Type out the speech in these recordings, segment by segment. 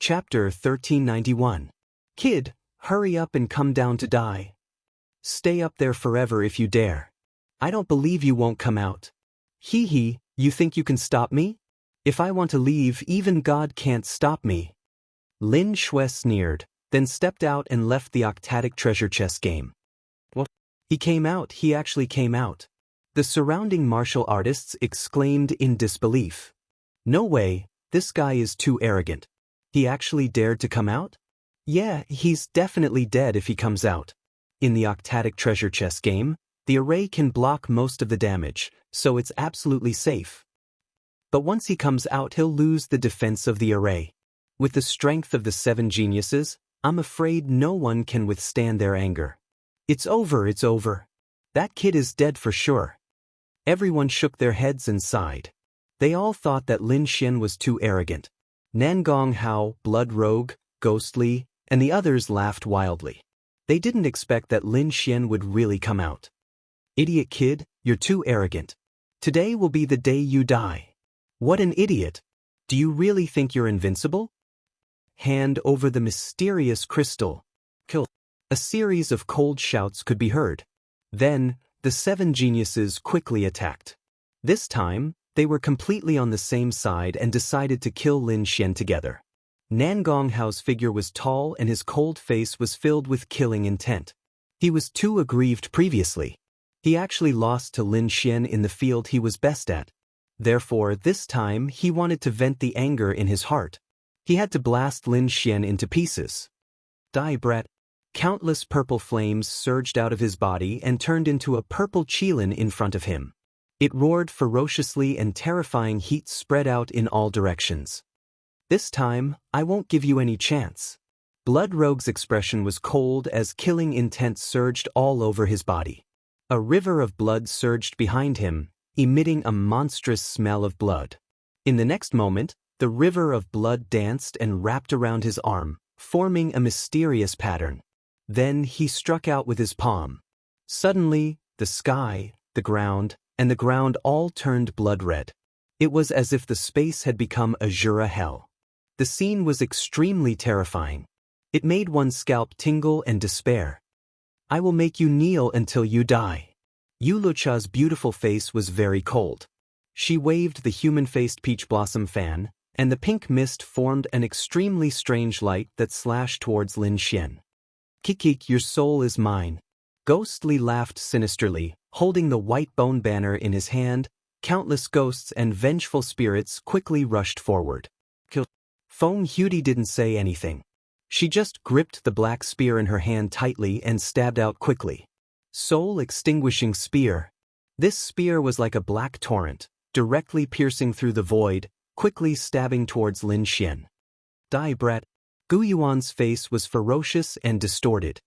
Chapter 1391. Kid, hurry up and come down to die. Stay up there forever if you dare. I don't believe you won't come out. Hee hee, you think you can stop me? If I want to leave, even God can't stop me. Lin Shui sneered, then stepped out and left the octatic treasure chest game. What? He came out, he actually came out. The surrounding martial artists exclaimed in disbelief. No way, this guy is too arrogant. He actually dared to come out? Yeah, he's definitely dead if he comes out. In the octatic treasure chest game, the array can block most of the damage, so it's absolutely safe. But once he comes out, he'll lose the defense of the array. With the strength of the 7 geniuses, I'm afraid no one can withstand their anger. It's over, it's over. That kid is dead for sure. Everyone shook their heads and sighed. They all thought that Lin Xian was too arrogant. Nangong Hao, Blood Rogue, Ghostly, and the others laughed wildly. They didn't expect that Lin Xian would really come out. Idiot kid, you're too arrogant. Today will be the day you die. What an idiot. Do you really think you're invincible? Hand over the mysterious crystal. Kill. A series of cold shouts could be heard. Then, the 7 geniuses quickly attacked. This time, they were completely on the same side and decided to kill Lin Xian together. Nangong Hao's figure was tall and his cold face was filled with killing intent. He was too aggrieved previously. He actually lost to Lin Xian in the field he was best at. Therefore, this time he wanted to vent the anger in his heart. He had to blast Lin Xian into pieces. Die, brat. Countless purple flames surged out of his body and turned into a purple qilin in front of him. It roared ferociously and terrifying heat spread out in all directions. This time, I won't give you any chance. Blood Rogue's expression was cold as killing intent surged all over his body. A river of blood surged behind him, emitting a monstrous smell of blood. In the next moment, the river of blood danced and wrapped around his arm, forming a mysterious pattern. Then he struck out with his palm. Suddenly, the sky, the ground all turned blood red. It was as if the space had become azure hell. The scene was extremely terrifying. It made one's scalp tingle and despair. I will make you kneel until you die. Yu Lucha's beautiful face was very cold. She waved the human-faced peach blossom fan, and the pink mist formed an extremely strange light that slashed towards Lin Xian. Kikik, your soul is mine. Ghostly laughed sinisterly, holding the white bone banner in his hand. Countless ghosts and vengeful spirits quickly rushed forward. Kill. Feng Hudy didn't say anything. She just gripped the black spear in her hand tightly and stabbed out quickly. Soul-extinguishing spear. This spear was like a black torrent, directly piercing through the void, quickly stabbing towards Lin Xian. Die, brat. Gu Yuan's face was ferocious and distorted.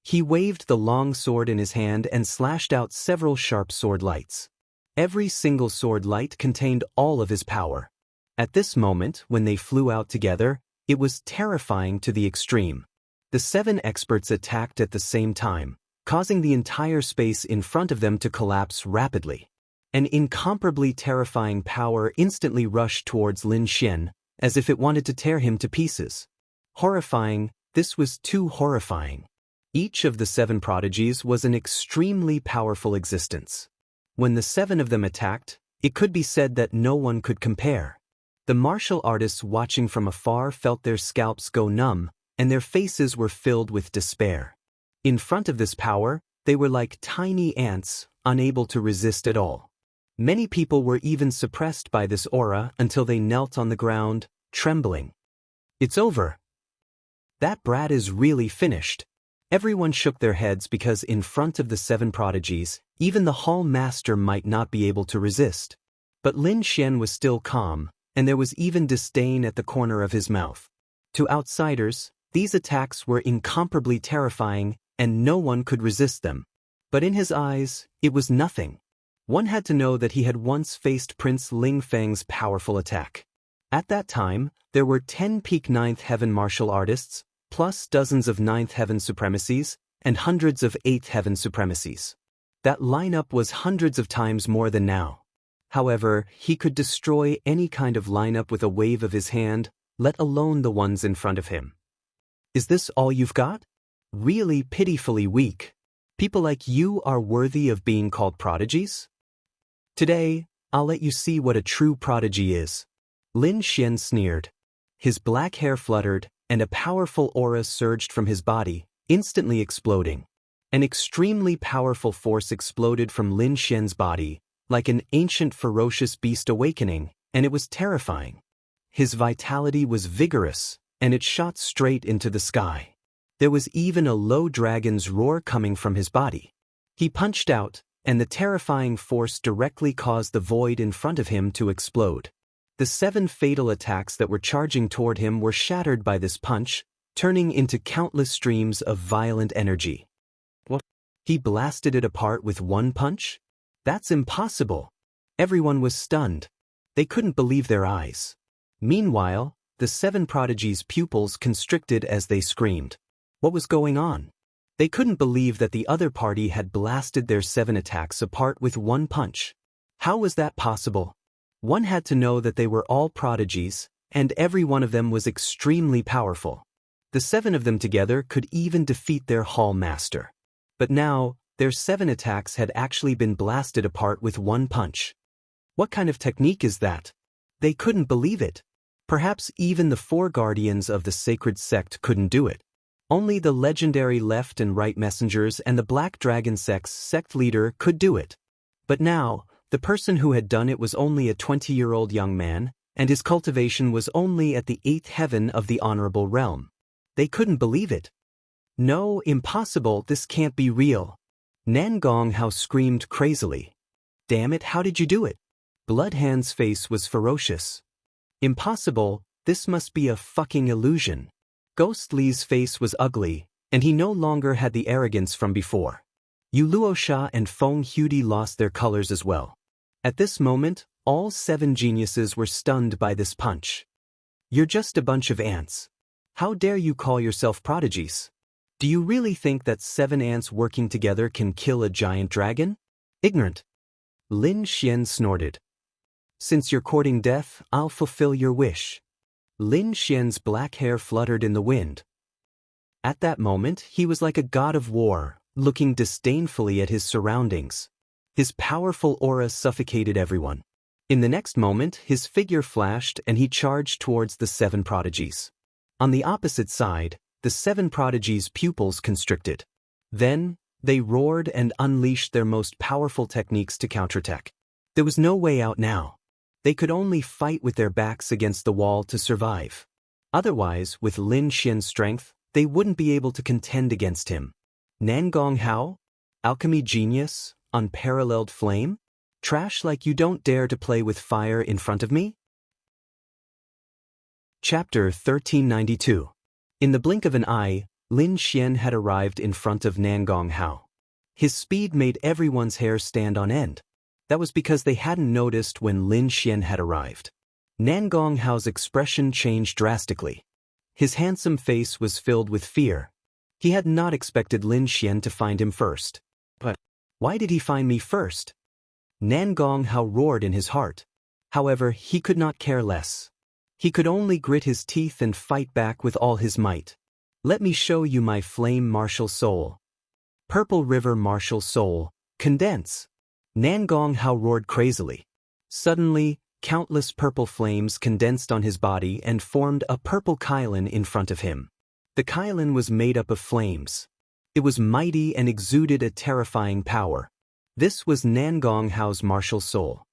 He waved the long sword in his hand and slashed out several sharp sword lights. Every single sword light contained all of his power. At this moment, when they flew out together, it was terrifying to the extreme. The 7 experts attacked at the same time, causing the entire space in front of them to collapse rapidly. An incomparably terrifying power instantly rushed towards Lin Xian, as if it wanted to tear him to pieces. Horrifying, this was too horrifying. Each of the 7 prodigies was an extremely powerful existence. When the 7 of them attacked, it could be said that no one could compare. The martial artists watching from afar felt their scalps go numb, and their faces were filled with despair. In front of this power, they were like tiny ants, unable to resist at all. Many people were even suppressed by this aura until they knelt on the ground, trembling. It's over. That brat is really finished. Everyone shook their heads because in front of the 7 prodigies, even the hall master might not be able to resist. But Lin Xian was still calm, and there was even disdain at the corner of his mouth. To outsiders, these attacks were incomparably terrifying, and no one could resist them. But in his eyes, it was nothing. One had to know that he had once faced Prince Ling Feng's powerful attack. At that time, there were 10 peak 9th heaven martial artists, plus dozens of 9th heaven supremacies, and hundreds of 8th heaven supremacies. That lineup was hundreds of times more than now. However, he could destroy any kind of lineup with a wave of his hand. let alone the ones in front of him. Is this all you've got? Really pitifully weak. People like you are worthy of being called prodigies? Today, I'll let you see what a true prodigy is. Lin Xian sneered. His black hair fluttered, and a powerful aura surged from his body, instantly exploding. An extremely powerful force exploded from Lin Xian's body, like an ancient ferocious beast awakening, and it was terrifying. His vitality was vigorous, and it shot straight into the sky. There was even a low dragon's roar coming from his body. He punched out, and the terrifying force directly caused the void in front of him to explode. The 7 fatal attacks that were charging toward him were shattered by this punch, turning into countless streams of violent energy. What? He blasted it apart with one punch? That's impossible. Everyone was stunned. They couldn't believe their eyes. Meanwhile, the 7 prodigies' pupils constricted as they screamed. What was going on? They couldn't believe that the other party had blasted their 7 attacks apart with one punch. How was that possible? One had to know that they were all prodigies, and every one of them was extremely powerful. The 7 of them together could even defeat their hall master. But now, their 7 attacks had actually been blasted apart with one punch. What kind of technique is that? They couldn't believe it. Perhaps even the 4 guardians of the sacred sect couldn't do it. Only the legendary left and right messengers and the Black Dragon sect's sect leader could do it. But now, the person who had done it was only a 20-year-old young man, and his cultivation was only at the 8th heaven of the honorable realm. They couldn't believe it. No, impossible, this can't be real. Nan Gonghao screamed crazily. Damn it, how did you do it? Bloodhand's face was ferocious. Impossible, this must be a fucking illusion. Ghost Li's face was ugly, and he no longer had the arrogance from before. Yu Luosha and Feng Hudi lost their colors as well. At this moment, all 7 geniuses were stunned by this punch. You're just a bunch of ants. How dare you call yourself prodigies? Do you really think that 7 ants working together can kill a giant dragon? Ignorant. Lin Xian snorted. Since you're courting death, I'll fulfill your wish. Lin Xian's black hair fluttered in the wind. At that moment, he was like a god of war, looking disdainfully at his surroundings. His powerful aura suffocated everyone. In the next moment, his figure flashed and he charged towards the 7 prodigies. On the opposite side, the 7 prodigies' pupils constricted. Then, they roared and unleashed their most powerful techniques to counterattack. There was no way out now. They could only fight with their backs against the wall to survive. Otherwise, with Lin Xian's strength, they wouldn't be able to contend against him. Nan Gonghao? Alchemy genius? Unparalleled flame? Trash like you don't dare to play with fire in front of me? Chapter 1392. In the blink of an eye, Lin Xian had arrived in front of Nan Gonghao. His speed made everyone's hair stand on end. That was because they hadn't noticed when Lin Xian had arrived. Nan Gonghao's expression changed drastically. His handsome face was filled with fear. He had not expected Lin Xian to find him first. But why did he find me first? Nan Gonghao roared in his heart. However, he could not care less. He could only grit his teeth and fight back with all his might. Let me show you my flame martial soul. Purple River martial soul, condense. Nan Gonghao roared crazily. Suddenly, countless purple flames condensed on his body and formed a purple Kylin in front of him. The Kylin was made up of flames. It was mighty and exuded a terrifying power. This was Nan Gonghao's martial soul.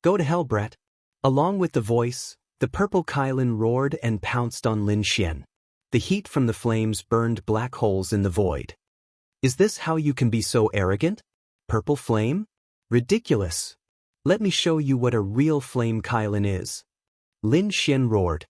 Go to hell, brat. Along with the voice, the purple Kylin roared and pounced on Lin Xian. The heat from the flames burned black holes in the void. Is this how you can be so arrogant? Purple flame? Ridiculous. Let me show you what a real flame Kylin is. Lin Xian roared.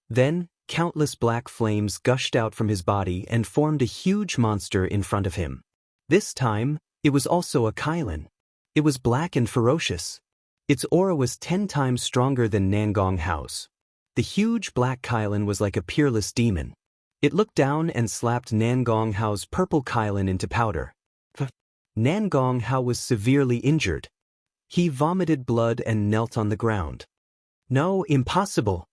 Then, countless black flames gushed out from his body and formed a huge monster in front of him. This time, it was also a Kylin. It was black and ferocious. Its aura was 10 times stronger than Nan Gonghao's. The huge black Kylin was like a peerless demon. It looked down and slapped Nan Gonghao's purple Kylin into powder. Nan Gonghao was severely injured. He vomited blood and knelt on the ground. No, impossible.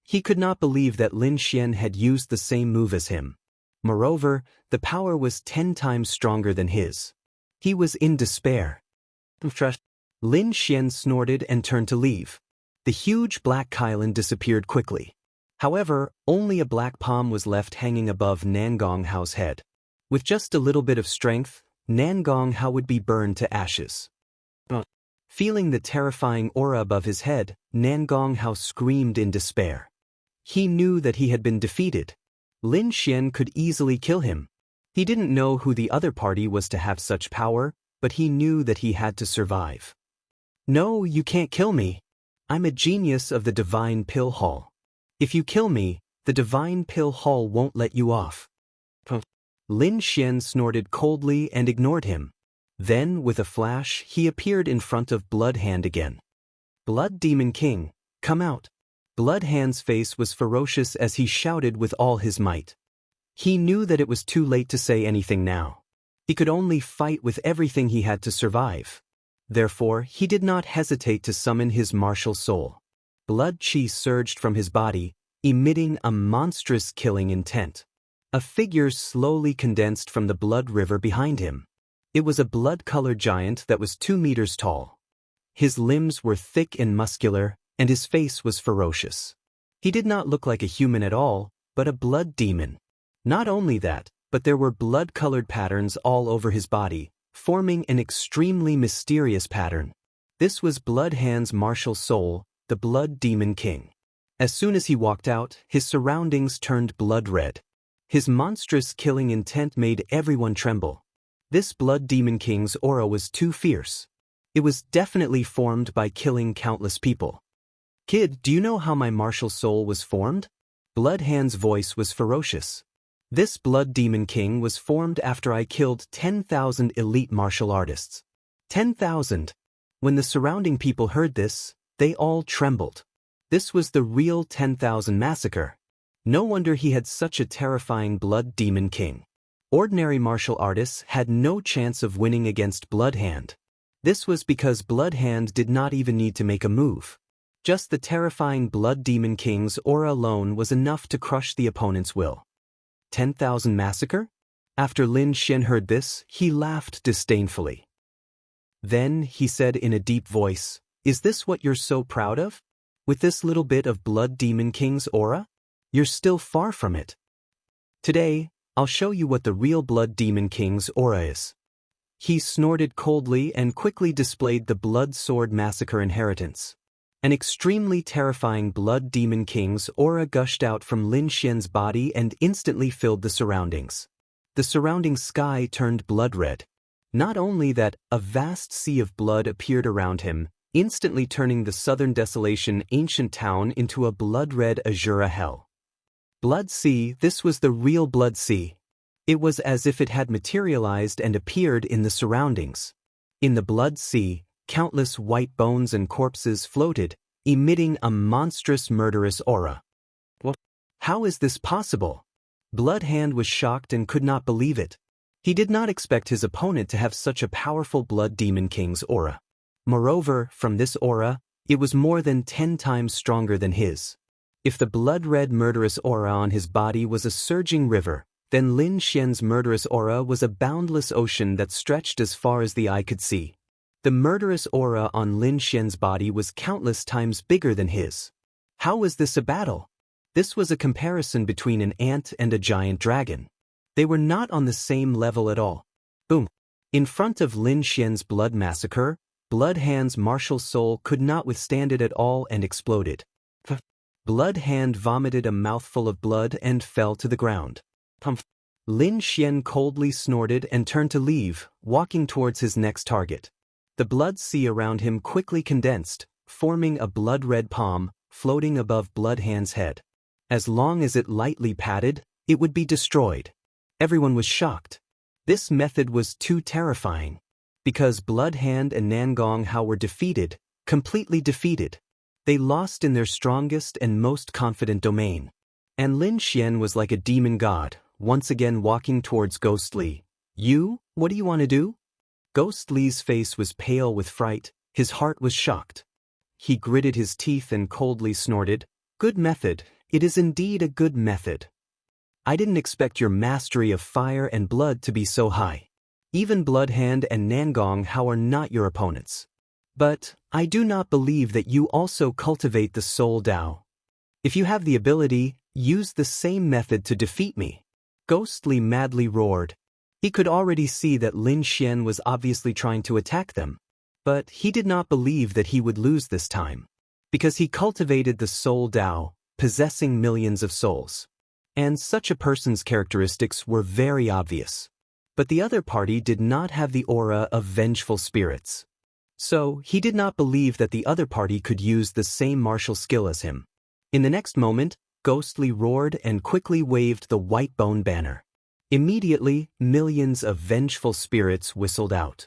He could not believe that Lin Xian had used the same move as him. Moreover, the power was 10 times stronger than his. He was in despair. Lin Xian snorted and turned to leave. The huge black Kylan disappeared quickly. However, only a black palm was left hanging above Nangong Hao's head. With just a little bit of strength, Nangong Hao would be burned to ashes. Feeling the terrifying aura above his head, Nangong Hao screamed in despair. He knew that he had been defeated. Lin Xian could easily kill him. He didn't know who the other party was to have such power, but he knew that he had to survive. No, you can't kill me. I'm a genius of the Divine Pill Hall. If you kill me, the Divine Pill Hall won't let you off. Lin Xian snorted coldly and ignored him. Then, with a flash, he appeared in front of Blood Hand again. Blood Demon King, come out. Blood Hand's face was ferocious as he shouted with all his might. He knew that it was too late to say anything now. He could only fight with everything he had to survive. Therefore, he did not hesitate to summon his martial soul. Blood chi surged from his body, emitting a monstrous killing intent. A figure slowly condensed from the blood river behind him. It was a blood-colored giant that was 2 meters tall. His limbs were thick and muscular, and his face was ferocious. He did not look like a human at all, but a blood demon. Not only that, but there were blood-colored patterns all over his body, forming an extremely mysterious pattern. This was Blood Hand's martial soul, the Blood Demon King. As soon as he walked out, his surroundings turned blood red. His monstrous killing intent made everyone tremble. This Blood Demon King's aura was too fierce. It was definitely formed by killing countless people. Kid, do you know how my martial soul was formed? Blood Hand's voice was ferocious. This Blood Demon King was formed after I killed 10,000 elite martial artists. 10,000. When the surrounding people heard this, they all trembled. This was the real 10,000 massacre. No wonder he had such a terrifying Blood Demon King. Ordinary martial artists had no chance of winning against Blood Hand. This was because Blood Hand did not even need to make a move. Just the terrifying Blood Demon King's aura alone was enough to crush the opponent's will. 10,000 massacre? After Lin Xian heard this, he laughed disdainfully. Then, he said in a deep voice, "Is this what you're so proud of? With this little bit of Blood Demon King's aura? You're still far from it. Today, I'll show you what the real Blood Demon King's aura is." He snorted coldly and quickly displayed the Blood Sword Massacre inheritance. An extremely terrifying Blood Demon King's aura gushed out from Lin Xian's body and instantly filled the surroundings. The surrounding sky turned blood red. Not only that, a vast sea of blood appeared around him, instantly turning the southern desolation ancient town into a blood-red azure hell. Blood Sea, this was the real Blood Sea. It was as if it had materialized and appeared in the surroundings. In the Blood Sea, countless white bones and corpses floated, emitting a monstrous murderous aura. What? How is this possible? Blood Hand was shocked and could not believe it. He did not expect his opponent to have such a powerful Blood Demon King's aura. Moreover, from this aura, it was more than 10 times stronger than his. If the blood-red murderous aura on his body was a surging river, then Lin Xian's murderous aura was a boundless ocean that stretched as far as the eye could see. The murderous aura on Lin Xian's body was countless times bigger than his. How was this a battle? This was a comparison between an ant and a giant dragon. They were not on the same level at all. Boom! In front of Lin Xian's blood massacre, Blood Hand's martial soul could not withstand it at all and exploded. Blood Hand vomited a mouthful of blood and fell to the ground. Lin Xian coldly snorted and turned to leave, walking towards his next target. The blood sea around him quickly condensed, forming a blood-red palm, floating above Blood Hand's head. As long as it lightly patted, it would be destroyed. Everyone was shocked. This method was too terrifying. Because Blood Hand and Nangong Hao were defeated, completely defeated. They lost in their strongest and most confident domain. And Lin Xian was like a demon god, once again walking towards Ghost Li. "You? What do you want to do?" Ghost Li's face was pale with fright, his heart was shocked. He gritted his teeth and coldly snorted, Good method, it is indeed a good method. I didn't expect your mastery of fire and blood to be so high. Even Bloodhand and Nangong Hao are not your opponents. But I do not believe that you also cultivate the Soul Dao. If you have the ability, use the same method to defeat me. Ghostly madly roared. He could already see that Lin Xian was obviously trying to attack them. But he did not believe that he would lose this time. Because he cultivated the Soul Dao, possessing millions of souls. And such a person's characteristics were very obvious. But the other party did not have the aura of vengeful spirits. So he did not believe that the other party could use the same martial skill as him. In the next moment, Ghostly roared and quickly waved the white bone banner. Immediately, millions of vengeful spirits whistled out.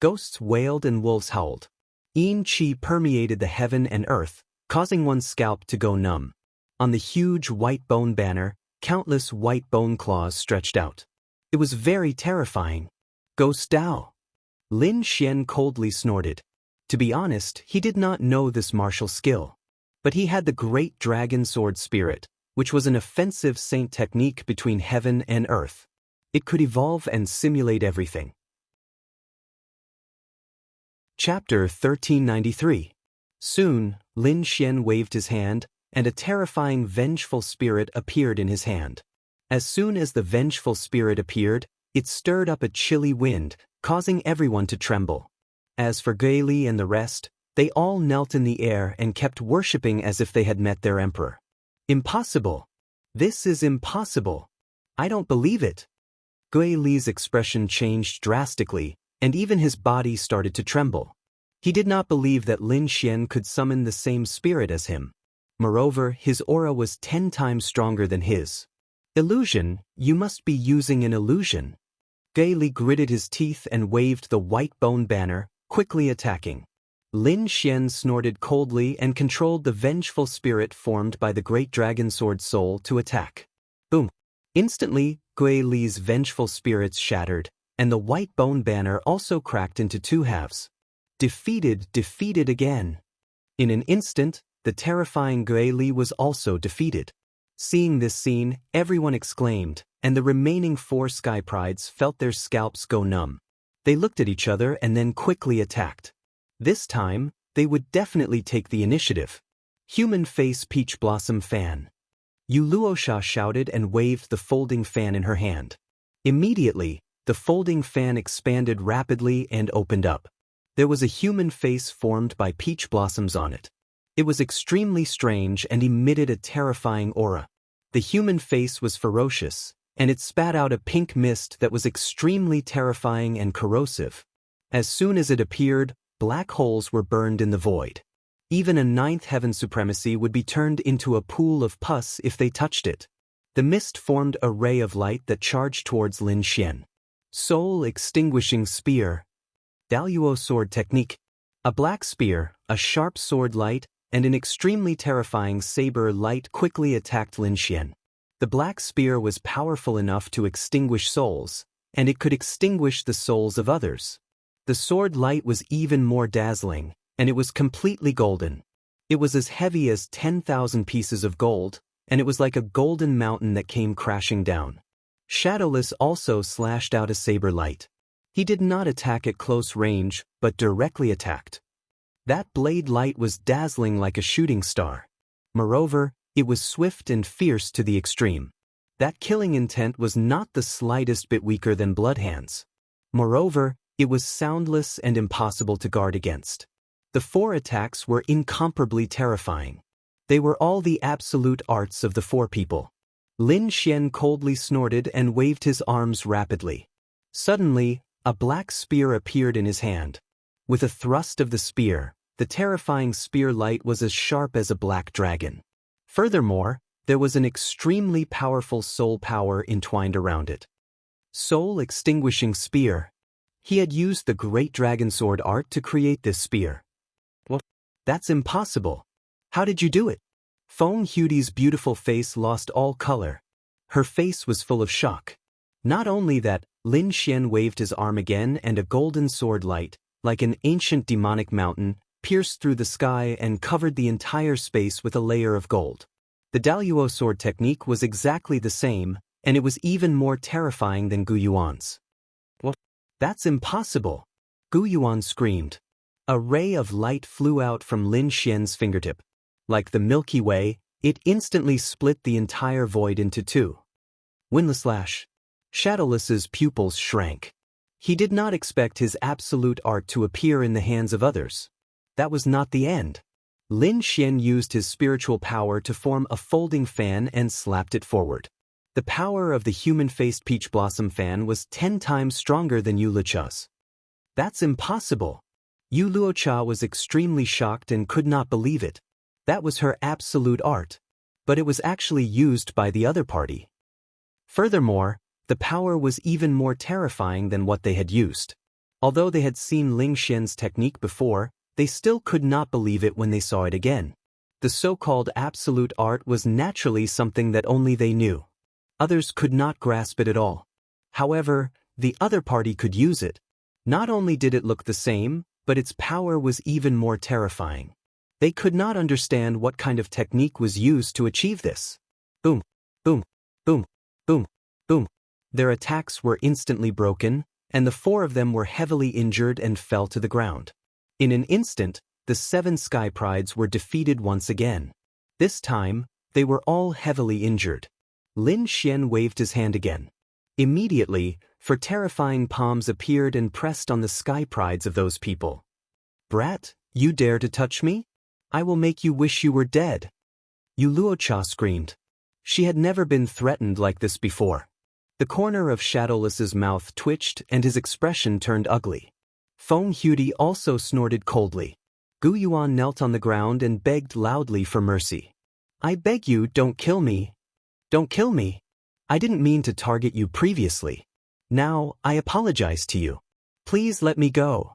Ghosts wailed and wolves howled. Yin Qi permeated the heaven and earth, causing one's scalp to go numb. On the huge white bone banner, countless white bone claws stretched out. It was very terrifying. Ghost Dao. Lin Xian coldly snorted. To be honest, he did not know this martial skill. But he had the great dragon sword spirit, which was an offensive saint technique between heaven and earth. It could evolve and simulate everything. Chapter 1393. Soon, Lin Xian waved his hand, and a terrifying vengeful spirit appeared in his hand. As soon as the vengeful spirit appeared, it stirred up a chilly wind, causing everyone to tremble. As for Gaili and the rest, they all knelt in the air and kept worshipping as if they had met their emperor. Impossible! This is impossible! I don't believe it! Gaili's expression changed drastically, and even his body started to tremble. He did not believe that Lin Xian could summon the same spirit as him. Moreover, his aura was 10 times stronger than his. Illusion, you must be using an illusion. Gaili gritted his teeth and waved the white bone banner, quickly attacking. Lin Xian snorted coldly and controlled the vengeful spirit formed by the great dragon sword soul to attack. Boom! Instantly, Gaili's vengeful spirits shattered, and the white bone banner also cracked into 2 halves. Defeated again. In an instant, the terrifying Gaili was also defeated. Seeing this scene, everyone exclaimed, and the remaining 4 Sky Prides felt their scalps go numb. They looked at each other and then quickly attacked. This time, they would definitely take the initiative. Human Face Peach Blossom Fan. Yu Luosha shouted and waved the folding fan in her hand. Immediately, the folding fan expanded rapidly and opened up. There was a human face formed by peach blossoms on it. It was extremely strange and emitted a terrifying aura. The human face was ferocious, and it spat out a pink mist that was extremely terrifying and corrosive. As soon as it appeared, black holes were burned in the void. Even a 9th heaven supremacy would be turned into a pool of pus if they touched it. The mist formed a ray of light that charged towards Lin Xian. Soul Extinguishing Spear. Daluo Sword Technique. A black spear, a sharp sword light, and an extremely terrifying saber light quickly attacked Lin Xian. The black spear was powerful enough to extinguish souls, and it could extinguish the souls of others. The sword light was even more dazzling, and it was completely golden. It was as heavy as 10,000 pieces of gold, and it was like a golden mountain that came crashing down. Shadowless also slashed out a saber light. He did not attack at close range, but directly attacked. That blade light was dazzling like a shooting star. Moreover, it was swift and fierce to the extreme. That killing intent was not the slightest bit weaker than Bloodhand's. Moreover, it was soundless and impossible to guard against. The 4 attacks were incomparably terrifying. They were all the absolute arts of the 4 people. Lin Xian coldly snorted and waved his arms rapidly. Suddenly, a black spear appeared in his hand. With a thrust of the spear, the terrifying spear light was as sharp as a black dragon. Furthermore, there was an extremely powerful soul power entwined around it. Soul Extinguishing Spear. He had used the great dragon sword art to create this spear. Well, that's impossible. How did you do it? Feng Hudi's beautiful face lost all color. Her face was full of shock. Not only that, Lin Xian waved his arm again and a golden sword light, like an ancient demonic mountain, pierced through the sky and covered the entire space with a layer of gold. The Daluo sword technique was exactly the same, and it was even more terrifying than Gu Yuan's. "What? That's impossible!" Gu Yuan screamed. A ray of light flew out from Lin Xian's fingertip. Like the Milky Way, it instantly split the entire void into two. Windlash. Shadowless's pupils shrank. He did not expect his absolute art to appear in the hands of others. That was not the end. Lin Xian used his spiritual power to form a folding fan and slapped it forward. The power of the human-faced peach blossom fan was 10 times stronger than Yu Luocha's. "That's impossible." Yu Luocha was extremely shocked and could not believe it. That was her absolute art. But it was actually used by the other party. Furthermore, the power was even more terrifying than what they had used. Although they had seen Ling Xian's technique before, they still could not believe it when they saw it again. The so-called absolute art was naturally something that only they knew. Others could not grasp it at all. However, the other party could use it. Not only did it look the same, but its power was even more terrifying. They could not understand what kind of technique was used to achieve this. Boom, boom, boom, boom, boom. Their attacks were instantly broken, and the 4 of them were heavily injured and fell to the ground. In an instant, the 7 Sky Prides were defeated once again. This time, they were all heavily injured. Lin Xian waved his hand again. Immediately, 4 terrifying palms appeared and pressed on the Sky Prides of those people. "Brat, you dare to touch me? I will make you wish you were dead." Yu Luocha screamed. She had never been threatened like this before. The corner of Shadowless's mouth twitched and his expression turned ugly. Feng Hudy also snorted coldly. Gu Yuan knelt on the ground and begged loudly for mercy. "I beg you, don't kill me. Don't kill me. I didn't mean to target you previously. Now, I apologize to you. Please let me go."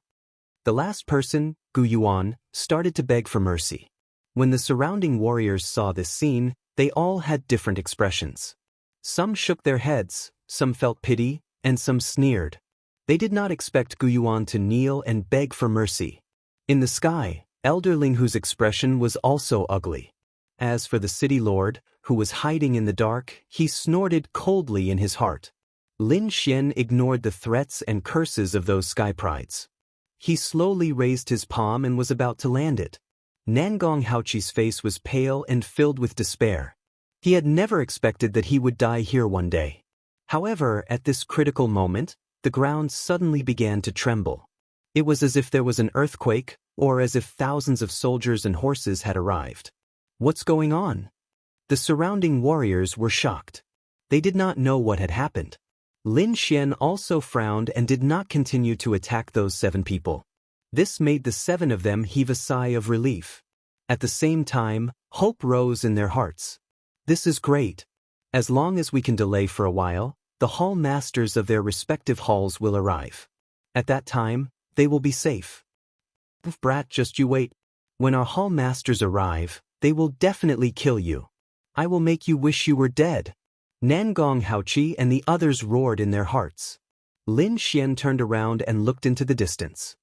The last person, Gu Yuan, started to beg for mercy. When the surrounding warriors saw this scene, they all had different expressions. Some shook their heads, some felt pity, and some sneered. They did not expect Gu Yuan to kneel and beg for mercy. In the sky, Elder Ling Hu's expression was also ugly. As for the city lord, who was hiding in the dark, he snorted coldly in his heart. Lin Xian ignored the threats and curses of those Sky Prides. He slowly raised his palm and was about to land it. Nangong Haoqi's face was pale and filled with despair. He had never expected that he would die here one day. However, at this critical moment, the ground suddenly began to tremble. It was as if there was an earthquake, or as if thousands of soldiers and horses had arrived. What's going on? The surrounding warriors were shocked. They did not know what had happened. Lin Xian also frowned and did not continue to attack those 7 people. This made the 7 of them heave a sigh of relief. At the same time, hope rose in their hearts. This is great. As long as we can delay for a while, the hall masters of their respective halls will arrive. At that time, they will be safe. Brat, just you wait. When our hall masters arrive, they will definitely kill you. I will make you wish you were dead. Nangong Haoqi and the others roared in their hearts. Lin Xian turned around and looked into the distance.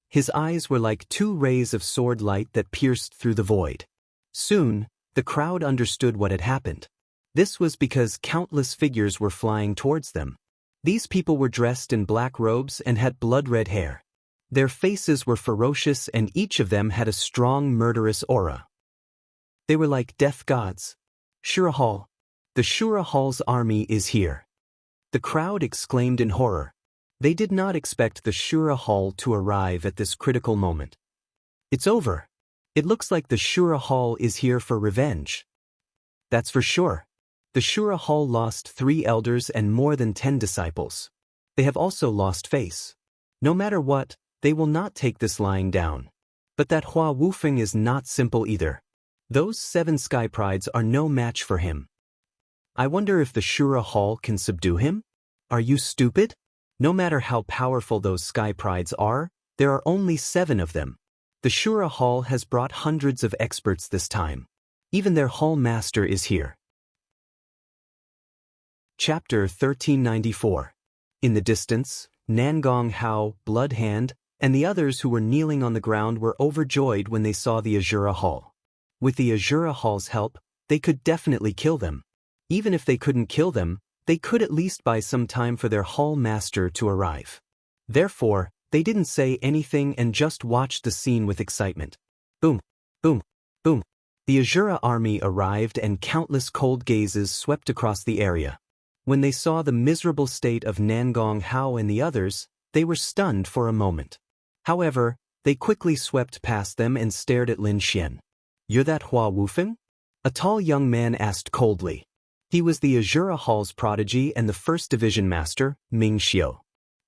His eyes were like 2 rays of sword light that pierced through the void. Soon, the crowd understood what had happened. This was because countless figures were flying towards them. These people were dressed in black robes and had blood-red hair. Their faces were ferocious and each of them had a strong murderous aura. They were like death gods. "Shura Hall. The Shura Hall's army is here." The crowd exclaimed in horror. They did not expect the Shura Hall to arrive at this critical moment. "It's over. It looks like the Shura Hall is here for revenge." That's for sure. The Shura Hall lost 3 elders and more than 10 disciples. They have also lost face. No matter what, they will not take this lying down. But that Hua Wufeng is not simple either. Those 7 Sky Prides are no match for him. I wonder if the Shura Hall can subdue him? Are you stupid? No matter how powerful those Sky Prides are, there are only 7 of them. The Shura Hall has brought hundreds of experts this time. Even their hall master is here. Chapter 1394. In the distance, Nangong Hao, Blood Hand, and the others who were kneeling on the ground were overjoyed when they saw the Azura Hall. With the Azura Hall's help, they could definitely kill them. Even if they couldn't kill them, they could at least buy some time for their Hall Master to arrive. Therefore, they didn't say anything and just watched the scene with excitement. Boom, boom, boom. The Azura army arrived and countless cold gazes swept across the area. When they saw the miserable state of Nangong Hao and the others, they were stunned for a moment. However, they quickly swept past them and stared at Lin Xian. "You're that Hua Wufeng?" a tall young man asked coldly. He was the Azura Hall's prodigy and the First Division Master, Ming Xiu.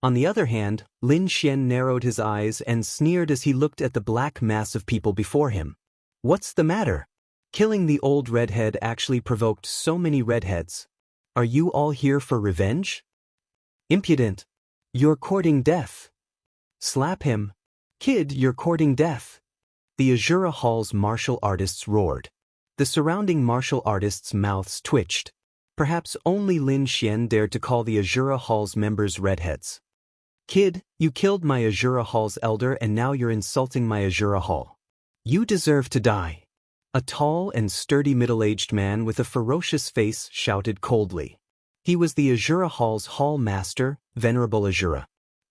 On the other hand, Lin Xian narrowed his eyes and sneered as he looked at the black mass of people before him. "What's the matter? Killing the old redhead actually provoked so many redheads. Are you all here for revenge? Impudent! You're courting death. Slap him. Kid, you're courting death." The Azura Hall's martial artists roared. The surrounding martial artists' mouths twitched. Perhaps only Lin Xian dared to call the Azura Hall's members redheads. "Kid, you killed my Azura Hall's elder and now you're insulting my Azura Hall. You deserve to die." A tall and sturdy middle-aged man with a ferocious face shouted coldly. He was the Azura Hall's Hall Master, Venerable Azura.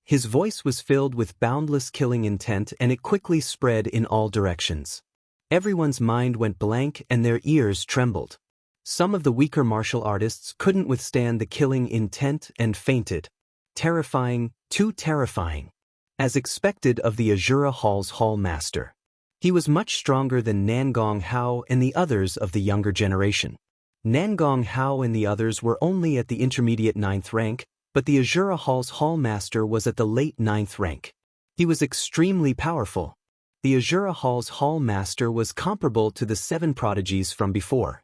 His voice was filled with boundless killing intent and it quickly spread in all directions. Everyone's mind went blank and their ears trembled. Some of the weaker martial artists couldn't withstand the killing intent and fainted. Terrifying, too terrifying. As expected of the Azura Hall's Hall Master. He was much stronger than Nangong Hao and the others of the younger generation. Nangong Hao and the others were only at the intermediate 9th rank, but the Azura Hall's Hall Master was at the late 9th rank. He was extremely powerful. The Azura Hall's Hall Master was comparable to the 7 prodigies from before.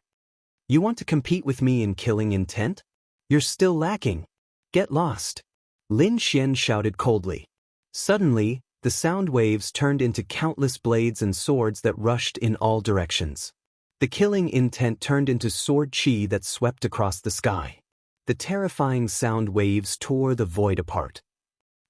"You want to compete with me in killing intent? You're still lacking. Get lost." Lin Xian shouted coldly. Suddenly, the sound waves turned into countless blades and swords that rushed in all directions. The killing intent turned into sword chi that swept across the sky. The terrifying sound waves tore the void apart.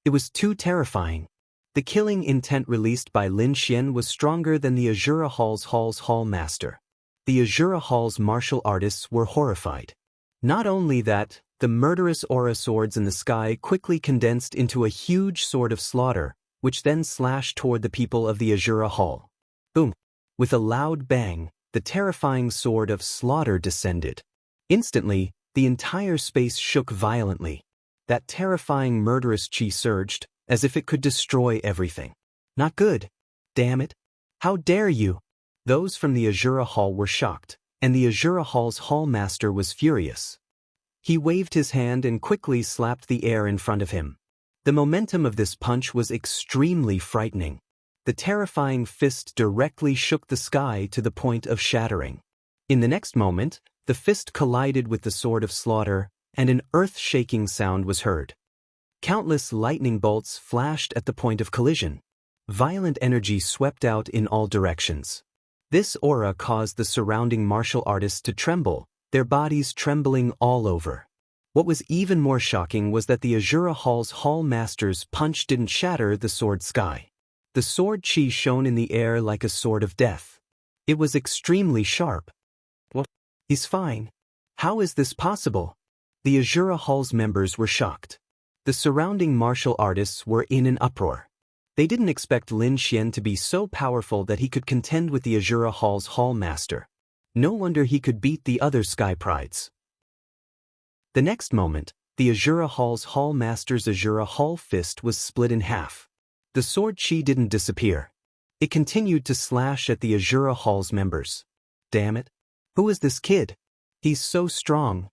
It was too terrifying. The killing intent released by Lin Xian was stronger than the Azura Hall's Hall Master. The Azura Hall's martial artists were horrified. Not only that, the murderous aura swords in the sky quickly condensed into a huge sword of slaughter, which then slashed toward the people of the Azura Hall. Boom! With a loud bang, the terrifying sword of slaughter descended. Instantly, the entire space shook violently. That terrifying murderous chi surged, as if it could destroy everything. "Not good. Damn it. How dare you!" Those from the Azura Hall were shocked, and the Azura Hall's Hall Master was furious. He waved his hand and quickly slapped the air in front of him. The momentum of this punch was extremely frightening. The terrifying fist directly shook the sky to the point of shattering. In the next moment, the fist collided with the sword of slaughter, and an earth-shaking sound was heard. Countless lightning bolts flashed at the point of collision. Violent energy swept out in all directions. This aura caused the surrounding martial artists to tremble, their bodies trembling all over. What was even more shocking was that the Azura Hall's Hall Master's punch didn't shatter the sword sky. The sword chi shone in the air like a sword of death. It was extremely sharp. "What? He's fine. How is this possible?" The Azura Hall's members were shocked. The surrounding martial artists were in an uproar. They didn't expect Lin Xian to be so powerful that he could contend with the Azura Hall's Hall Master. No wonder he could beat the other Sky Prides. The next moment, the Azura Hall's Hall Master's Azura Hall fist was split in half. The sword chi didn't disappear. It continued to slash at the Azura Hall's members. "Damn it. Who is this kid? He's so strong."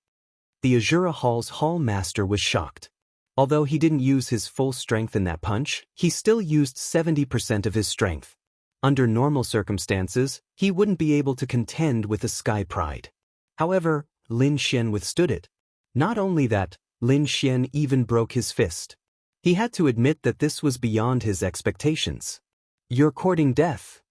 The Azura Hall's Hall Master was shocked. Although he didn't use his full strength in that punch, he still used 70% of his strength. Under normal circumstances, he wouldn't be able to contend with a Sky Pride. However, Lin Xian withstood it. Not only that, Lin Xian even broke his fist. He had to admit that this was beyond his expectations. "You're courting death."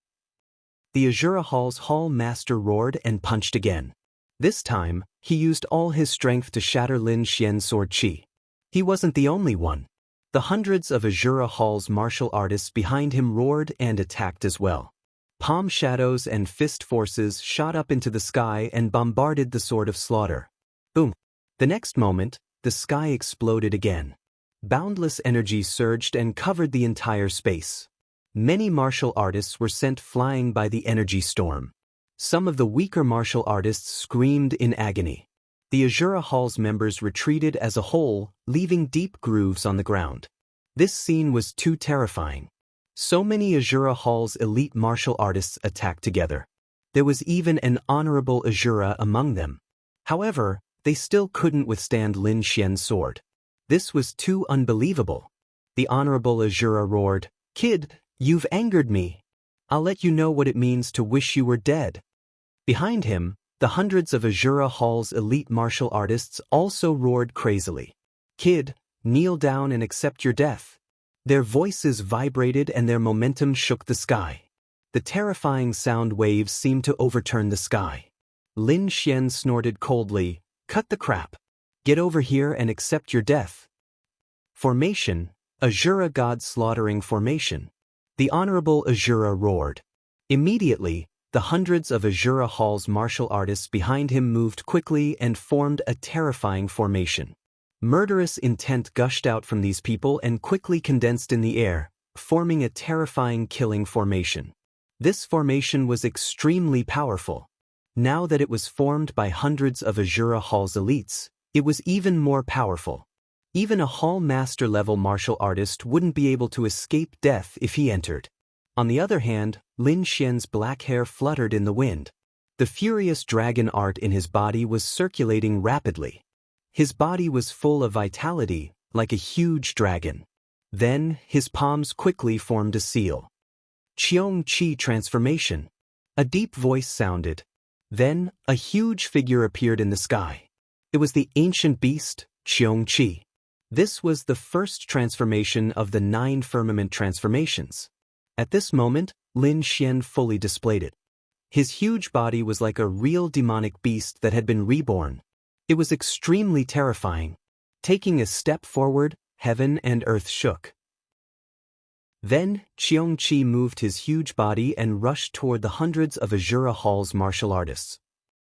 The Azura Hall's Hall Master roared and punched again. This time, he used all his strength to shatter Lin Xian's sword chi. He wasn't the only one. The hundreds of Azura Hall's martial artists behind him roared and attacked as well. Palm shadows and fist forces shot up into the sky and bombarded the Sword of Slaughter. Boom! The next moment, the sky exploded again. Boundless energy surged and covered the entire space. Many martial artists were sent flying by the energy storm. Some of the weaker martial artists screamed in agony. The Azura Hall's members retreated as a whole, leaving deep grooves on the ground. This scene was too terrifying. So many Azura Hall's elite martial artists attacked together. There was even an honorable Azura among them. However, they still couldn't withstand Lin Xian's sword. This was too unbelievable. The honorable Azura roared, "Kid, you've angered me. I'll let you know what it means to wish you were dead." Behind him, the hundreds of Azura Hall's elite martial artists also roared crazily. "Kid, kneel down and accept your death." Their voices vibrated and their momentum shook the sky. The terrifying sound waves seemed to overturn the sky. Lin Xian snorted coldly, "Cut the crap. Get over here and accept your death." Formation, Azura God Slaughtering Formation. The Honorable Azura roared. Immediately, the hundreds of Azura Hall's martial artists behind him moved quickly and formed a terrifying formation. Murderous intent gushed out from these people and quickly condensed in the air, forming a terrifying killing formation. This formation was extremely powerful. Now that it was formed by hundreds of Azura Hall's elites, it was even more powerful. Even a Hall Master level martial artist wouldn't be able to escape death if he entered. On the other hand, Lin Xian's black hair fluttered in the wind. The furious dragon art in his body was circulating rapidly. His body was full of vitality, like a huge dragon. Then, his palms quickly formed a seal. Qiong Qi transformation. A deep voice sounded. Then, a huge figure appeared in the sky. It was the ancient beast, Qiong Qi. This was the first transformation of the 9 firmament transformations. At this moment, Lin Xian fully displayed it. His huge body was like a real demonic beast that had been reborn. It was extremely terrifying. Taking a step forward, heaven and earth shook. Then, Qiong Qi moved his huge body and rushed toward the hundreds of Azura Hall's martial artists.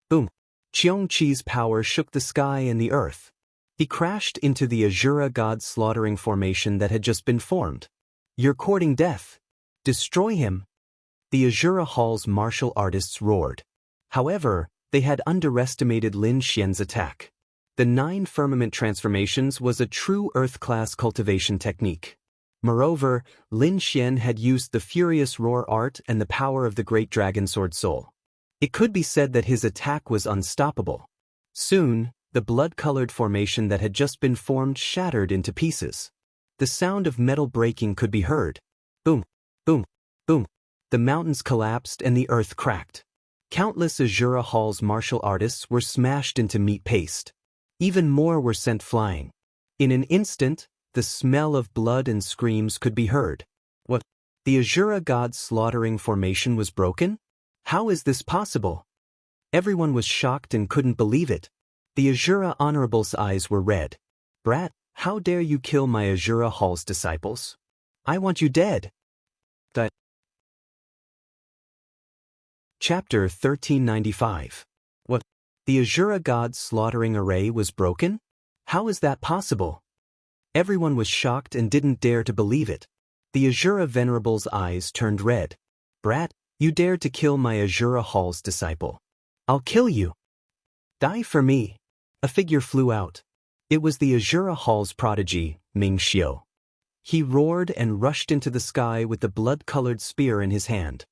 Boom! Qiong Qi's power shook the sky and the earth. He crashed into the Azura God Slaughtering Formation that had just been formed. "You're courting death. Destroy him." The Azura Hall's martial artists roared. However, they had underestimated Lin Xian's attack. The 9 firmament transformations was a true Earth-class cultivation technique. Moreover, Lin Xian had used the furious roar art and the power of the great dragon sword soul. It could be said that his attack was unstoppable. Soon, the blood-colored formation that had just been formed shattered into pieces. The sound of metal breaking could be heard. Boom, boom, boom. The mountains collapsed and the earth cracked. Countless Azura Hall's martial artists were smashed into meat paste. Even more were sent flying. In an instant, the smell of blood and screams could be heard. What? The Azura God Slaughtering Formation was broken? How is this possible? Everyone was shocked and couldn't believe it. The Azura Honorable's eyes were red. "Brat, how dare you kill my Azura Hall's disciples? I want you dead." Chapter 1395. What? The Azura God Slaughtering Array was broken? How is that possible? Everyone was shocked and didn't dare to believe it. The Azura Venerable's eyes turned red. "Brat, you dared to kill my Azura Hall's disciple. I'll kill you. Die for me." A figure flew out. It was the Azura Hall's prodigy, Ming Xiu. He roared and rushed into the sky with the blood-colored spear in his hand.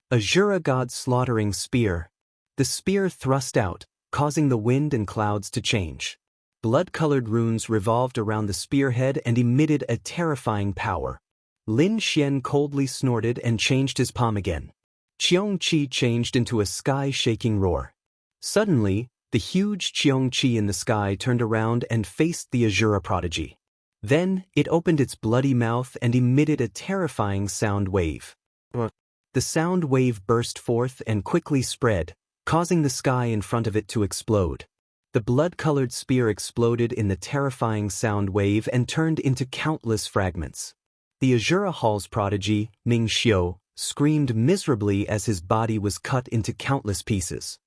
Azura God Slaughtering Spear. The spear thrust out, causing the wind and clouds to change. Blood-colored runes revolved around the spearhead and emitted a terrifying power. Lin Xian coldly snorted and changed his palm again. Qiong Qi changed into a sky-shaking roar. Suddenly, the huge Qiong Qi in the sky turned around and faced the Azura prodigy. Then, it opened its bloody mouth and emitted a terrifying sound wave. The sound wave burst forth and quickly spread, causing the sky in front of it to explode. The blood-colored spear exploded in the terrifying sound wave and turned into countless fragments. The Azura Hall's prodigy, Ming Xiu, screamed miserably as his body was cut into countless pieces.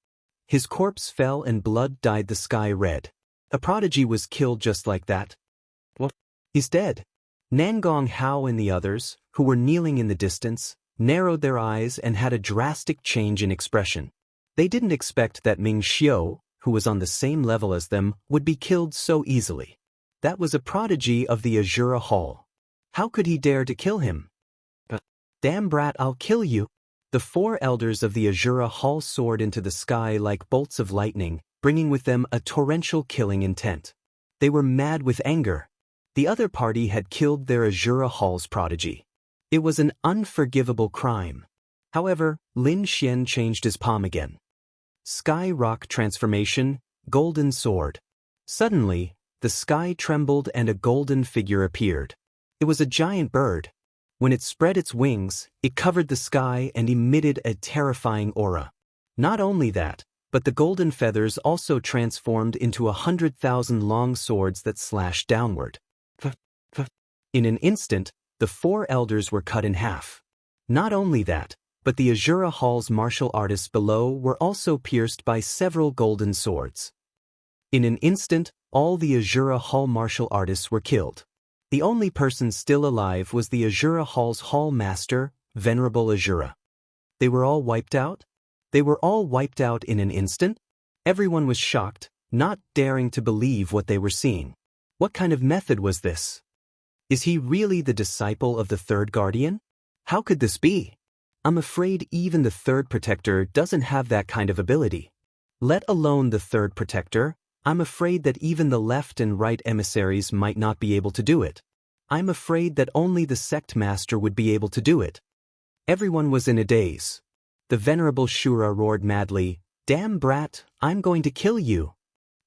His corpse fell and blood dyed the sky red. A prodigy was killed just like that. What? He's dead. Nangong Hao and the others, who were kneeling in the distance, narrowed their eyes and had a drastic change in expression. They didn't expect that Ming Xiu, who was on the same level as them, would be killed so easily. That was a prodigy of the Azura Hall. How could he dare to kill him? Damn brat, I'll kill you. The 4 elders of the Azura Hall soared into the sky like bolts of lightning, bringing with them a torrential killing intent. They were mad with anger. The other party had killed their Azura Hall's prodigy. It was an unforgivable crime. However, Lin Xian changed his palm again. Sky Rock Transformation, Golden Sword. Suddenly, the sky trembled and a golden figure appeared. It was a giant bird. When it spread its wings, it covered the sky and emitted a terrifying aura. Not only that, but the golden feathers also transformed into 100,000 long swords that slashed downward. In an instant, the 4 elders were cut in half. Not only that, but the Azura Hall's martial artists below were also pierced by several golden swords. In an instant, all the Azura Hall martial artists were killed. The only person still alive was the Azura Hall's Hall Master, Venerable Azura. They were all wiped out? They were all wiped out in an instant? Everyone was shocked, not daring to believe what they were seeing. What kind of method was this? Is he really the disciple of the third guardian? How could this be? I'm afraid even the third protector doesn't have that kind of ability. Let alone the third protector, I'm afraid that even the left and right emissaries might not be able to do it. I'm afraid that only the sect master would be able to do it. Everyone was in a daze. The Venerable Shura roared madly, "Damn brat, I'm going to kill you."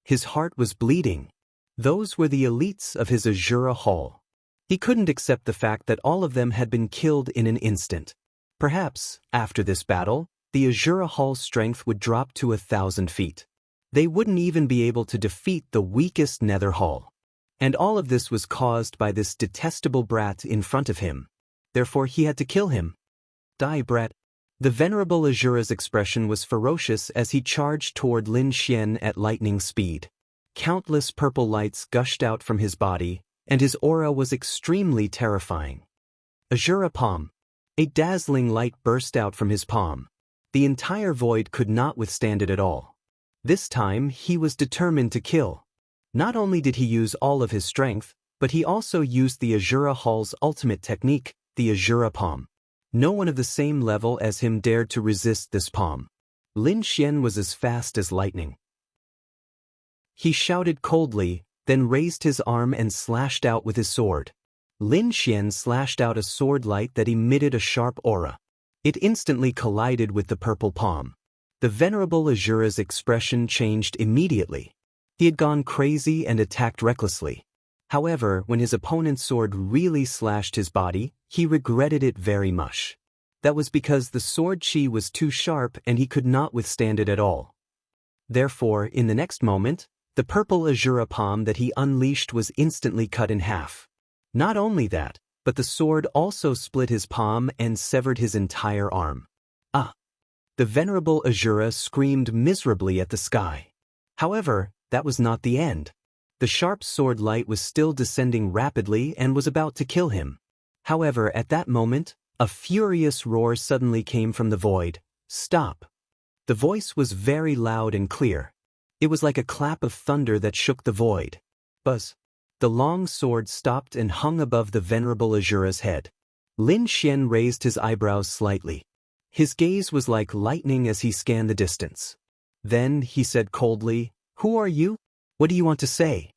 His heart was bleeding. Those were the elites of his Azura Hall. He couldn't accept the fact that all of them had been killed in an instant. Perhaps, after this battle, the Azura Hall's strength would drop to 1,000 feet. They wouldn't even be able to defeat the weakest Nether Hall. And all of this was caused by this detestable brat in front of him. Therefore he had to kill him. Die, brat. The Venerable Azura's expression was ferocious as he charged toward Lin Xian at lightning speed. Countless purple lights gushed out from his body, and his aura was extremely terrifying. Azura Palm. A dazzling light burst out from his palm. The entire void could not withstand it at all. This time he was determined to kill. Not only did he use all of his strength, but he also used the Azura Hall's ultimate technique, the Azura Palm. No one of the same level as him dared to resist this palm. Lin Xian was as fast as lightning. He shouted coldly, then raised his arm and slashed out with his sword. Lin Xian slashed out a sword light that emitted a sharp aura. It instantly collided with the purple palm. The Venerable Azura's expression changed immediately. He had gone crazy and attacked recklessly. However, when his opponent's sword really slashed his body, he regretted it very much. That was because the sword chi was too sharp and he could not withstand it at all. Therefore, in the next moment, the purple Azura palm that he unleashed was instantly cut in half. Not only that, but the sword also split his palm and severed his entire arm. Ah! The Venerable Azura screamed miserably at the sky. However, that was not the end. The sharp sword light was still descending rapidly and was about to kill him. However, at that moment, a furious roar suddenly came from the void. Stop! The voice was very loud and clear. It was like a clap of thunder that shook the void. Buzz! The long sword stopped and hung above the Venerable Azura's head. Lin Xian raised his eyebrows slightly. His gaze was like lightning as he scanned the distance. Then he said coldly, "Who are you? What do you want to say?"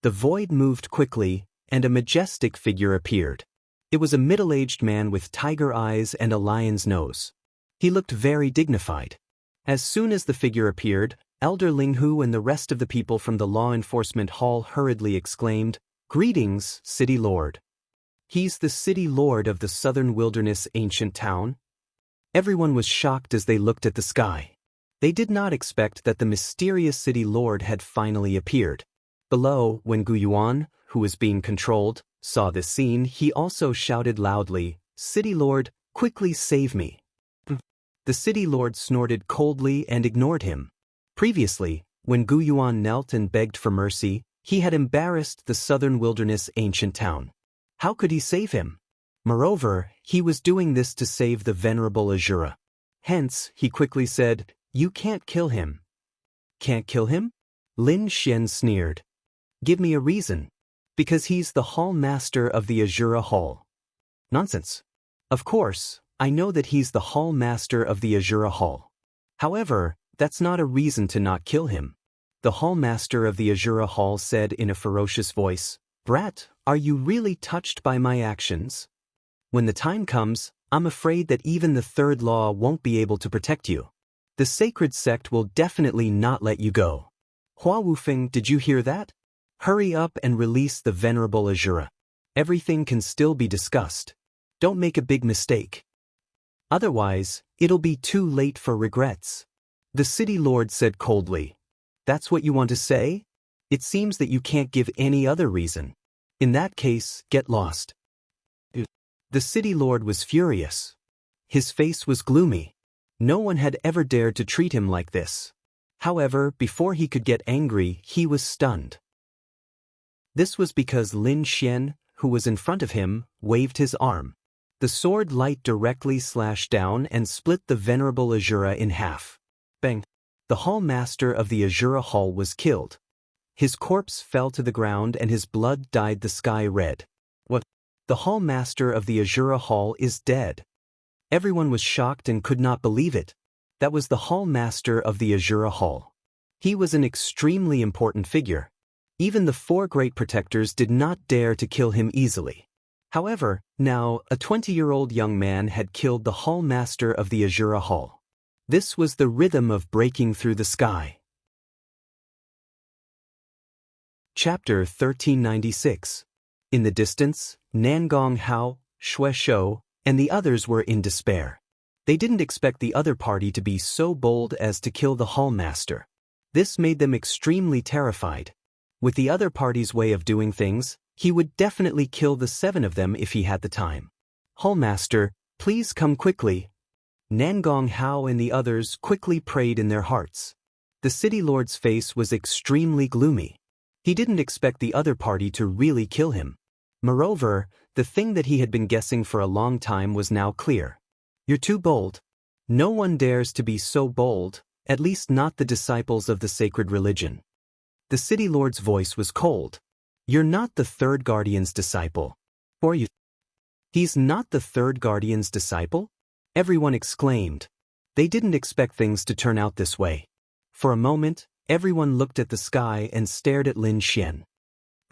The void moved quickly, and a majestic figure appeared. It was a middle-aged man with tiger eyes and a lion's nose. He looked very dignified. As soon as the figure appeared, Elder Linghu and the rest of the people from the law enforcement hall hurriedly exclaimed, "Greetings, City Lord." He's the City Lord of the Southern Wilderness ancient town. Everyone was shocked as they looked at the sky. They did not expect that the mysterious city lord had finally appeared. Below, when Gu Yuan, who was being controlled, saw this scene, he also shouted loudly, "City Lord, quickly save me." The city lord snorted coldly and ignored him. Previously, when Gu Yuan knelt and begged for mercy, he had embarrassed the southern wilderness ancient town. How could he save him? Moreover, he was doing this to save the venerable Azura. Hence, he quickly said, "You can't kill him." "Can't kill him?" Lin Xian sneered. "Give me a reason." "Because he's the hall master of the Azura Hall." "Nonsense. Of course, I know that he's the hall master of the Azura Hall. However, that's not a reason to not kill him." The hall master of the Azura Hall said in a ferocious voice, "Brat, are you really touched by my actions? When the time comes, I'm afraid that even the third law won't be able to protect you. The sacred sect will definitely not let you go. Hua Wufeng, did you hear that? Hurry up and release the venerable Azura. Everything can still be discussed. Don't make a big mistake. Otherwise, it'll be too late for regrets." The city lord said coldly, "That's what you want to say? It seems that you can't give any other reason. In that case, get lost." The city lord was furious. His face was gloomy. No one had ever dared to treat him like this. However, before he could get angry, he was stunned. This was because Lin Xian, who was in front of him, waved his arm. The sword light directly slashed down and split the venerable Azura in half. Bang! The hall master of the Azura Hall was killed. His corpse fell to the ground and his blood dyed the sky red. What? The hall master of the Azura Hall is dead. Everyone was shocked and could not believe it. That was the hall master of the Azura Hall. He was an extremely important figure. Even the four great protectors did not dare to kill him easily. However, now, a 20-year-old young man had killed the hall master of the Azura Hall. This was the rhythm of breaking through the sky. Chapter 1396. In the distance, Nangong Hao, Xue Shou, and the others were in despair. They didn't expect the other party to be so bold as to kill the hall master. This made them extremely terrified. With the other party's way of doing things, he would definitely kill the 7 of them if he had the time. "Hall master, please come quickly." Nangong Hao and the others quickly prayed in their hearts. The city lord's face was extremely gloomy. He didn't expect the other party to really kill him. Moreover, the thing that he had been guessing for a long time was now clear. "You're too bold. No one dares to be so bold, at least not the disciples of the sacred religion." The city lord's voice was cold. "You're not the third guardian's disciple. Or you?" "He's not the third guardian's disciple?" Everyone exclaimed. They didn't expect things to turn out this way. For a moment, everyone looked at the sky and stared at Lin Xian.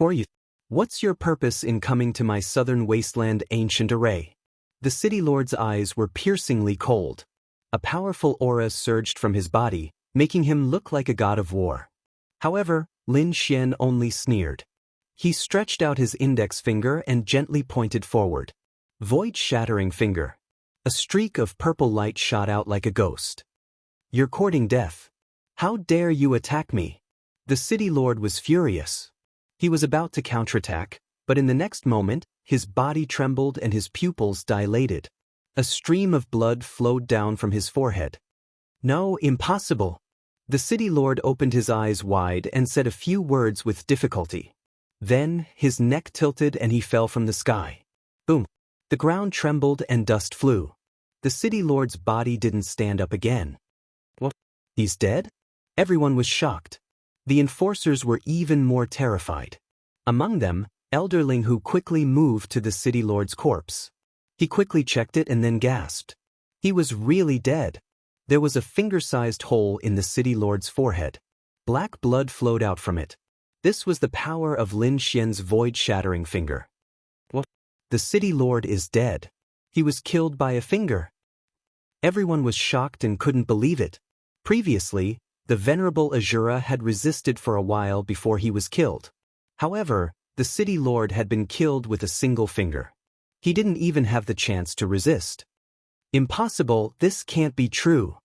"Or you? What's your purpose in coming to my southern wasteland ancient array?" The city lord's eyes were piercingly cold. A powerful aura surged from his body, making him look like a god of war. However, Lin Xian only sneered. He stretched out his index finger and gently pointed forward. Void-shattering finger. A streak of purple light shot out like a ghost. "You're courting death. How dare you attack me?" The city lord was furious. He was about to counterattack, but in the next moment, his body trembled and his pupils dilated. A stream of blood flowed down from his forehead. "No, impossible." The city lord opened his eyes wide and said a few words with difficulty. Then, his neck tilted and he fell from the sky. Boom! The ground trembled and dust flew. The city lord's body didn't stand up again. "What? He's dead?" Everyone was shocked. The enforcers were even more terrified. Among them, Elder Ling Hu quickly moved to the city lord's corpse. He quickly checked it and then gasped. He was really dead. There was a finger-sized hole in the city lord's forehead. Black blood flowed out from it. This was the power of Lin Xian's void-shattering finger. What? The city lord is dead. He was killed by a finger. Everyone was shocked and couldn't believe it. Previously, the venerable Azura had resisted for a while before he was killed. However, the city lord had been killed with a single finger. He didn't even have the chance to resist. "Impossible, this can't be true."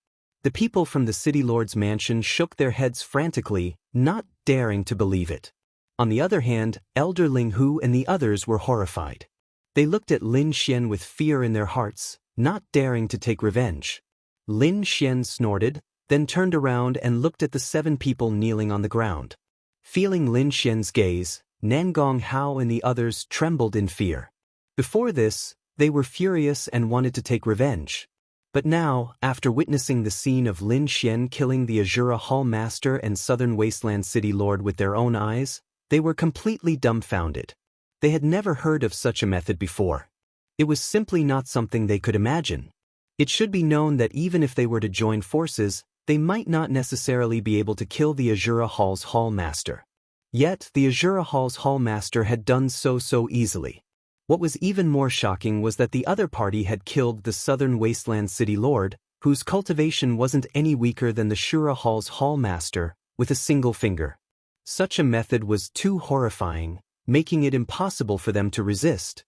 The people from the city lord's mansion shook their heads frantically, not daring to believe it. On the other hand, Elder Ling Hu and the others were horrified. They looked at Lin Xian with fear in their hearts, not daring to take revenge. Lin Xian snorted, then turned around and looked at the 7 people kneeling on the ground. Feeling Lin Xian's gaze, Nangong Hao and the others trembled in fear. Before this, they were furious and wanted to take revenge. But now, after witnessing the scene of Lin Xian killing the Azura Hall Master and Southern Wasteland City Lord with their own eyes, they were completely dumbfounded. They had never heard of such a method before. It was simply not something they could imagine. It should be known that even if they were to join forces, they might not necessarily be able to kill the Azura Hall's Hall Master. Yet, the Azura Hall's Hall Master had done so easily. What was even more shocking was that the other party had killed the Southern Wasteland City Lord, whose cultivation wasn't any weaker than the Shura Hall's Hall Master, with a single finger. Such a method was too horrifying, making it impossible for them to resist.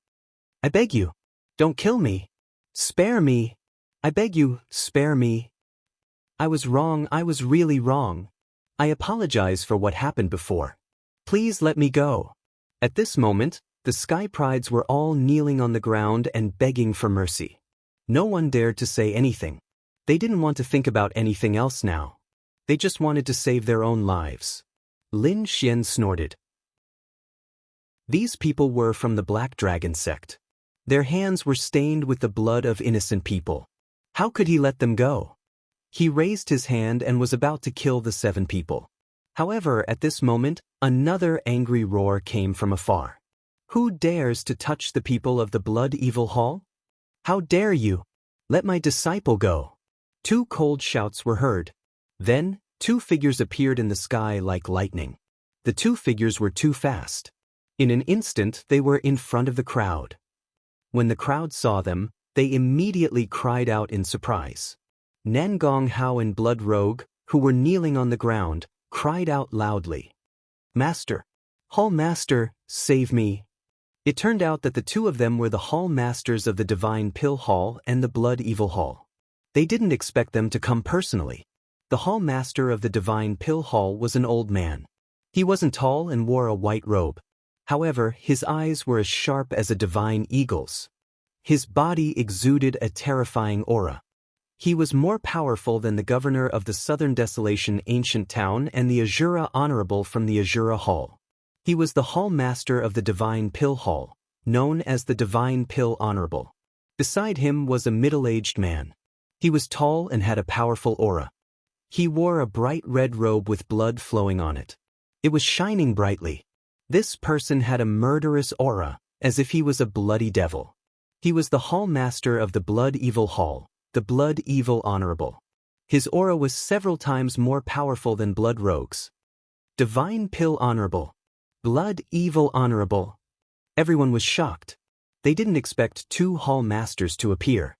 "I beg you, don't kill me. Spare me. I beg you, spare me. I was wrong, I was really wrong. I apologize for what happened before. Please let me go." At this moment, the Sky Prides were all kneeling on the ground and begging for mercy. No one dared to say anything. They didn't want to think about anything else now. They just wanted to save their own lives. Lin Xian snorted. These people were from the Black Dragon sect. Their hands were stained with the blood of innocent people. How could he let them go? He raised his hand and was about to kill the 7 people. However, at this moment, another angry roar came from afar. "Who dares to touch the people of the Blood Evil Hall? How dare you? Let my disciple go!" 2 cold shouts were heard. Then, 2 figures appeared in the sky like lightning. The 2 figures were too fast. In an instant, they were in front of the crowd. When the crowd saw them, they immediately cried out in surprise. Nangong Hao and Blood Rogue, who were kneeling on the ground, cried out loudly. "Master! Hall Master, save me!" It turned out that the 2 of them were the Hall Masters of the Divine Pill Hall and the Blood Evil Hall. They didn't expect them to come personally. The Hall Master of the Divine Pill Hall was an old man. He wasn't tall and wore a white robe. However, his eyes were as sharp as a divine eagle's. His body exuded a terrifying aura. He was more powerful than the governor of the Southern Desolation Ancient Town and the Azura Honorable from the Azura Hall. He was the Hall Master of the Divine Pill Hall, known as the Divine Pill Honorable. Beside him was a middle-aged man. He was tall and had a powerful aura. He wore a bright red robe with blood flowing on it. It was shining brightly. This person had a murderous aura, as if he was a bloody devil. He was the Hall Master of the Blood Evil Hall, the Blood Evil Honorable. His aura was several times more powerful than Blood Rogue's. Divine Pill Honorable. Blood Evil Honorable. Everyone was shocked. They didn't expect 2 Hall Masters to appear.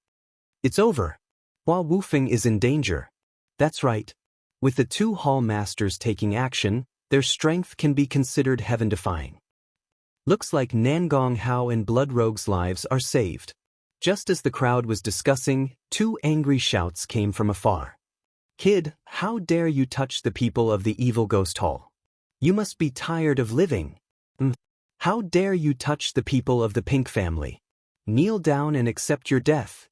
It's over. Hua Wufeng is in danger. That's right. With the 2 Hall Masters taking action, their strength can be considered heaven-defying. Looks like Nangong Hao and Blood Rogue's lives are saved. Just as the crowd was discussing, 2 angry shouts came from afar. "Kid, how dare you touch the people of the Evil Ghost Hall? You must be tired of living. How dare you touch the people of the Pink family? Kneel down and accept your death."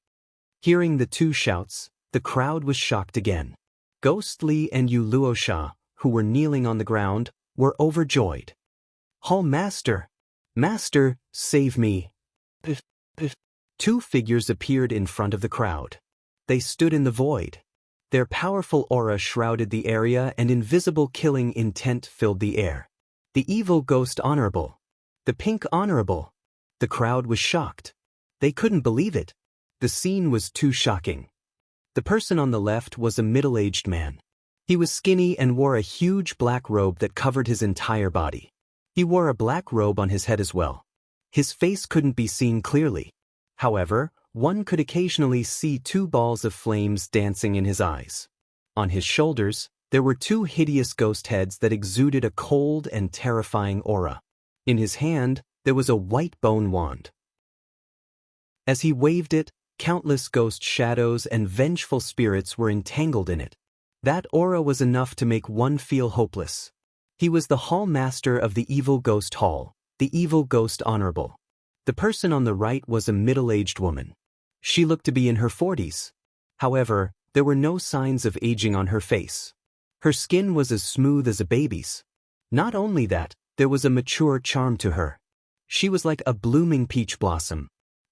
Hearing the 2 shouts, the crowd was shocked again. Ghost Li and Yu Luosha, who were kneeling on the ground, were overjoyed. "Hall Master! Master, save me!" 2 figures appeared in front of the crowd. They stood in the void. Their powerful aura shrouded the area and invisible killing intent filled the air. The Evil Ghost Honorable. The Pink Honorable. The crowd was shocked. They couldn't believe it. The scene was too shocking. The person on the left was a middle-aged man. He was skinny and wore a huge black robe that covered his entire body. He wore a black robe on his head as well. His face couldn't be seen clearly. However, one could occasionally see 2 balls of flames dancing in his eyes. On his shoulders, there were 2 hideous ghost heads that exuded a cold and terrifying aura. In his hand, there was a white bone wand. As he waved it, countless ghost shadows and vengeful spirits were entangled in it. That aura was enough to make one feel hopeless. He was the hall master of the evil ghost hall, the evil ghost honorable. The person on the right was a middle-aged woman. She looked to be in her 40s. However, there were no signs of aging on her face. Her skin was as smooth as a baby's. Not only that, there was a mature charm to her. She was like a blooming peach blossom.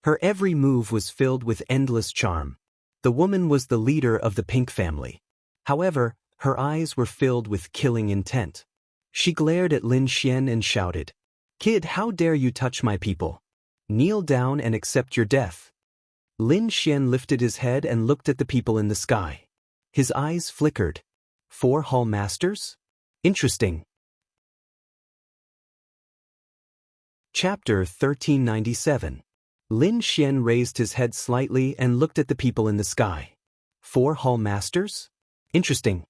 Her every move was filled with endless charm. The woman was the leader of the Pink family. However, her eyes were filled with killing intent. She glared at Lin Xian and shouted, "Kid, how dare you touch my people? Kneel down and accept your death." Lin Xian lifted his head and looked at the people in the sky. His eyes flickered. 4 hall masters? Interesting. Chapter 1397. Lin Xian raised his head slightly and looked at the people in the sky. 4 hall masters? Interesting.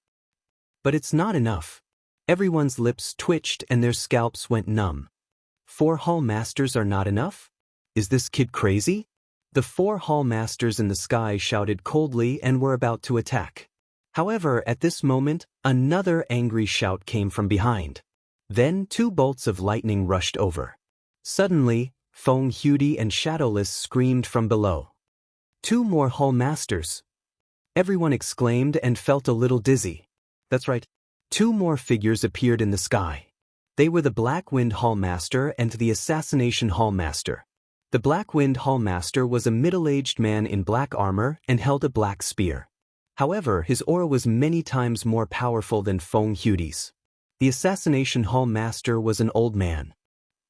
But it's not enough. Everyone's lips twitched and their scalps went numb. 4 hall masters are not enough? Is this kid crazy? The 4 hall masters in the sky shouted coldly and were about to attack. However, at this moment, another angry shout came from behind. Then 2 bolts of lightning rushed over. Suddenly, Feng Hudi and Shadowless screamed from below. 2 more hall masters. Everyone exclaimed and felt a little dizzy. That's right. 2 more figures appeared in the sky. They were the Black Wind Hall Master and the Assassination Hall Master. The Black Wind Hall Master was a middle-aged man in black armor and held a black spear. However, his aura was many times more powerful than Feng Hudi's. The Assassination Hall Master was an old man.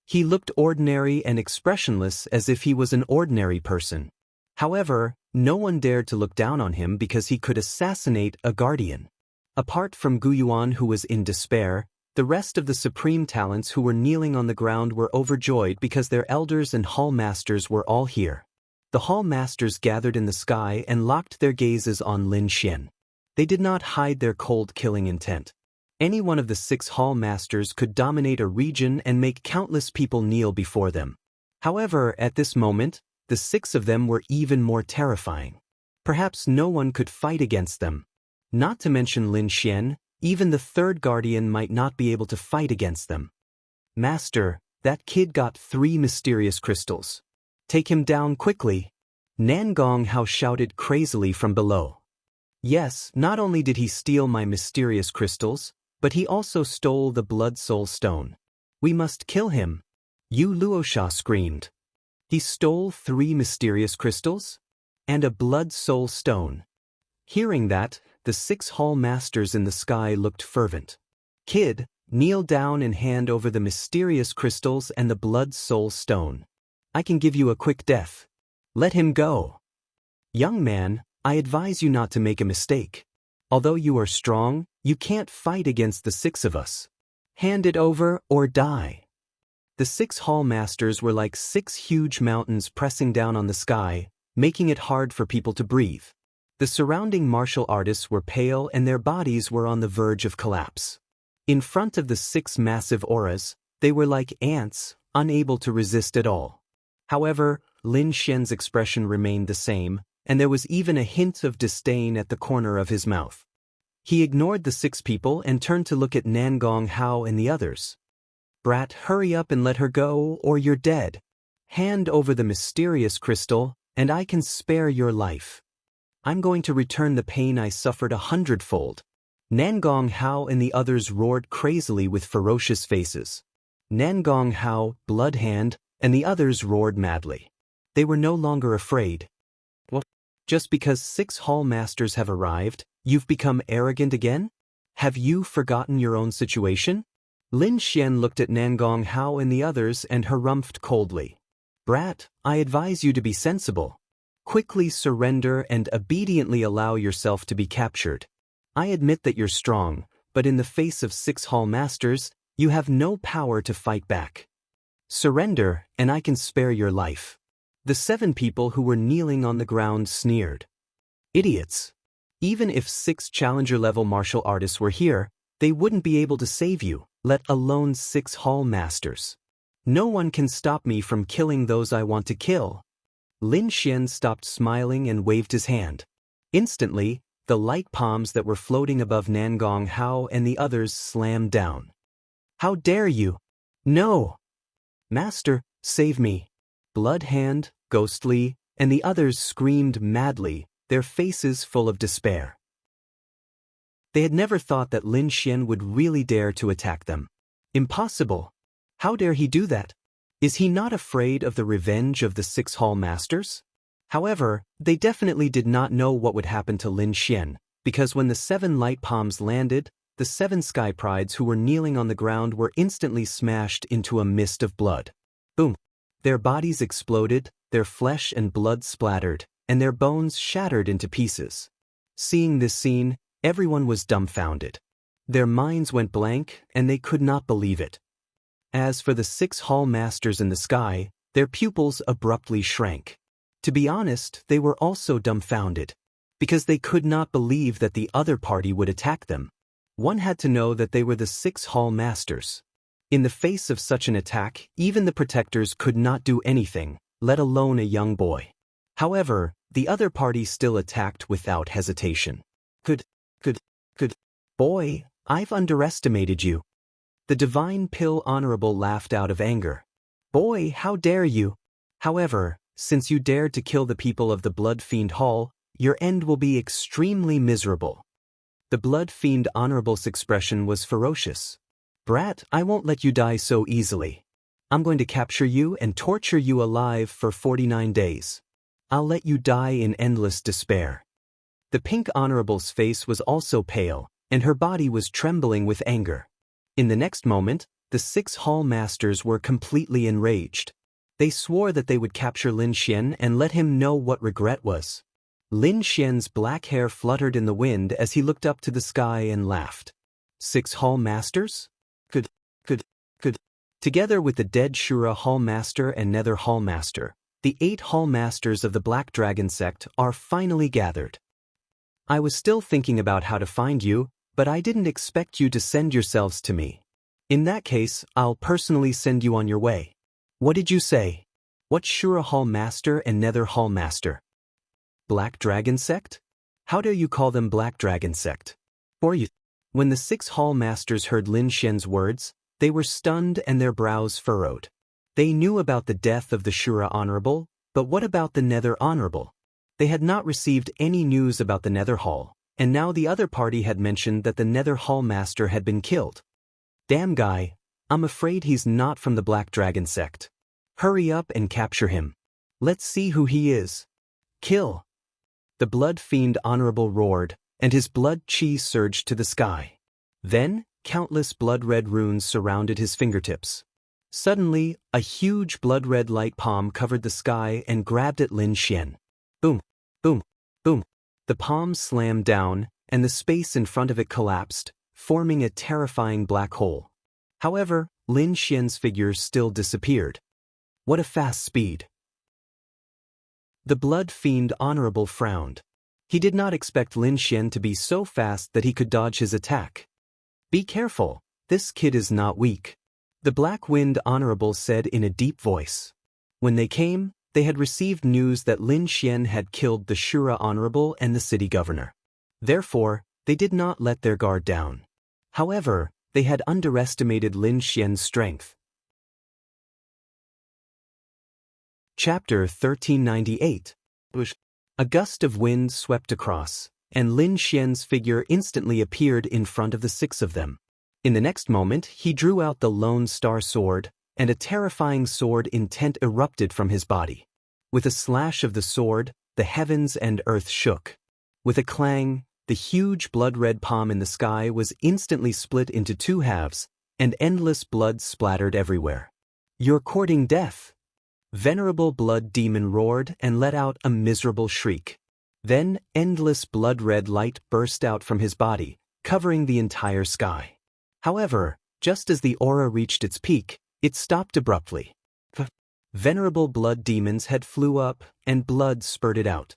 He looked ordinary and expressionless as if he was an ordinary person. However, no one dared to look down on him because he could assassinate a guardian. Apart from Guyuan, who was in despair, the rest of the supreme talents who were kneeling on the ground were overjoyed because their elders and hall masters were all here. The hall masters gathered in the sky and locked their gazes on Lin Xian. They did not hide their cold killing intent. Any one of the 6 hall masters could dominate a region and make countless people kneel before them. However, at this moment, the 6 of them were even more terrifying. Perhaps no one could fight against them. Not to mention Lin Xian, even the 3rd guardian might not be able to fight against them. "Master, that kid got 3 mysterious crystals. Take him down quickly." Nangong Hao shouted crazily from below. "Yes, not only did he steal my mysterious crystals, but he also stole the Blood Soul Stone. We must kill him." Yu Luosha screamed. "He stole 3 mysterious crystals? And a Blood Soul Stone." Hearing that, the 6 hall masters in the sky looked fervent. "Kid, kneel down and hand over the mysterious crystals and the Blood Soul Stone. I can give you a quick death. Let him go." "Young man, I advise you not to make a mistake. Although you are strong, you can't fight against the 6 of us. Hand it over or die." The 6 hall masters were like 6 huge mountains pressing down on the sky, making it hard for people to breathe. The surrounding martial artists were pale and their bodies were on the verge of collapse. In front of the 6 massive auras, they were like ants, unable to resist at all. However, Lin Xian's expression remained the same, and there was even a hint of disdain at the corner of his mouth. He ignored the 6 people and turned to look at Nangong Hao and the others. "Brat, hurry up and let her go, or you're dead. Hand over the mysterious crystal, and I can spare your life. I'm going to return the pain I suffered 100-fold. Nangong Hao and the others roared crazily with ferocious faces. Nangong Hao, Bloodhand, and the others roared madly. They were no longer afraid. "What? Just because 6 hall masters have arrived, you've become arrogant again? Have you forgotten your own situation?" Lin Xian looked at Nangong Hao and the others and harumphed coldly. "Brat, I advise you to be sensible. Quickly surrender and obediently allow yourself to be captured. I admit that you're strong, but in the face of 6 hall masters, you have no power to fight back. Surrender, and I can spare your life." The 7 people who were kneeling on the ground sneered. "Idiots. Even if 6 challenger-level martial artists were here, they wouldn't be able to save you, let alone 6 hall masters. No one can stop me from killing those I want to kill." Lin Xian stopped smiling and waved his hand. Instantly, the light palms that were floating above Nangong Hao and the others slammed down. How dare you? No! Master, save me! Blood Hand, Ghostly, and the others screamed madly, their faces full of despair. They had never thought that Lin Xian would really dare to attack them. Impossible! How dare he do that? Is he not afraid of the revenge of the 6 Hall Masters? However, they definitely did not know what would happen to Lin Xian, because when the 7 light palms landed, the 7 sky prides who were kneeling on the ground were instantly smashed into a mist of blood. Boom! Their bodies exploded, their flesh and blood splattered, and their bones shattered into pieces. Seeing this scene, everyone was dumbfounded. Their minds went blank, and they could not believe it. As for the 6 Hall Masters in the sky, their pupils abruptly shrank. To be honest, they were also dumbfounded, because they could not believe that the other party would attack them. One had to know that they were the 6 Hall Masters. In the face of such an attack, even the protectors could not do anything, let alone a young boy. However, the other party still attacked without hesitation. Could. Boy, I've underestimated you. The Divine Pill Honorable laughed out of anger. Boy, how dare you! However, since you dared to kill the people of the Blood Fiend Hall, your end will be extremely miserable. The Blood Fiend Honorable's expression was ferocious. Brat, I won't let you die so easily. I'm going to capture you and torture you alive for 49 days. I'll let you die in endless despair. The Pink Honorable's face was also pale, and her body was trembling with anger. In the next moment, the 6 Hall Masters were completely enraged. They swore that they would capture Lin Xian and let him know what regret was. Lin Xian's black hair fluttered in the wind as he looked up to the sky and laughed. 6 Hall Masters? Could. Together with the dead Shura Hall Master and Nether Hall Master, the 8 Hall Masters of the Black Dragon sect are finally gathered. I was still thinking about how to find you, but I didn't expect you to send yourselves to me. In that case, I'll personally send you on your way. What did you say? What Shura Hall Master and Nether Hall Master? Black Dragon sect? How dare you call them Black Dragon sect? Or you? When the 6 Hall Masters heard Lin Xian's words, they were stunned and their brows furrowed. They knew about the death of the Shura Honorable, but what about the Nether Honorable? They had not received any news about the Nether Hall, and now the other party had mentioned that the Nether Hall Master had been killed. Damn guy, I'm afraid he's not from the Black Dragon sect. Hurry up and capture him. Let's see who he is. Kill. The Blood Fiend Honorable roared, and his blood chi surged to the sky. Then, countless blood-red runes surrounded his fingertips. Suddenly, a huge blood-red light palm covered the sky and grabbed at Lin Xian. Boom, boom, boom. The palm slammed down, and the space in front of it collapsed, forming a terrifying black hole. However, Lin Xian's figure still disappeared. What a fast speed! The Blood Fiend Honorable frowned. He did not expect Lin Xian to be so fast that he could dodge his attack. Be careful, this kid is not weak. The Black Wind Honorable said in a deep voice. When they came, they had received news that Lin Xian had killed the Shura Honorable and the city governor. Therefore, they did not let their guard down. However, they had underestimated Lin Xian's strength. Chapter 1398. A gust of wind swept across, and Lin Xian's figure instantly appeared in front of the 6 of them. In the next moment, he drew out the Lone Star Sword, and a terrifying sword intent erupted from his body. With a slash of the sword, the heavens and earth shook. With a clang, the huge blood-red palm in the sky was instantly split into 2 halves, and endless blood splattered everywhere. You're courting death! Venerable Blood Demon roared and let out a miserable shriek. Then, endless blood-red light burst out from his body, covering the entire sky. However, just as the aura reached its peak, it stopped abruptly. Venerable Blood Demon's head flew up, and blood spurted out.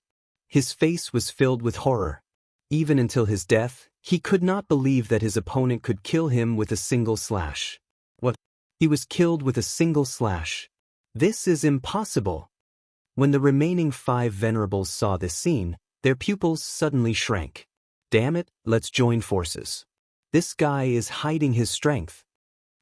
His face was filled with horror. Even until his death, he could not believe that his opponent could kill him with a single slash. What? He was killed with a single slash. This is impossible. When the remaining 5 venerables saw this scene, their pupils suddenly shrank. Damn it, let's join forces. This guy is hiding his strength.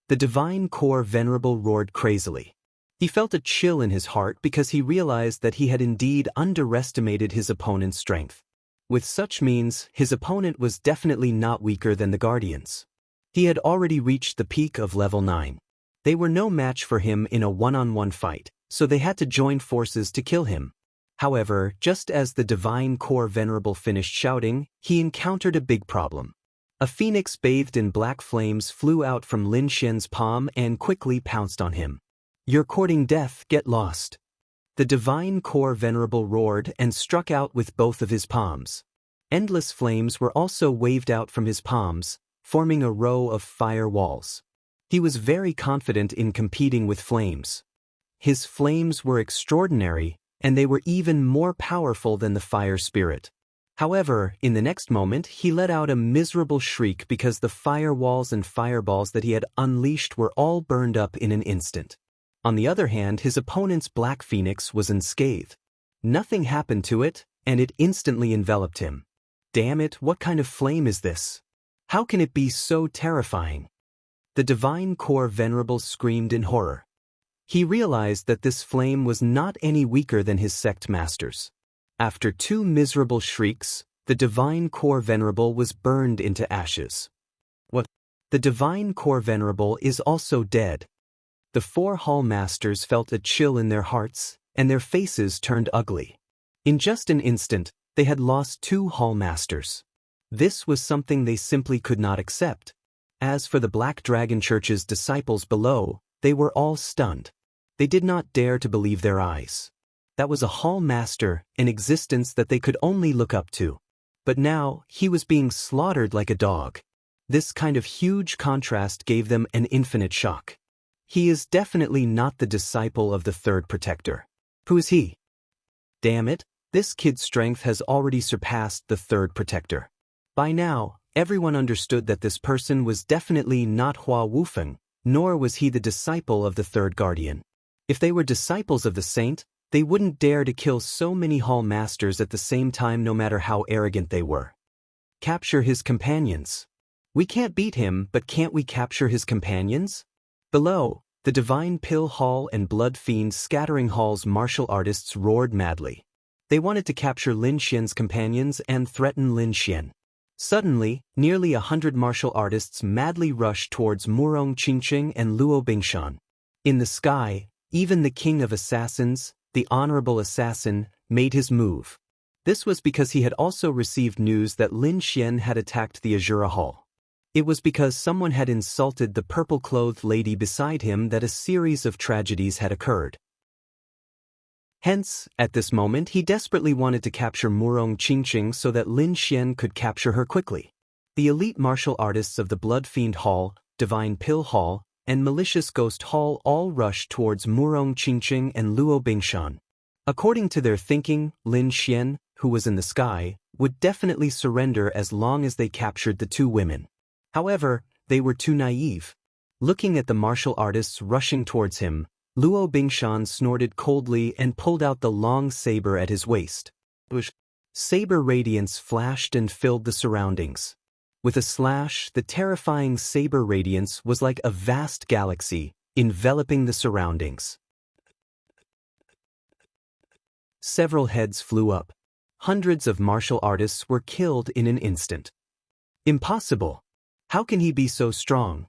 The Divine Core Venerable roared crazily. He felt a chill in his heart because he realized that he had indeed underestimated his opponent's strength. With such means, his opponent was definitely not weaker than the Guardians. He had already reached the peak of level 9. They were no match for him in a one-on-one fight, so they had to join forces to kill him. However, just as the Divine Core Venerable finished shouting, he encountered a big problem. A phoenix bathed in black flames flew out from Lin Xian's palm and quickly pounced on him. "You're courting death, get lost." The Divine Core Venerable roared and struck out with both of his palms. Endless flames were also waved out from his palms, forming a row of fire walls. He was very confident in competing with flames. His flames were extraordinary, and they were even more powerful than the fire spirit. However, in the next moment he let out a miserable shriek because the firewalls and fireballs that he had unleashed were all burned up in an instant. On the other hand, his opponent's Black Phoenix was unscathed. Nothing happened to it, and it instantly enveloped him. Damn it, what kind of flame is this? How can it be so terrifying? The Divine Core Venerable screamed in horror. He realized that this flame was not any weaker than his sect masters. After 2 miserable shrieks, the Divine Core Venerable was burned into ashes. What? The Divine Core Venerable is also dead. The 4 Hall Masters felt a chill in their hearts, and their faces turned ugly. In just an instant, they had lost 2 Hall Masters. This was something they simply could not accept. As for the Black Dragon Church's disciples below, they were all stunned. They did not dare to believe their eyes. That was a Hall Master, an existence that they could only look up to. But now, he was being slaughtered like a dog. This kind of huge contrast gave them an infinite shock. He is definitely not the disciple of the Third Protector. Who is he? Damn it, this kid's strength has already surpassed the Third Protector. By now, everyone understood that this person was definitely not Hua Wufeng, nor was he the disciple of the Third Guardian. If they were disciples of the Saint, they wouldn't dare to kill so many Hall Masters at the same time no matter how arrogant they were. Capture his companions. We can't beat him, but can't we capture his companions? Below, the Divine Pill Hall and Blood Fiend Scattering Hall's martial artists roared madly. They wanted to capture Lin Xian's companions and threaten Lin Xian. Suddenly, nearly 100 martial artists madly rushed towards Murong Qingqing and Luo Bingshan. In the sky, even the King of Assassins, the Honorable Assassin, made his move. This was because he had also received news that Lin Xian had attacked the Azura Hall. It was because someone had insulted the purple-clothed lady beside him that a series of tragedies had occurred. Hence, at this moment he desperately wanted to capture Murong Qingqing so that Lin Xian could capture her quickly. The elite martial artists of the Blood Fiend Hall, Divine Pill Hall, and Malicious Ghost Hall all rushed towards Murong Qingqing and Luo Bingshan. According to their thinking, Lin Xian, who was in the sky, would definitely surrender as long as they captured the 2 women. However, they were too naive. Looking at the martial artists rushing towards him, Luo Bingshan snorted coldly and pulled out the long saber at his waist. Saber radiance flashed and filled the surroundings. With a slash, the terrifying saber radiance was like a vast galaxy, enveloping the surroundings. Several heads flew up. Hundreds of martial artists were killed in an instant. Impossible! How can he be so strong?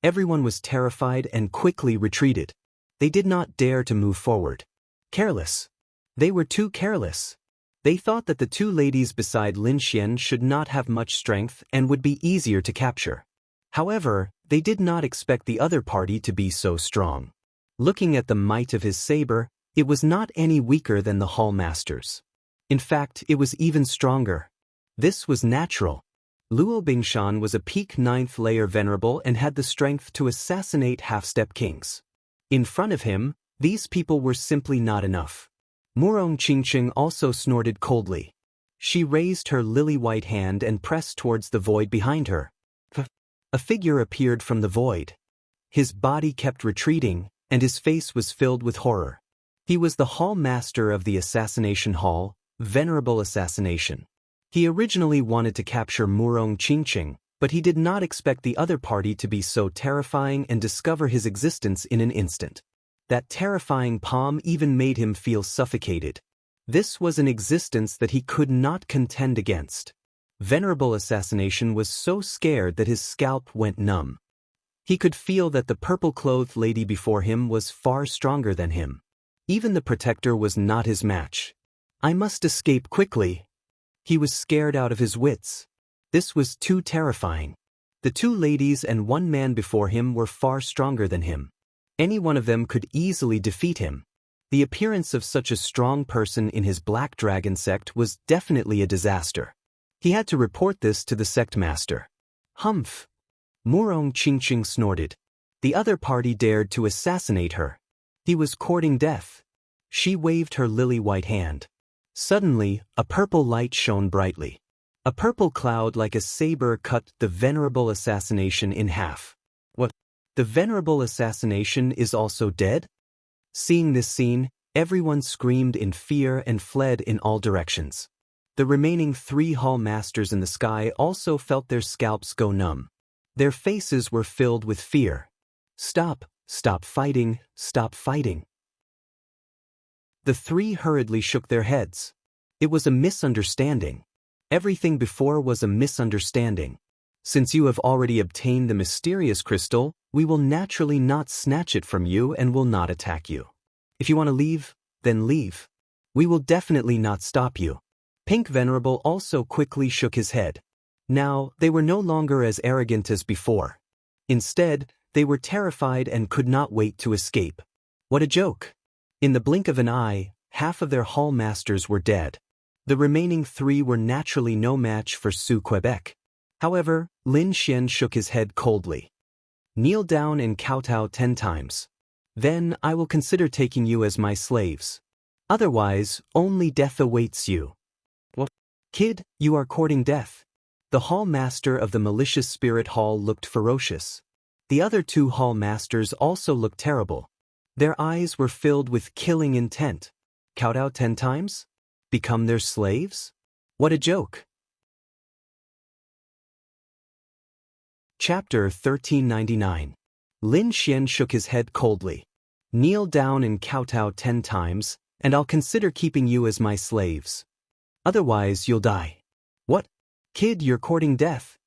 Everyone was terrified and quickly retreated. They did not dare to move forward. Careless. They were too careless. They thought that the 2 ladies beside Lin Xian should not have much strength and would be easier to capture. However, they did not expect the other party to be so strong. Looking at the might of his saber, it was not any weaker than the Hall Masters. In fact, it was even stronger. This was natural. Luo Bingshan was a peak 9th layer venerable and had the strength to assassinate half-step kings. In front of him, these people were simply not enough. Murong Qingqing also snorted coldly. She raised her lily-white hand and pressed towards the void behind her. A figure appeared from the void. His body kept retreating, and his face was filled with horror. He was the hall master of the assassination hall, Venerable Assassination. He originally wanted to capture Murong Qingqing, but he did not expect the other party to be so terrifying and discover his existence in an instant. That terrifying palm even made him feel suffocated. This was an existence that he could not contend against. Venerable Assassination was so scared that his scalp went numb. He could feel that the purple-clothed lady before him was far stronger than him. Even the protector was not his match. I must escape quickly. He was scared out of his wits. This was too terrifying. The two ladies and one man before him were far stronger than him. Any one of them could easily defeat him. The appearance of such a strong person in his Black Dragon sect was definitely a disaster. He had to report this to the sect master. Humph! Murong Qingqing snorted. The other party dared to assassinate her. He was courting death. She waved her lily-white hand. Suddenly, a purple light shone brightly. A purple cloud like a saber cut the Venerable Assassination in half. What? The Venerable Assassination is also dead? Seeing this scene, everyone screamed in fear and fled in all directions. The remaining 3 hall masters in the sky also felt their scalps go numb. Their faces were filled with fear. Stop, stop fighting, stop fighting. The 3 hurriedly shook their heads. It was a misunderstanding. Everything before was a misunderstanding. Since you have already obtained the mysterious crystal, we will naturally not snatch it from you and will not attack you. If you want to leave, then leave. We will definitely not stop you. Pink Venerable also quickly shook his head. Now, they were no longer as arrogant as before. Instead, they were terrified and could not wait to escape. What a joke! In the blink of an eye, half of their hall masters were dead. The remaining 3 were naturally no match for Su Quebec. However, Lin Xian shook his head coldly. Kneel down and kowtow 10 times. Then I will consider taking you as my slaves. Otherwise, only death awaits you. What? Kid, you are courting death. The hall master of the malicious spirit hall looked ferocious. The other 2 hall masters also looked terrible. Their eyes were filled with killing intent. Kowtow 10 times? Become their slaves? What a joke! Chapter 1399. Lin Xian shook his head coldly. Kneel down and kowtow 10 times, and I'll consider keeping you as my slaves. Otherwise you'll die. What? Kid, you're courting death.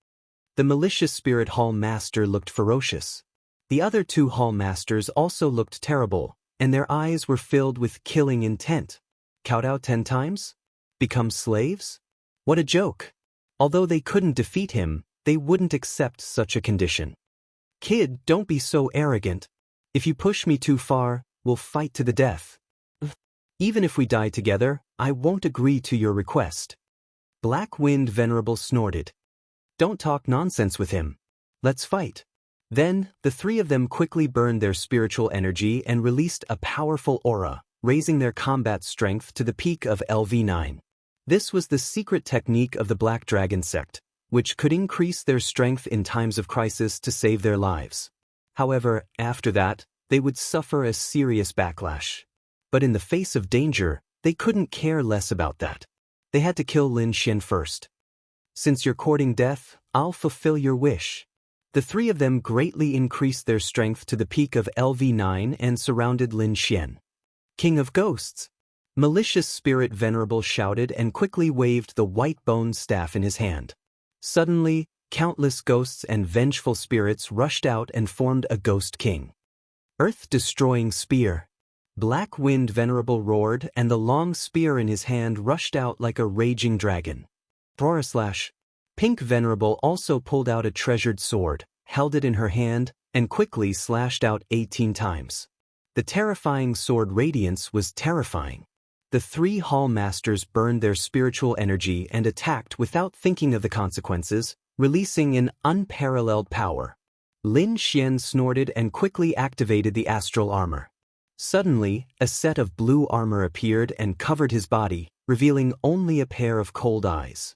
The malicious spirit hall master looked ferocious. The other 2 hall masters also looked terrible, and their eyes were filled with killing intent. Kowtow 10 times? Become slaves? What a joke! Although they couldn't defeat him, they wouldn't accept such a condition. Kid, don't be so arrogant. If you push me too far, we'll fight to the death. Even if we die together, I won't agree to your request. Black Wind Venerable snorted. Don't talk nonsense with him. Let's fight. Then, the 3 of them quickly burned their spiritual energy and released a powerful aura, raising their combat strength to the peak of LV9. This was the secret technique of the Black Dragon sect, which could increase their strength in times of crisis to save their lives. However, after that, they would suffer a serious backlash. But in the face of danger, they couldn't care less about that. They had to kill Lin Xian first. Since you're courting death, I'll fulfill your wish. The 3 of them greatly increased their strength to the peak of LV9 and surrounded Lin Xian. King of Ghosts! Malicious Spirit Venerable shouted and quickly waved the white bone staff in his hand. Suddenly, countless ghosts and vengeful spirits rushed out and formed a Ghost King. Earth-destroying spear. Black Wind Venerable roared and the long spear in his hand rushed out like a raging dragon. Roar/slash. Pink Venerable also pulled out a treasured sword, held it in her hand, and quickly slashed out 18 times. The terrifying sword radiance was terrifying. The 3 hall masters burned their spiritual energy and attacked without thinking of the consequences, releasing an unparalleled power. Lin Xian snorted and quickly activated the astral armor. Suddenly, a set of blue armor appeared and covered his body, revealing only a pair of cold eyes.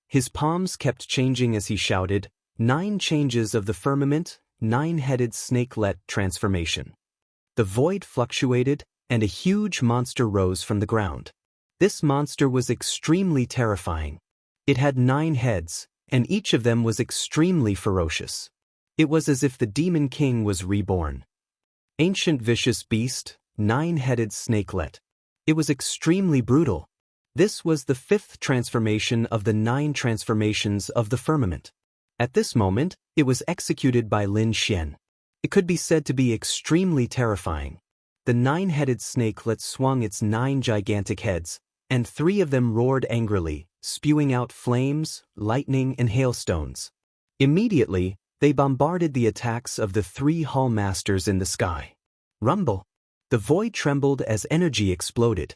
His palms kept changing as he shouted, 9 changes of the firmament, 9-headed snakelet transformation. The void fluctuated, and a huge monster rose from the ground. This monster was extremely terrifying. It had 9 heads, and each of them was extremely ferocious. It was as if the Demon King was reborn. Ancient vicious beast, 9-headed snakelet. It was extremely brutal. This was the 5th transformation of the 9 transformations of the firmament. At this moment, it was executed by Lin Xian. It could be said to be extremely terrifying. The 9-headed snakelet swung its 9 gigantic heads, and 3 of them roared angrily, spewing out flames, lightning, and hailstones. Immediately, they bombarded the attacks of the 3 hall masters in the sky. Rumble! The void trembled as energy exploded.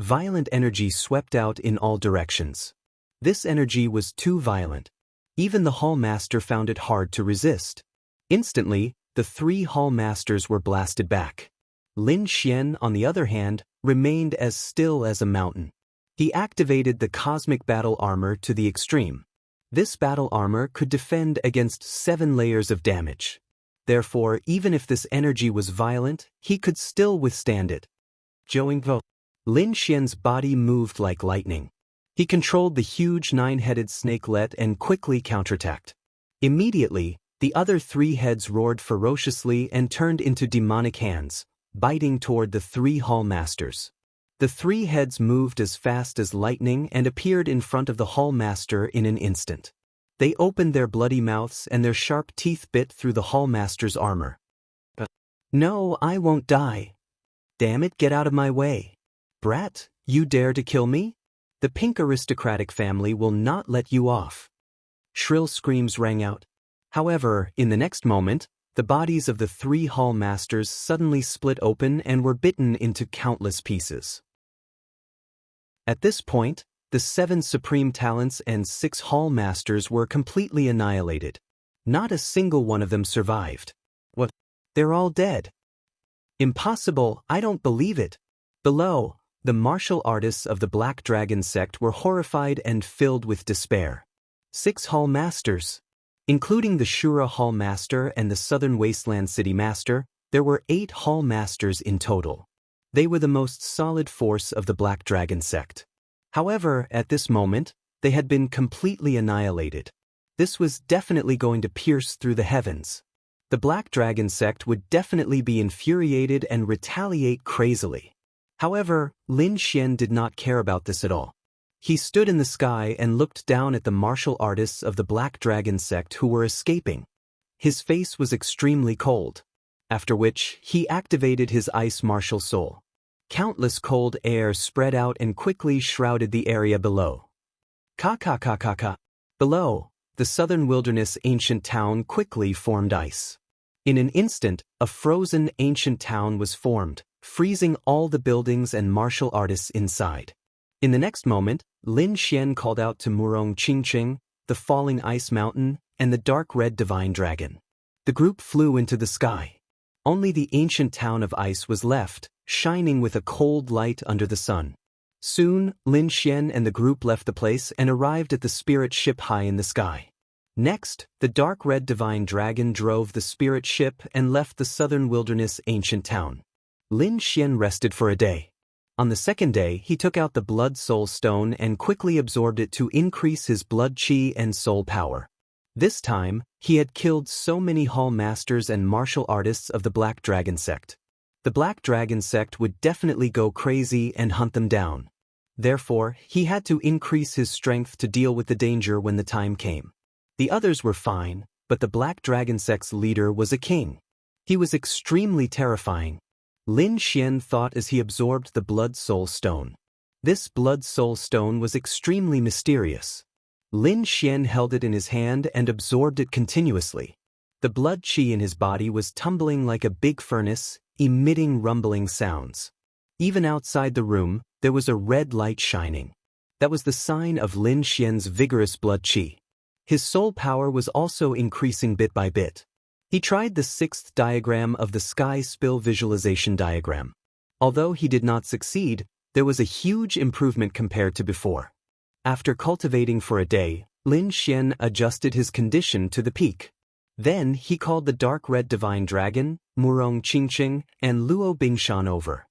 Violent energy swept out in all directions. This energy was too violent. Even the hall master found it hard to resist. Instantly, the 3 hall masters were blasted back. Lin Xian, on the other hand, remained as still as a mountain. He activated the cosmic battle armor to the extreme. This battle armor could defend against 7 layers of damage. Therefore, even if this energy was violent, he could still withstand it. Joingvo. Lin Xian's body moved like lightning. He controlled the huge 9-headed snakelet and quickly counterattacked. Immediately, the other 3 heads roared ferociously and turned into demonic hands, biting toward the 3 hall masters. The 3 heads moved as fast as lightning and appeared in front of the hall master in an instant. They opened their bloody mouths and their sharp teeth bit through the hall master's armor. No, I won't die. Damn it, get out of my way. Brat, you dare to kill me? The pink aristocratic family will not let you off. Shrill screams rang out. However, in the next moment, the bodies of the 3 hall masters suddenly split open and were bitten into countless pieces. At this point, the 7 supreme talents and 6 hall masters were completely annihilated. Not a single one of them survived. What? They're all dead. Impossible, I don't believe it. Below, the martial artists of the Black Dragon sect were horrified and filled with despair. 6 hall masters. Including the Shura Hall Master and the Southern Wasteland City Master, there were 8 Hall Masters in total. They were the most solid force of the Black Dragon sect. However, at this moment, they had been completely annihilated. This was definitely going to pierce through the heavens. The Black Dragon sect would definitely be infuriated and retaliate crazily. However, Lin Xian did not care about this at all. He stood in the sky and looked down at the martial artists of the Black Dragon sect who were escaping. His face was extremely cold. After which, he activated his ice martial soul. Countless cold air spread out and quickly shrouded the area below. Ka. Below, the southern wilderness ancient town quickly formed ice. In an instant, a frozen ancient town was formed, freezing all the buildings and martial artists inside. In the next moment, Lin Xian called out to Murong Qingqing, the falling ice mountain, and the dark red divine dragon. The group flew into the sky. Only the ancient town of ice was left, shining with a cold light under the sun. Soon, Lin Xian and the group left the place and arrived at the spirit ship high in the sky. Next, the dark red divine dragon drove the spirit ship and left the southern wilderness ancient town. Lin Xian rested for a day. On the second day, he took out the blood soul stone and quickly absorbed it to increase his blood chi and soul power. This time, he had killed so many hall masters and martial artists of the Black Dragon sect. The Black Dragon sect would definitely go crazy and hunt them down. Therefore, he had to increase his strength to deal with the danger when the time came. The others were fine, but the Black Dragon sect's leader was a king. He was extremely terrifying. Lin Xian thought as he absorbed the blood soul stone. This blood soul stone was extremely mysterious. Lin Xian held it in his hand and absorbed it continuously. The blood chi in his body was tumbling like a big furnace, emitting rumbling sounds. Even outside the room, there was a red light shining. That was the sign of Lin Xian's vigorous blood chi. His soul power was also increasing bit by bit. He tried the 6th diagram of the sky spill visualization diagram. Although he did not succeed, there was a huge improvement compared to before. After cultivating for a day, Lin Xian adjusted his condition to the peak. Then he called the dark red divine dragon, Murong Qingqing, and Luo Bingshan over.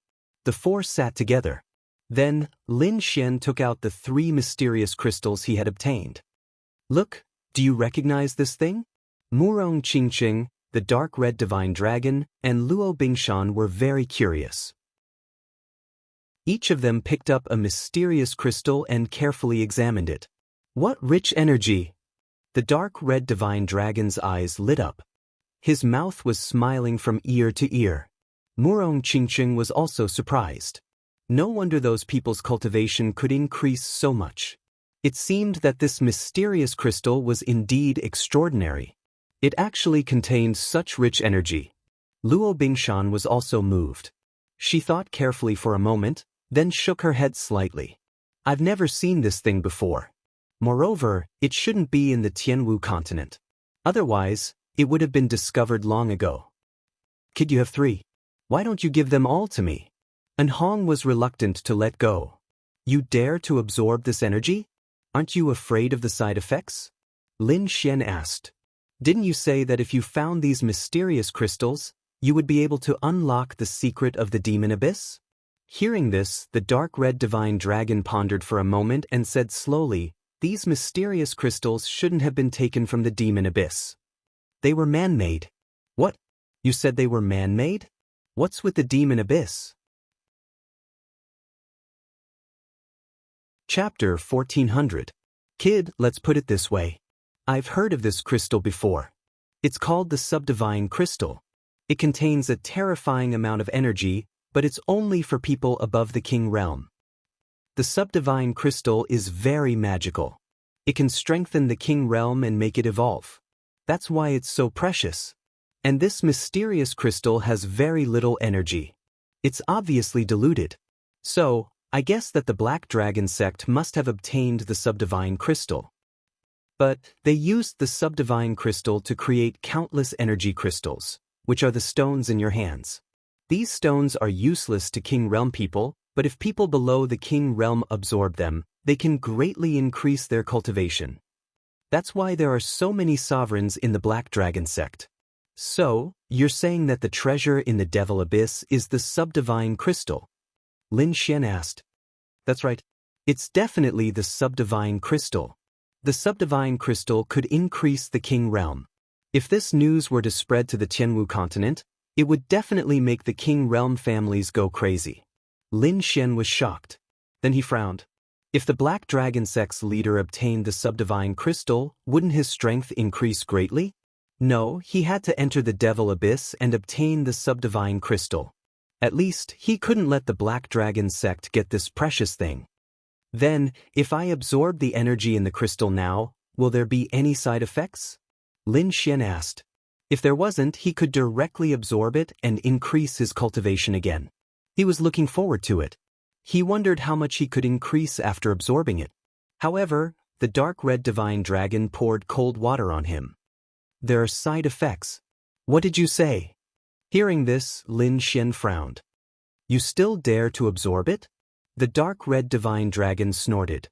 The four sat together. Then, Lin Xian took out the 3 mysterious crystals he had obtained. Look, do you recognize this thing? Murong Qingqing, the dark red divine dragon, and Luo Bingshan were very curious. Each of them picked up a mysterious crystal and carefully examined it. What rich energy! The dark red divine dragon's eyes lit up. His mouth was smiling from ear to ear. Murong Qingqing was also surprised. No wonder those people's cultivation could increase so much. It seemed that this mysterious crystal was indeed extraordinary. It actually contained such rich energy. Luo Bingshan was also moved. She thought carefully for a moment, then shook her head slightly. I've never seen this thing before. Moreover, it shouldn't be in the Tianwu continent. Otherwise, it would have been discovered long ago. Kid, you have 3. Why don't you give them all to me? And Hong was reluctant to let go. You dare to absorb this energy? Aren't you afraid of the side effects? Lin Xian asked. Didn't you say that if you found these mysterious crystals, you would be able to unlock the secret of the demon abyss? Hearing this, the dark red divine dragon pondered for a moment and said slowly, these mysterious crystals shouldn't have been taken from the demon abyss. They were man-made. What? You said they were man-made? What's with the demon abyss? Chapter 1400. Kid, let's put it this way. I've heard of this crystal before. It's called the subdivine crystal. It contains a terrifying amount of energy, but it's only for people above the king realm. The subdivine crystal is very magical. It can strengthen the king realm and make it evolve. That's why it's so precious. And this mysterious crystal has very little energy. It's obviously diluted. So, I guess that the Black Dragon sect must have obtained the subdivine crystal. But they used the subdivine crystal to create countless energy crystals, which are the stones in your hands. These stones are useless to King Realm people, but if people below the King Realm absorb them, they can greatly increase their cultivation. That's why there are so many sovereigns in the Black Dragon sect. So, you're saying that the treasure in the Devil Abyss is the subdivine crystal? Lin Xian asked. That's right. It's definitely the subdivine crystal. The subdivine crystal could increase the King Realm. If this news were to spread to the Tianwu continent, it would definitely make the King Realm families go crazy. Lin Xian was shocked. Then he frowned. If the Black Dragon sect's leader obtained the subdivine crystal, wouldn't his strength increase greatly? No, he had to enter the Devil Abyss and obtain the subdivine crystal. At least, he couldn't let the Black Dragon sect get this precious thing. Then, if I absorb the energy in the crystal now, will there be any side effects? Lin Xian asked. If there wasn't, he could directly absorb it and increase his cultivation again. He was looking forward to it. He wondered how much he could increase after absorbing it. However, the dark red divine dragon poured cold water on him. There are side effects. What did you say? Hearing this, Lin Xian frowned. You still dare to absorb it? The dark red divine dragon snorted.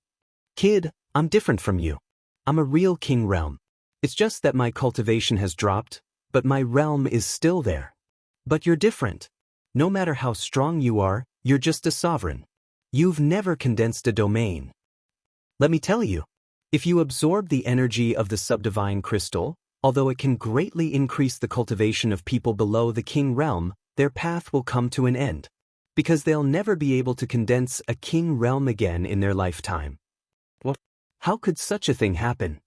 Kid, I'm different from you. I'm a real King Realm. It's just that my cultivation has dropped, but my realm is still there. But you're different. No matter how strong you are, you're just a sovereign. You've never condensed a domain. Let me tell you, if you absorb the energy of the subdivine crystal, although it can greatly increase the cultivation of people below the King Realm, their path will come to an end. Because they'll never be able to condense a King Realm again in their lifetime. What? How could such a thing happen?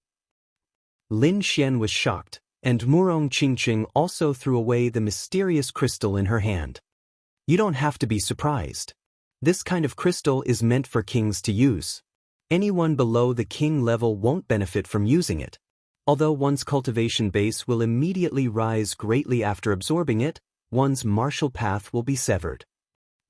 Lin Xian was shocked, and Murong Qingqing also threw away the mysterious crystal in her hand. You don't have to be surprised. This kind of crystal is meant for kings to use. Anyone below the king level won't benefit from using it. Although one's cultivation base will immediately rise greatly after absorbing it, one's martial path will be severed.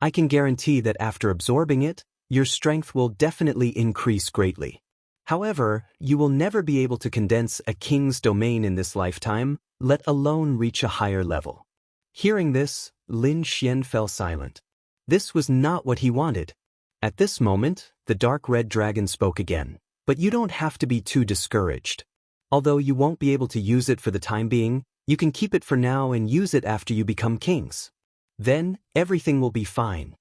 I can guarantee that after absorbing it, your strength will definitely increase greatly. However, you will never be able to condense a king's domain in this lifetime, let alone reach a higher level. Hearing this, Lin Xian fell silent. This was not what he wanted. At this moment, the dark red dragon spoke again. But you don't have to be too discouraged. Although you won't be able to use it for the time being, you can keep it for now and use it after you become kings. Then, everything will be fine.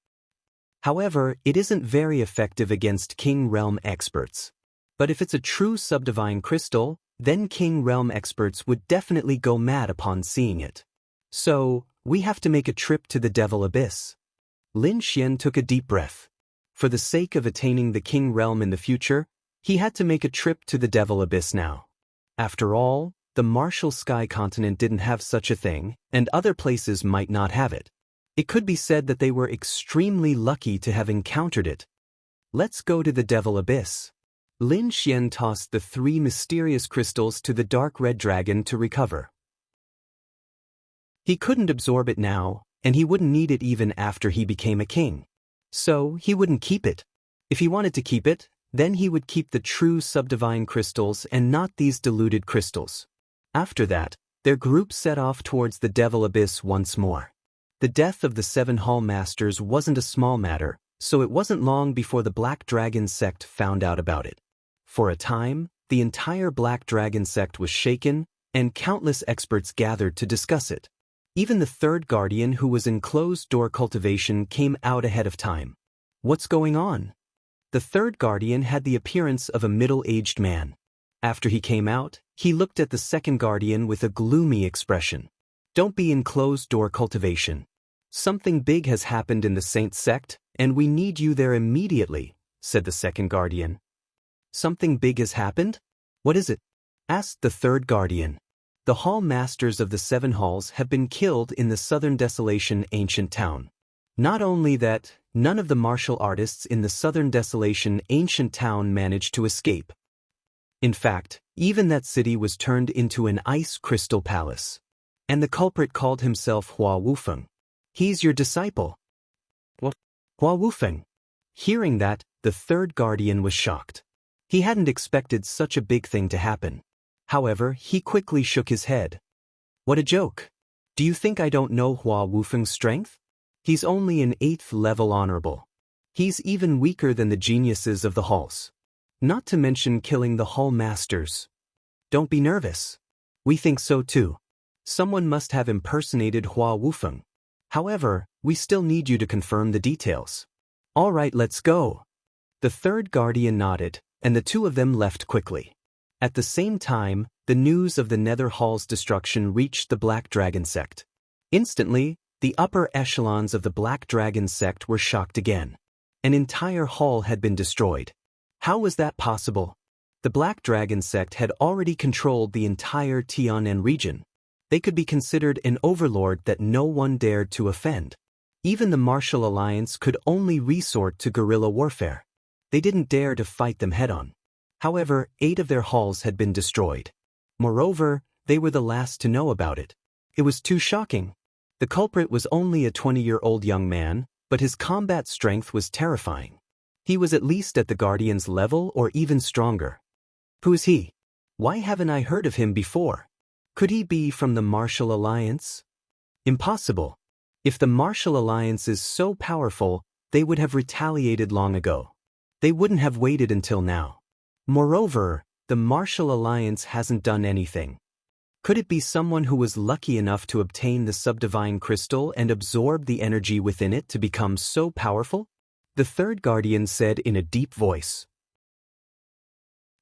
However, it isn't very effective against King Realm experts. But if it's a true subdivine crystal, then King Realm experts would definitely go mad upon seeing it. So, we have to make a trip to the Devil Abyss. Lin Xian took a deep breath. For the sake of attaining the King Realm in the future, he had to make a trip to the Devil Abyss now. After all, the Martial Sky continent didn't have such a thing, and other places might not have it. It could be said that they were extremely lucky to have encountered it. Let's go to the Devil Abyss. Lin Xian tossed the 3 mysterious crystals to the dark red dragon to recover. He couldn't absorb it now, and he wouldn't need it even after he became a king. So, he wouldn't keep it. If he wanted to keep it, then he would keep the true subdivine crystals and not these diluted crystals. After that, their group set off towards the Devil Abyss once more. The death of the 7 Hall Masters wasn't a small matter, so it wasn't long before the Black Dragon sect found out about it. For a time, the entire Black Dragon sect was shaken, and countless experts gathered to discuss it. Even the 3rd Guardian who was in closed-door cultivation came out ahead of time. What's going on? The 3rd Guardian had the appearance of a middle-aged man. After he came out, he looked at the 2nd Guardian with a gloomy expression. Don't be in closed-door cultivation. Something big has happened in the Saint sect, and we need you there immediately, said the 2nd Guardian. Something big has happened? What is it? Asked the 3rd Guardian. The Hall Masters of the 7 Halls have been killed in the Southern Desolation ancient town. Not only that, none of the martial artists in the Southern Desolation ancient town managed to escape. In fact, even that city was turned into an ice crystal palace. And the culprit called himself Hua Wufeng. He's your disciple. What? Hua Wufeng. Hearing that, the 3rd Guardian was shocked. He hadn't expected such a big thing to happen. However, he quickly shook his head. What a joke. Do you think I don't know Hua Wufeng's strength? He's only an 8th level honorable. He's even weaker than the geniuses of the halls. Not to mention killing the Hall Masters. Don't be nervous. We think so too. Someone must have impersonated Hua Wufeng. However, we still need you to confirm the details. All right, let's go. The 3rd Guardian nodded, and the 2 of them left quickly. At the same time, the news of the Nether Hall's destruction reached the Black Dragon sect. Instantly, the upper echelons of the Black Dragon sect were shocked again. An entire hall had been destroyed. How was that possible? The Black Dragon sect had already controlled the entire Tianan region. They could be considered an overlord that no one dared to offend. Even the Martial Alliance could only resort to guerrilla warfare. They didn't dare to fight them head-on. However, 8 of their halls had been destroyed. Moreover, they were the last to know about it. It was too shocking. The culprit was only a 20-year-old young man, but his combat strength was terrifying. He was at least at the Guardian's level or even stronger. Who is he? Why haven't I heard of him before? Could he be from the Martial Alliance? Impossible. If the Martial Alliance is so powerful, they would have retaliated long ago. They wouldn't have waited until now. Moreover, the Martial Alliance hasn't done anything. Could it be someone who was lucky enough to obtain the subdivine crystal and absorb the energy within it to become so powerful? The 3rd Guardian said in a deep voice.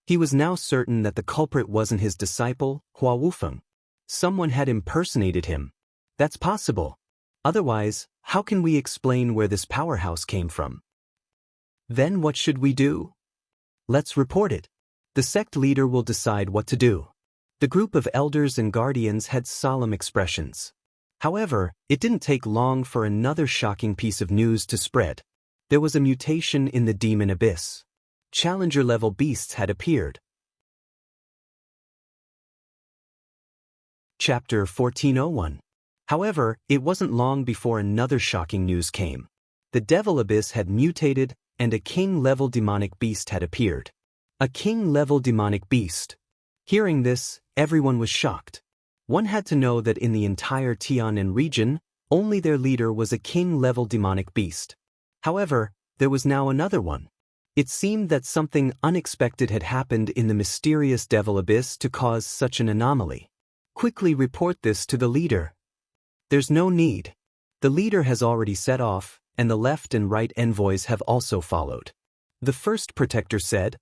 He was now certain that the culprit wasn't his disciple, Hua Wufeng. Someone had impersonated him. That's possible. Otherwise, how can we explain where this powerhouse came from? Then what should we do? Let's report it. The sect leader will decide what to do. The group of elders and guardians had solemn expressions. However, it didn't take long for another shocking piece of news to spread. There was a mutation in the Demon Abyss. Challenger-level beasts had appeared. Chapter 1401. However, it wasn't long before another shocking news came. The Devil Abyss had mutated, and a king-level demonic beast had appeared. A king-level demonic beast. Hearing this, everyone was shocked. One had to know that in the entire Tianan region, only their leader was a king-level demonic beast. However, there was now another one. It seemed that something unexpected had happened in the mysterious Devil Abyss to cause such an anomaly. Quickly report this to the leader. There's no need. The leader has already set off, and the left and right envoys have also followed. The first protector said,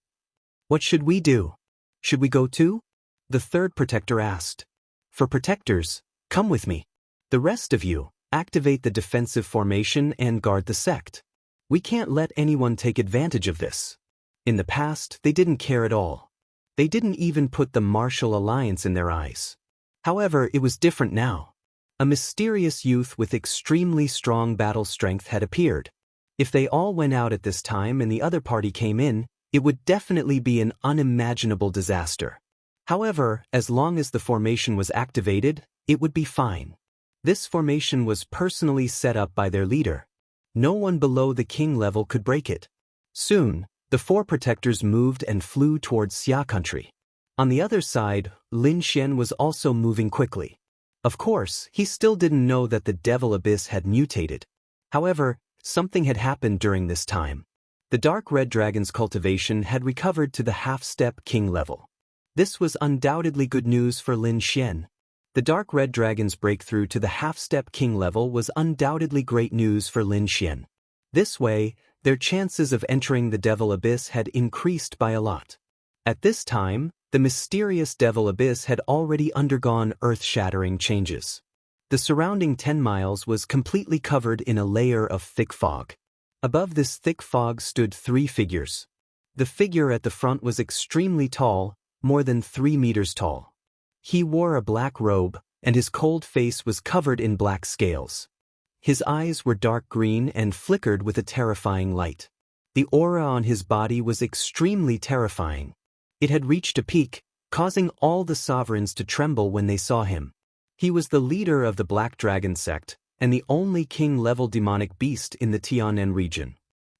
"What should we do? Should we go too?" The third protector asked, "For protectors, come with me. The rest of you, activate the defensive formation and guard the sect. We can't let anyone take advantage of this." In the past, they didn't care at all. They didn't even put the martial alliance in their eyes. However, it was different now. A mysterious youth with extremely strong battle strength had appeared. If they all went out at this time and the other party came in, it would definitely be an unimaginable disaster. However, as long as the formation was activated, it would be fine. This formation was personally set up by their leader. No one below the king level could break it. Soon, the four protectors moved and flew towards Xia country. On the other side, Lin Xian was also moving quickly. Of course, he still didn't know that the Devil Abyss had mutated. However, something had happened during this time. The Dark Red Dragon's cultivation had recovered to the half-step king level. This was undoubtedly good news for Lin Xian. The Dark Red Dragon's breakthrough to the half-step king level was undoubtedly great news for Lin Xian. This way, their chances of entering the Devil Abyss had increased by a lot. At this time, the mysterious Devil Abyss had already undergone earth-shattering changes. The surrounding 10 miles was completely covered in a layer of thick fog. Above this thick fog stood 3 figures. The figure at the front was extremely tall, more than 3 meters tall. He wore a black robe, and his cold face was covered in black scales. His eyes were dark green and flickered with a terrifying light. The aura on his body was extremely terrifying. It had reached a peak, causing all the sovereigns to tremble when they saw him. He was the leader of the Black Dragon sect, and the only king-level demonic beast in the Tianen region.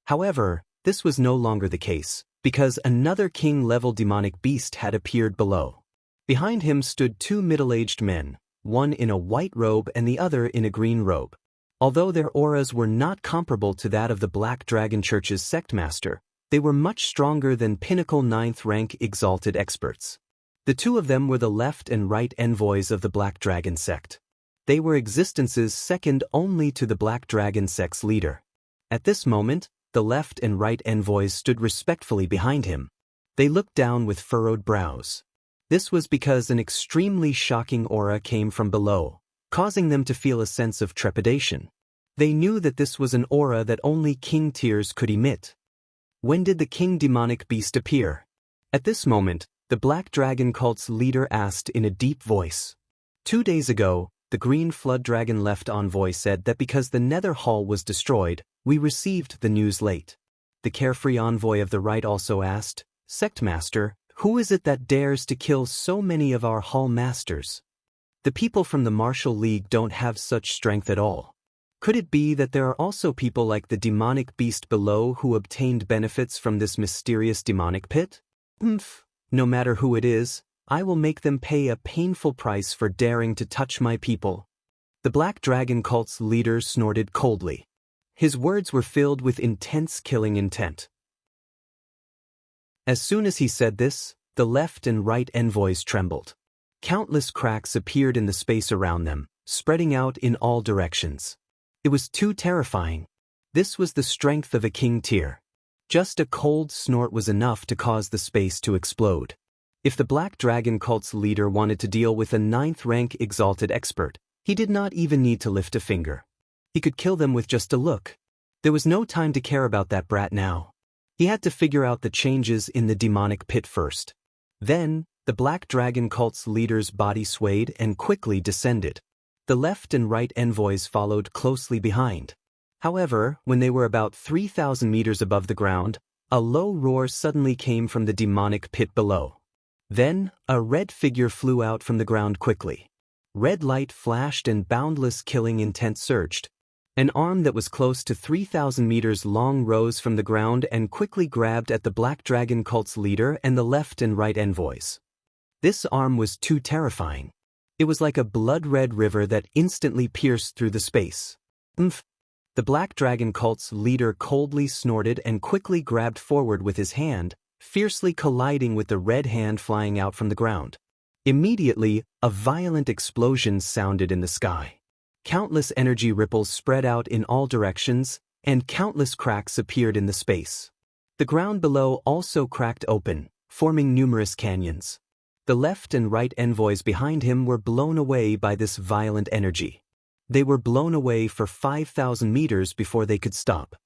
However, this was no longer the case, because another king-level demonic beast had appeared below. Behind him stood 2 middle-aged men, one in a white robe and the other in a green robe. Although their auras were not comparable to that of the Black Dragon Church's sectmaster, they were much stronger than pinnacle 9th rank exalted experts. The 2 of them were the left and right envoys of the Black Dragon sect. They were existences second only to the Black Dragon sect's leader. At this moment, the left and right envoys stood respectfully behind him. They looked down with furrowed brows. This was because an extremely shocking aura came from below, causing them to feel a sense of trepidation. They knew that this was an aura that only king tiers could emit. When did the king demonic beast appear? At this moment, the Black Dragon cult's leader asked in a deep voice. 2 days ago, the Green Flood Dragon left envoy said that because the Nether Hall was destroyed, we received the news late. The carefree envoy of the right also asked, "Sectmaster, who is it that dares to kill so many of our hall masters? The people from the Martial League don't have such strength at all. Could it be that there are also people like the demonic beast below who obtained benefits from this mysterious demonic pit? No matter who it is, I will make them pay a painful price for daring to touch my people." The Black Dragon cult's leader snorted coldly. His words were filled with intense killing intent. As soon as he said this, the left and right envoys trembled. Countless cracks appeared in the space around them, spreading out in all directions. It was too terrifying. This was the strength of a king tier. Just a cold snort was enough to cause the space to explode. If the Black Dragon cult's leader wanted to deal with a 9th rank exalted expert, he did not even need to lift a finger. He could kill them with just a look. There was no time to care about that brat now. He had to figure out the changes in the demonic pit first. Then, the Black Dragon cult's leader's body swayed and quickly descended. The left and right envoys followed closely behind. However, when they were about 3,000 meters above the ground, a low roar suddenly came from the demonic pit below. Then, a red figure flew out from the ground quickly. Red light flashed and boundless killing intent surged. An arm that was close to 3,000 meters long rose from the ground and quickly grabbed at the Black Dragon cult's leader and the left and right envoys. This arm was too terrifying. It was like a blood-red river that instantly pierced through the space. The Black Dragon cult's leader coldly snorted and quickly grabbed forward with his hand, fiercely colliding with the red hand flying out from the ground. Immediately, a violent explosion sounded in the sky. Countless energy ripples spread out in all directions, and countless cracks appeared in the space. The ground below also cracked open, forming numerous canyons. The left and right envoys behind him were blown away by this violent energy. They were blown away for 5,000 meters before they could stop.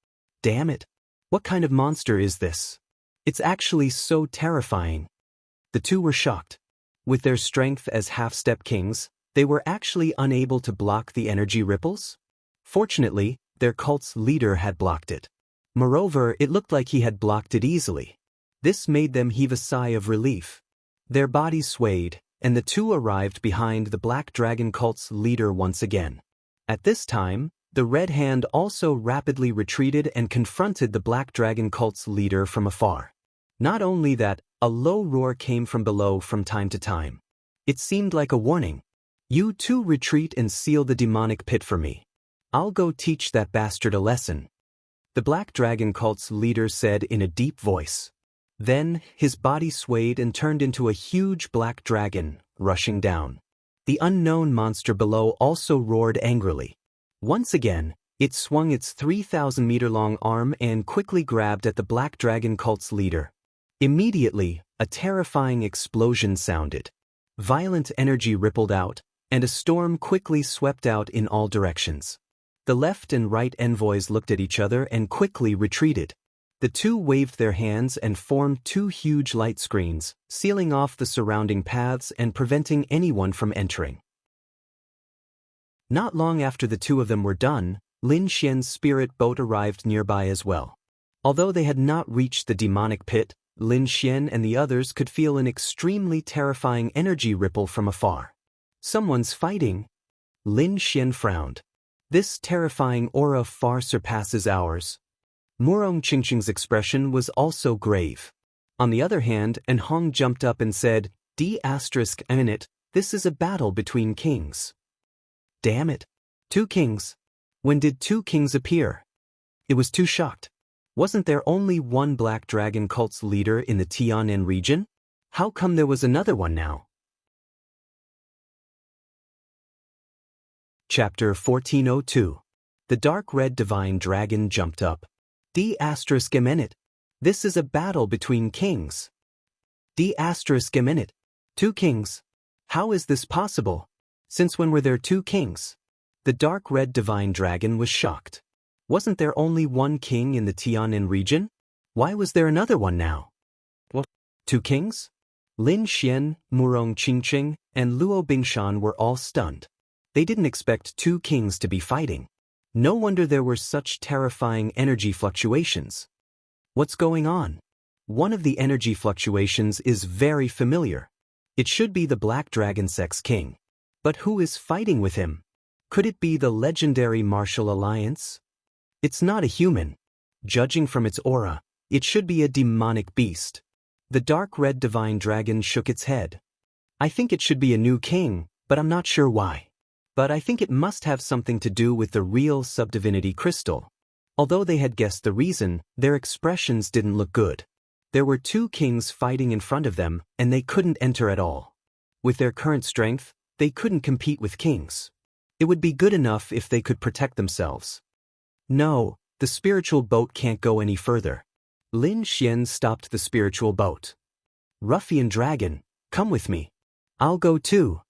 Damn it! What kind of monster is this? It's actually so terrifying. The two were shocked. With their strength as half-step kings, they were actually unable to block the energy ripples? Fortunately, their cult's leader had blocked it. Moreover, it looked like he had blocked it easily. This made them heave a sigh of relief. Their bodies swayed, and the two arrived behind the Black Dragon cult's leader once again. At this time, the Red Hand also rapidly retreated and confronted the Black Dragon cult's leader from afar. Not only that, a low roar came from below from time to time. It seemed like a warning. You two retreat and seal the demonic pit for me. I'll go teach that bastard a lesson. The Black Dragon cult's leader said in a deep voice. Then, his body swayed and turned into a huge black dragon, rushing down. The unknown monster below also roared angrily. Once again, it swung its 3,000-meter-long arm and quickly grabbed at the Black Dragon cult's leader. Immediately, a terrifying explosion sounded. Violent energy rippled out, and a storm quickly swept out in all directions. The left and right envoys looked at each other and quickly retreated. The two waved their hands and formed two huge light screens, sealing off the surrounding paths and preventing anyone from entering. Not long after the two of them were done, Lin Xian's spirit boat arrived nearby as well. Although they had not reached the demonic pit, Lin Xian and the others could feel an extremely terrifying energy ripple from afar. Someone's fighting. Lin Xian frowned. This terrifying aura far surpasses ours. Murong Qingqing's expression was also grave. On the other hand, An Hong jumped up and said, D***, this is a battle between kings. Damn it. 2 kings. When did 2 kings appear? It was too shocked. Wasn't there only one Black Dragon cult's leader in the Tianan region? How come there was another one now? Chapter 1402. The Dark Red Divine Dragon jumped up. D***, this is a battle between kings. D***, 2 kings. How is this possible? Since when were there 2 kings? The Dark Red Divine Dragon was shocked. Wasn't there only one king in the Tianan region? Why was there another one now? What? 2 kings? Lin Xian, Murong Qingqing, and Luo Bingshan were all stunned. They didn't expect 2 kings to be fighting. No wonder there were such terrifying energy fluctuations. What's going on? One of the energy fluctuations is very familiar. It should be the Black Dragon Sex King. But who is fighting with him? Could it be the legendary Martial Alliance? It's not a human. Judging from its aura, it should be a demonic beast. The Dark Red Divine Dragon shook its head. I think it should be a new king, but I'm not sure why. But I think it must have something to do with the real subdivinity crystal. Although they had guessed the reason, their expressions didn't look good. There were 2 kings fighting in front of them, and they couldn't enter at all. With their current strength, they couldn't compete with kings. It would be good enough if they could protect themselves. No, the spiritual boat can't go any further. Lin Xian stopped the spiritual boat. Ruffian dragon, come with me. I'll go too.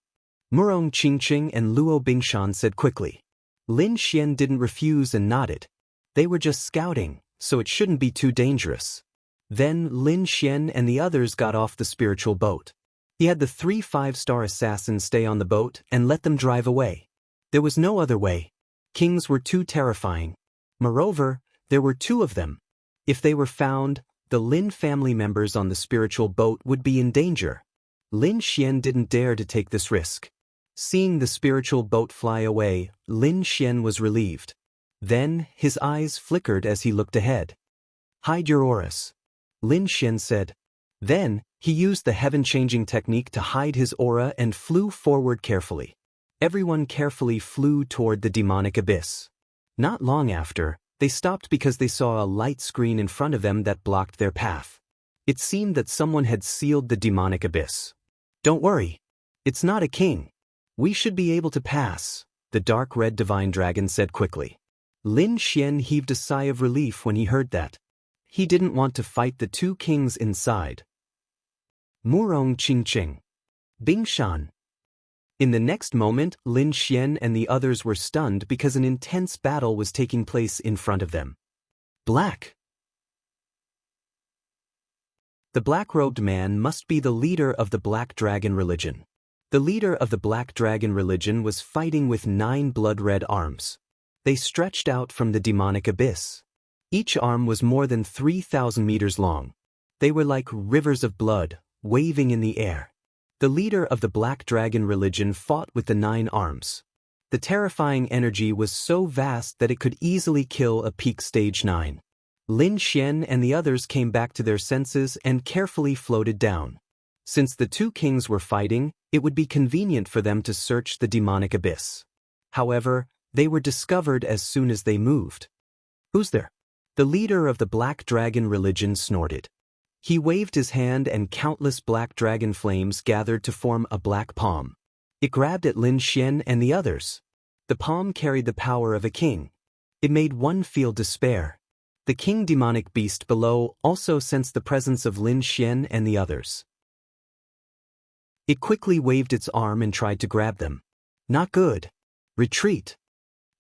Murong Qingqing and Luo Bingshan said quickly. Lin Xian didn't refuse and nodded. They were just scouting, so it shouldn't be too dangerous. Then Lin Xian and the others got off the spiritual boat. He had the 3 5-star assassins stay on the boat and let them drive away. There was no other way. Kings were too terrifying. Moreover, there were 2 of them. If they were found, the Lin family members on the spiritual boat would be in danger. Lin Xian didn't dare to take this risk. Seeing the spiritual boat fly away, Lin Xian was relieved. Then, his eyes flickered as he looked ahead. Hide your auras. Lin Xian said. Then, he used the heaven-changing technique to hide his aura and flew forward carefully. Everyone carefully flew toward the demonic abyss. Not long after, they stopped because they saw a light screen in front of them that blocked their path. It seemed that someone had sealed the demonic abyss. Don't worry. It's not a king. We should be able to pass, the Dark Red Divine Dragon said quickly. Lin Xian heaved a sigh of relief when he heard that. He didn't want to fight the two kings inside. Murong Qingqing. Bingshan. In the next moment, Lin Xian and the others were stunned because an intense battle was taking place in front of them. Black. The black-robed man must be the leader of the Black Dragon religion. The leader of the Black Dragon religion was fighting with 9 blood-red arms. They stretched out from the demonic abyss. Each arm was more than 3,000 meters long. They were like rivers of blood, waving in the air. The leader of the Black Dragon religion fought with the 9 arms. The terrifying energy was so vast that it could easily kill a peak stage 9. Lin Xian and the others came back to their senses and carefully floated down. Since the two kings were fighting, it would be convenient for them to search the demonic abyss. However, they were discovered as soon as they moved. Who's there? The leader of the Black Dragon religion snorted. He waved his hand and countless black dragon flames gathered to form a black palm. It grabbed at Lin Xian and the others. The palm carried the power of a king. It made one feel despair. The king demonic beast below also sensed the presence of Lin Xian and the others. It quickly waved its arm and tried to grab them. Not good. Retreat.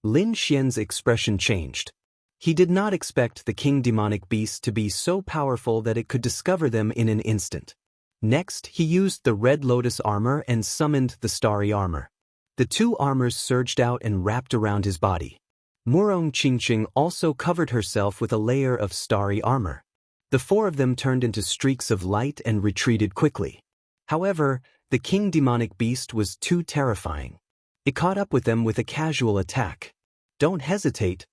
Lin Xian's expression changed. He did not expect the king demonic beast to be so powerful that it could discover them in an instant. Next, he used the red lotus armor and summoned the starry armor. The 2 armors surged out and wrapped around his body. Murong Qingqing also covered herself with a layer of starry armor. The 4 of them turned into streaks of light and retreated quickly. However, the king demonic beast was too terrifying. It caught up with them with a casual attack. Don't hesitate.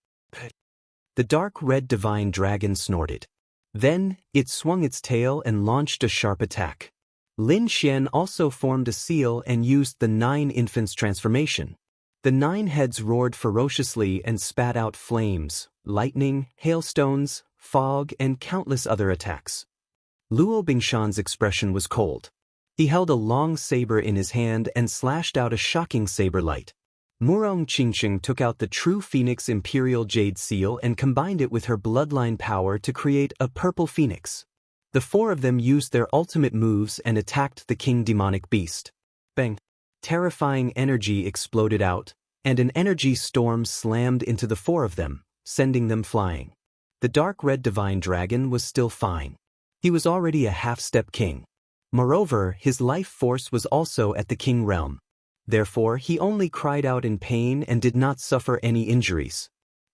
The dark red divine dragon snorted. Then, it swung its tail and launched a sharp attack. Lin Xian also formed a seal and used the 9 infants transformation. The 9 heads roared ferociously and spat out flames, lightning, hailstones, fog, and countless other attacks. Luo Bingshan's expression was cold. He held a long saber in his hand and slashed out a shocking saber light. Murong Qingqing took out the true Phoenix Imperial Jade Seal and combined it with her bloodline power to create a purple phoenix. The 4 of them used their ultimate moves and attacked the king demonic beast. Bang! Terrifying energy exploded out, and an energy storm slammed into the 4 of them, sending them flying. The dark red divine dragon was still fine. He was already a half-step king. Moreover, his life force was also at the king realm. Therefore, he only cried out in pain and did not suffer any injuries.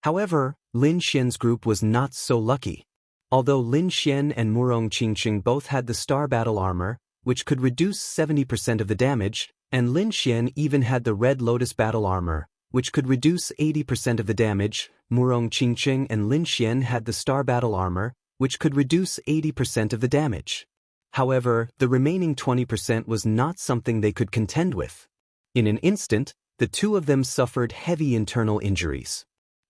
However, Lin Xian's group was not so lucky. Although Lin Xian and Murong Qingqing both had the star battle armor, which could reduce 70% of the damage, and Lin Xian even had the red lotus battle armor, which could reduce 80% of the damage, Murong Qingqing and Lin Xian had the star battle armor, which could reduce 80% of the damage. However, the remaining 20% was not something they could contend with. In an instant, the 2 of them suffered heavy internal injuries.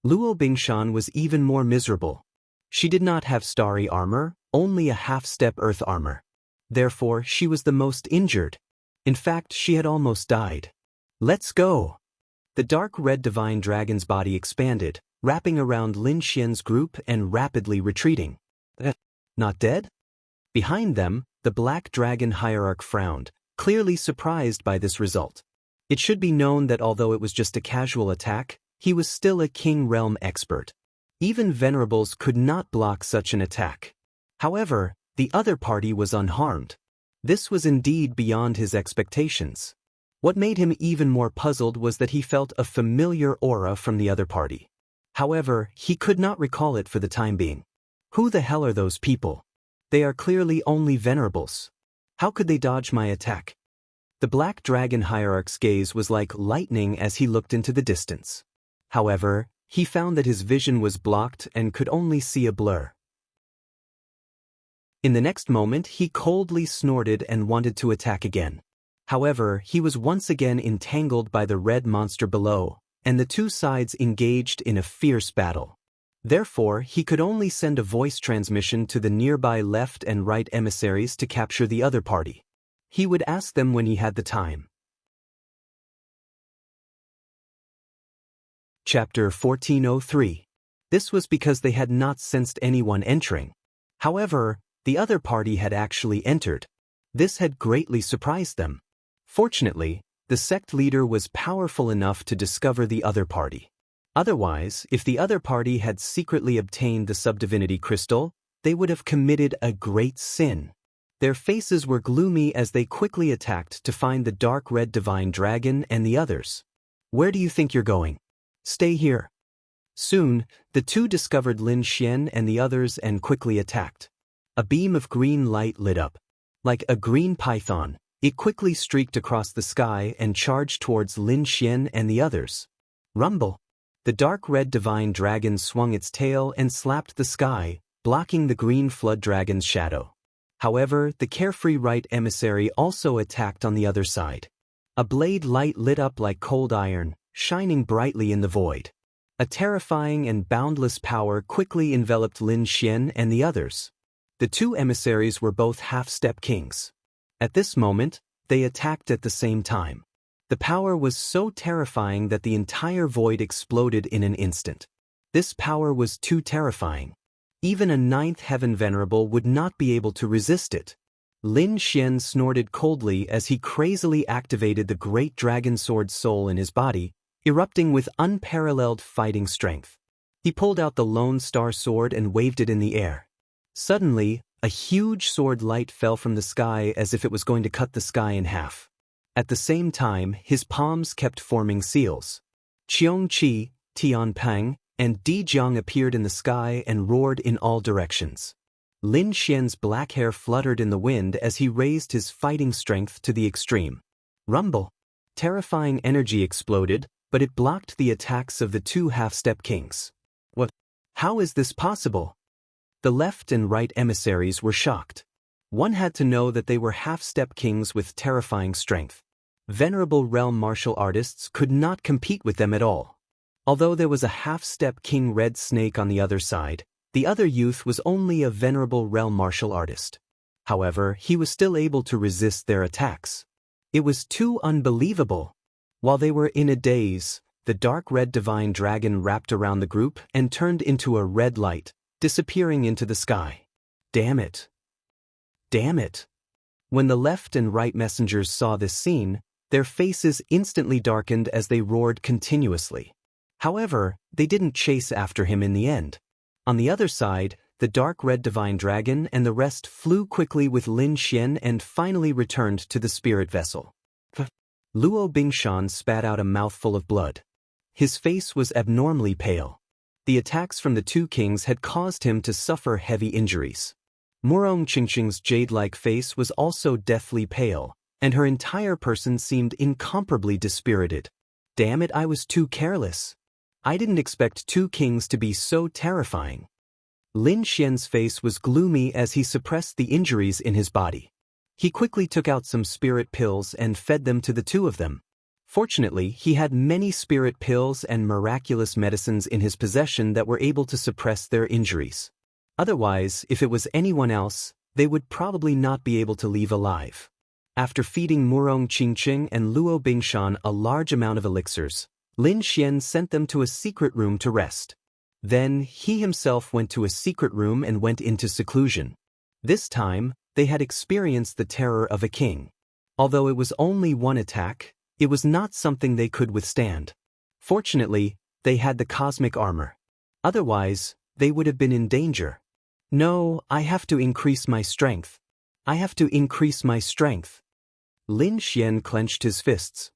Luo Bingshan was even more miserable. She did not have starry armor, only a half-step earth armor. Therefore, she was the most injured. In fact, she had almost died. Let's go! The dark red divine dragon's body expanded, wrapping around Lin Xian's group and rapidly retreating. Not dead? Behind them, the black dragon hierarch frowned, clearly surprised by this result. It should be known that although it was just a casual attack, he was still a king realm expert. Even venerables could not block such an attack. However, the other party was unharmed. This was indeed beyond his expectations. What made him even more puzzled was that he felt a familiar aura from the other party. However, he could not recall it for the time being. Who the hell are those people? They are clearly only venerables. How could they dodge my attack? The black dragon hierarch's gaze was like lightning as he looked into the distance. However, he found that his vision was blocked and could only see a blur. In the next moment, he coldly snorted and wanted to attack again. However, he was once again entangled by the red monster below, and the 2 sides engaged in a fierce battle. Therefore, he could only send a voice transmission to the nearby left and right emissaries to capture the other party. He would ask them when he had the time. Chapter 1403. This was because they had not sensed anyone entering. However, the other party had actually entered. This had greatly surprised them. Fortunately, the sect leader was powerful enough to discover the other party. Otherwise, if the other party had secretly obtained the subdivinity crystal, they would have committed a great sin. Their faces were gloomy as they quickly attacked to find the dark red divine dragon and the others. Where do you think you're going? Stay here. Soon, the two discovered Lin Xian and the others and quickly attacked. A beam of green light lit up. Like a green python, it quickly streaked across the sky and charged towards Lin Xian and the others. Rumble! The dark red divine dragon swung its tail and slapped the sky, blocking the green flood dragon's shadow. However, the carefree right emissary also attacked on the other side. A blade light lit up like cold iron, shining brightly in the void. A terrifying and boundless power quickly enveloped Lin Xian and the others. The two emissaries were both half-step kings. At this moment, they attacked at the same time. The power was so terrifying that the entire void exploded in an instant. This power was too terrifying. Even a ninth heaven venerable would not be able to resist it. Lin Xian snorted coldly as he crazily activated the great dragon sword soul in his body, erupting with unparalleled fighting strength. He pulled out the Lone Star sword and waved it in the air. Suddenly, a huge sword light fell from the sky as if it was going to cut the sky in half. At the same time, his palms kept forming seals. Qiong Qi, Tian Pang, and Di Jiang appeared in the sky and roared in all directions. Lin Xian's black hair fluttered in the wind as he raised his fighting strength to the extreme. Rumble! Terrifying energy exploded, but it blocked the attacks of the two half-step kings. What? How is this possible? The left and right emissaries were shocked. One had to know that they were half-step kings with terrifying strength. Venerable realm martial artists could not compete with them at all. Although there was a half-step king red snake on the other side, the other youth was only a venerable realm martial artist. However, he was still able to resist their attacks. It was too unbelievable. While they were in a daze, the dark red divine dragon wrapped around the group and turned into a red light, disappearing into the sky. Damn it! Damn it! When the left and right messengers saw this scene, their faces instantly darkened as they roared continuously. However, they didn't chase after him in the end. On the other side, the dark red divine dragon and the rest flew quickly with Lin Xian and finally returned to the spirit vessel. Luo Bingshan spat out a mouthful of blood. His face was abnormally pale. The attacks from the two kings had caused him to suffer heavy injuries. Murong Qingqing's jade-like face was also deathly pale, and her entire person seemed incomparably dispirited. Damn it, I was too careless. I didn't expect two kings to be so terrifying. Lin Xian's face was gloomy as he suppressed the injuries in his body. He quickly took out some spirit pills and fed them to the two of them. Fortunately, he had many spirit pills and miraculous medicines in his possession that were able to suppress their injuries. Otherwise, if it was anyone else, they would probably not be able to leave alive. After feeding Murong Qingqing and Luo Bingshan a large amount of elixirs, Lin Xian sent them to a secret room to rest. Then, he himself went to a secret room and went into seclusion. This time, they had experienced the terror of a king. Although it was only one attack, it was not something they could withstand. Fortunately, they had the cosmic armor. Otherwise, they would have been in danger. No, I have to increase my strength. I have to increase my strength. Lin Xian clenched his fists.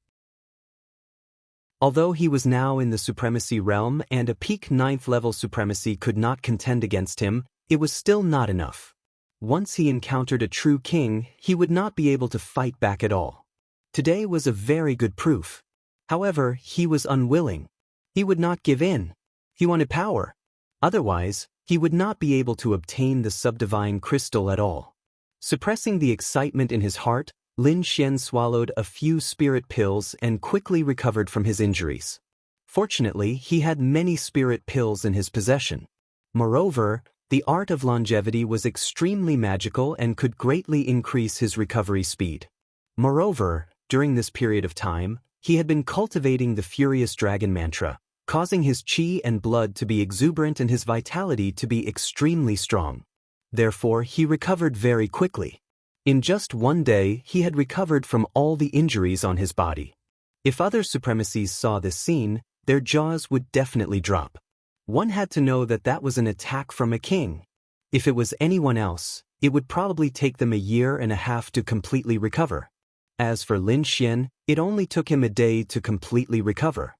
Although he was now in the supremacy realm and a peak 9th level supremacy could not contend against him, it was still not enough. Once he encountered a true king, he would not be able to fight back at all. Today was a very good proof. However, he was unwilling. He would not give in. He wanted power. Otherwise, he would not be able to obtain the subdivine crystal at all. Suppressing the excitement in his heart, Lin Xian swallowed a few spirit pills and quickly recovered from his injuries. Fortunately, he had many spirit pills in his possession. Moreover, the art of longevity was extremely magical and could greatly increase his recovery speed. Moreover, during this period of time, he had been cultivating the Furious Dragon mantra, causing his qi and blood to be exuberant and his vitality to be extremely strong. Therefore, he recovered very quickly. In just one day, he had recovered from all the injuries on his body. If other supremacies saw this scene, their jaws would definitely drop. One had to know that that was an attack from a king. If it was anyone else, it would probably take them a year and a half to completely recover. As for Lin Xian, it only took him a day to completely recover.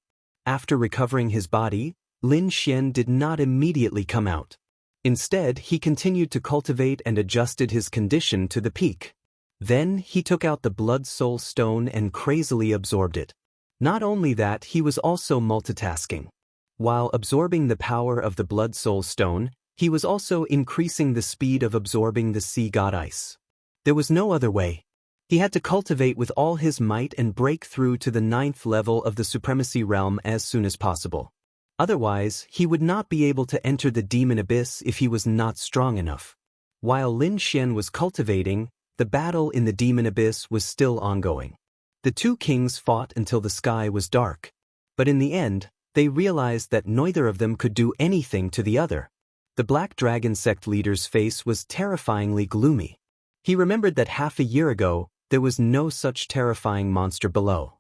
After recovering his body, Lin Xian did not immediately come out. Instead, he continued to cultivate and adjusted his condition to the peak. Then, he took out the Blood Soul Stone and crazily absorbed it. Not only that, he was also multitasking. While absorbing the power of the Blood Soul Stone, he was also increasing the speed of absorbing the Sea God Ice. There was no other way. He had to cultivate with all his might and break through to the 9th level of the Supremacy Realm as soon as possible. Otherwise, he would not be able to enter the Demon Abyss if he was not strong enough. While Lin Xian was cultivating, the battle in the Demon Abyss was still ongoing. The two kings fought until the sky was dark. But in the end, they realized that neither of them could do anything to the other. The Black Dragon sect leader's face was terrifyingly gloomy. He remembered that half a year ago, there was no such terrifying monster below.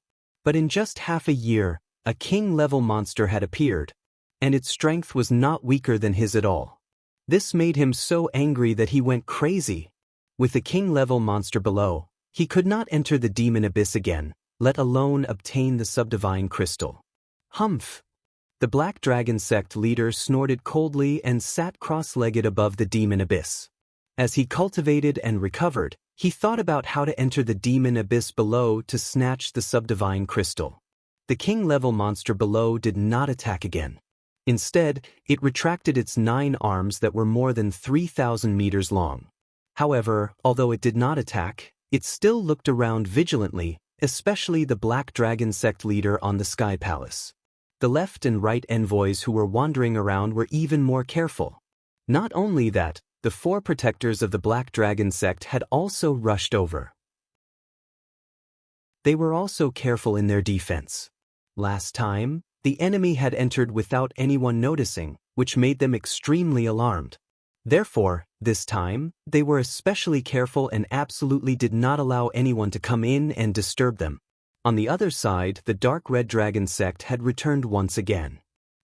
But in just half a year, a king-level monster had appeared, and its strength was not weaker than his at all. This made him so angry that he went crazy. With the king-level monster below, he could not enter the Demon Abyss again, let alone obtain the Subdivine Crystal. Humph! The Black Dragon sect leader snorted coldly and sat cross-legged above the Demon Abyss. As he cultivated and recovered, he thought about how to enter the Demon Abyss below to snatch the Subdivine Crystal. The king-level monster below did not attack again. Instead, it retracted its 9 arms that were more than 3,000 meters long. However, although it did not attack, it still looked around vigilantly, especially the Black Dragon sect leader on the Sky Palace. The left and right envoys who were wandering around were even more careful. Not only that, the 4 protectors of the Black Dragon sect had also rushed over. They were also careful in their defense. Last time, the enemy had entered without anyone noticing, which made them extremely alarmed. Therefore, this time, they were especially careful and absolutely did not allow anyone to come in and disturb them. On the other side, the Dark Red Dragon sect had returned once again.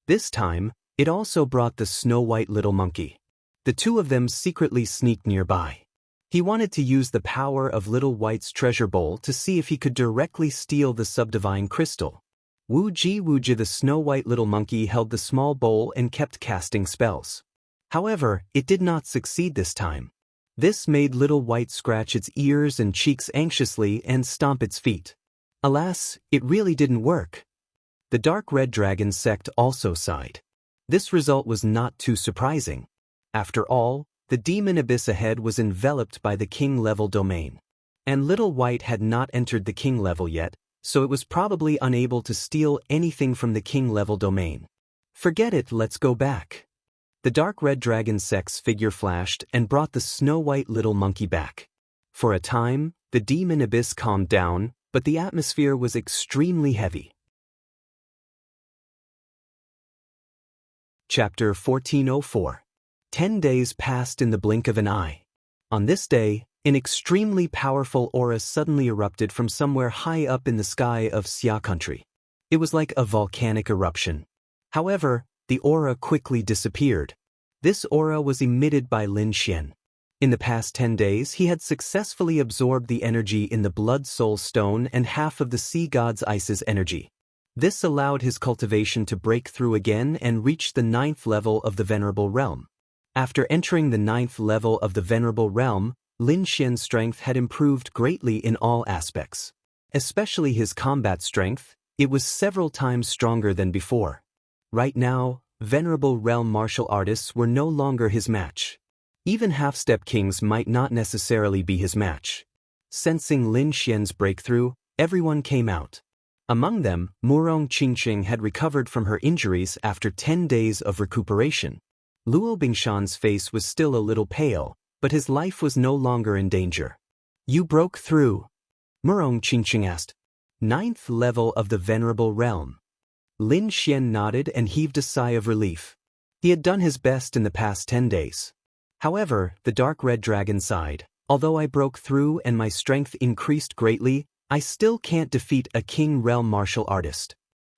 This time, it also brought the Snow White Little Monkey. The two of them secretly sneaked nearby. He wanted to use the power of Little White's treasure bowl to see if he could directly steal the Subdivine Crystal. Wooji, the Snow White Little Monkey held the small bowl and kept casting spells. However, it did not succeed this time. This made Little White scratch its ears and cheeks anxiously and stomp its feet. Alas, it really didn't work. The Dark Red Dragon sect also sighed. This result was not too surprising. After all, the Demon Abyss ahead was enveloped by the king-level domain. And Little White had not entered the king level yet, so it was probably unable to steal anything from the king-level domain. Forget it, let's go back. The Dark Red Dragon sect's figure flashed and brought the Snow White Little Monkey back. For a time, the Demon Abyss calmed down, but the atmosphere was extremely heavy. Chapter 1404. 10 days passed in the blink of an eye. On this day, an extremely powerful aura suddenly erupted from somewhere high up in the sky of Xia country. It was like a volcanic eruption. However, the aura quickly disappeared. This aura was emitted by Lin Xian. In the past 10 days, he had successfully absorbed the energy in the Blood Soul Stone and half of the Sea God's Ice's energy. This allowed his cultivation to break through again and reach the 9th level of the Venerable Realm. After entering the 9th level of the Venerable Realm, Lin Xian's strength had improved greatly in all aspects. Especially his combat strength, it was several times stronger than before. Right now, Venerable Realm martial artists were no longer his match. Even half-step kings might not necessarily be his match. Sensing Lin Xian's breakthrough, everyone came out. Among them, Murong Qingqing had recovered from her injuries after 10 days of recuperation. Luo Bingshan's face was still a little pale, but his life was no longer in danger. You broke through? Murong Qingqing asked. 9th level of the Venerable Realm. Lin Xian nodded and heaved a sigh of relief. He had done his best in the past 10 days. However, the dark red dragon sighed. Although I broke through and my strength increased greatly, I still can't defeat a King Realm martial artist.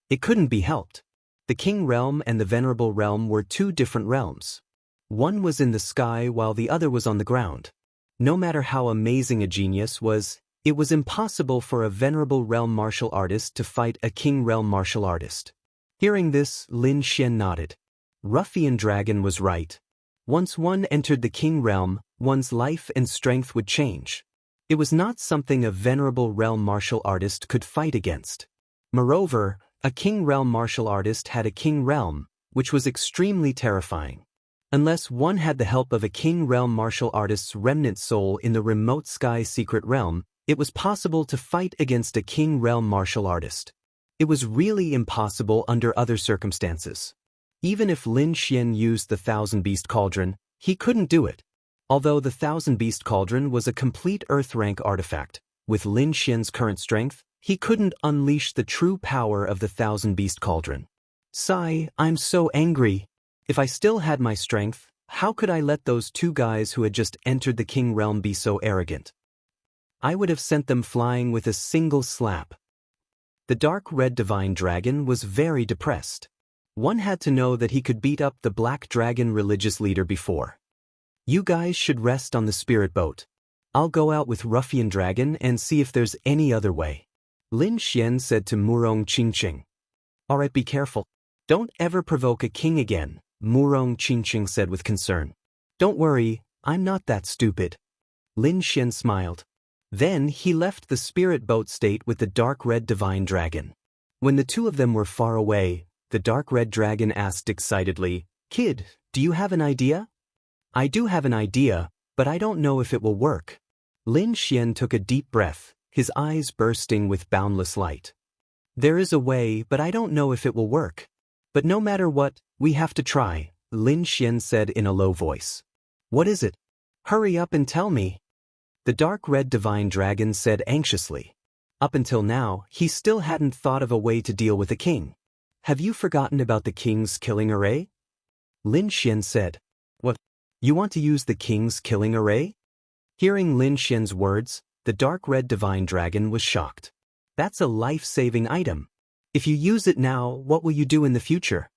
It couldn't be helped. The King Realm and the Venerable Realm were two different realms. One was in the sky while the other was on the ground. No matter how amazing a genius was, it was impossible for a Venerable Realm martial artist to fight a King Realm martial artist. Hearing this, Lin Xian nodded. Ruffian Dragon was right. Once one entered the King Realm, one's life and strength would change. It was not something a Venerable Realm martial artist could fight against. Moreover, a King Realm martial artist had a King Realm, which was extremely terrifying. Unless one had the help of a King Realm martial artist's remnant soul in the remote sky secret realm, it was possible to fight against a King Realm martial artist. It was really impossible under other circumstances. Even if Lin Xian used the Thousand Beast Cauldron, he couldn't do it. Although the Thousand Beast Cauldron was a complete Earth rank artifact, with Lin Xian's current strength, he couldn't unleash the true power of the Thousand Beast Cauldron. Sigh, I'm so angry. If I still had my strength, how could I let those two guys who had just entered the King Realm be so arrogant? I would have sent them flying with a single slap. The dark red divine dragon was very depressed. One had to know that he could beat up the black dragon religious leader before. You guys should rest on the spirit boat. I'll go out with Ruffian Dragon and see if there's any other way. Lin Xian said to Murong Qingqing. Alright, be careful. Don't ever provoke a king again, Murong Qingqing said with concern. Don't worry, I'm not that stupid. Lin Xian smiled. Then he left the spirit boat state with the dark red divine dragon. When the two of them were far away, the dark red dragon asked excitedly, Kid, do you have an idea? I do have an idea, but I don't know if it will work. Lin Xian took a deep breath, his eyes bursting with boundless light. There is a way, but I don't know if it will work. But no matter what, we have to try, Lin Xian said in a low voice. What is it? Hurry up and tell me. The dark red divine dragon said anxiously. Up until now, he still hadn't thought of a way to deal with a king. Have you forgotten about the king's killing array? Lin Xian said. What? You want to use the king's killing array? Hearing Lin Xian's words, the dark red divine dragon was shocked. That's a life-saving item. If you use it now, what will you do in the future?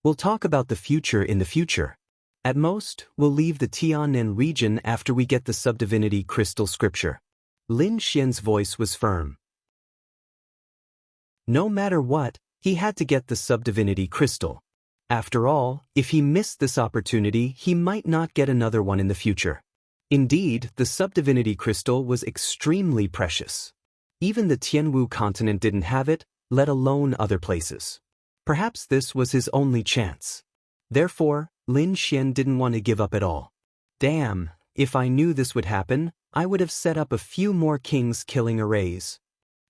We'll talk about the future in the future. At most, we'll leave the Tiannan region after we get the subdivinity crystal scripture. Lin Xian's voice was firm. No matter what, he had to get the subdivinity crystal. After all, if he missed this opportunity, he might not get another one in the future. Indeed, the subdivinity crystal was extremely precious. Even the Tianwu continent didn't have it, let alone other places. Perhaps this was his only chance. Therefore, Lin Xian didn't want to give up at all. Damn, if I knew this would happen, I would have set up a few more kings killing arrays.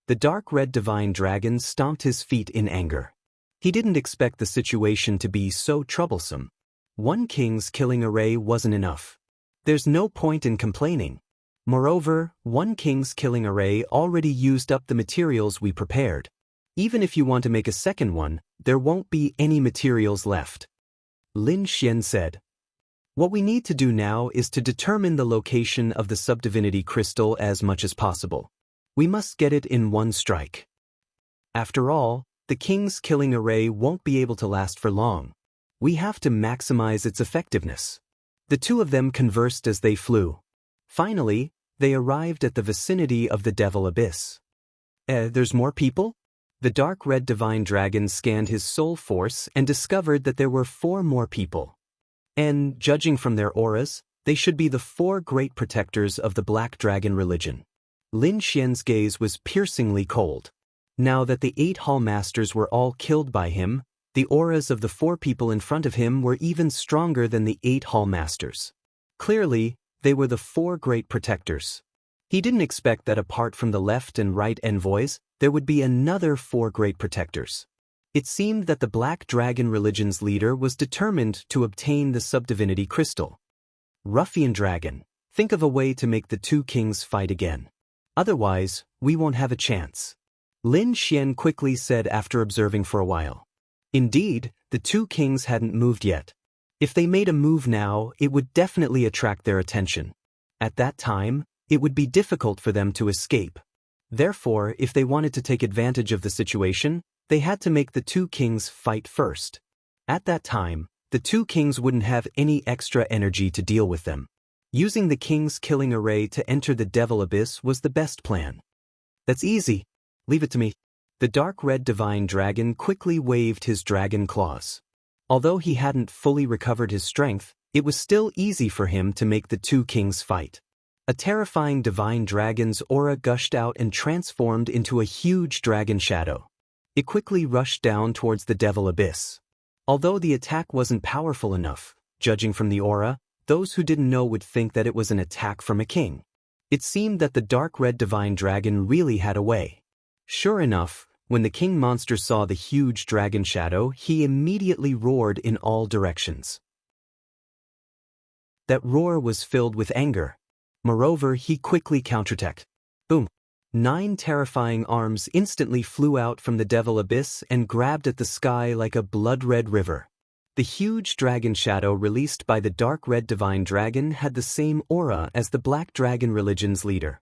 The dark red divine dragon stomped his feet in anger. He didn't expect the situation to be so troublesome. One king's killing array wasn't enough. There's no point in complaining. Moreover, one king's killing array already used up the materials we prepared. Even if you want to make a second one, there won't be any materials left. Lin Xian said. What we need to do now is to determine the location of the subdivinity crystal as much as possible. We must get it in one strike. After all, the king's killing array won't be able to last for long. We have to maximize its effectiveness. The two of them conversed as they flew. Finally, they arrived at the vicinity of the Devil Abyss. There's more people? The dark red divine dragon scanned his soul force and discovered that there were 4 more people. And, judging from their auras, they should be the 4 great protectors of the black dragon religion. Lin Xian's gaze was piercingly cold. Now that the 8 hall masters were all killed by him, the auras of the 4 people in front of him were even stronger than the 8 hall masters. Clearly, they were the 4 great protectors. He didn't expect that apart from the left and right envoys, there would be another 4 great protectors. It seemed that the black dragon religion's leader was determined to obtain the subdivinity crystal. Ruffian Dragon, think of a way to make the 2 kings fight again. Otherwise, we won't have a chance. Lin Xian quickly said after observing for a while. Indeed, the two kings hadn't moved yet. If they made a move now, it would definitely attract their attention. At that time, it would be difficult for them to escape. Therefore, if they wanted to take advantage of the situation, they had to make the two kings fight first. At that time, the two kings wouldn't have any extra energy to deal with them. Using the king's killing array to enter the Devil Abyss was the best plan. That's easy. Leave it to me. The dark red divine dragon quickly waved his dragon claws. Although he hadn't fully recovered his strength, it was still easy for him to make the two kings fight. A terrifying divine dragon's aura gushed out and transformed into a huge dragon shadow. It quickly rushed down towards the Devil Abyss. Although the attack wasn't powerful enough, judging from the aura, those who didn't know would think that it was an attack from a king. It seemed that the dark red divine dragon really had a way. Sure enough, when the king monster saw the huge dragon shadow, he immediately roared in all directions. That roar was filled with anger. Moreover, he quickly counterattacked. Boom! 9 terrifying arms instantly flew out from the Devil Abyss and grabbed at the sky like a blood-red river. The huge dragon shadow released by the dark red divine dragon had the same aura as the black dragon religion's leader.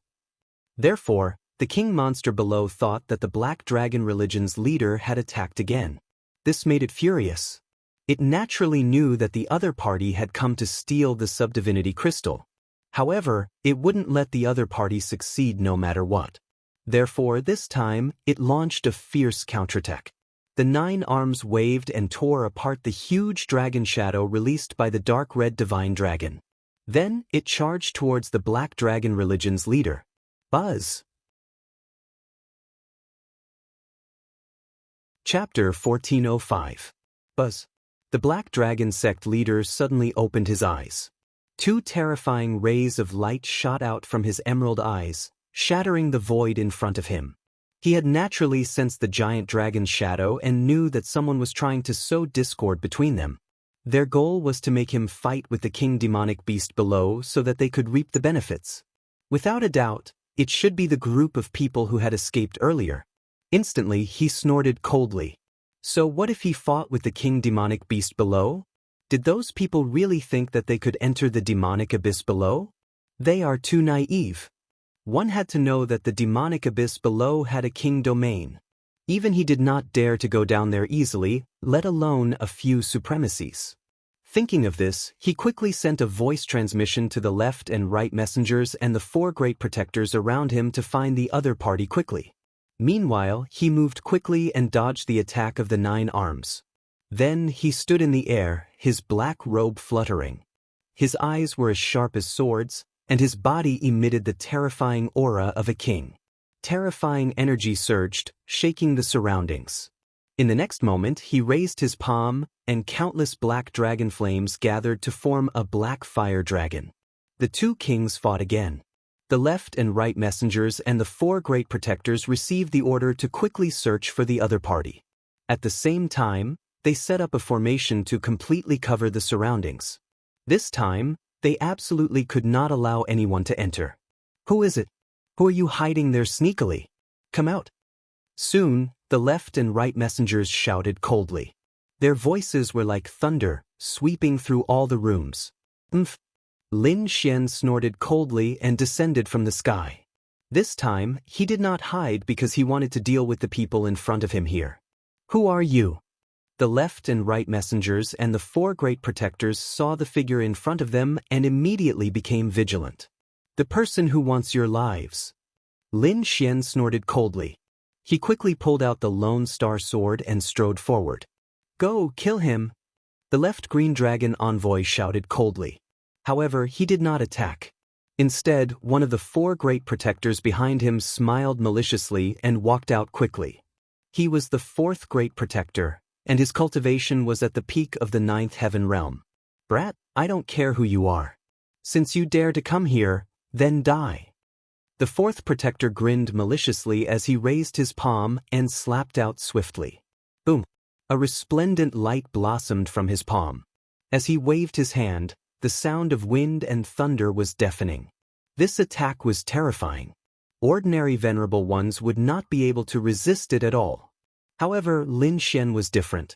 Therefore, the king monster below thought that the black dragon religion's leader had attacked again. This made it furious. It naturally knew that the other party had come to steal the subdivinity crystal. However, it wouldn't let the other party succeed no matter what. Therefore, this time, it launched a fierce counterattack. The 9 arms waved and tore apart the huge dragon shadow released by the dark red divine dragon. Then, it charged towards the black dragon religion's leader. Buzz! Chapter 1405. Buzz. The black dragon sect leader suddenly opened his eyes. 2 terrifying rays of light shot out from his emerald eyes, shattering the void in front of him. He had naturally sensed the giant dragon's shadow and knew that someone was trying to sow discord between them. Their goal was to make him fight with the king demonic beast below so that they could reap the benefits. Without a doubt, it should be the group of people who had escaped earlier. Instantly, he snorted coldly. So what if he fought with the king demonic beast below? Did those people really think that they could enter the demonic abyss below? They are too naive. One had to know that the demonic abyss below had a king domain. Even he did not dare to go down there easily, let alone a few supremacies. Thinking of this, he quickly sent a voice transmission to the left and right messengers and the 4 great protectors around him to find the other party quickly. Meanwhile, he moved quickly and dodged the attack of the 9 arms. Then he stood in the air, his black robe fluttering. His eyes were as sharp as swords, and his body emitted the terrifying aura of a king. Terrifying energy surged, shaking the surroundings. In the next moment, he raised his palm, and countless black dragon flames gathered to form a black fire dragon. The 2 kings fought again. The left and right messengers and the 4 great protectors received the order to quickly search for the other party. At the same time, they set up a formation to completely cover the surroundings. This time, they absolutely could not allow anyone to enter. Who is it? Who are you hiding there sneakily? Come out. Soon, the left and right messengers shouted coldly. Their voices were like thunder, sweeping through all the rooms. Umph. Lin Xian snorted coldly and descended from the sky. This time, he did not hide because he wanted to deal with the people in front of him here. Who are you? The left and right messengers and the 4 great protectors saw the figure in front of them and immediately became vigilant. The person who wants your lives. Lin Xian snorted coldly. He quickly pulled out the Lone Star sword and strode forward. Go, kill him. The left green dragon envoy shouted coldly. However, he did not attack. Instead, one of the 4 great protectors behind him smiled maliciously and walked out quickly. He was the 4th great protector, and his cultivation was at the peak of the 9th heaven realm. Brat, I don't care who you are. Since you dare to come here, then die. The 4th protector grinned maliciously as he raised his palm and slapped out swiftly. Boom! A resplendent light blossomed from his palm. As he waved his hand, the sound of wind and thunder was deafening. This attack was terrifying. Ordinary venerable ones would not be able to resist it at all. However, Lin Xian was different.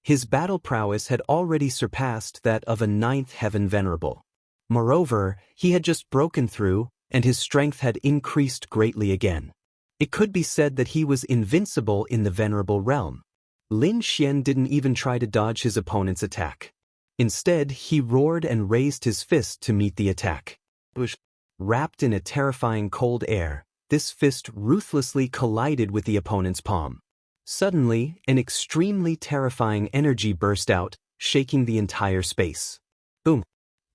His battle prowess had already surpassed that of a ninth heaven venerable. Moreover, he had just broken through, and his strength had increased greatly again. It could be said that he was invincible in the venerable realm. Lin Xian didn't even try to dodge his opponent's attack. Instead, he roared and raised his fist to meet the attack. Wrapped in a terrifying cold air, this fist ruthlessly collided with the opponent's palm. Suddenly, an extremely terrifying energy burst out, shaking the entire space. Boom!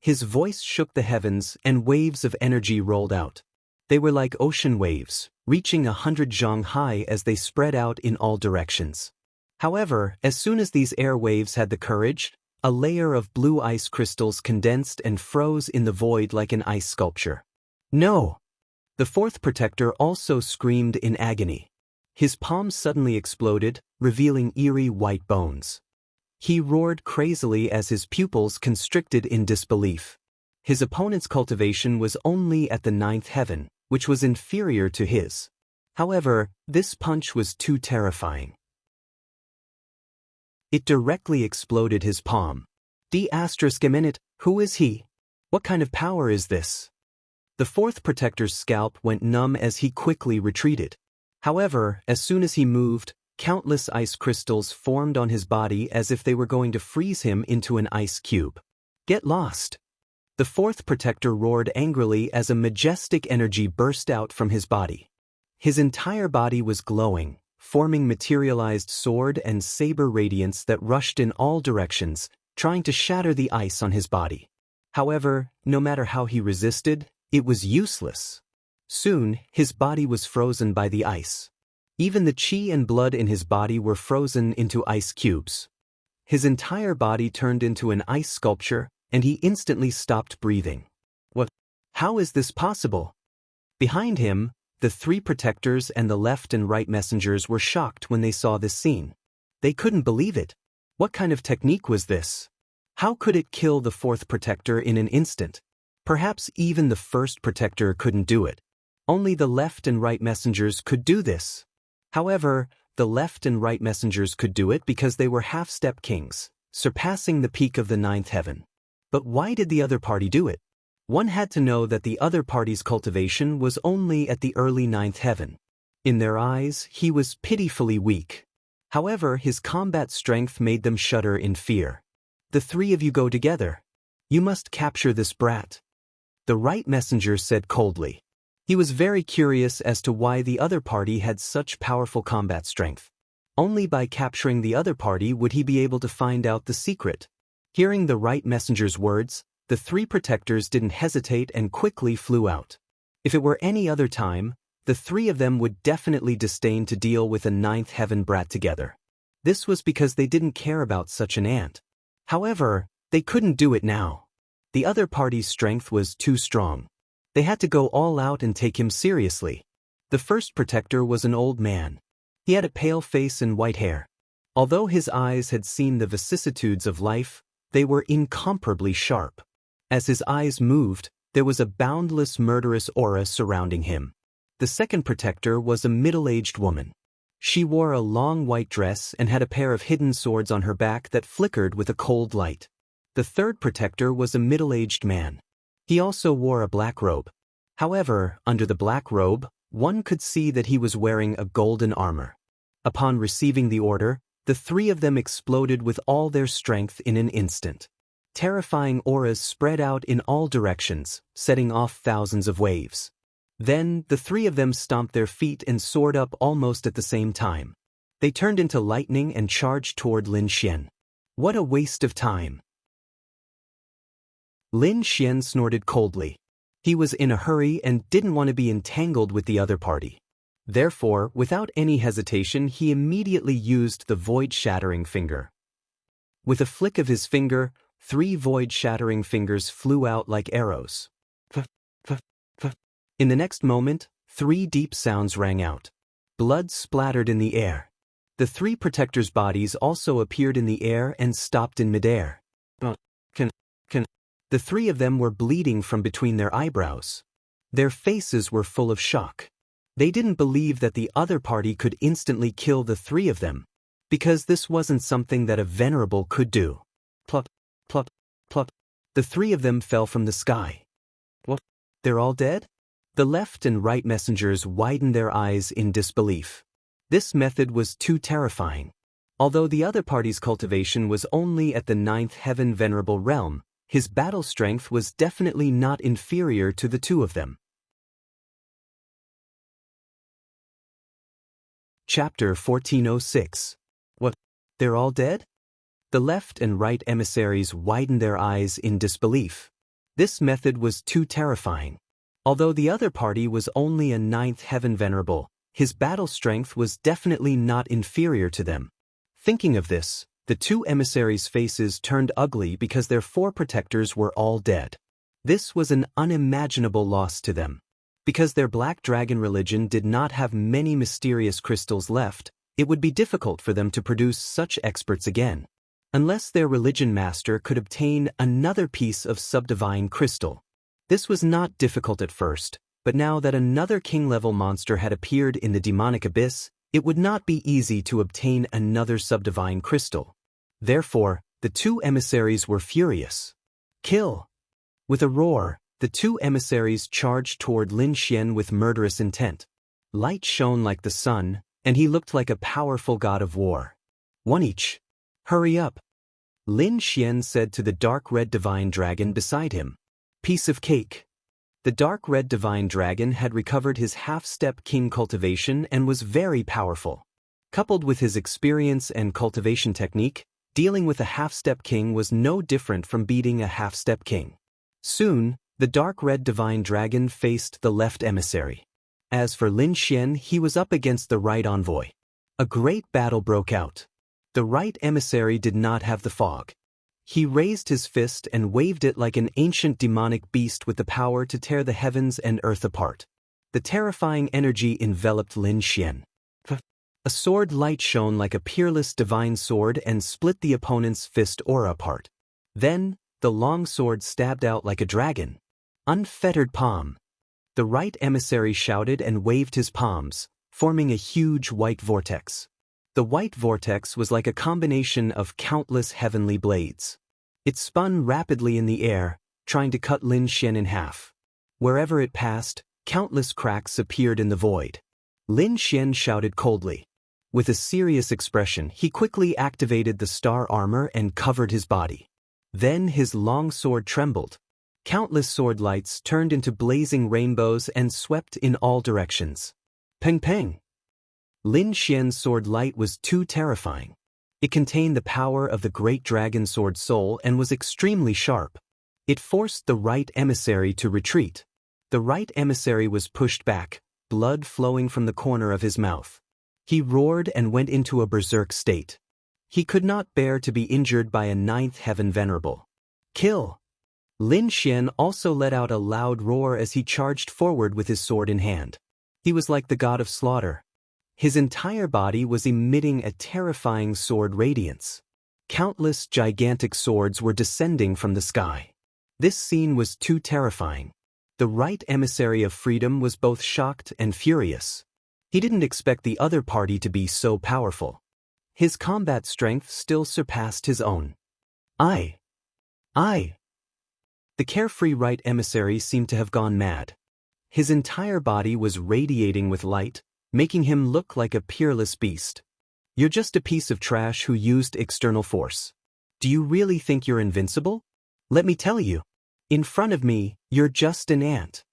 His voice shook the heavens, and waves of energy rolled out. They were like ocean waves, reaching 100 zhang high as they spread out in all directions. However, as soon as these air waves had the courage, a layer of blue ice crystals condensed and froze in the void like an ice sculpture. No! The fourth protector also screamed in agony. His palm suddenly exploded, revealing eerie white bones. He roared crazily as his pupils constricted in disbelief. His opponent's cultivation was only at the ninth heaven, which was inferior to his. However, this punch was too terrifying. It directly exploded his palm. D***, who is he? What kind of power is this? The fourth protector's scalp went numb as he quickly retreated. However, as soon as he moved, countless ice crystals formed on his body as if they were going to freeze him into an ice cube. Get lost! The fourth protector roared angrily as a majestic energy burst out from his body. His entire body was glowing, forming materialized sword and saber radiance that rushed in all directions, trying to shatter the ice on his body. However, no matter how he resisted, it was useless. Soon, his body was frozen by the ice. Even the qi and blood in his body were frozen into ice cubes. His entire body turned into an ice sculpture, and he instantly stopped breathing. What? How is this possible? Behind him, the three protectors and the left and right messengers were shocked when they saw this scene. They couldn't believe it. What kind of technique was this? How could it kill the fourth protector in an instant? Perhaps even the first protector couldn't do it. Only the left and right messengers could do this. However, the left and right messengers could do it because they were half-step kings, surpassing the peak of the ninth heaven. But why did the other party do it? One had to know that the other party's cultivation was only at the early ninth heaven. In their eyes, he was pitifully weak. However, his combat strength made them shudder in fear. The three of you go together. You must capture this brat. The right messenger said coldly. He was very curious as to why the other party had such powerful combat strength. Only by capturing the other party would he be able to find out the secret. Hearing the right messenger's words, the three protectors didn't hesitate and quickly flew out. If it were any other time, the three of them would definitely disdain to deal with a ninth heaven brat together. This was because they didn't care about such an ant. However, they couldn't do it now. The other party's strength was too strong. They had to go all out and take him seriously. The first protector was an old man. He had a pale face and white hair. Although his eyes had seen the vicissitudes of life, they were incomparably sharp. As his eyes moved, there was a boundless murderous aura surrounding him. The second protector was a middle-aged woman. She wore a long white dress and had a pair of hidden swords on her back that flickered with a cold light. The third protector was a middle-aged man. He also wore a black robe. However, under the black robe, one could see that he was wearing a golden armor. Upon receiving the order, the three of them exploded with all their strength in an instant. Terrifying auras spread out in all directions, setting off thousands of waves. Then, the three of them stomped their feet and soared up almost at the same time. They turned into lightning and charged toward Lin Xian. What a waste of time! Lin Xian snorted coldly. He was in a hurry and didn't want to be entangled with the other party. Therefore, without any hesitation, he immediately used the void-shattering finger. With a flick of his finger, 3 void-shattering fingers flew out like arrows. In the next moment, 3 deep sounds rang out. Blood splattered in the air. The 3 protectors' bodies also appeared in the air and stopped in midair. The 3 of them were bleeding from between their eyebrows. Their faces were full of shock. They didn't believe that the other party could instantly kill the three of them, because this wasn't something that a venerable could do. Plop, plop, plop. The three of them fell from the sky. What? They're all dead? The left and right messengers widened their eyes in disbelief. This method was too terrifying. Although the other party's cultivation was only at the 9th heaven venerable realm, his battle strength was definitely not inferior to the two of them. Chapter 1406. What? They're all dead? The left and right emissaries widened their eyes in disbelief. This method was too terrifying. Although the other party was only a 9th heaven venerable, his battle strength was definitely not inferior to them. Thinking of this, the two emissaries' faces turned ugly because their four protectors were all dead. This was an unimaginable loss to them. Because their black dragon religion did not have many mysterious crystals left, it would be difficult for them to produce such experts again, unless their religion master could obtain another piece of subdivine crystal. This was not difficult at first, but now that another king-level monster had appeared in the demonic abyss, it would not be easy to obtain another subdivine crystal. Therefore, the two emissaries were furious. Kill! With a roar, the two emissaries charged toward Lin Xian with murderous intent. Light shone like the sun, and he looked like a powerful god of war. One each. Hurry up! Lin Xian said to the dark red divine dragon beside him. Piece of cake. The dark red divine dragon had recovered his half-step king cultivation and was very powerful. Coupled with his experience and cultivation technique, dealing with a half-step king was no different from beating a half-step king. Soon, the dark red divine dragon faced the left emissary. As for Lin Xian, he was up against the right envoy. A great battle broke out. The right emissary did not have the fog. He raised his fist and waved it like an ancient demonic beast with the power to tear the heavens and earth apart. The terrifying energy enveloped Lin Xian. A sword light shone like a peerless divine sword and split the opponent's fist aura apart. Then, the long sword stabbed out like a dragon. Unfettered palm. The right emissary shouted and waved his palms, forming a huge white vortex. The white vortex was like a combination of countless heavenly blades. It spun rapidly in the air, trying to cut Lin Xian in half. Wherever it passed, countless cracks appeared in the void. Lin Xian shouted coldly. With a serious expression, he quickly activated the star armor and covered his body. Then his long sword trembled. Countless sword lights turned into blazing rainbows and swept in all directions. Peng peng! Lin Xian's sword light was too terrifying. It contained the power of the great dragon sword soul and was extremely sharp. It forced the right emissary to retreat. The right emissary was pushed back, blood flowing from the corner of his mouth. He roared and went into a berserk state. He could not bear to be injured by a 9th heaven venerable. Kill! Lin Xian also let out a loud roar as he charged forward with his sword in hand. He was like the god of slaughter. His entire body was emitting a terrifying sword radiance. Countless gigantic swords were descending from the sky. This scene was too terrifying. The right emissary of freedom was both shocked and furious. He didn't expect the other party to be so powerful. His combat strength still surpassed his own. I. The carefree right emissary seemed to have gone mad. His entire body was radiating with light, making him look like a peerless beast. You're just a piece of trash who used external force. Do you really think you're invincible? Let me tell you. In front of me, you're just an ant.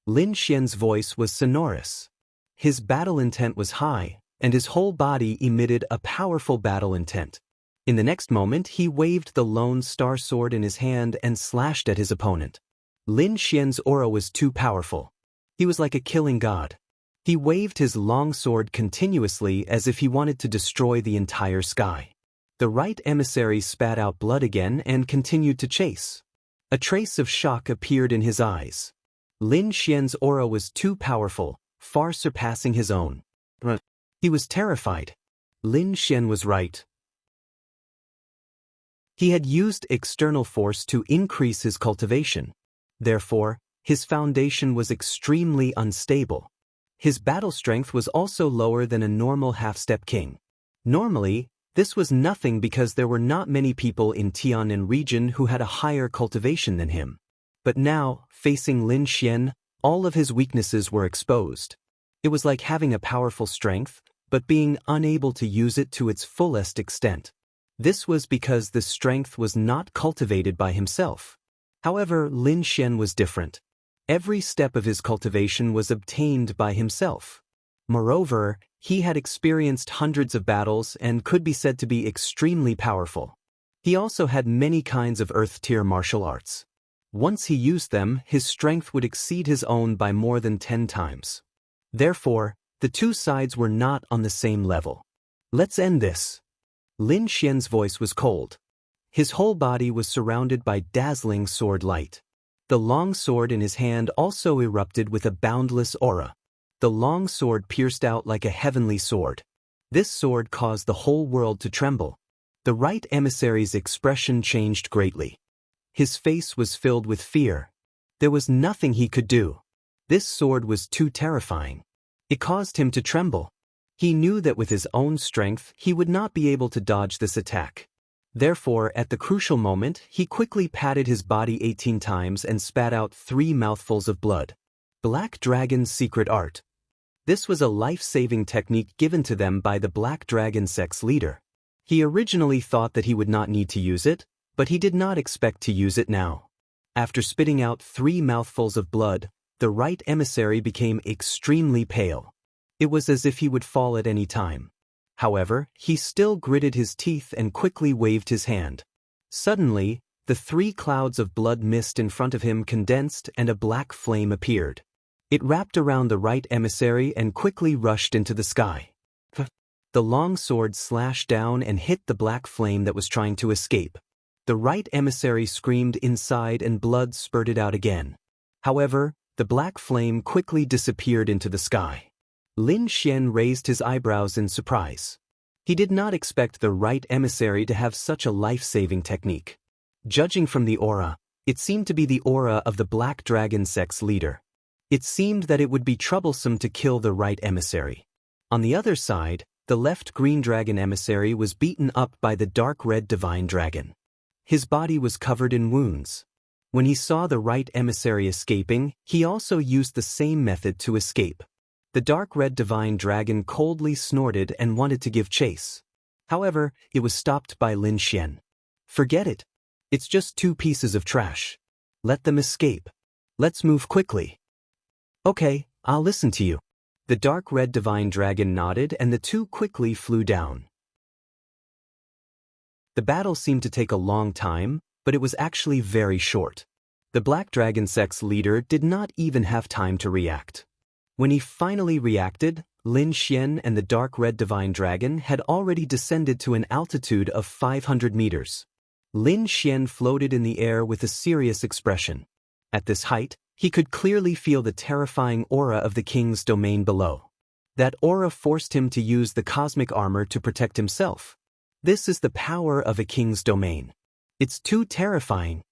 Lin Xian's voice was sonorous. His battle intent was high, and his whole body emitted a powerful battle intent. In the next moment, he waved the lone star sword in his hand and slashed at his opponent. Lin Xian's aura was too powerful. He was like a killing god. He waved his long sword continuously as if he wanted to destroy the entire sky. The right emissary spat out blood again and continued to chase. A trace of shock appeared in his eyes. Lin Xian's aura was too powerful, far surpassing his own. He was terrified. Lin Xian was right. He had used external force to increase his cultivation. Therefore, his foundation was extremely unstable. His battle strength was also lower than a normal half-step king. Normally, this was nothing because there were not many people in Tianan region who had a higher cultivation than him. But now, facing Lin Xian, all of his weaknesses were exposed. It was like having a powerful strength, but being unable to use it to its fullest extent. This was because the strength was not cultivated by himself. However, Lin Xian was different. Every step of his cultivation was obtained by himself. Moreover, he had experienced hundreds of battles and could be said to be extremely powerful. He also had many kinds of earth-tier martial arts. Once he used them, his strength would exceed his own by more than 10 times. Therefore, the two sides were not on the same level. Let's end this. Lin Xian's voice was cold. His whole body was surrounded by dazzling sword light. The long sword in his hand also erupted with a boundless aura. The long sword pierced out like a heavenly sword. This sword caused the whole world to tremble. The right emissary's expression changed greatly. His face was filled with fear. There was nothing he could do. This sword was too terrifying. It caused him to tremble. He knew that with his own strength he would not be able to dodge this attack. Therefore, at the crucial moment, he quickly patted his body 18 times and spat out 3 mouthfuls of blood. Black Dragon's secret art. This was a life-saving technique given to them by the Black Dragon sect's leader. He originally thought that he would not need to use it, but he did not expect to use it now. After spitting out 3 mouthfuls of blood, the right emissary became extremely pale. It was as if he would fall at any time. However, he still gritted his teeth and quickly waved his hand. Suddenly, the 3 clouds of blood mist in front of him condensed and a black flame appeared. It wrapped around the right emissary and quickly rushed into the sky. The long sword slashed down and hit the black flame that was trying to escape. The right emissary screamed inside and blood spurted out again. However, the black flame quickly disappeared into the sky. Lin Xian raised his eyebrows in surprise. He did not expect the right emissary to have such a life-saving technique. Judging from the aura, it seemed to be the aura of the Black Dragon sect's leader. It seemed that it would be troublesome to kill the right emissary. On the other side, the left green dragon emissary was beaten up by the dark red divine dragon. His body was covered in wounds. When he saw the right emissary escaping, he also used the same method to escape. The dark red divine dragon coldly snorted and wanted to give chase. However, it was stopped by Lin Xian. Forget it. It's just 2 pieces of trash. Let them escape. Let's move quickly. Okay, I'll listen to you. The dark red divine dragon nodded and the 2 quickly flew down. The battle seemed to take a long time, but it was actually very short. The Black Dragon sect's leader did not even have time to react. When he finally reacted, Lin Xian and the dark red divine dragon had already descended to an altitude of 500 meters. Lin Xian floated in the air with a serious expression. At this height, he could clearly feel the terrifying aura of the king's domain below. That aura forced him to use the cosmic armor to protect himself. This is the power of a king's domain. It's too terrifying.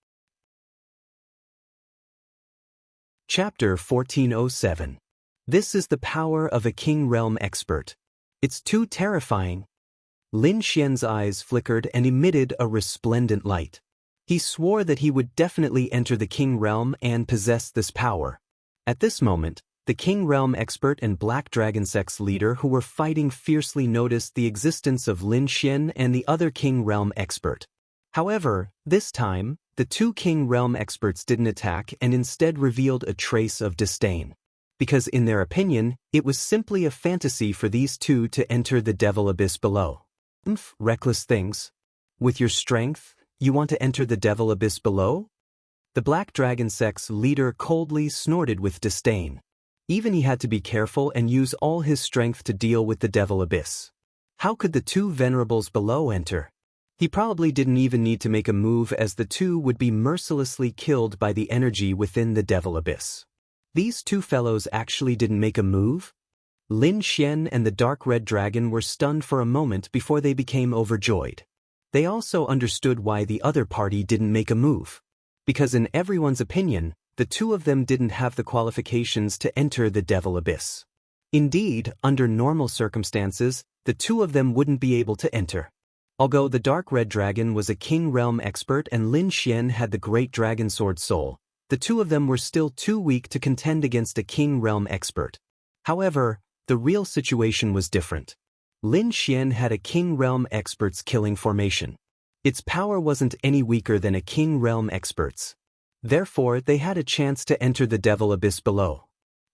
Chapter 1407. This is the power of a king realm expert. It's too terrifying. Lin Xian's eyes flickered and emitted a resplendent light. He swore that he would definitely enter the king realm and possess this power. At this moment, the king realm expert and Black Dragon sect's leader who were fighting fiercely noticed the existence of Lin Xian and the other king realm expert. However, this time, the 2 king realm experts didn't attack and instead revealed a trace of disdain. Because in their opinion, it was simply a fantasy for these 2 to enter the devil abyss below. Reckless things. With your strength, you want to enter the devil abyss below? The Black Dragon sect's leader coldly snorted with disdain. Even he had to be careful and use all his strength to deal with the devil abyss. How could the 2 venerables below enter? He probably didn't even need to make a move as the 2 would be mercilessly killed by the energy within the devil abyss. These 2 fellows actually didn't make a move? Lin Xian and the dark red dragon were stunned for a moment before they became overjoyed. They also understood why the other party didn't make a move. Because in everyone's opinion, the 2 of them didn't have the qualifications to enter the devil abyss. Indeed, under normal circumstances, the two of them wouldn't be able to enter. Although the Dark Red Dragon was a King Realm expert and Lin Xian had the Great Dragon Sword Soul, the two of them were still too weak to contend against a King Realm expert. However, the real situation was different. Lin Xian had a King Realm expert's killing formation. Its power wasn't any weaker than a King Realm expert's. Therefore, they had a chance to enter the Devil Abyss below.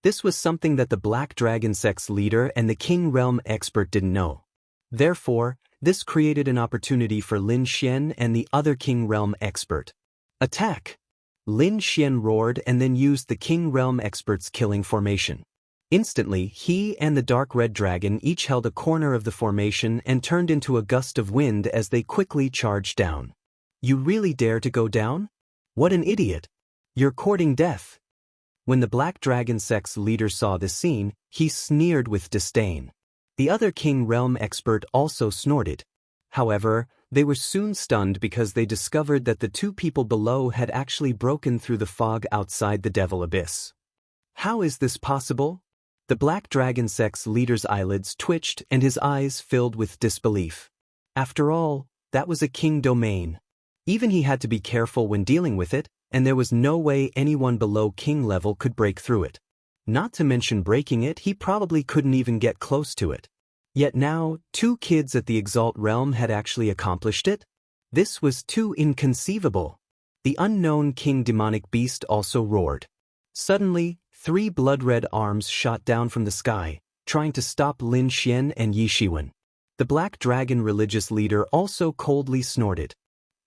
This was something that the Black Dragon Sect's leader and the King Realm expert didn't know. Therefore, this created an opportunity for Lin Xian and the other King Realm expert. Attack! Lin Xian roared and then used the King Realm expert's killing formation. Instantly, he and the Dark Red Dragon each held a corner of the formation and turned into a gust of wind as they quickly charged down. You really dare to go down? What an idiot! You're courting death. When the Black Dragon Sect's leader saw this scene, he sneered with disdain. The other King Realm expert also snorted. However, they were soon stunned because they discovered that the two people below had actually broken through the fog outside the Devil Abyss. How is this possible? The Black Dragon Sect's leader's eyelids twitched and his eyes filled with disbelief. After all, that was a king domain. Even he had to be careful when dealing with it, and there was no way anyone below king level could break through it. Not to mention breaking it, he probably couldn't even get close to it. Yet now, two kids at the Exalt realm had actually accomplished it? This was too inconceivable. The unknown king demonic beast also roared. Suddenly, 3 blood-red arms shot down from the sky, trying to stop Lin Xian and Yi Shiwen. The Black Dragon religious leader also coldly snorted.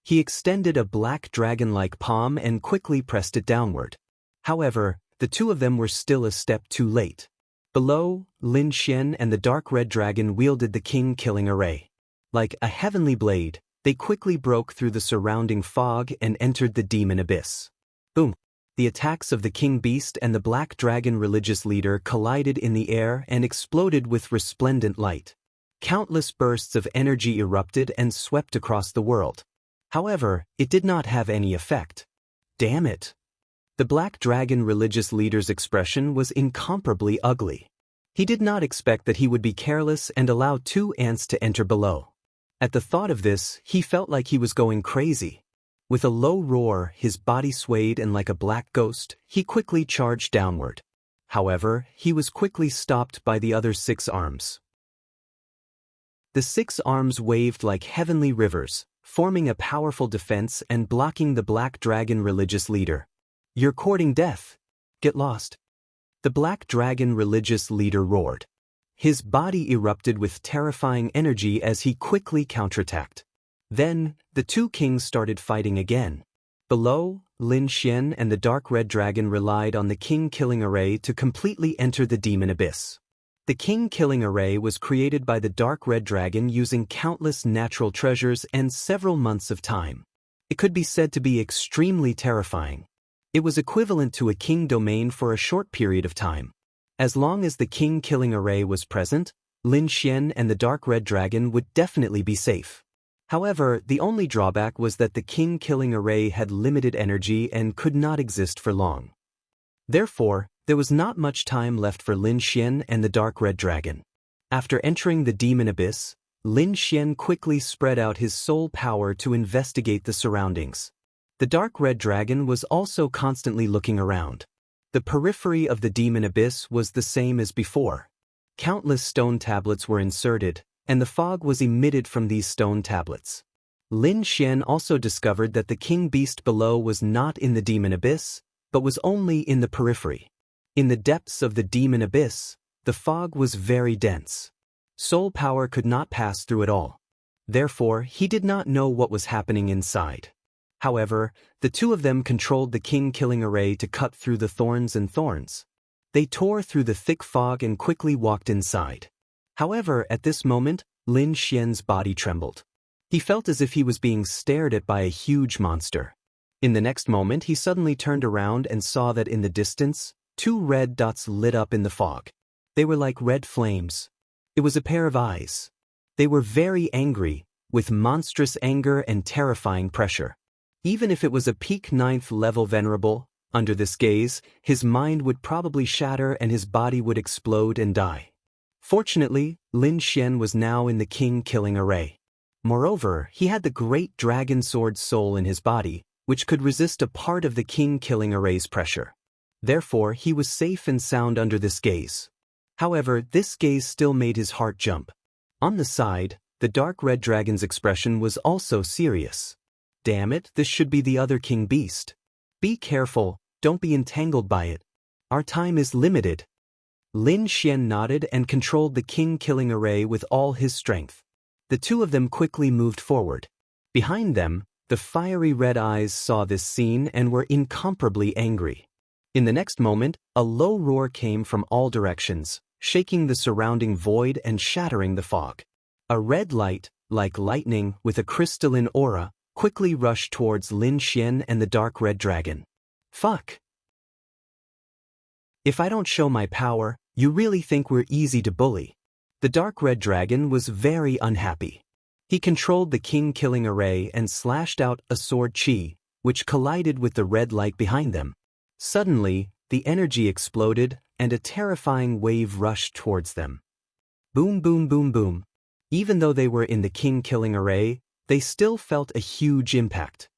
He extended a black dragon-like palm and quickly pressed it downward. However, the two of them were still a step too late. Below, Lin Xian and the Dark Red Dragon wielded the king-killing array. Like a heavenly blade, they quickly broke through the surrounding fog and entered the demon abyss. Boom! The attacks of the King Beast and the Black Dragon religious leader collided in the air and exploded with resplendent light. Countless bursts of energy erupted and swept across the world. However, it did not have any effect. Damn it! The Black Dragon religious leader's expression was incomparably ugly. He did not expect that he would be careless and allow 2 ants to enter below. At the thought of this, he felt like he was going crazy. With a low roar, his body swayed and like a black ghost, he quickly charged downward. However, he was quickly stopped by the other 6 arms. The 6 arms waved like heavenly rivers, forming a powerful defense and blocking the Black Dragon religious leader. You're courting death. Get lost. The Black Dragon religious leader roared. His body erupted with terrifying energy as he quickly counterattacked. Then, the 2 kings started fighting again. Below, Lin Xian and the Dark Red Dragon relied on the king-killing array to completely enter the demon abyss. The king-killing array was created by the Dark Red Dragon using countless natural treasures and several months of time. It could be said to be extremely terrifying. It was equivalent to a king domain for a short period of time. As long as the king-killing array was present, Lin Xian and the Dark Red Dragon would definitely be safe. However, the only drawback was that the king-killing array had limited energy and could not exist for long. Therefore, there was not much time left for Lin Xian and the Dark Red Dragon. After entering the demon abyss, Lin Xian quickly spread out his soul power to investigate the surroundings. The Dark Red Dragon was also constantly looking around. The periphery of the demon abyss was the same as before. Countless stone tablets were inserted, and the fog was emitted from these stone tablets. Lin Xian also discovered that the king beast below was not in the demon abyss, but was only in the periphery. In the depths of the demon abyss, the fog was very dense. Soul power could not pass through it all. Therefore, he did not know what was happening inside. However, the two of them controlled the king-killing array to cut through the thorns and thorns. They tore through the thick fog and quickly walked inside. However, at this moment, Lin Xian's body trembled. He felt as if he was being stared at by a huge monster. In the next moment, he suddenly turned around and saw that in the distance, 2 red dots lit up in the fog. They were like red flames. It was a pair of eyes. They were very angry, with monstrous anger and terrifying pressure. Even if it was a peak 9th level venerable, Under this gaze, his mind would probably shatter and his body would explode and die. Fortunately, Lin Xian was now in the king-killing array. Moreover, he had the great dragon sword soul in his body, which could resist a part of the king-killing array's pressure. Therefore, he was safe and sound under this gaze. However, this gaze still made his heart jump. On the side, the dark red dragon's expression was also serious. Damn it, this should be the other king beast. Be careful, don't be entangled by it. Our time is limited. Lin Xian nodded and controlled the king-killing array with all his strength. The two of them quickly moved forward. Behind them, the fiery red eyes saw this scene and were incomparably angry. In the next moment, a low roar came from all directions, shaking the surrounding void and shattering the fog. A red light, like lightning with a crystalline aura, quickly rushed towards Lin Xian and the dark red dragon. Fuck! If I don't show my power, you really think we're easy to bully? The dark red dragon was very unhappy. He controlled the king-killing array and slashed out a sword chi, which collided with the red light behind them. Suddenly, the energy exploded and a terrifying wave rushed towards them. Boom boom boom boom. Even though they were in the king-killing array, they still felt a huge impact.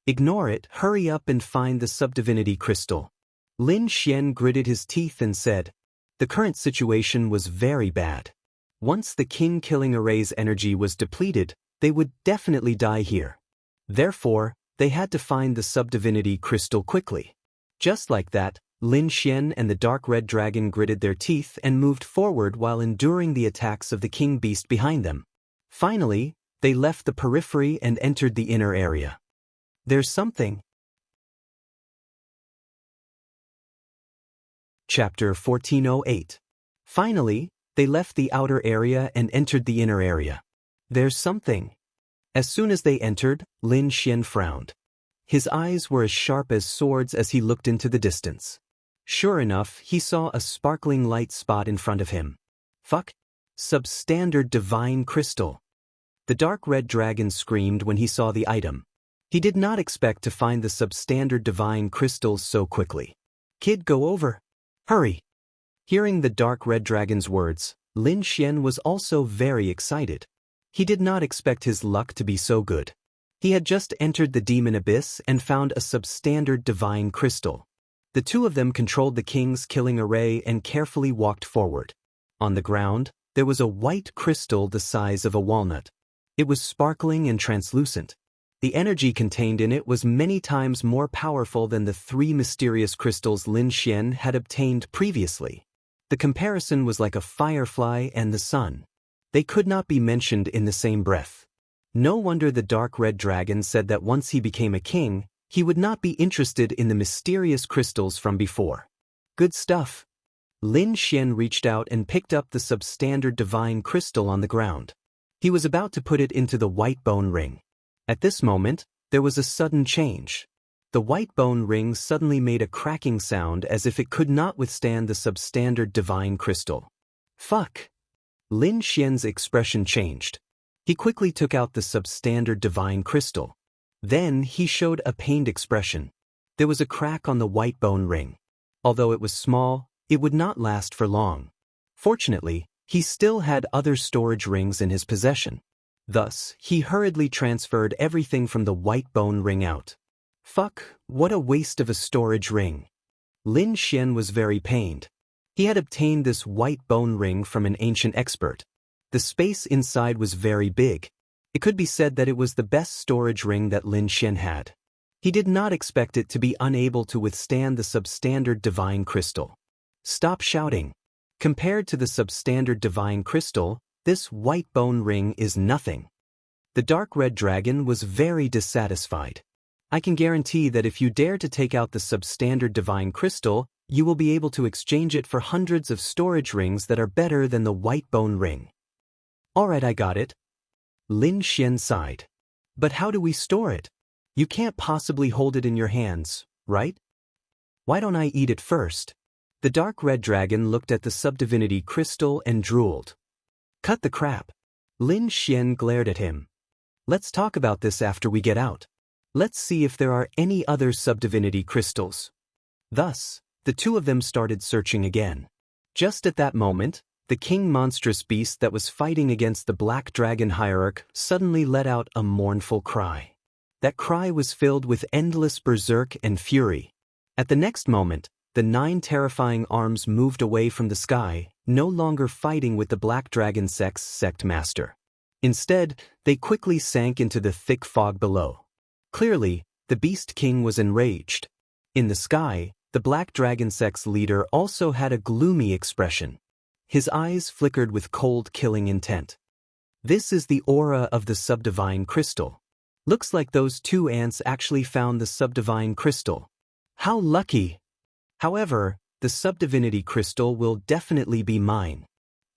Ignore it, hurry up and find the subdivinity crystal. Lin Xian gritted his teeth and said. The current situation was very bad. Once the king-killing array's energy was depleted, they would definitely die here. Therefore, they had to find the subdivinity crystal quickly. Just like that, Lin Xian and the dark red dragon gritted their teeth and moved forward while enduring the attacks of the king beast behind them. Finally, they left the periphery and entered the inner area. There's something. Chapter 1408. Finally, they left the outer area and entered the inner area. There's something. As soon as they entered, Lin Xian frowned. His eyes were as sharp as swords as he looked into the distance. Sure enough, he saw a sparkling light spot in front of him. Fuck! Substandard divine crystal. The dark red dragon screamed when he saw the item. He did not expect to find the substandard divine crystals so quickly. Kid, go over. Hurry! Hearing the dark red dragon's words, Lin Xian was also very excited. He did not expect his luck to be so good. He had just entered the demon abyss and found a substandard divine crystal. The two of them controlled the king's killing array and carefully walked forward. On the ground, there was a white crystal the size of a walnut. It was sparkling and translucent. The energy contained in it was many times more powerful than the three mysterious crystals Lin Xian had obtained previously. The comparison was like a firefly and the sun. They could not be mentioned in the same breath. No wonder the dark red dragon said that once he became a king, he would not be interested in the mysterious crystals from before. Good stuff. Lin Xian reached out and picked up the substandard divine crystal on the ground. He was about to put it into the white bone ring. At this moment, there was a sudden change. The white bone ring suddenly made a cracking sound as if it could not withstand the substandard divine crystal. Fuck! Lin Xian's expression changed. He quickly took out the substandard divine crystal. Then he showed a pained expression. There was a crack on the white bone ring. Although it was small, it would not last for long. Fortunately, he still had other storage rings in his possession. Thus, he hurriedly transferred everything from the white bone ring out. Fuck, what a waste of a storage ring. Lin Xian was very pained. He had obtained this white bone ring from an ancient expert. The space inside was very big. It could be said that it was the best storage ring that Lin Xian had. He did not expect it to be unable to withstand the substandard divine crystal. Stop shouting. Compared to the substandard divine crystal, this white bone ring is nothing. The dark red dragon was very dissatisfied. I can guarantee that if you dare to take out the substandard divine crystal, you will be able to exchange it for hundreds of storage rings that are better than the white bone ring. Alright, I got it. Lin Xian sighed. But how do we store it? You can't possibly hold it in your hands, right? Why don't I eat it first? The dark red dragon looked at the subdivinity crystal and drooled. Cut the crap. Lin Xian glared at him. Let's talk about this after we get out. Let's see if there are any other subdivinity crystals. Thus, the two of them started searching again. Just at that moment, the king monstrous beast that was fighting against the black dragon hierarch suddenly let out a mournful cry. That cry was filled with endless berserk and fury. At the next moment, the 9 terrifying arms moved away from the sky, no longer fighting with the black dragon sect master. Instead, they quickly sank into the thick fog below. Clearly, the beast king was enraged. In the sky, the black dragon sect's leader also had a gloomy expression. His eyes flickered with cold killing intent. This is the aura of the subdivine crystal. Looks like those 2 ants actually found the subdivine crystal. How lucky! However, the subdivinity crystal will definitely be mine.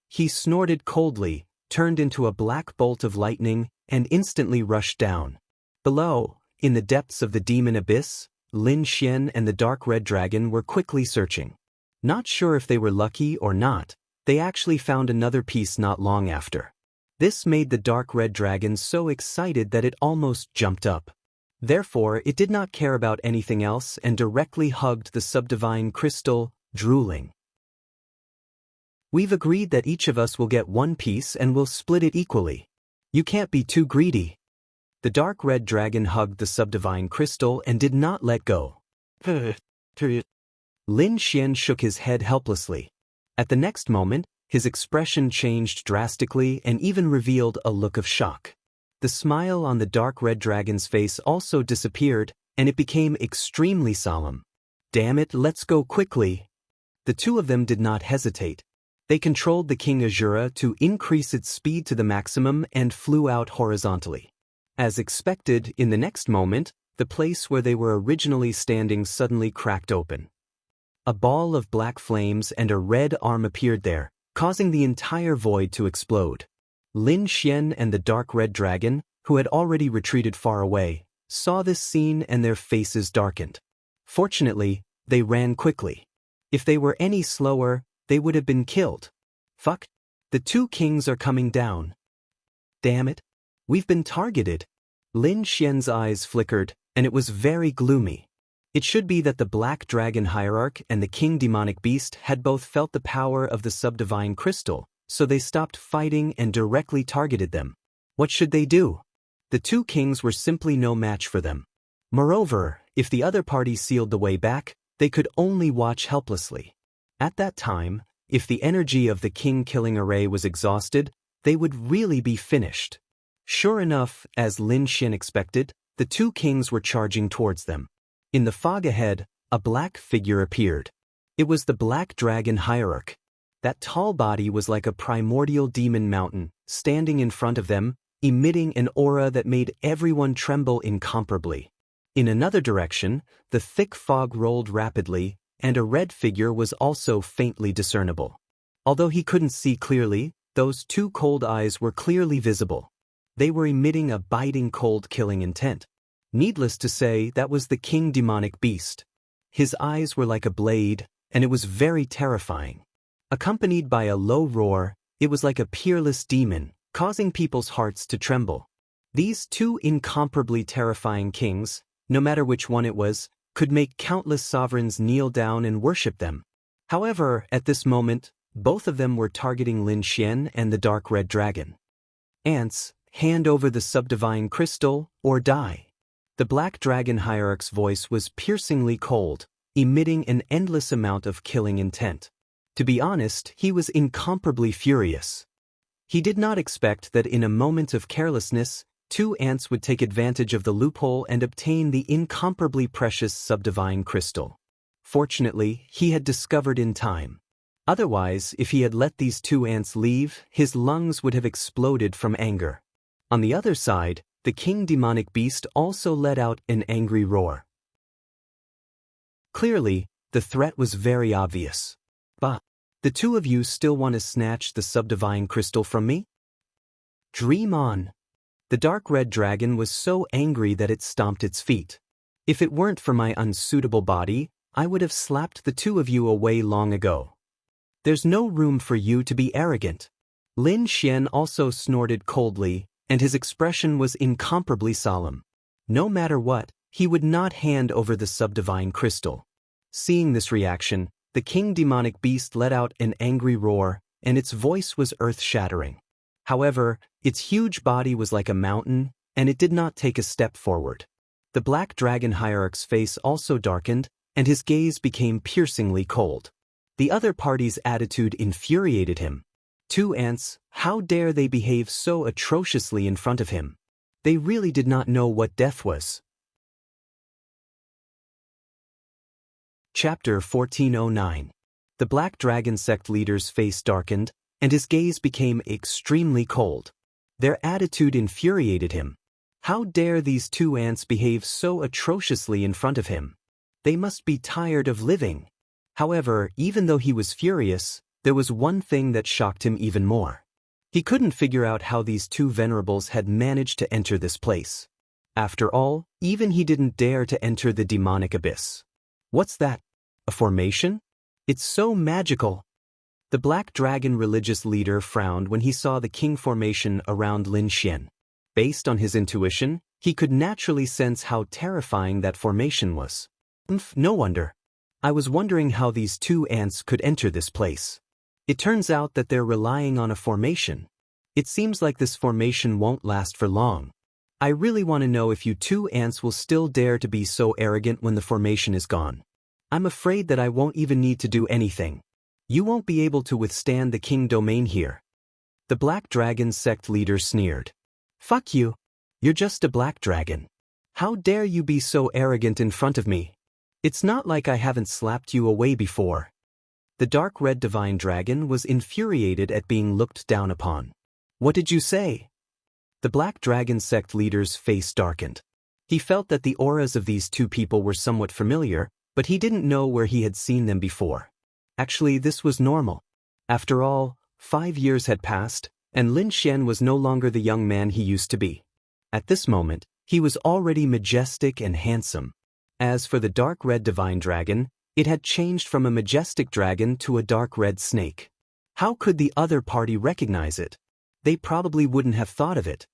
He snorted coldly, turned into a black bolt of lightning, and instantly rushed down. Below, in the depths of the demon abyss, Lin Xian and the dark red dragon were quickly searching. Not sure if they were lucky or not, they actually found another piece not long after. This made the dark red dragon so excited that it almost jumped up. Therefore, it did not care about anything else and directly hugged the subdivine crystal, drooling. We've agreed that each of us will get 1 piece and we'll split it equally. You can't be too greedy. The dark red dragon hugged the subdivine crystal and did not let go. Lin Xian shook his head helplessly. At the next moment, his expression changed drastically and even revealed a look of shock. The smile on the dark red dragon's face also disappeared, and it became extremely solemn. Damn it, let's go quickly. The two of them did not hesitate. They controlled the King Azura to increase its speed to the maximum and flew out horizontally. As expected, in the next moment, the place where they were originally standing suddenly cracked open. A ball of black flames and a red arm appeared there, causing the entire void to explode. Lin Xian and the dark red dragon, who had already retreated far away, saw this scene and their faces darkened. Fortunately, they ran quickly. If they were any slower, they would have been killed. Fuck. The 2 kings are coming down. Damn it. We've been targeted. Lin Xian's eyes flickered, and it was very gloomy. It should be that the Black Dragon Hierarch and the King Demonic Beast had both felt the power of the subdivine crystal, so they stopped fighting and directly targeted them. What should they do? The 2 kings were simply no match for them. Moreover, if the other party sealed the way back, they could only watch helplessly. At that time, if the energy of the king-killing array was exhausted, they would really be finished. Sure enough, as Lin Xian expected, the 2 kings were charging towards them. In the fog ahead, a black figure appeared. It was the Black Dragon Hierarch. That tall body was like a primordial demon mountain, standing in front of them, emitting an aura that made everyone tremble incomparably. In another direction, the thick fog rolled rapidly, and a red figure was also faintly discernible. Although he couldn't see clearly, those 2 cold eyes were clearly visible. They were emitting a biting cold killing intent. Needless to say, that was the King Demonic Beast. His eyes were like a blade, and it was very terrifying. Accompanied by a low roar, it was like a peerless demon, causing people's hearts to tremble. These 2 incomparably terrifying kings, no matter which one it was, could make countless sovereigns kneel down and worship them. However, at this moment, both of them were targeting Lin Xian and the Dark Red Dragon. Ants, hand over the subdivine crystal, or die. The Black Dragon Hierarch's voice was piercingly cold, emitting an endless amount of killing intent. To be honest, he was incomparably furious. He did not expect that in a moment of carelessness, 2 ants would take advantage of the loophole and obtain the incomparably precious subdivine crystal. Fortunately, he had discovered in time. Otherwise, if he had let these 2 ants leave, his lungs would have exploded from anger. On the other side, the King Demonic Beast also let out an angry roar. Clearly, the threat was very obvious. But the 2 of you still want to snatch the subdivine crystal from me? Dream on. The dark red dragon was so angry that it stomped its feet. If it weren't for my unsuitable body, I would have slapped the 2 of you away long ago. There's no room for you to be arrogant. Lin Xian also snorted coldly, and his expression was incomparably solemn. No matter what, he would not hand over the subdivine crystal. Seeing this reaction, the king demonic beast let out an angry roar, and its voice was earth-shattering. However, its huge body was like a mountain, and it did not take a step forward. The black dragon hierarch's face also darkened, and his gaze became piercingly cold. The other party's attitude infuriated him. Two ants, how dare they behave so atrociously in front of him? They really did not know what death was. Chapter 1409. The Black Dragon sect leader's face darkened, and his gaze became extremely cold. Their attitude infuriated him. How dare these two ants behave so atrociously in front of him? They must be tired of living. However, even though he was furious, there was one thing that shocked him even more. He couldn't figure out how these two venerables had managed to enter this place. After all, even he didn't dare to enter the demonic abyss. What's that? A formation? It's so magical. The Black Dragon religious leader frowned when he saw the king formation around Lin Xian. Based on his intuition, he could naturally sense how terrifying that formation was. No wonder. I was wondering how these two ants could enter this place. It turns out that they're relying on a formation. It seems like this formation won't last for long. I really want to know if you two ants will still dare to be so arrogant when the formation is gone. I'm afraid that I won't even need to do anything. You won't be able to withstand the king domain here. The Black Dragon sect leader sneered. Fuck you. You're just a black dragon. How dare you be so arrogant in front of me? It's not like I haven't slapped you away before. The dark red divine dragon was infuriated at being looked down upon. What did you say? The Black Dragon sect leader's face darkened. He felt that the auras of these two people were somewhat familiar, but he didn't know where he had seen them before. Actually, this was normal. After all, 5 years had passed, and Lin Xian was no longer the young man he used to be. At this moment, he was already majestic and handsome. As for the dark red divine dragon, it had changed from a majestic dragon to a dark red snake. How could the other party recognize it? They probably wouldn't have thought of it.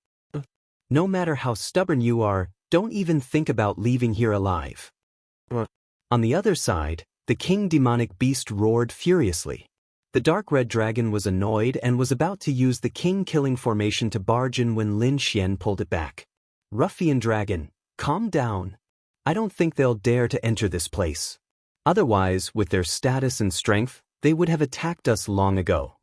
No matter how stubborn you are, don't even think about leaving here alive. On the other side, the king demonic beast roared furiously. The dark red dragon was annoyed and was about to use the king-killing formation to barge in when Lin Xian pulled it back. Ruffian dragon, calm down. I don't think they'll dare to enter this place. Otherwise, with their status and strength, they would have attacked us long ago.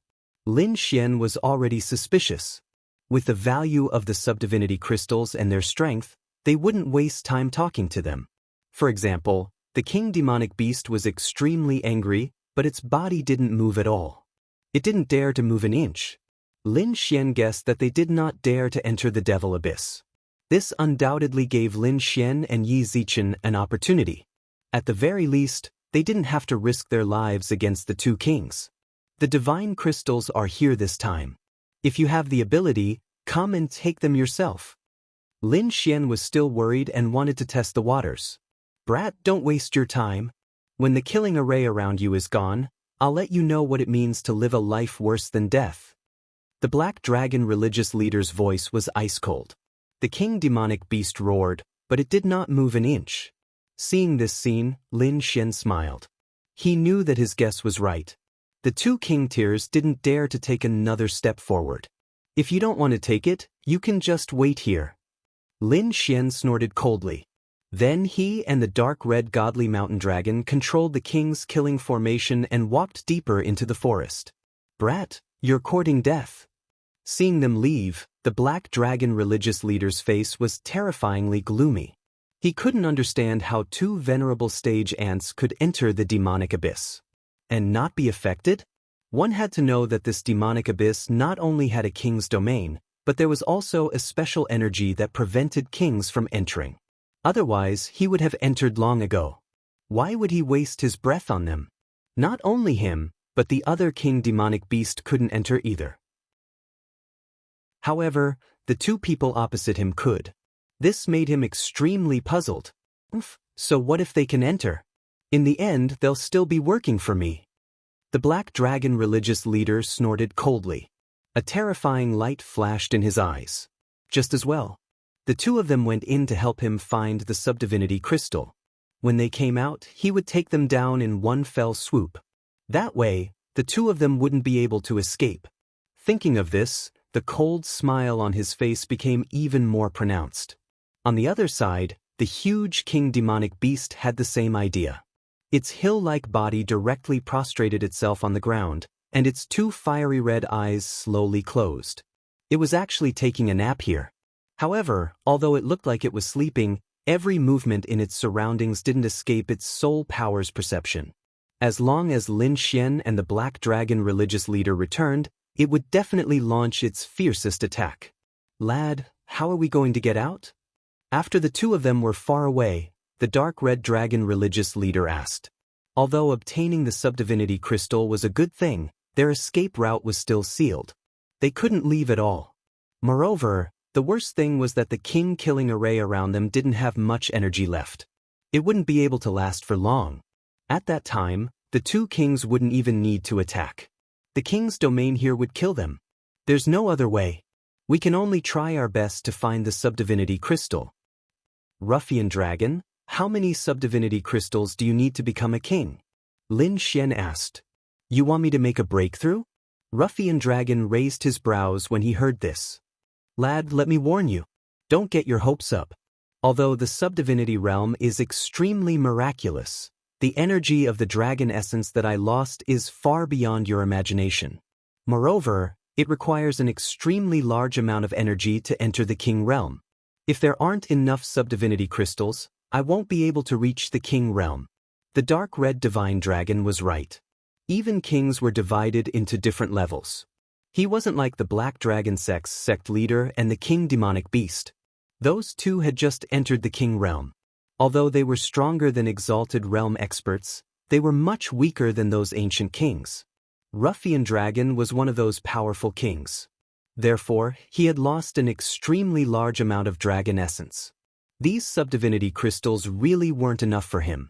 Lin Xian was already suspicious. With the value of the subdivinity crystals and their strength, they wouldn't waste time talking to them. For example, the king demonic beast was extremely angry, but its body didn't move at all. It didn't dare to move an inch. Lin Xian guessed that they did not dare to enter the devil abyss. This undoubtedly gave Lin Xian and Yi Zichen an opportunity. At the very least, they didn't have to risk their lives against the two kings. The divine crystals are here this time. If you have the ability, come and take them yourself. Lin Xian was still worried and wanted to test the waters. Brat, don't waste your time. When the killing array around you is gone, I'll let you know what it means to live a life worse than death. The Black Dragon religious leader's voice was ice-cold. The king demonic beast roared, but it did not move an inch. Seeing this scene, Lin Xian smiled. He knew that his guess was right. The two king tiers didn't dare to take another step forward. If you don't want to take it, you can just wait here. Lin Xian snorted coldly. Then he and the dark red godly mountain dragon controlled the king's killing formation and walked deeper into the forest. Brat, you're courting death. Seeing them leave, the Black Dragon religious leader's face was terrifyingly gloomy. He couldn't understand how two venerable stage ants could enter the demonic abyss and not be affected. One had to know that this demonic abyss not only had a king's domain, but there was also a special energy that prevented kings from entering. Otherwise, he would have entered long ago. Why would he waste his breath on them? Not only him, but the other king demonic beast couldn't enter either. However, the two people opposite him could. This made him extremely puzzled. So what if they can enter? In the end, they'll still be working for me. The Black Dragon religious leader snorted coldly. A terrifying light flashed in his eyes. Just as well. The two of them went in to help him find the subdivinity crystal. When they came out, he would take them down in one fell swoop. That way, the two of them wouldn't be able to escape. Thinking of this, the cold smile on his face became even more pronounced. On the other side, the huge king demonic beast had the same idea. Its hill-like body directly prostrated itself on the ground, and its two fiery red eyes slowly closed. It was actually taking a nap here. However, although it looked like it was sleeping, every movement in its surroundings didn't escape its soul power's perception. As long as Lin Xian and the Black Dragon religious leader returned, it would definitely launch its fiercest attack. Lad, how are we going to get out? After the two of them were far away, the Dark Red Dragon religious leader asked. Although obtaining the subdivinity crystal was a good thing, their escape route was still sealed. They couldn't leave at all. Moreover, the worst thing was that the king-killing array around them didn't have much energy left. It wouldn't be able to last for long. At that time, the two kings wouldn't even need to attack. The king's domain here would kill them. There's no other way. We can only try our best to find the subdivinity crystal. Ruffian Dragon, how many subdivinity crystals do you need to become a king? Lin Xian asked. You want me to make a breakthrough? Ruffian Dragon raised his brows when he heard this. Lad, let me warn you. Don't get your hopes up. Although the subdivinity realm is extremely miraculous, the energy of the dragon essence that I lost is far beyond your imagination. Moreover, it requires an extremely large amount of energy to enter the king realm. If there aren't enough subdivinity crystals, I won't be able to reach the king realm. The dark red divine dragon was right. Even kings were divided into different levels. He wasn't like the black dragon sect leader and the king demonic beast. Those two had just entered the king realm. Although they were stronger than exalted realm experts, they were much weaker than those ancient kings. Ruffian Dragon was one of those powerful kings. Therefore, he had lost an extremely large amount of dragon essence. These subdivinity crystals really weren't enough for him.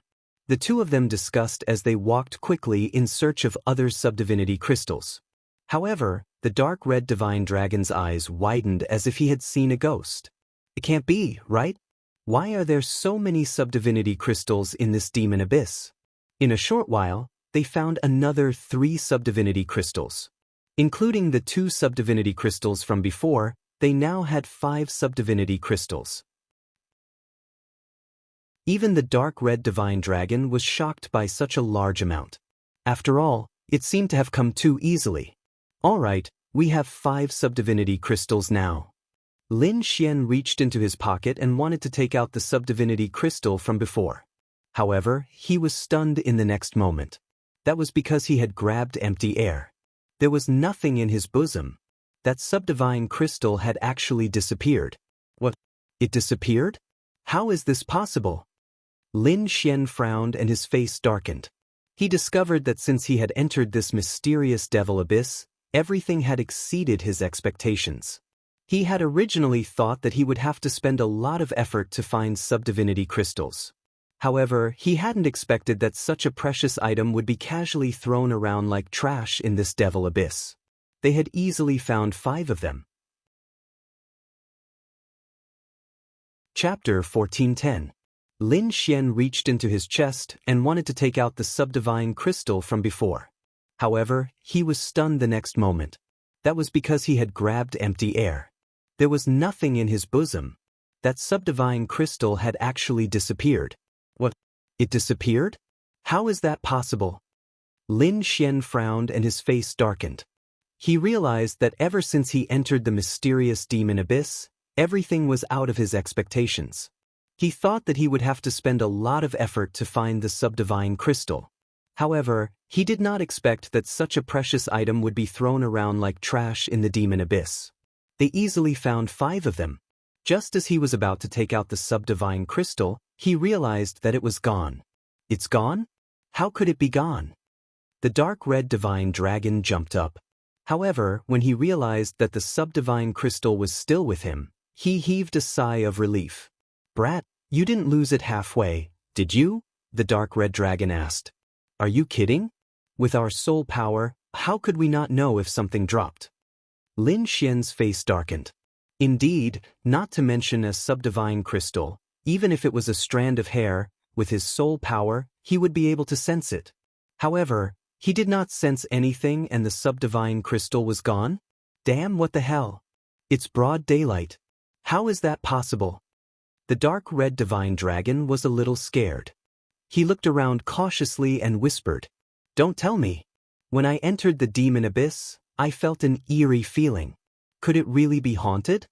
The two of them discussed as they walked quickly in search of other subdivinity crystals. However, the dark red divine dragon's eyes widened as if he had seen a ghost. It can't be, right? Why are there so many subdivinity crystals in this demon abyss? In a short while, they found another 3 subdivinity crystals. Including the 2 subdivinity crystals from before, they now had 5 subdivinity crystals. Even the dark red divine dragon was shocked by such a large amount. After all, it seemed to have come too easily. All right, we have 5 subdivinity crystals now. Lin Xian reached into his pocket and wanted to take out the subdivinity crystal from before. However, he was stunned in the next moment. That was because he had grabbed empty air. There was nothing in his bosom. That subdivine crystal had actually disappeared. What? It disappeared? How is this possible? Lin Xian frowned and his face darkened. He discovered that since he had entered this mysterious devil abyss, everything had exceeded his expectations. He had originally thought that he would have to spend a lot of effort to find subdivinity crystals. However, he hadn't expected that such a precious item would be casually thrown around like trash in this devil abyss. They had easily found 5 of them. Chapter 1410. Lin Xian reached into his chest and wanted to take out the subdivine crystal from before. However, he was stunned the next moment. That was because he had grabbed empty air. There was nothing in his bosom. That subdivine crystal had actually disappeared. What? It disappeared? How is that possible? Lin Xian frowned and his face darkened. He realized that ever since he entered the mysterious demon abyss, everything was out of his expectations. He thought that he would have to spend a lot of effort to find the subdivine crystal. However, he did not expect that such a precious item would be thrown around like trash in the demon abyss. They easily found 5 of them. Just as he was about to take out the subdivine crystal, he realized that it was gone. It's gone? How could it be gone? The dark red divine dragon jumped up. However, when he realized that the subdivine crystal was still with him, he heaved a sigh of relief. Brat, you didn't lose it halfway, did you? The dark red dragon asked. Are you kidding? With our soul power, how could we not know if something dropped? Lin Xian's face darkened. Indeed, not to mention a subdivine crystal, even if it was a strand of hair, with his soul power, he would be able to sense it. However, he did not sense anything and the subdivine crystal was gone? Damn, what the hell? It's broad daylight. How is that possible? The dark red divine dragon was a little scared. He looked around cautiously and whispered, "Don't tell me." When I entered the demon abyss, I felt an eerie feeling. Could it really be haunted?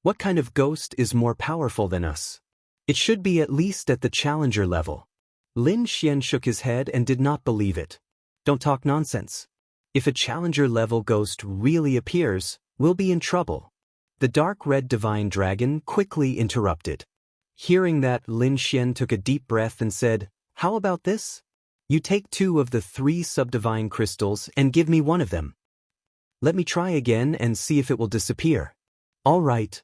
What kind of ghost is more powerful than us? It should be at least at the challenger level. Lin Xian shook his head and did not believe it. Don't talk nonsense. If a challenger-level ghost really appears, we'll be in trouble. The dark red divine dragon quickly interrupted. Hearing that, Lin Xian took a deep breath and said, "How about this? You take 2 of the 3 subdivine crystals and give me 1 of them. Let me try again and see if it will disappear." "All right."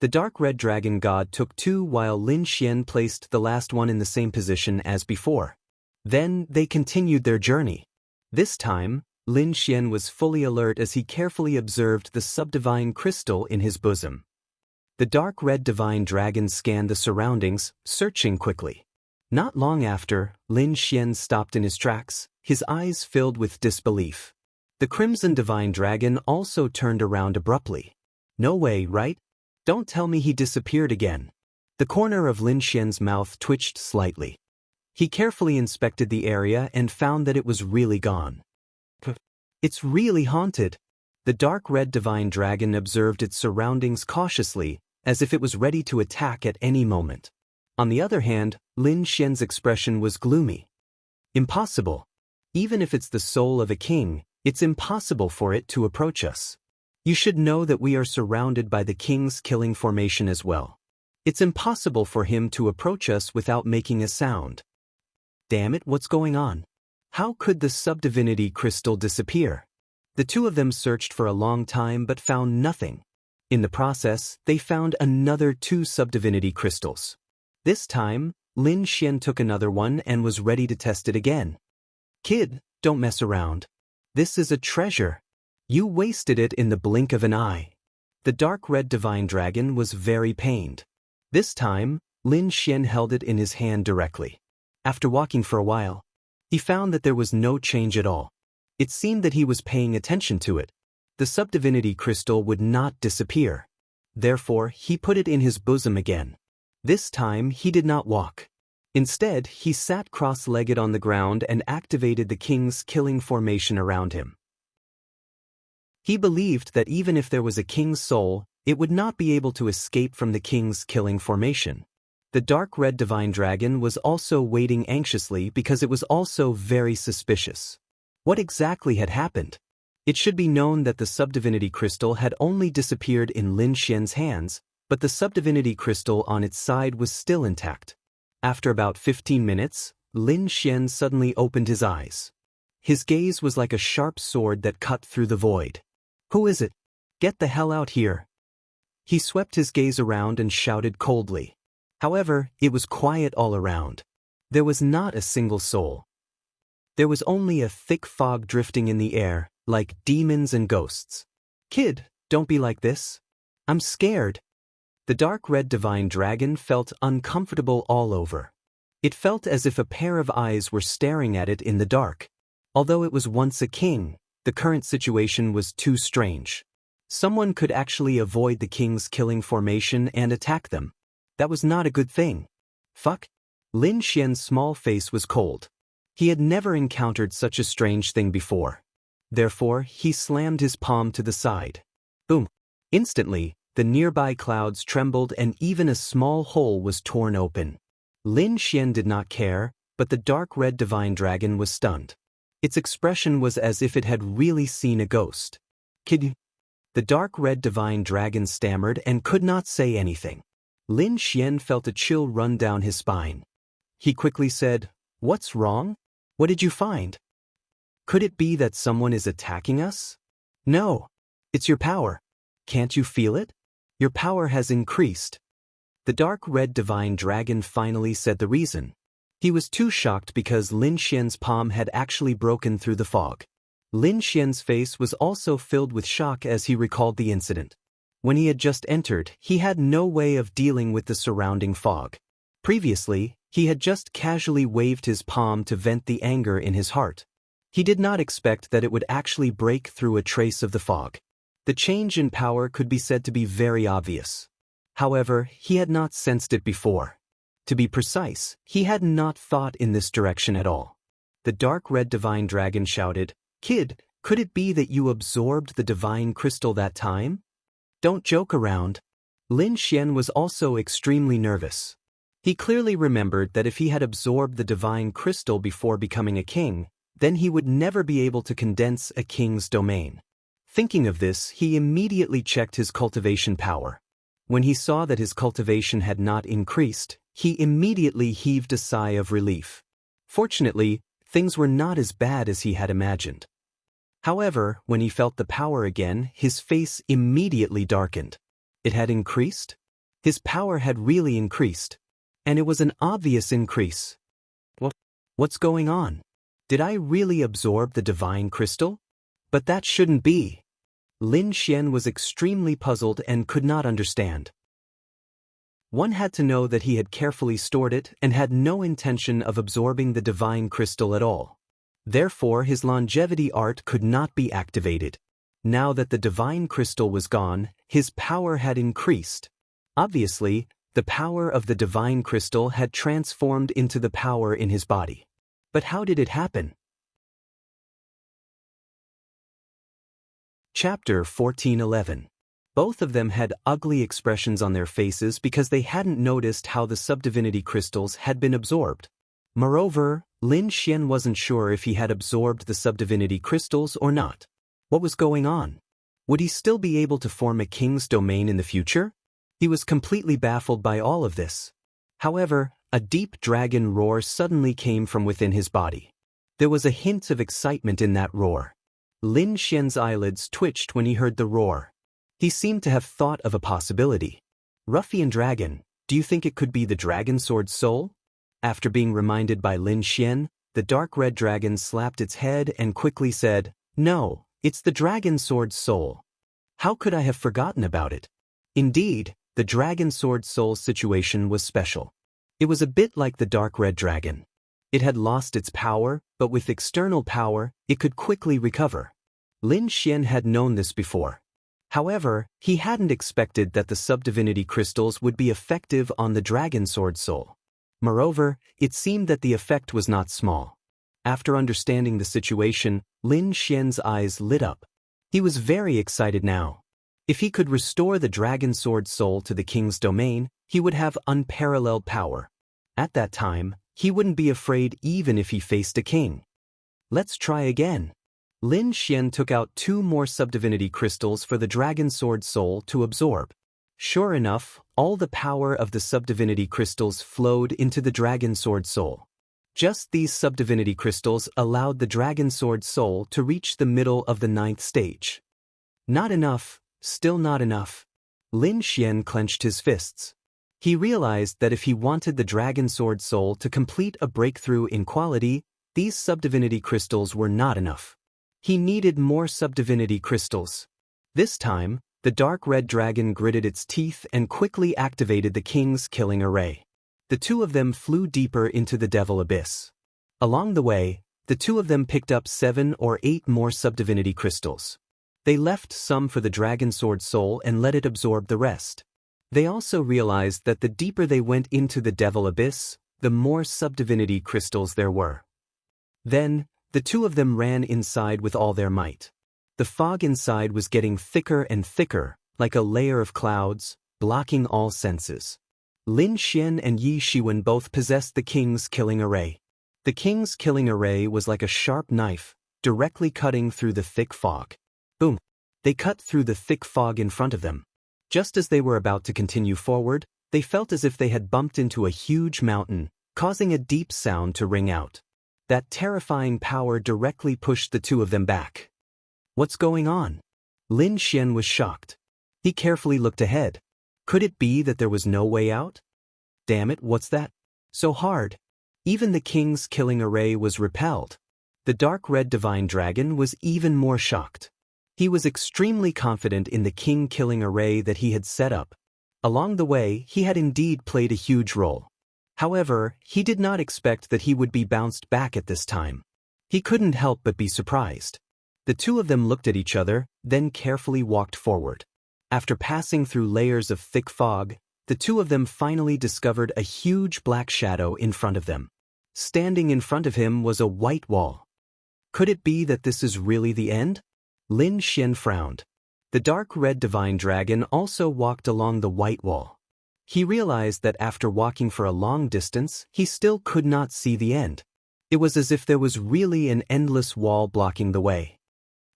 The dark red dragon god took 2 while Lin Xian placed the last one in the same position as before. Then they continued their journey. This time, Lin Xian was fully alert as he carefully observed the subdivine crystal in his bosom. The dark red divine dragon scanned the surroundings, searching quickly. Not long after, Lin Xian stopped in his tracks, his eyes filled with disbelief. The crimson divine dragon also turned around abruptly. "No way, right? Don't tell me he disappeared again." The corner of Lin Xian's mouth twitched slightly. He carefully inspected the area and found that it was really gone. "It's really haunted." The dark red divine dragon observed its surroundings cautiously, as if it was ready to attack at any moment. On the other hand, Lin Xian's expression was gloomy. "Impossible. Even if it's the soul of a king, it's impossible for it to approach us. You should know that we are surrounded by the king's killing formation as well. It's impossible for him to approach us without making a sound." Damn it, what's going on? How could the subdivinity crystal disappear? The 2 of them searched for a long time but found nothing. In the process, they found another 2 subdivinity crystals. This time, Lin Xian took another one and was ready to test it again. "Kid, don't mess around. This is a treasure. You wasted it in the blink of an eye." The dark red divine dragon was very pained. This time, Lin Xian held it in his hand directly. After walking for a while, he found that there was no change at all. It seemed that he was paying attention to it. The subdivinity crystal would not disappear. Therefore, he put it in his bosom again. This time, he did not walk. Instead, he sat cross-legged on the ground and activated the king's killing formation around him. He believed that even if there was a king's soul, it would not be able to escape from the king's killing formation. The dark red divine dragon was also waiting anxiously because it was also very suspicious. What exactly had happened? It should be known that the subdivinity crystal had only disappeared in Lin Xian's hands, but the subdivinity crystal on its side was still intact. After about 15 minutes, Lin Xian suddenly opened his eyes. His gaze was like a sharp sword that cut through the void. "Who is it? Get the hell out here." He swept his gaze around and shouted coldly. However, it was quiet all around. There was not a single soul. There was only a thick fog drifting in the air, like demons and ghosts. "Kid, don't be like this. I'm scared." The dark red divine dragon felt uncomfortable all over. It felt as if a pair of eyes were staring at it in the dark. Although it was once a king, the current situation was too strange. Someone could actually avoid the king's killing formation and attack them. That was not a good thing. Fuck. Lin Xian's small face was cold. He had never encountered such a strange thing before. Therefore, he slammed his palm to the side. Boom. Instantly, the nearby clouds trembled and even a small hole was torn open. Lin Xian did not care, but the dark red divine dragon was stunned. Its expression was as if it had really seen a ghost. "Kid?" The dark red divine dragon stammered and could not say anything. Lin Xian felt a chill run down his spine. He quickly said, "What's wrong? What did you find? Could it be that someone is attacking us?" "No. It's your power. Can't you feel it? Your power has increased." The dark red divine dragon finally said the reason. He was too shocked because Lin Xian's palm had actually broken through the fog. Lin Xian's face was also filled with shock as he recalled the incident. When he had just entered, he had no way of dealing with the surrounding fog. Previously, He had just casually waved his palm to vent the anger in his heart. He did not expect that it would actually break through a trace of the fog. The change in power could be said to be very obvious. However, he had not sensed it before. To be precise, he had not thought in this direction at all. The dark red divine dragon shouted, "Kid, could it be that you absorbed the divine crystal that time? Don't joke around." Lin Xian was also extremely nervous. He clearly remembered that if he had absorbed the divine crystal before becoming a king, then he would never be able to condense a king's domain. Thinking of this, he immediately checked his cultivation power. When he saw that his cultivation had not increased, he immediately heaved a sigh of relief. Fortunately, things were not as bad as he had imagined. However, when he felt the power again, his face immediately darkened. It had increased? His power had really increased. And it was an obvious increase. What's going on? Did I really absorb the divine crystal? But that shouldn't be. Lin Xian was extremely puzzled and could not understand. One had to know that he had carefully stored it and had no intention of absorbing the divine crystal at all. Therefore, his longevity art could not be activated. Now that the divine crystal was gone, his power had increased. Obviously, the power of the divine crystal had transformed into the power in his body. But how did it happen? Chapter 14:11. Both of them had ugly expressions on their faces because they hadn't noticed how the subdivinity crystals had been absorbed. Moreover, Lin Xian wasn't sure if he had absorbed the subdivinity crystals or not. What was going on? Would he still be able to form a king's domain in the future? He was completely baffled by all of this. However, a deep dragon roar suddenly came from within his body. There was a hint of excitement in that roar. Lin Xian's eyelids twitched when he heard the roar. He seemed to have thought of a possibility. Ruffian dragon, do you think it could be the dragon sword soul? After being reminded by Lin Xian, the dark red dragon slapped its head and quickly said, "No, it's the dragon sword soul. How could I have forgotten about it?" Indeed, the dragon sword soul situation was special. It was a bit like the dark red dragon. It had lost its power, but with external power, it could quickly recover. Lin Xian had known this before. However, he hadn't expected that the subdivinity crystals would be effective on the dragon sword soul. Moreover, it seemed that the effect was not small. After understanding the situation, Lin Xian's eyes lit up. He was very excited now. If he could restore the dragon sword soul to the king's domain, he would have unparalleled power. At that time, he wouldn't be afraid even if he faced a king. Let's try again. Lin Xian took out 2 more subdivinity crystals for the dragon sword soul to absorb. Sure enough, all the power of the subdivinity crystals flowed into the dragon sword soul. Just these subdivinity crystals allowed the dragon sword soul to reach the middle of the 9th stage. Not enough, still not enough. Lin Xian clenched his fists. He realized that if he wanted the dragon sword soul to complete a breakthrough in quality, these subdivinity crystals were not enough. He needed more subdivinity crystals. This time, the dark red dragon gritted its teeth and quickly activated the king's killing array. The 2 of them flew deeper into the devil abyss. Along the way, the 2 of them picked up 7 or 8 more subdivinity crystals. They left some for the dragon sword soul and let it absorb the rest. They also realized that the deeper they went into the devil abyss, the more subdivinity crystals there were. Then, the 2 of them ran inside with all their might. The fog inside was getting thicker and thicker, like a layer of clouds, blocking all senses. Lin Xian and Yi Shiwen both possessed the king's killing array. The king's killing array was like a sharp knife, directly cutting through the thick fog. Boom! They cut through the thick fog in front of them. Just as they were about to continue forward, they felt as if they had bumped into a huge mountain, causing a deep sound to ring out. That terrifying power directly pushed the 2 of them back. What's going on? Lin Xian was shocked. He carefully looked ahead. Could it be that there was no way out? Damn it, what's that? So hard. Even the king's killing array was repelled. The dark red divine dragon was even more shocked. He was extremely confident in the king killing array that he had set up. Along the way, he had indeed played a huge role. However, he did not expect that he would be bounced back at this time. He couldn't help but be surprised. The two of them looked at each other, then carefully walked forward. After passing through layers of thick fog, the two of them finally discovered a huge black shadow in front of them. Standing in front of him was a white wall. Could it be that this is really the end? Lin Xian frowned. The dark red divine dragon also walked along the white wall. He realized that after walking for a long distance, he still could not see the end. It was as if there was really an endless wall blocking the way.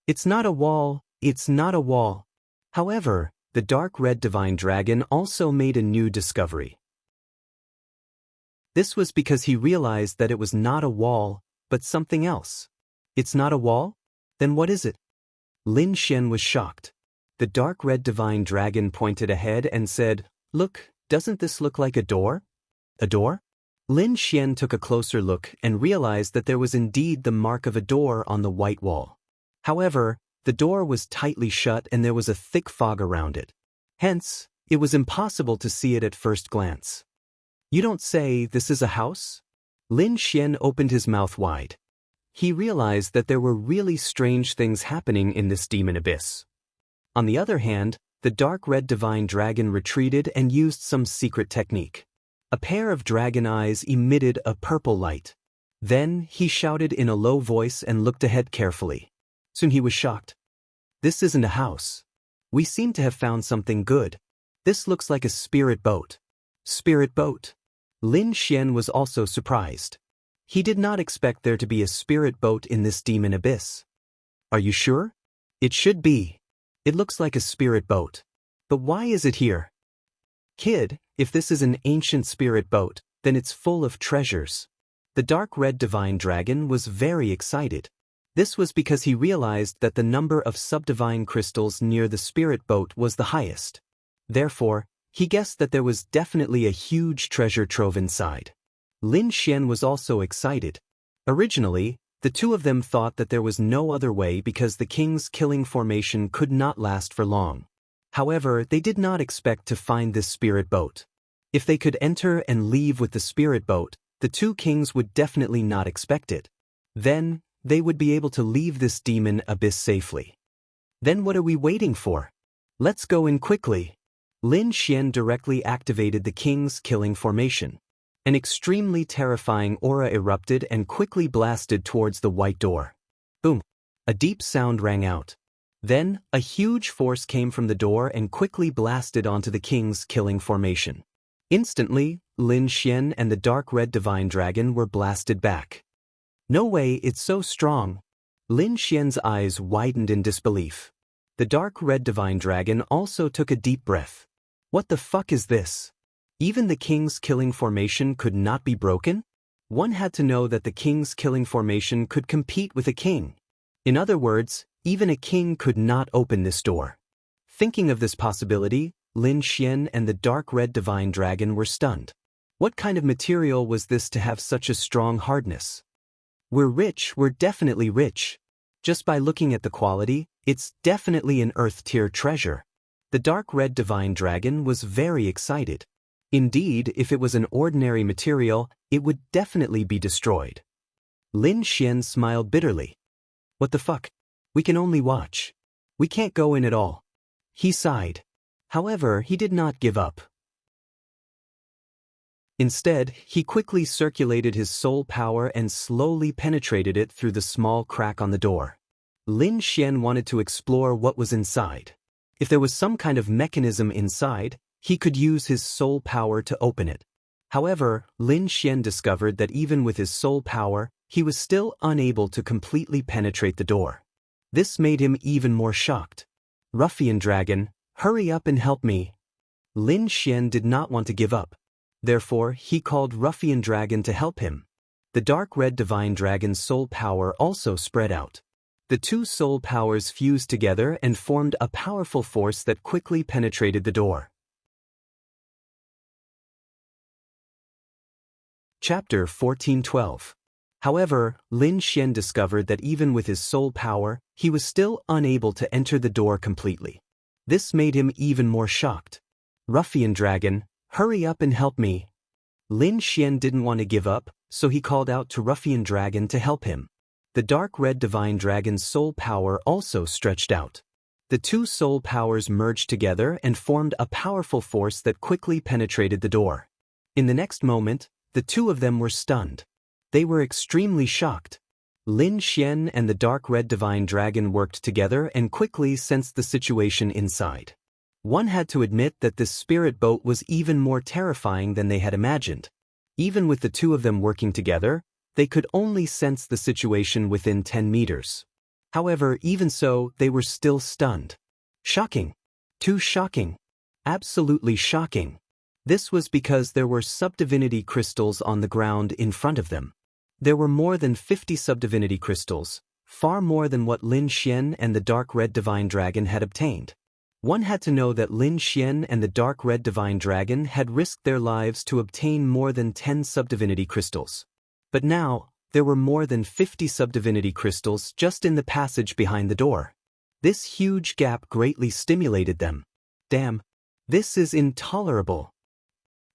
It's not a wall, it's not a wall. However, the dark red divine dragon also made a new discovery. This was because he realized that it was not a wall, but something else. It's not a wall? Then what is it? Lin Xian was shocked. The dark red divine dragon pointed ahead and said, "Look, doesn't this look like a door?" A door? Lin Xian took a closer look and realized that there was indeed the mark of a door on the white wall. However, the door was tightly shut and there was a thick fog around it. Hence, it was impossible to see it at first glance. You don't say this is a house? Lin Xian opened his mouth wide. He realized that there were really strange things happening in this demon abyss. On the other hand, the dark red divine dragon retreated and used some secret technique. A pair of dragon eyes emitted a purple light. Then, he shouted in a low voice and looked ahead carefully. Soon he was shocked. This isn't a house. We seem to have found something good. This looks like a spirit boat. Spirit boat. Lin Xian was also surprised. He did not expect there to be a spirit boat in this demon abyss. Are you sure? It should be. It looks like a spirit boat. But why is it here? Kid, if this is an ancient spirit boat, then it's full of treasures. The dark red divine dragon was very excited. This was because he realized that the number of subdivine crystals near the spirit boat was the highest. Therefore, he guessed that there was definitely a huge treasure trove inside. Lin Xian was also excited. Originally, the two of them thought that there was no other way because the king's killing formation could not last for long. However, they did not expect to find this spirit boat. If they could enter and leave with the spirit boat, the two kings would definitely not expect it. Then, they would be able to leave this demon abyss safely. Then what are we waiting for? Let's go in quickly. Lin Xian directly activated the king's killing formation. An extremely terrifying aura erupted and quickly blasted towards the white door. Boom! A deep sound rang out. Then, a huge force came from the door and quickly blasted onto the king's killing formation. Instantly, Lin Xian and the dark red divine dragon were blasted back. No way, it's so strong. Lin Xian's eyes widened in disbelief. The dark red divine dragon also took a deep breath. What the fuck is this? Even the king's killing formation could not be broken? One had to know that the king's killing formation could compete with a king. In other words, even a king could not open this door. Thinking of this possibility, Lin Xian and the dark red divine dragon were stunned. What kind of material was this to have such a strong hardness? We're rich, we're definitely rich. Just by looking at the quality, it's definitely an earth-tier treasure. The dark red divine dragon was very excited. Indeed, if it was an ordinary material, it would definitely be destroyed. Lin Xian smiled bitterly. What the fuck? We can only watch. We can't go in at all. He sighed. However, he did not give up. Instead, he quickly circulated his soul power and slowly penetrated it through the small crack on the door. Lin Xian wanted to explore what was inside. If there was some kind of mechanism inside, he could use his soul power to open it. However, Lin Xian discovered that even with his soul power, he was still unable to completely penetrate the door. This made him even more shocked. Ruffian dragon, hurry up and help me. Lin Xian did not want to give up. Therefore, he called Ruffian dragon to help him. The dark red divine dragon's soul power also spread out. The two soul powers fused together and formed a powerful force that quickly penetrated the door. Chapter 14:12. However, Lin Xian discovered that even with his soul power, he was still unable to enter the door completely. This made him even more shocked. Ruffian dragon, hurry up and help me. Lin Xian didn't want to give up, so he called out to Ruffian Dragon to help him. The dark red divine dragon's soul power also stretched out. The two soul powers merged together and formed a powerful force that quickly penetrated the door. In the next moment, the two of them were stunned. They were extremely shocked. Lin Xian and the dark red divine dragon worked together and quickly sensed the situation inside. One had to admit that this spirit boat was even more terrifying than they had imagined. Even with the two of them working together, they could only sense the situation within 10 meters. However, even so, they were still stunned. Shocking. Too shocking. Absolutely shocking. This was because there were subdivinity crystals on the ground in front of them. There were more than 50 subdivinity crystals, far more than what Lin Xian and the dark red divine dragon had obtained. One had to know that Lin Xian and the dark red divine dragon had risked their lives to obtain more than 10 subdivinity crystals. But now, there were more than 50 subdivinity crystals just in the passage behind the door. This huge gap greatly stimulated them. Damn, this is intolerable.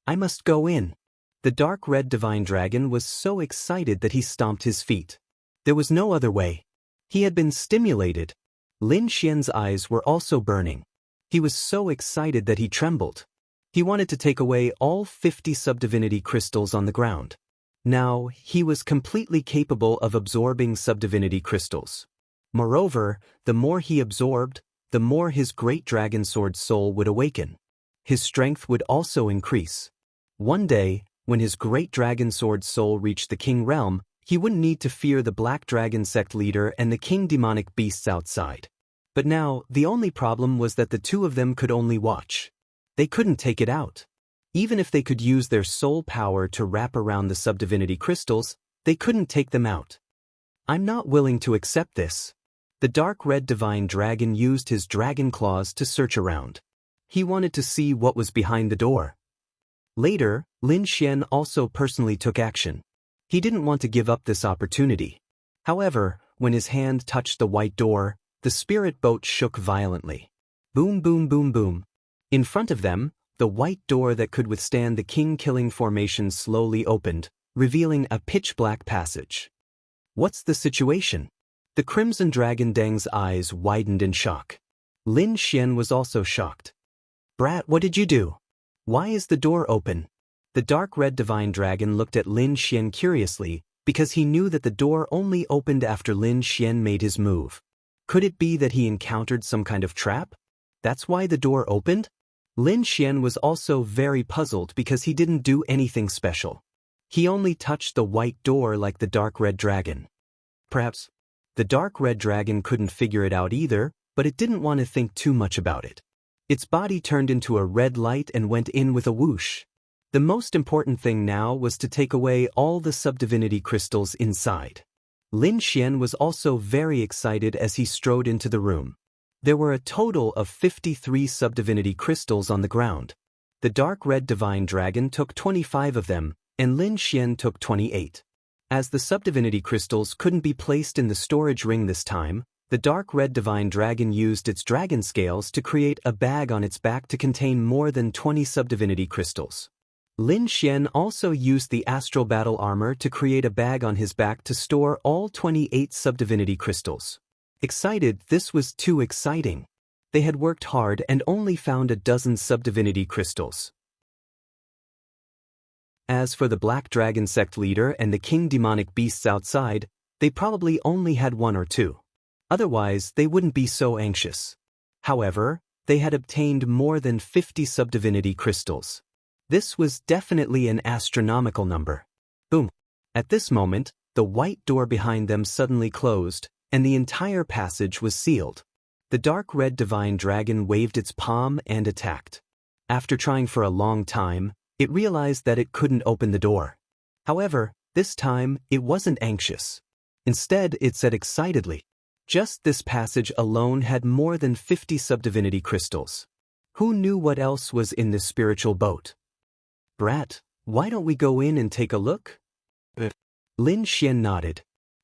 I must go in. The dark red divine dragon was so excited that he stomped his feet. There was no other way. He had been stimulated. Lin Xian's eyes were also burning. He was so excited that he trembled. He wanted to take away all 50 subdivinity crystals on the ground. Now, he was completely capable of absorbing subdivinity crystals. Moreover, the more he absorbed, the more his great dragon sword soul would awaken. His strength would also increase. One day, when his great dragon sword soul reached the king realm, he wouldn't need to fear the black dragon sect leader and the king demonic beasts outside. But now, the only problem was that the two of them could only watch. They couldn't take it out. Even if they could use their soul power to wrap around the subdivinity crystals, they couldn't take them out. I'm not willing to accept this. The dark red divine dragon used his dragon claws to search around. He wanted to see what was behind the door. Later, Lin Xian also personally took action. He didn't want to give up this opportunity. However, when his hand touched the white door, the spirit boat shook violently. Boom, boom, boom, boom. In front of them, the white door that could withstand the king-killing formation slowly opened, revealing a pitch-black passage. What's the situation? The Crimson Dragon Deng's eyes widened in shock. Lin Xian was also shocked. Brat, what did you do? Why is the door open? The dark red divine dragon looked at Lin Xian curiously, because he knew that the door only opened after Lin Xian made his move. Could it be that he encountered some kind of trap? That's why the door opened? Lin Xian was also very puzzled because he didn't do anything special. He only touched the white door like the dark red dragon. Perhaps the dark red dragon couldn't figure it out either, but it didn't want to think too much about it. Its body turned into a red light and went in with a whoosh. The most important thing now was to take away all the subdivinity crystals inside. Lin Xian was also very excited as he strode into the room. There were a total of 53 subdivinity crystals on the ground. The dark red divine dragon took 25 of them, and Lin Xian took 28. As the subdivinity crystals couldn't be placed in the storage ring this time, the dark red divine dragon used its dragon scales to create a bag on its back to contain more than 20 subdivinity crystals. Lin Xian also used the astral battle armor to create a bag on his back to store all 28 subdivinity crystals. Excited, this was too exciting. They had worked hard and only found a dozen subdivinity crystals. As for the black dragon sect leader and the king demonic beasts outside, they probably only had one or two. Otherwise, they wouldn't be so anxious. However, they had obtained more than 50 subdivinity crystals. This was definitely an astronomical number. Boom. At this moment, the white door behind them suddenly closed, and the entire passage was sealed. The dark red divine dragon waved its palm and attacked. After trying for a long time, it realized that it couldn't open the door. However, this time, it wasn't anxious. Instead, it said excitedly, just this passage alone had more than 50 subdivinity crystals. Who knew what else was in this spiritual boat? Brat, why don't we go in and take a look? Lin Xian nodded.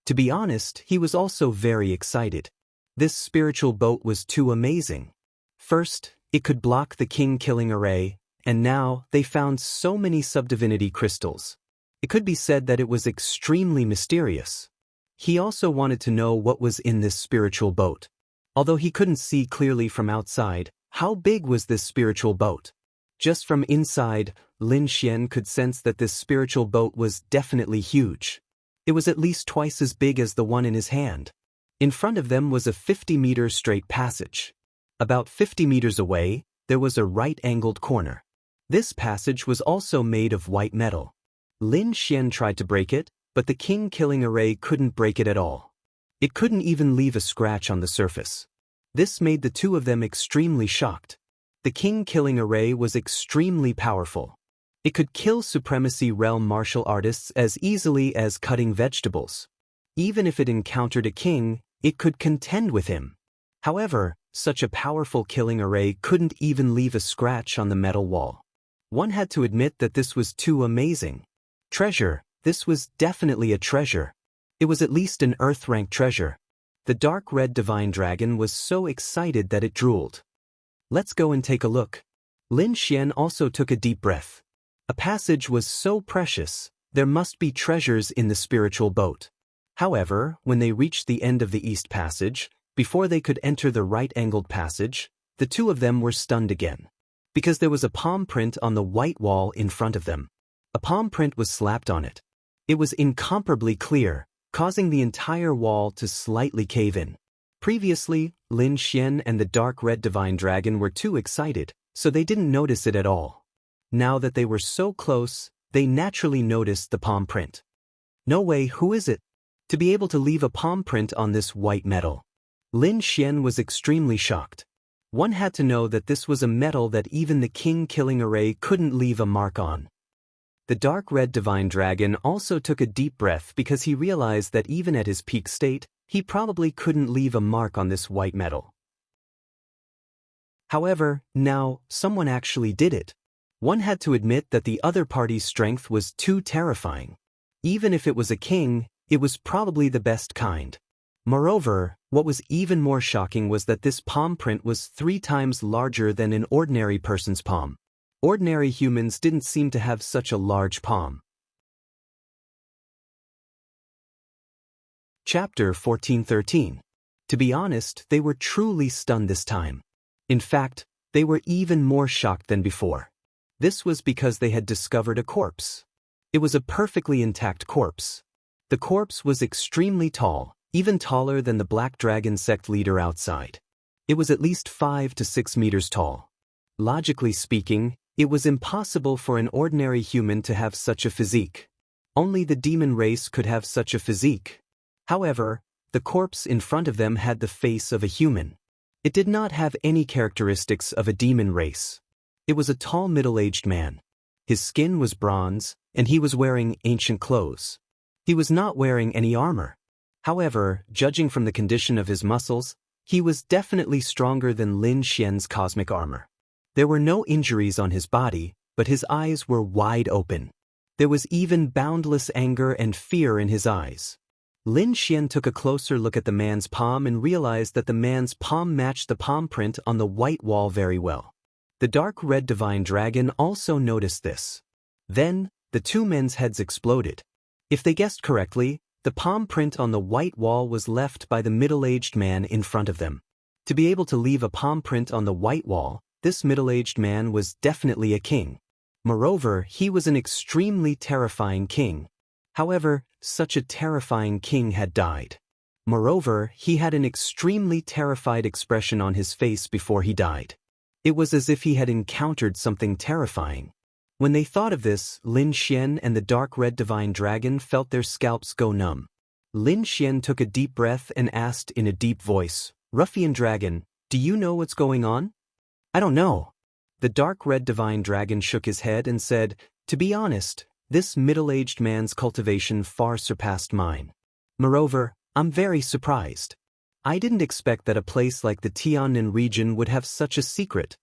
To be honest, he was also very excited. This spiritual boat was too amazing. First, it could block the king-killing array, And now, they found so many subdivinity crystals. It could be said that it was extremely mysterious. He also wanted to know what was in this spiritual boat. Although he couldn't see clearly from outside, how big was this spiritual boat? Just from inside, Lin Xian could sense that this spiritual boat was definitely huge. It was at least twice as big as the one in his hand. In front of them was a 50-meter straight passage. About 50 meters away, there was a right-angled corner. This passage was also made of white metal. Lin Xian tried to break it, but the king-killing array couldn't break it at all. It couldn't even leave a scratch on the surface. This made the two of them extremely shocked. The king-killing array was extremely powerful. It could kill Supremacy Realm martial artists as easily as cutting vegetables. Even if it encountered a king, it could contend with him. However, such a powerful killing array couldn't even leave a scratch on the metal wall. One had to admit that this was too amazing. Treasure, this was definitely a treasure. It was at least an Earth-rank treasure. The dark red divine dragon was so excited that it drooled. Let's go and take a look. Lin Xian also took a deep breath. A passage was so precious, there must be treasures in the spiritual boat. However, when they reached the end of the East Passage, before they could enter the right-angled passage, the two of them were stunned again. Because there was a palm print on the white wall in front of them. A palm print was slapped on it. It was incomparably clear, causing the entire wall to slightly cave in. Previously, Lin Xian and the dark red divine dragon were too excited, so they didn't notice it at all. Now that they were so close, they naturally noticed the palm print. No way, who is it? To be able to leave a palm print on this white metal. Lin Xian was extremely shocked. One had to know that this was a metal that even the king-killing array couldn't leave a mark on. The dark red divine dragon also took a deep breath because he realized that even at his peak state, he probably couldn't leave a mark on this white metal. However, now, someone actually did it. One had to admit that the other party's strength was too terrifying. Even if it was a king, it was probably the best kind. Moreover, what was even more shocking was that this palm print was 3 times larger than an ordinary person's palm. Ordinary humans didn't seem to have such a large palm. Chapter 1413. To be honest, they were truly stunned this time. In fact, they were even more shocked than before. This was because they had discovered a corpse. It was a perfectly intact corpse. The corpse was extremely tall, even taller than the Black Dragon sect leader outside. It was at least 5 to 6 meters tall. Logically speaking, it was impossible for an ordinary human to have such a physique. Only the demon race could have such a physique. However, the corpse in front of them had the face of a human. It did not have any characteristics of a demon race. It was a tall middle-aged man. His skin was bronze, and he was wearing ancient clothes. He was not wearing any armor. However, judging from the condition of his muscles, he was definitely stronger than Lin Xian's cosmic armor. There were no injuries on his body, but his eyes were wide open. There was even boundless anger and fear in his eyes. Lin Xian took a closer look at the man's palm and realized that the man's palm matched the palm print on the white wall very well. The dark red divine dragon also noticed this. Then, the two men's heads exploded. If they guessed correctly, the palm print on the white wall was left by the middle-aged man in front of them. To be able to leave a palm print on the white wall, this middle-aged man was definitely a king. Moreover, he was an extremely terrifying king. However, such a terrifying king had died. Moreover, he had an extremely terrified expression on his face before he died. It was as if he had encountered something terrifying. When they thought of this, Lin Xian and the dark red divine dragon felt their scalps go numb. Lin Xian took a deep breath and asked in a deep voice, "Ruffian dragon, do you know what's going on?" "I don't know." The dark red divine dragon shook his head and said, "To be honest, this middle-aged man's cultivation far surpassed mine. Moreover, I'm very surprised. I didn't expect that a place like the Tiannan region would have such a secret."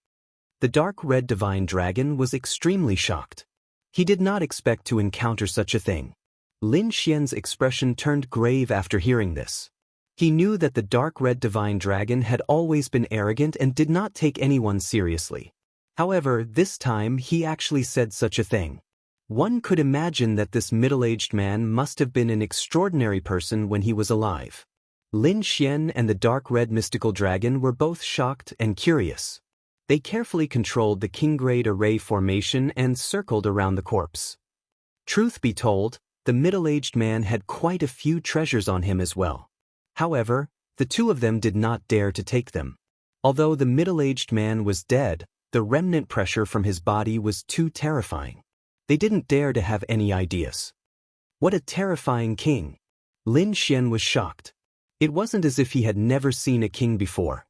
The dark red divine dragon was extremely shocked. He did not expect to encounter such a thing. Lin Xian's expression turned grave after hearing this. He knew that the dark red divine dragon had always been arrogant and did not take anyone seriously. However, this time he actually said such a thing. One could imagine that this middle-aged man must have been an extraordinary person when he was alive. Lin Xian and the dark red mystical dragon were both shocked and curious. They carefully controlled the king-grade array formation and circled around the corpse. Truth be told, the middle-aged man had quite a few treasures on him as well. However, the two of them did not dare to take them. Although the middle-aged man was dead, the remnant pressure from his body was too terrifying. They didn't dare to have any ideas. What a terrifying king! Lin Xian was shocked. It wasn't as if he had never seen a king before.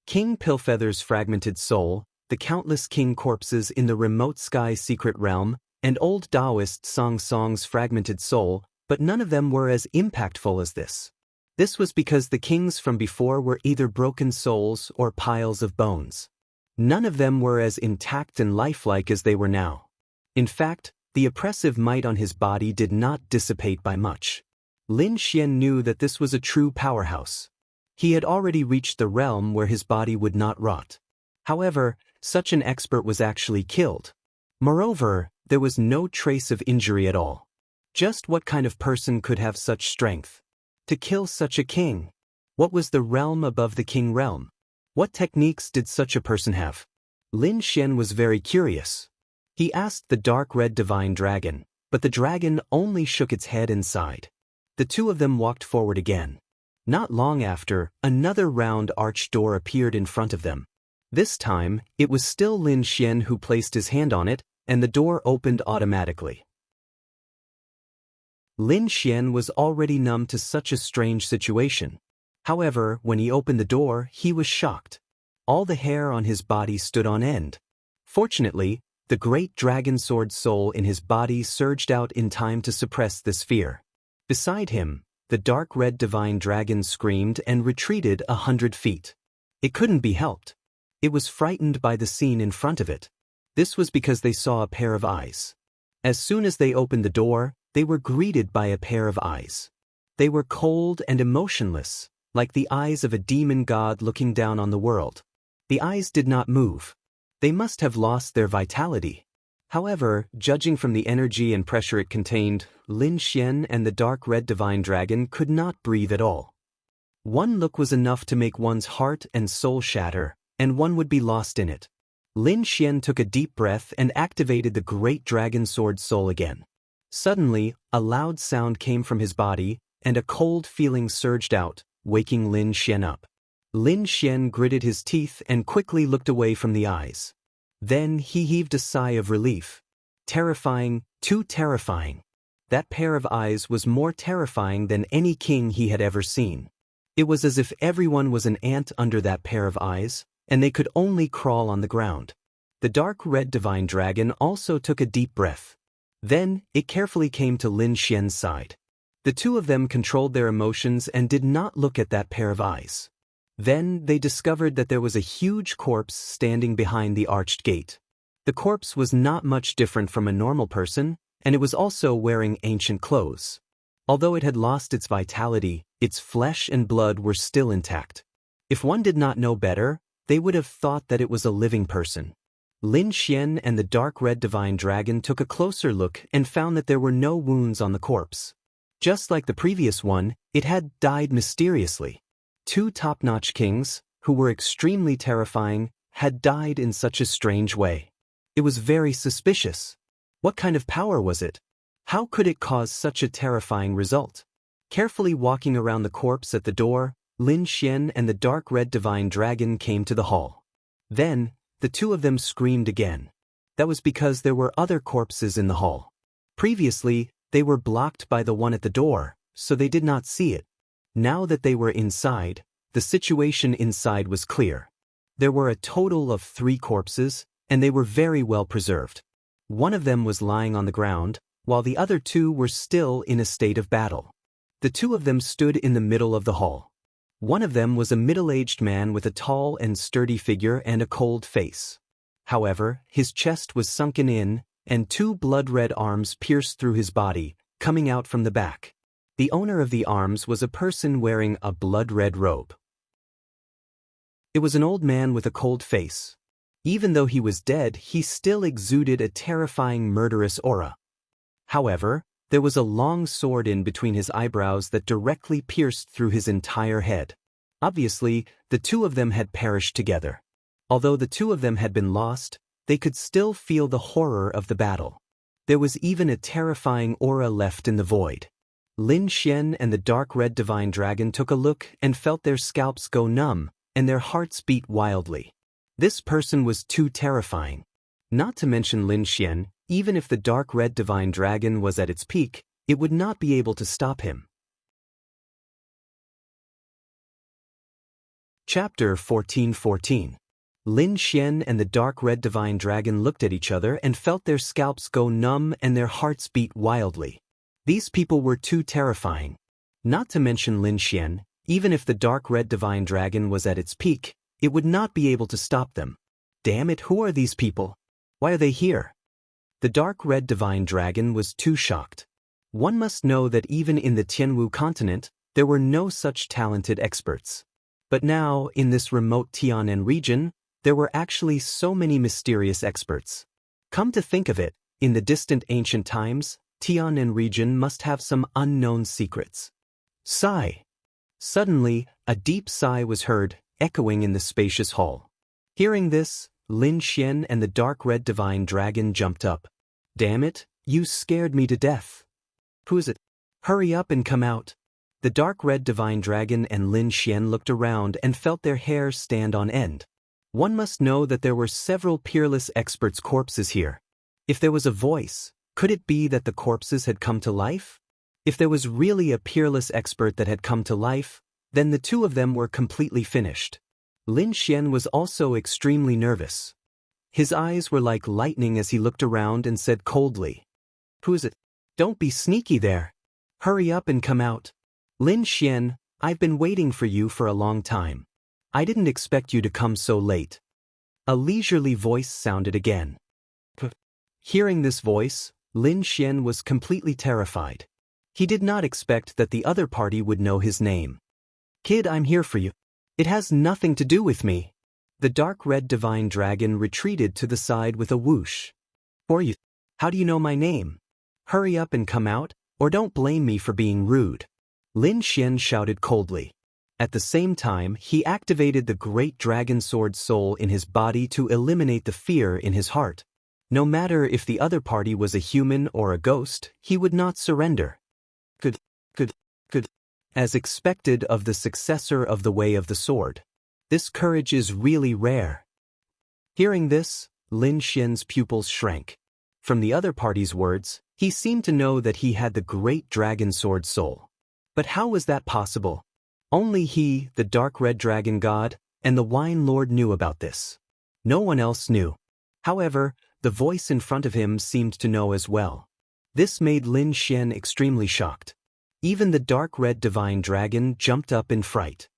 King Pillfeather's fragmented soul, the countless king corpses in the remote sky secret realm, and old Taoist Song Song's fragmented soul, but none of them were as impactful as this. This was because the kings from before were either broken souls or piles of bones. None of them were as intact and lifelike as they were now. In fact, the oppressive might on his body did not dissipate by much. Lin Xian knew that this was a true powerhouse. He had already reached the realm where his body would not rot. However, such an expert was actually killed. Moreover, there was no trace of injury at all. Just what kind of person could have such strength? To kill such a king? What was the realm above the king realm? What techniques did such a person have? Lin Xian was very curious. He asked the dark red divine dragon, but the dragon only shook its head and sighed. The two of them walked forward again. Not long after, another round arched door appeared in front of them. This time, it was still Lin Xian who placed his hand on it, and the door opened automatically. Lin Xian was already numb to such a strange situation. However, when he opened the door, he was shocked. All the hair on his body stood on end. Fortunately, the great dragon sword soul in his body surged out in time to suppress this fear. Beside him, the dark red divine dragon screamed and retreated 100 feet. It couldn't be helped. It was frightened by the scene in front of it. This was because they saw a pair of eyes. As soon as they opened the door, they were greeted by a pair of eyes. They were cold and emotionless, like the eyes of a demon god looking down on the world. The eyes did not move. They must have lost their vitality. However, judging from the energy and pressure it contained, Lin Xian and the dark red divine dragon could not breathe at all. One look was enough to make one's heart and soul shatter, and one would be lost in it. Lin Xian took a deep breath and activated the great dragon sword soul again. Suddenly, a loud sound came from his body, and a cold feeling surged out, waking Lin Xian up. Lin Xian gritted his teeth and quickly looked away from the eyes. Then he heaved a sigh of relief. Terrifying, too terrifying. That pair of eyes was more terrifying than any king he had ever seen. It was as if everyone was an ant under that pair of eyes, and they could only crawl on the ground. The dark red divine dragon also took a deep breath. Then, it carefully came to Lin Xian's side. The two of them controlled their emotions and did not look at that pair of eyes. Then, they discovered that there was a huge corpse standing behind the arched gate. The corpse was not much different from a normal person, and it was also wearing ancient clothes. Although it had lost its vitality, its flesh and blood were still intact. If one did not know better, they would have thought that it was a living person. Lin Xian and the dark red divine dragon took a closer look and found that there were no wounds on the corpse. Just like the previous one, it had died mysteriously. Two top-notch kings, who were extremely terrifying, had died in such a strange way. It was very suspicious. What kind of power was it? How could it cause such a terrifying result? Carefully walking around the corpse at the door, Lin Xian and the dark red divine dragon came to the hall. Then, the two of them screamed again. That was because there were other corpses in the hall. Previously, they were blocked by the one at the door, so they did not see it. Now that they were inside, the situation inside was clear. There were a total of 3 corpses, and they were very well preserved. One of them was lying on the ground, while the other 2 were still in a state of battle. The 2 of them stood in the middle of the hall. One of them was a middle-aged man with a tall and sturdy figure and a cold face. However, his chest was sunken in, and 2 blood-red arms pierced through his body, coming out from the back. The owner of the arms was a person wearing a blood-red robe. It was an old man with a cold face. Even though he was dead, he still exuded a terrifying murderous aura. However, there was a long sword in between his eyebrows that directly pierced through his entire head. Obviously, the two of them had perished together. Although the two of them had been lost, they could still feel the horror of the battle. There was even a terrifying aura left in the void. Lin Xian and the dark red divine dragon took a look and felt their scalps go numb, and their hearts beat wildly. This person was too terrifying. Not to mention Lin Xian, even if the dark red divine dragon was at its peak, it would not be able to stop him. Chapter 14:14. Lin Xian and the dark red divine dragon looked at each other and felt their scalps go numb and their hearts beat wildly. These people were too terrifying. Not to mention Lin Xian, even if the dark red divine dragon was at its peak, it would not be able to stop them. Damn it, who are these people? Why are they here? The dark red divine dragon was too shocked. One must know that even in the Tianwu continent, there were no such talented experts. But now, in this remote Tianan region, there were actually so many mysterious experts. Come to think of it, in the distant ancient times, Tianan region must have some unknown secrets. Sigh. Suddenly, a deep sigh was heard, echoing in the spacious hall. Hearing this, Lin Xian and the dark red divine dragon jumped up. Damn it, you scared me to death. Who is it? Hurry up and come out. The dark red divine dragon and Lin Xian looked around and felt their hair stand on end. One must know that there were several peerless experts' corpses here. If there was a voice, could it be that the corpses had come to life? If there was really a peerless expert that had come to life, then the two of them were completely finished. Lin Xian was also extremely nervous. His eyes were like lightning as he looked around and said coldly, "Who is it? Don't be sneaky there. Hurry up and come out. Lin Xian, I've been waiting for you for a long time. I didn't expect you to come so late." A leisurely voice sounded again. Hearing this voice, Lin Xian was completely terrified. He did not expect that the other party would know his name. "Kid, I'm here for you. It has nothing to do with me." The dark red divine dragon retreated to the side with a whoosh. "Who are you? How do you know my name? Hurry up and come out, or don't blame me for being rude." Lin Xian shouted coldly. At the same time, he activated the great dragon sword soul in his body to eliminate the fear in his heart. No matter if the other party was a human or a ghost, he would not surrender. Good. As expected of the successor of the Way of the Sword. This courage is really rare. Hearing this, Lin Xian's pupils shrank. From the other party's words, he seemed to know that he had the great dragon sword soul. But how was that possible? Only he, the dark red dragon god, and the wine lord knew about this. No one else knew. However, the voice in front of him seemed to know as well. This made Lin Xian extremely shocked. Even the dark red divine dragon jumped up in fright.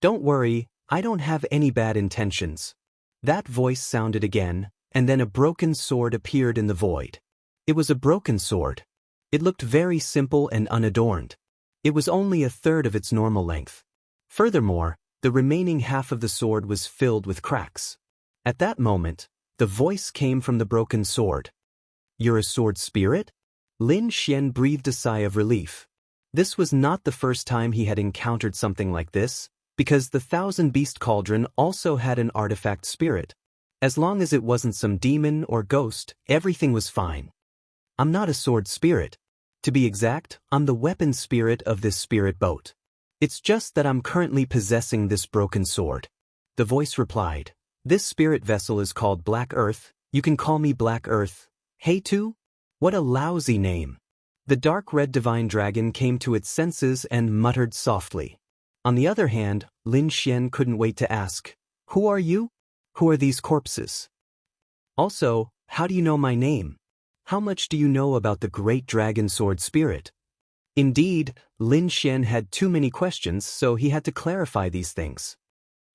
"Don't worry, I don't have any bad intentions." That voice sounded again, and then a broken sword appeared in the void. It was a broken sword. It looked very simple and unadorned. It was only a third of its normal length. Furthermore, the remaining half of the sword was filled with cracks. At that moment, the voice came from the broken sword. "You're a sword spirit?" Lin Xian breathed a sigh of relief. This was not the first time he had encountered something like this, because the Thousand Beast Cauldron also had an artifact spirit. As long as it wasn't some demon or ghost, everything was fine. "I'm not a sword spirit. To be exact, I'm the weapon spirit of this spirit boat. It's just that I'm currently possessing this broken sword." The voice replied, "This spirit vessel is called Black Earth. You can call me Black Earth. Hey Tu? What a lousy name." The dark red divine dragon came to its senses and muttered softly. On the other hand, Lin Xian couldn't wait to ask, "Who are you? Who are these corpses? Also, how do you know my name? How much do you know about the great dragon sword spirit?" Indeed, Lin Xian had too many questions, so he had to clarify these things.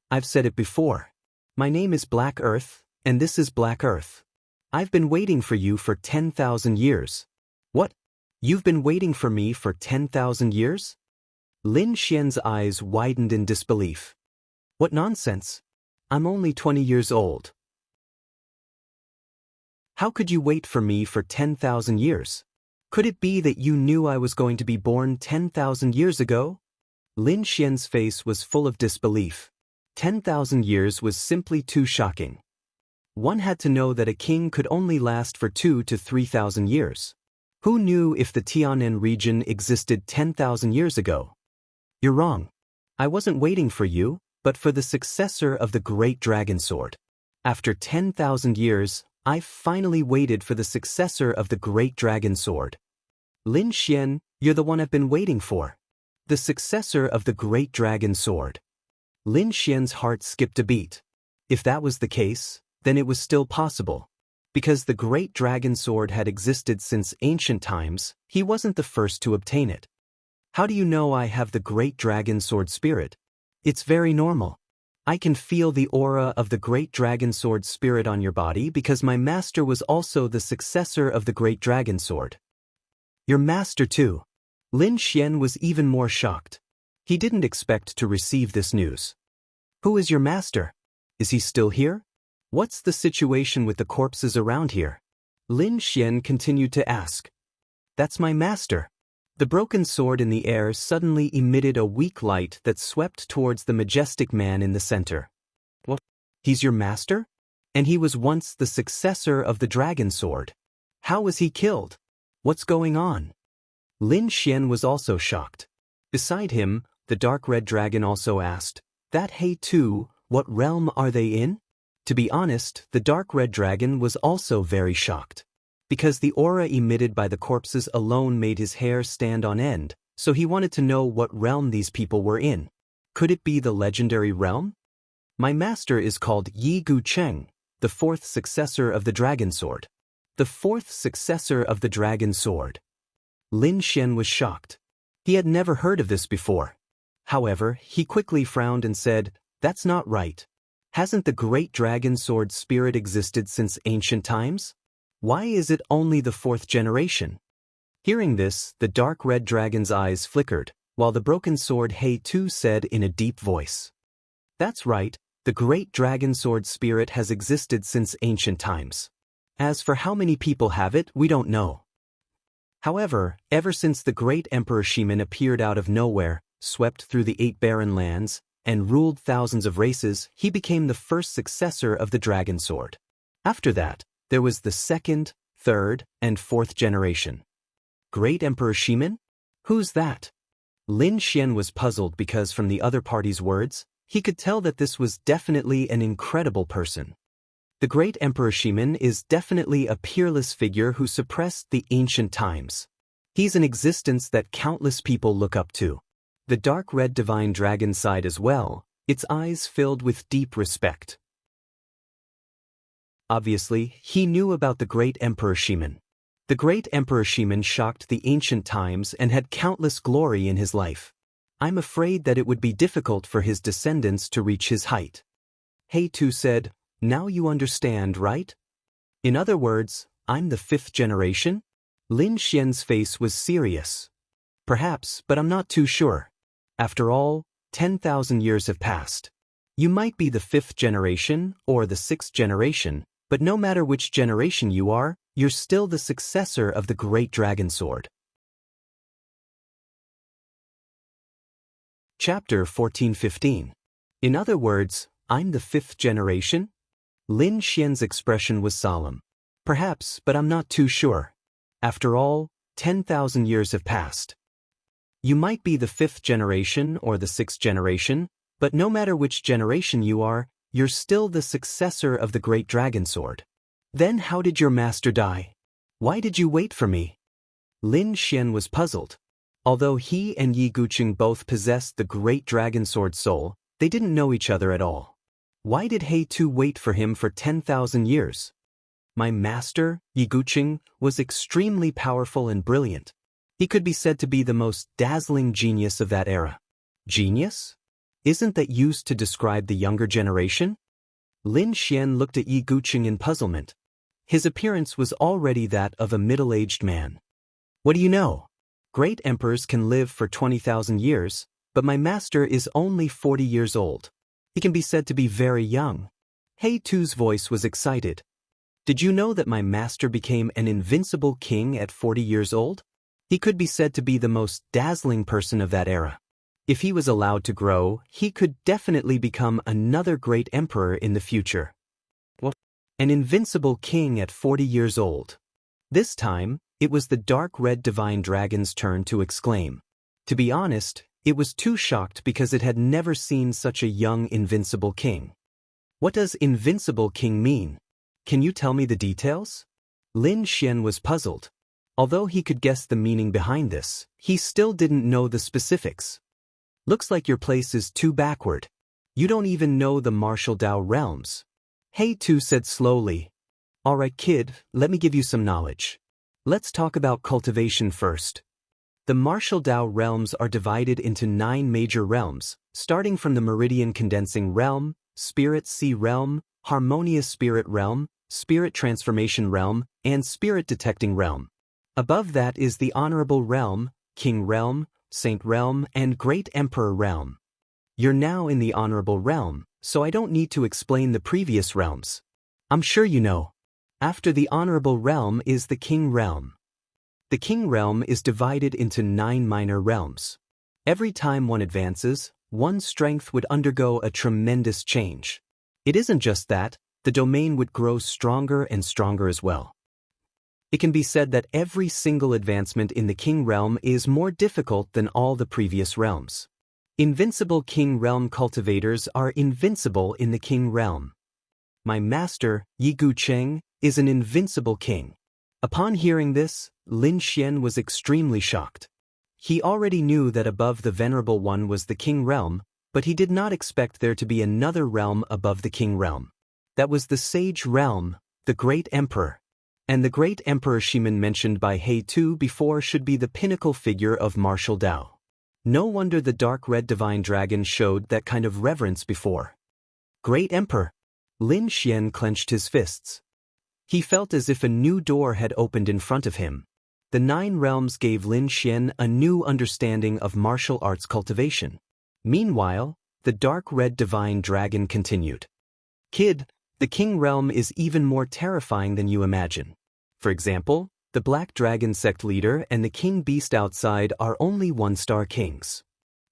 "I've said it before. My name is Black Earth, and this is Black Earth. I've been waiting for you for 10,000 years. "What? You've been waiting for me for 10,000 years? Lin Xian's eyes widened in disbelief. "What nonsense. I'm only 20 years old." How could you wait for me for 10,000 years? Could it be that you knew I was going to be born 10,000 years ago? Lin Xian's face was full of disbelief. 10,000 years was simply too shocking. One had to know that a king could only last for 2 to 3,000 years. Who knew if the Tianan region existed 10,000 years ago? You're wrong. I wasn't waiting for you, but for the successor of the Great Dragon Sword. After 10,000 years, I finally waited for the successor of the Great Dragon Sword. Lin Xian, you're the one I've been waiting for. The successor of the Great Dragon Sword. Lin Xian's heart skipped a beat. If that was the case, then it was still possible. Because the Great Dragon Sword had existed since ancient times, he wasn't the first to obtain it. How do you know I have the Great Dragon Sword spirit? It's very normal. I can feel the aura of the Great Dragon Sword spirit on your body because my master was also the successor of the Great Dragon Sword. Your master too. Lin Xian was even more shocked. He didn't expect to receive this news. Who is your master? Is he still here? What's the situation with the corpses around here? Lin Xian continued to ask. That's my master. The broken sword in the air suddenly emitted a weak light that swept towards the majestic man in the center. What? He's your master? And he was once the successor of the dragon sword. How was he killed? What's going on? Lin Xian was also shocked. Beside him, the dark red dragon also asked, That He Tu, what realm are they in? To be honest, the dark red dragon was also very shocked. Because the aura emitted by the corpses alone made his hair stand on end, so he wanted to know what realm these people were in. Could it be the legendary realm? My master is called Yi Gu Cheng, the fourth successor of the dragon sword. The fourth successor of the dragon sword. Lin Xian was shocked. He had never heard of this before. However, he quickly frowned and said, That's not right. Hasn't the great dragon sword spirit existed since ancient times? Why is it only the fourth generation? Hearing this, the dark red dragon's eyes flickered, while the broken sword He Tu said in a deep voice. That's right, the great dragon sword spirit has existed since ancient times. As for how many people have it, we don't know. However, ever since the great Emperor Shimin appeared out of nowhere, swept through the 8 barren lands, and ruled thousands of races, he became the first successor of the dragon sword. After that, there was the second, third, and fourth generation. Great Emperor Shimin? Who's that? Lin Xian was puzzled because from the other party's words, he could tell that this was definitely an incredible person. The great Emperor Shimin is definitely a peerless figure who suppressed the ancient times. He's an existence that countless people look up to. The dark red divine dragon sighed as well, its eyes filled with deep respect. Obviously, he knew about the great Emperor Shimin. The great Emperor Shimin shocked the ancient times and had countless glory in his life. I'm afraid that it would be difficult for his descendants to reach his height. He Tu said, Now you understand, right? In other words, I'm the 5th generation? Lin Xian's face was serious. Perhaps, but I'm not too sure. After all, 10,000 years have passed. You might be the 5th generation or the 6th generation, but no matter which generation you are, you're still the successor of the Great Dragon Sword. Chapter 14:15. In other words, I'm the 5th generation? Lin Xian's expression was solemn. Perhaps, but I'm not too sure. After all, 10,000 years have passed. You might be the 5th generation or the 6th generation, but no matter which generation you are, you're still the successor of the Great Dragon Sword. Then how did your master die? Why did you wait for me? Lin Xian was puzzled. Although he and Yi Guqing both possessed the Great Dragon Sword soul, they didn't know each other at all. Why did He Tu wait for him for 10,000 years? My master, Yi Guqing, was extremely powerful and brilliant. He could be said to be the most dazzling genius of that era. Genius? Isn't that used to describe the younger generation? Lin Xian looked at Yi Guqing in puzzlement. His appearance was already that of a middle-aged man. What do you know? Great emperors can live for 20,000 years, but my master is only 40 years old. He can be said to be very young. He Tu's voice was excited. Did you know that my master became an invincible king at 40 years old? He could be said to be the most dazzling person of that era. If he was allowed to grow, he could definitely become another great emperor in the future. What? An invincible king at 40 years old. This time, it was the dark red divine dragon's turn to exclaim. To be honest, it was too shocked because it had never seen such a young invincible king. What does invincible king mean? Can you tell me the details? Lin Xian was puzzled. Although he could guess the meaning behind this, he still didn't know the specifics. Looks like your place is too backward. You don't even know the martial Dao realms. He Tu said slowly. Alright kid, let me give you some knowledge. Let's talk about cultivation first. The martial Dao realms are divided into 9 major realms, starting from the meridian condensing realm, spirit sea realm, harmonious spirit realm, spirit transformation realm, and spirit detecting realm. Above that is the honorable realm, king realm, saint realm, and great emperor realm. You're now in the honorable realm, so I don't need to explain the previous realms. I'm sure you know. After the honorable realm is the king realm. The king realm is divided into 9 minor realms. Every time one advances, one's strength would undergo a tremendous change. It isn't just that, the domain would grow stronger and stronger as well. It can be said that every single advancement in the king realm is more difficult than all the previous realms. Invincible king realm cultivators are invincible in the king realm. My master, Yi Gucheng, is an invincible king. Upon hearing this, Lin Xian was extremely shocked. He already knew that above the Venerable One was the king realm, but he did not expect there to be another realm above the king realm. That was the sage realm, the great emperor. And the great emperor Shiman mentioned by He Tu before should be the pinnacle figure of martial Dao. No wonder the dark red divine dragon showed that kind of reverence before. Great emperor! Lin Xian clenched his fists. He felt as if a new door had opened in front of him. The 9 realms gave Lin Xian a new understanding of martial arts cultivation. Meanwhile, the dark red divine dragon continued. Kid, the king realm is even more terrifying than you imagine. For example, the black dragon sect leader and the king beast outside are only 1-star kings.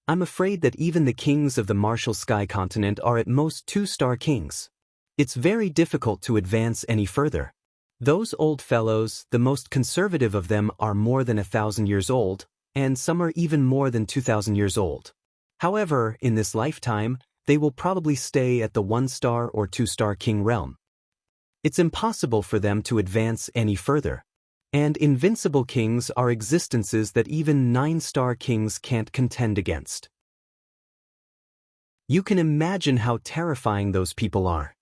I'm afraid that even the kings of the martial sky continent are at most 2-star kings. It's very difficult to advance any further. Those old fellows, the most conservative of them, are more than 1,000 years old, and some are even more than 2,000 years old. However, in this lifetime, they will probably stay at the 1-star or 2-star king realm. It's impossible for them to advance any further. And invincible kings are existences that even 9-star kings can't contend against. You can imagine how terrifying those people are.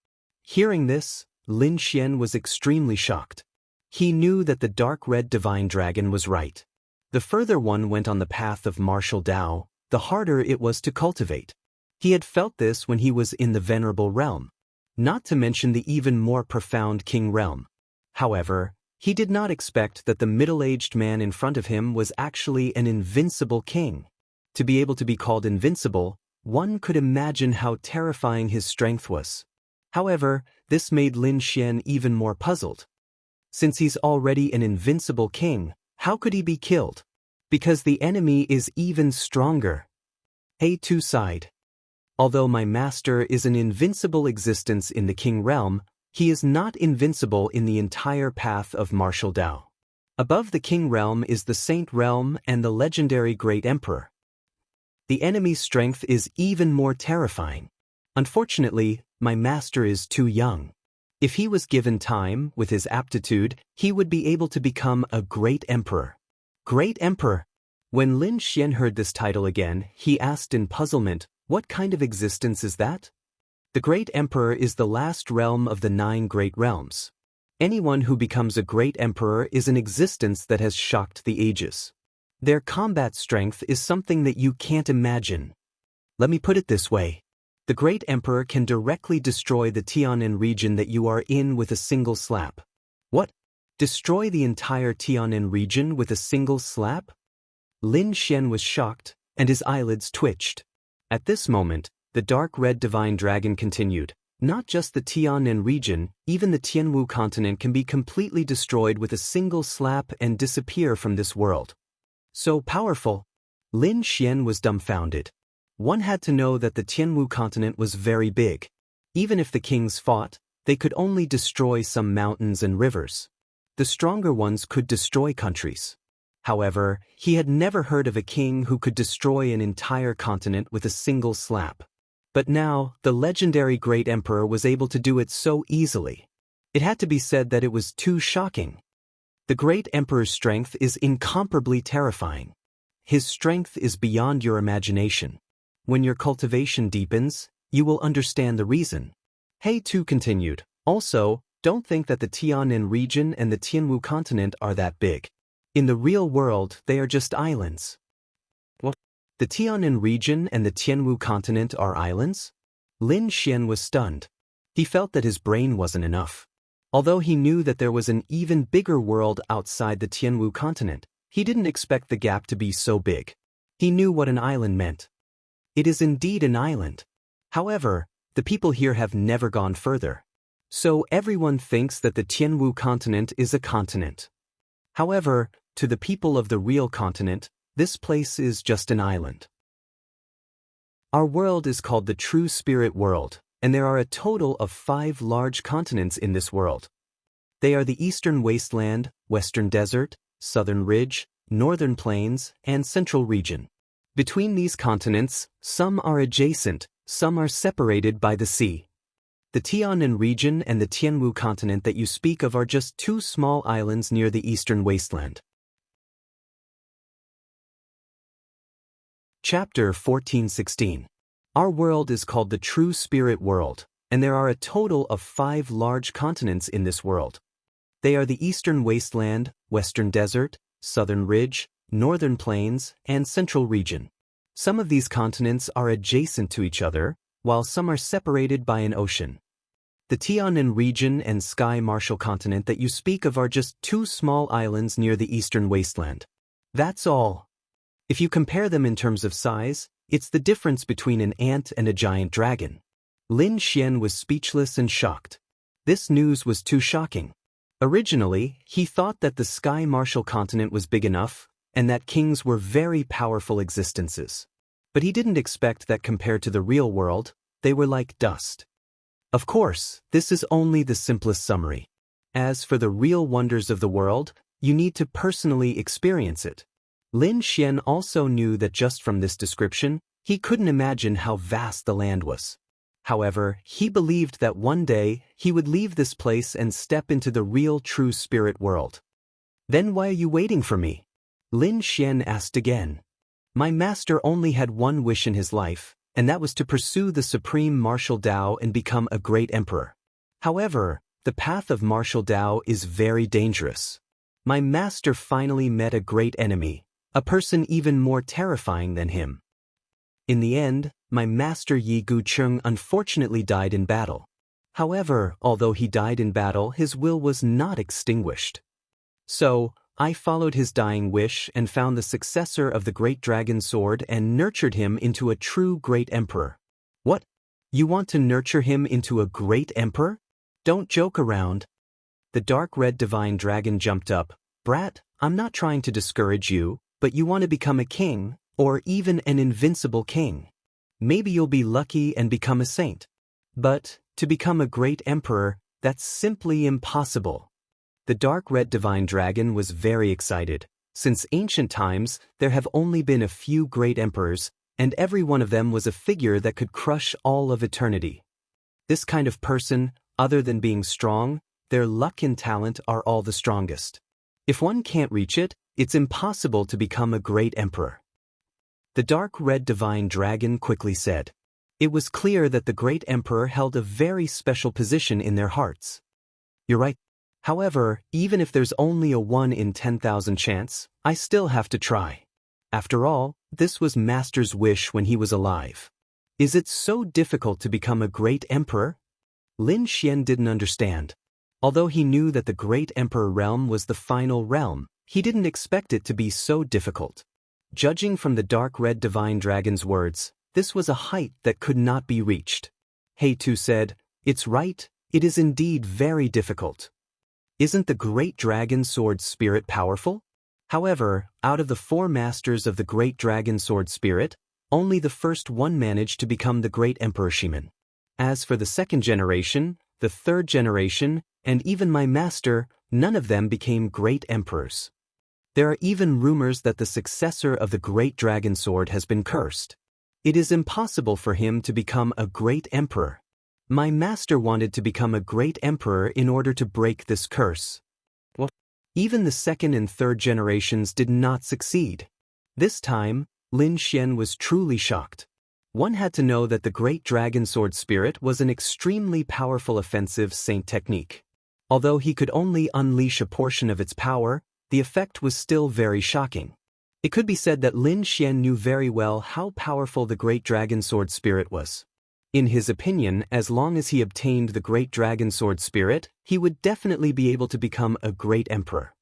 Hearing this, Lin Xian was extremely shocked. He knew that the dark red divine dragon was right. The further one went on the path of martial Dao, the harder it was to cultivate. He had felt this when he was in the venerable realm, not to mention the even more profound king realm. However, he did not expect that the middle-aged man in front of him was actually an invincible king. To be able to be called invincible, one could imagine how terrifying his strength was. However, this made Lin Xian even more puzzled. Since he's already an invincible king, how could he be killed? Because the enemy is even stronger. He Tu sighed. Although my master is an invincible existence in the king realm, he is not invincible in the entire path of martial Dao. Above the king realm is the saint realm and the legendary great emperor. The enemy's strength is even more terrifying. Unfortunately, my master is too young. If he was given time, with his aptitude, he would be able to become a great emperor. Great emperor! When Lin Xian heard this title again, he asked in puzzlement, what kind of existence is that? The great emperor is the last realm of the 9 great realms. Anyone who becomes a great emperor is an existence that has shocked the ages. Their combat strength is something that you can't imagine. Let me put it this way. The great emperor can directly destroy the Tianan region that you are in with a single slap. What? Destroy the entire Tianan region with a single slap? Lin Xian was shocked, and his eyelids twitched. At this moment, the dark red divine dragon continued, Not just the Tiannan region, even the Tianwu continent can be completely destroyed with a single slap and disappear from this world. So powerful. Lin Xian was dumbfounded. One had to know that the Tianwu continent was very big. Even if the kings fought, they could only destroy some mountains and rivers. The stronger ones could destroy countries. However, he had never heard of a king who could destroy an entire continent with a single slap. But now, the legendary great emperor was able to do it so easily. It had to be said that it was too shocking. The great emperor's strength is incomparably terrifying. His strength is beyond your imagination. When your cultivation deepens, you will understand the reason. He Tu continued, also, don't think that the Tiannan region and the Tianwu continent are that big. In the real world, they are just islands. What? The Tiannan region and the Tianwu continent are islands? Lin Xian was stunned. He felt that his brain wasn't enough. Although he knew that there was an even bigger world outside the Tianwu continent, he didn't expect the gap to be so big. He knew what an island meant. It is indeed an island. However, the people here have never gone further. So everyone thinks that the Tianwu continent is a continent. However, to the people of the real continent, this place is just an island. Our world is called the True Spirit World, and there are a total of 5 large continents in this world. They are the Eastern Wasteland, Western Desert, Southern Ridge, Northern Plains, and Central Region. Between these continents, some are adjacent, some are separated by the sea. The Tiannan region and the Tianwu continent that you speak of are just 2 small islands near the Eastern Wasteland. Chapter 14:16. Our world is called the True Spirit World, and there are a total of 5 large continents in this world. They are the Eastern Wasteland, Western Desert, Southern Ridge, Northern Plains, and Central Region. Some of these continents are adjacent to each other, while some are separated by an ocean. The Tiannan region and Sky Marshall continent that you speak of are just 2 small islands near the Eastern Wasteland. That's all. If you compare them in terms of size, it's the difference between an ant and a giant dragon. Lin Xian was speechless and shocked. This news was too shocking. Originally, he thought that the Sky Marshall continent was big enough, and that kings were very powerful existences. But he didn't expect that compared to the real world, they were like dust. Of course, this is only the simplest summary. As for the real wonders of the world, you need to personally experience it. Lin Xian also knew that just from this description, he couldn't imagine how vast the land was. However, he believed that one day, he would leave this place and step into the real true spirit world. Then why are you waiting for me? Lin Xian asked again. My master only had one wish in his life, and that was to pursue the supreme martial Tao and become a great emperor. However, the path of martial Tao is very dangerous. My master finally met a great enemy, a person even more terrifying than him. In the end, my master Yi Gucheng unfortunately died in battle. However, although he died in battle, his will was not extinguished. So, I followed his dying wish and found the successor of the great dragon sword and nurtured him into a true great emperor. What? You want to nurture him into a great emperor? Don't joke around. The dark red divine dragon jumped up. Brat, I'm not trying to discourage you, but you want to become a king, or even an invincible king. Maybe you'll be lucky and become a saint. But, to become a great emperor, that's simply impossible. The dark red divine dragon was very excited. Since ancient times, there have only been a few great emperors, and every one of them was a figure that could crush all of eternity. This kind of person, other than being strong, their luck and talent are all the strongest. If one can't reach it, it's impossible to become a great emperor. The dark red divine dragon quickly said. It was clear that the great emperor held a very special position in their hearts. You're right. However, even if there's only a 1 in 10,000 chance, I still have to try. After all, this was Master's wish when he was alive. Is it so difficult to become a great emperor? Lin Xian didn't understand. Although he knew that the great emperor realm was the final realm, he didn't expect it to be so difficult. Judging from the dark red divine dragon's words, this was a height that could not be reached. He Tu said, It's right, it is indeed very difficult. Isn't the great dragon sword spirit powerful? However, out of the 4 masters of the great dragon sword spirit, only the first one managed to become the great Emperor Shiman. As for the 2nd generation, the 3rd generation, and even my master, none of them became great emperors. There are even rumors that the successor of the great dragon sword has been cursed. It is impossible for him to become a great emperor. My master wanted to become a great emperor in order to break this curse. Well, even the 2nd and 3rd generations did not succeed. This time, Lin Xian was truly shocked. One had to know that the great dragon sword spirit was an extremely powerful offensive saint technique. Although he could only unleash a portion of its power, the effect was still very shocking. It could be said that Lin Xian knew very well how powerful the great dragon sword spirit was. In his opinion, as long as he obtained the great dragon sword spirit, he would definitely be able to become a great emperor.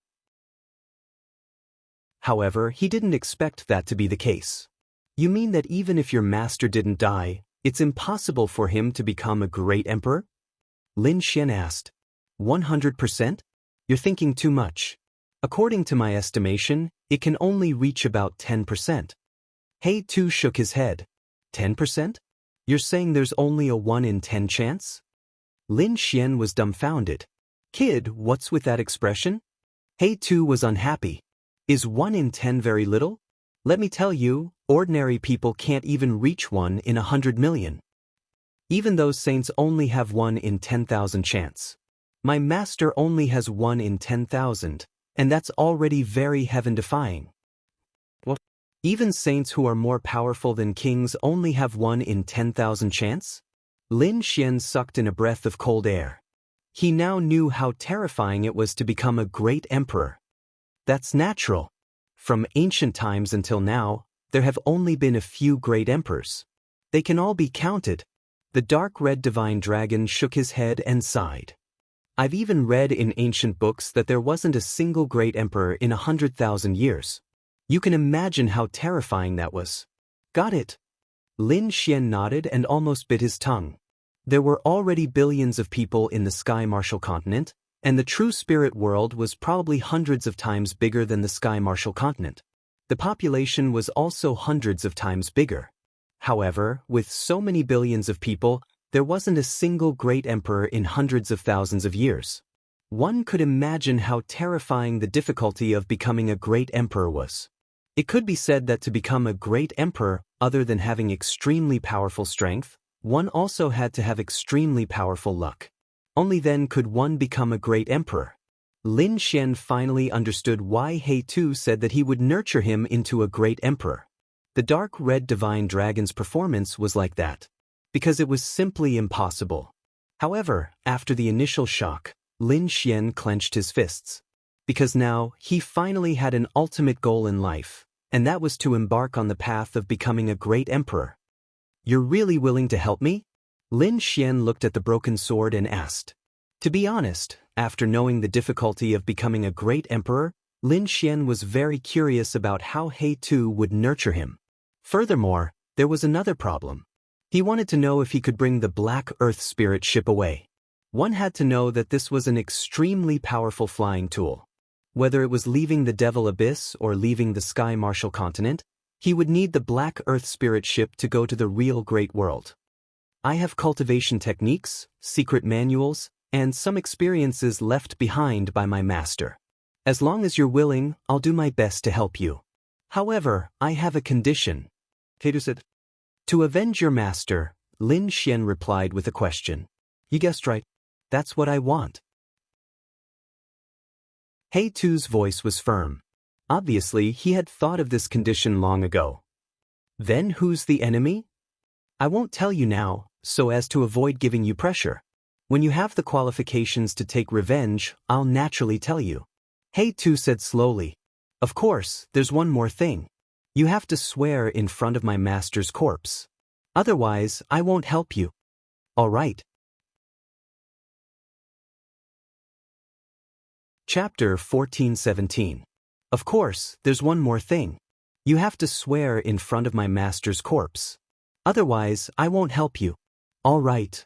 However, he didn't expect that to be the case. You mean that even if your master didn't die, it's impossible for him to become a great emperor? Lin Xian asked. 100%? You're thinking too much. According to my estimation, it can only reach about 10%. He Tu shook his head. 10%? You're saying there's only a 1 in 10 chance? Lin Xian was dumbfounded. Kid, what's with that expression? He Tu was unhappy. Is 1 in 10 very little? Let me tell you, ordinary people can't even reach 1 in 100 million. Even those saints only have 1 in 10,000 chance. My master only has 1 in 10,000, and that's already very heaven-defying. What? Even saints who are more powerful than kings only have 1 in 10,000 chance? Lin Xian sucked in a breath of cold air. He now knew how terrifying it was to become a great emperor. That's natural. From ancient times until now, there have only been a few great emperors. They can all be counted. The dark red divine dragon shook his head and sighed. I've even read in ancient books that there wasn't a single great emperor in 100,000 years. You can imagine how terrifying that was. Got it. Lin Xian nodded and almost bit his tongue. There were already billions of people in the Sky Martial continent, and the true spirit world was probably hundreds of times bigger than the Sky Martial continent. The population was also hundreds of times bigger. However, with so many billions of people, there wasn't a single great emperor in hundreds of thousands of years. One could imagine how terrifying the difficulty of becoming a great emperor was. It could be said that to become a great emperor, other than having extremely powerful strength, one also had to have extremely powerful luck. Only then could one become a great emperor. Lin Xian finally understood why He Tu said that he would nurture him into a great emperor. The dark red divine dragon's performance was like that. Because it was simply impossible. However, after the initial shock, Lin Xian clenched his fists. Because now, he finally had an ultimate goal in life, and that was to embark on the path of becoming a great emperor. You're really willing to help me? Lin Xian looked at the broken sword and asked. To be honest, after knowing the difficulty of becoming a great emperor, Lin Xian was very curious about how He Tu would nurture him. Furthermore, there was another problem. He wanted to know if he could bring the Black Earth Spirit ship away. One had to know that this was an extremely powerful flying tool. Whether it was leaving the Devil Abyss or leaving the Sky Martial continent, he would need the Black Earth Spirit ship to go to the real Great World. I have cultivation techniques, secret manuals, and some experiences left behind by my master. As long as you're willing, I'll do my best to help you. However, I have a condition. He said. To avenge your master, Lin Xian replied with a question. You guessed right. That's what I want. He Tu's voice was firm. Obviously, he had thought of this condition long ago. Then who's the enemy? I won't tell you now, so as to avoid giving you pressure. When you have the qualifications to take revenge, I'll naturally tell you. He Tu said slowly. Of course, there's one more thing. You have to swear in front of my master's corpse. Otherwise, I won't help you. All right. Chapter 14:17. Of course, there's one more thing. You have to swear in front of my master's corpse. Otherwise, I won't help you. All right.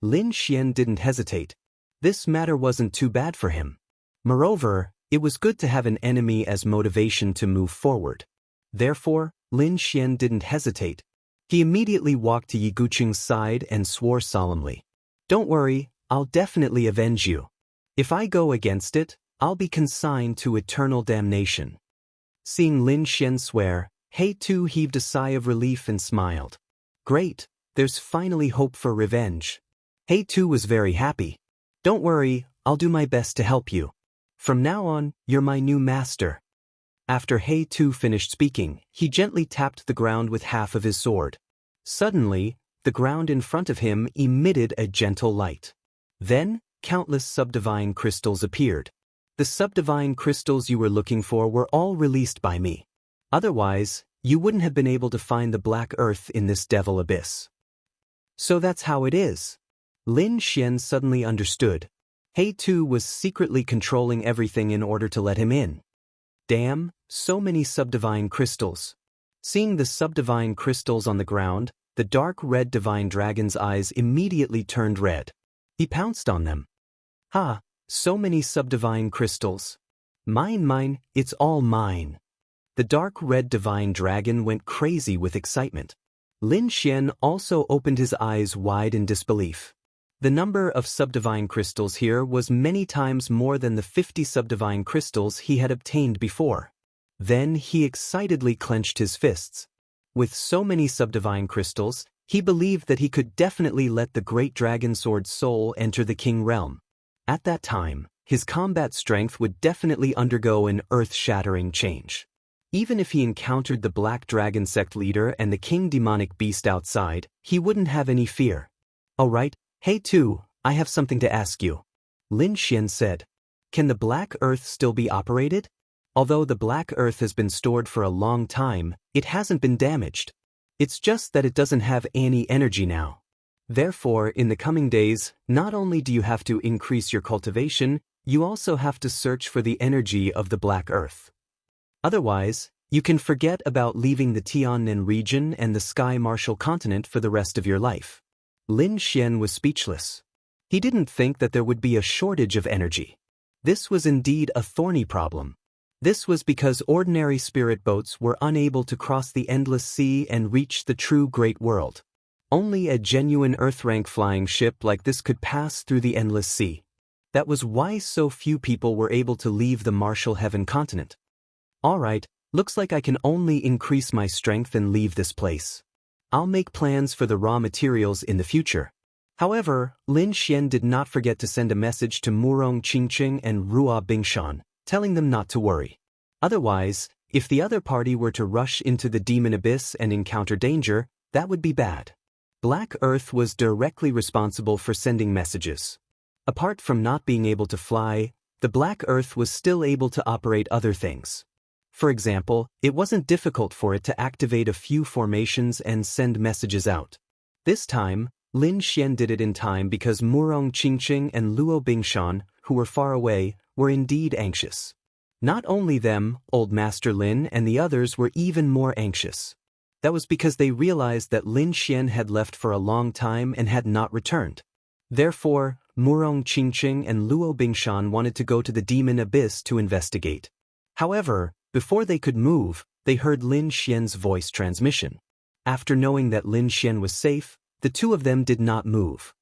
Lin Xian didn't hesitate. This matter wasn't too bad for him. Moreover, it was good to have an enemy as motivation to move forward. Therefore, Lin Xian didn't hesitate. He immediately walked to Ye Guqing's side and swore solemnly. "Don't worry, I'll definitely avenge you. If I go against it, I'll be consigned to eternal damnation." Seeing Lin Xian swear, He Tu heaved a sigh of relief and smiled. "Great, there's finally hope for revenge." He Tu was very happy. "Don't worry, I'll do my best to help you. From now on, you're my new master." After He Tu finished speaking, he gently tapped the ground with half of his sword. Suddenly, the ground in front of him emitted a gentle light. Then, countless subdivine crystals appeared. "The subdivine crystals you were looking for were all released by me. Otherwise, you wouldn't have been able to find the black earth in this devil abyss." "So that's how it is." Lin Xian suddenly understood. He Tu was secretly controlling everything in order to let him in. Damn, so many subdivine crystals. Seeing the subdivine crystals on the ground, the dark red divine dragon's eyes immediately turned red. He pounced on them. "Ha, so many subdivine crystals. Mine, it's all mine." The dark red divine dragon went crazy with excitement. Lin Xian also opened his eyes wide in disbelief. The number of subdivine crystals here was many times more than the 50 subdivine crystals he had obtained before. Then he excitedly clenched his fists. With so many subdivine crystals, he believed that he could definitely let the great dragon sword soul enter the king realm. At that time, his combat strength would definitely undergo an earth-shattering change. Even if he encountered the Black Dragon sect leader and the king demonic beast outside, he wouldn't have any fear. "All right, He Tu, I have something to ask you," Lin Xian said. "Can the Black Earth still be operated? Although the Black Earth has been stored for a long time, it hasn't been damaged. It's just that it doesn't have any energy now. Therefore, in the coming days, not only do you have to increase your cultivation, you also have to search for the energy of the Black Earth. Otherwise, you can forget about leaving the Tiannan region and the Sky Martial continent for the rest of your life." Lin Xian was speechless. He didn't think that there would be a shortage of energy. This was indeed a thorny problem. This was because ordinary spirit boats were unable to cross the endless sea and reach the true great world. Only a genuine Earth-rank flying ship like this could pass through the endless sea. That was why so few people were able to leave the Martial Heaven continent. "All right, looks like I can only increase my strength and leave this place. I'll make plans for the raw materials in the future." However, Lin Xian did not forget to send a message to Murong Qingqing and Ruo Bingshan, telling them not to worry. Otherwise, if the other party were to rush into the demon abyss and encounter danger, that would be bad. Black Earth was directly responsible for sending messages. Apart from not being able to fly, the Black Earth was still able to operate other things. For example, it wasn't difficult for it to activate a few formations and send messages out. This time, Lin Xian did it in time because Murong Qingqing and Luo Bingshan, who were far away, were indeed anxious. Not only them, Old Master Lin and the others were even more anxious. That was because they realized that Lin Xian had left for a long time and had not returned. Therefore, Murong Qingqing and Luo Bingshan wanted to go to the demon abyss to investigate. However, before they could move, they heard Lin Xian's voice transmission. After knowing that Lin Xian was safe, the two of them did not move.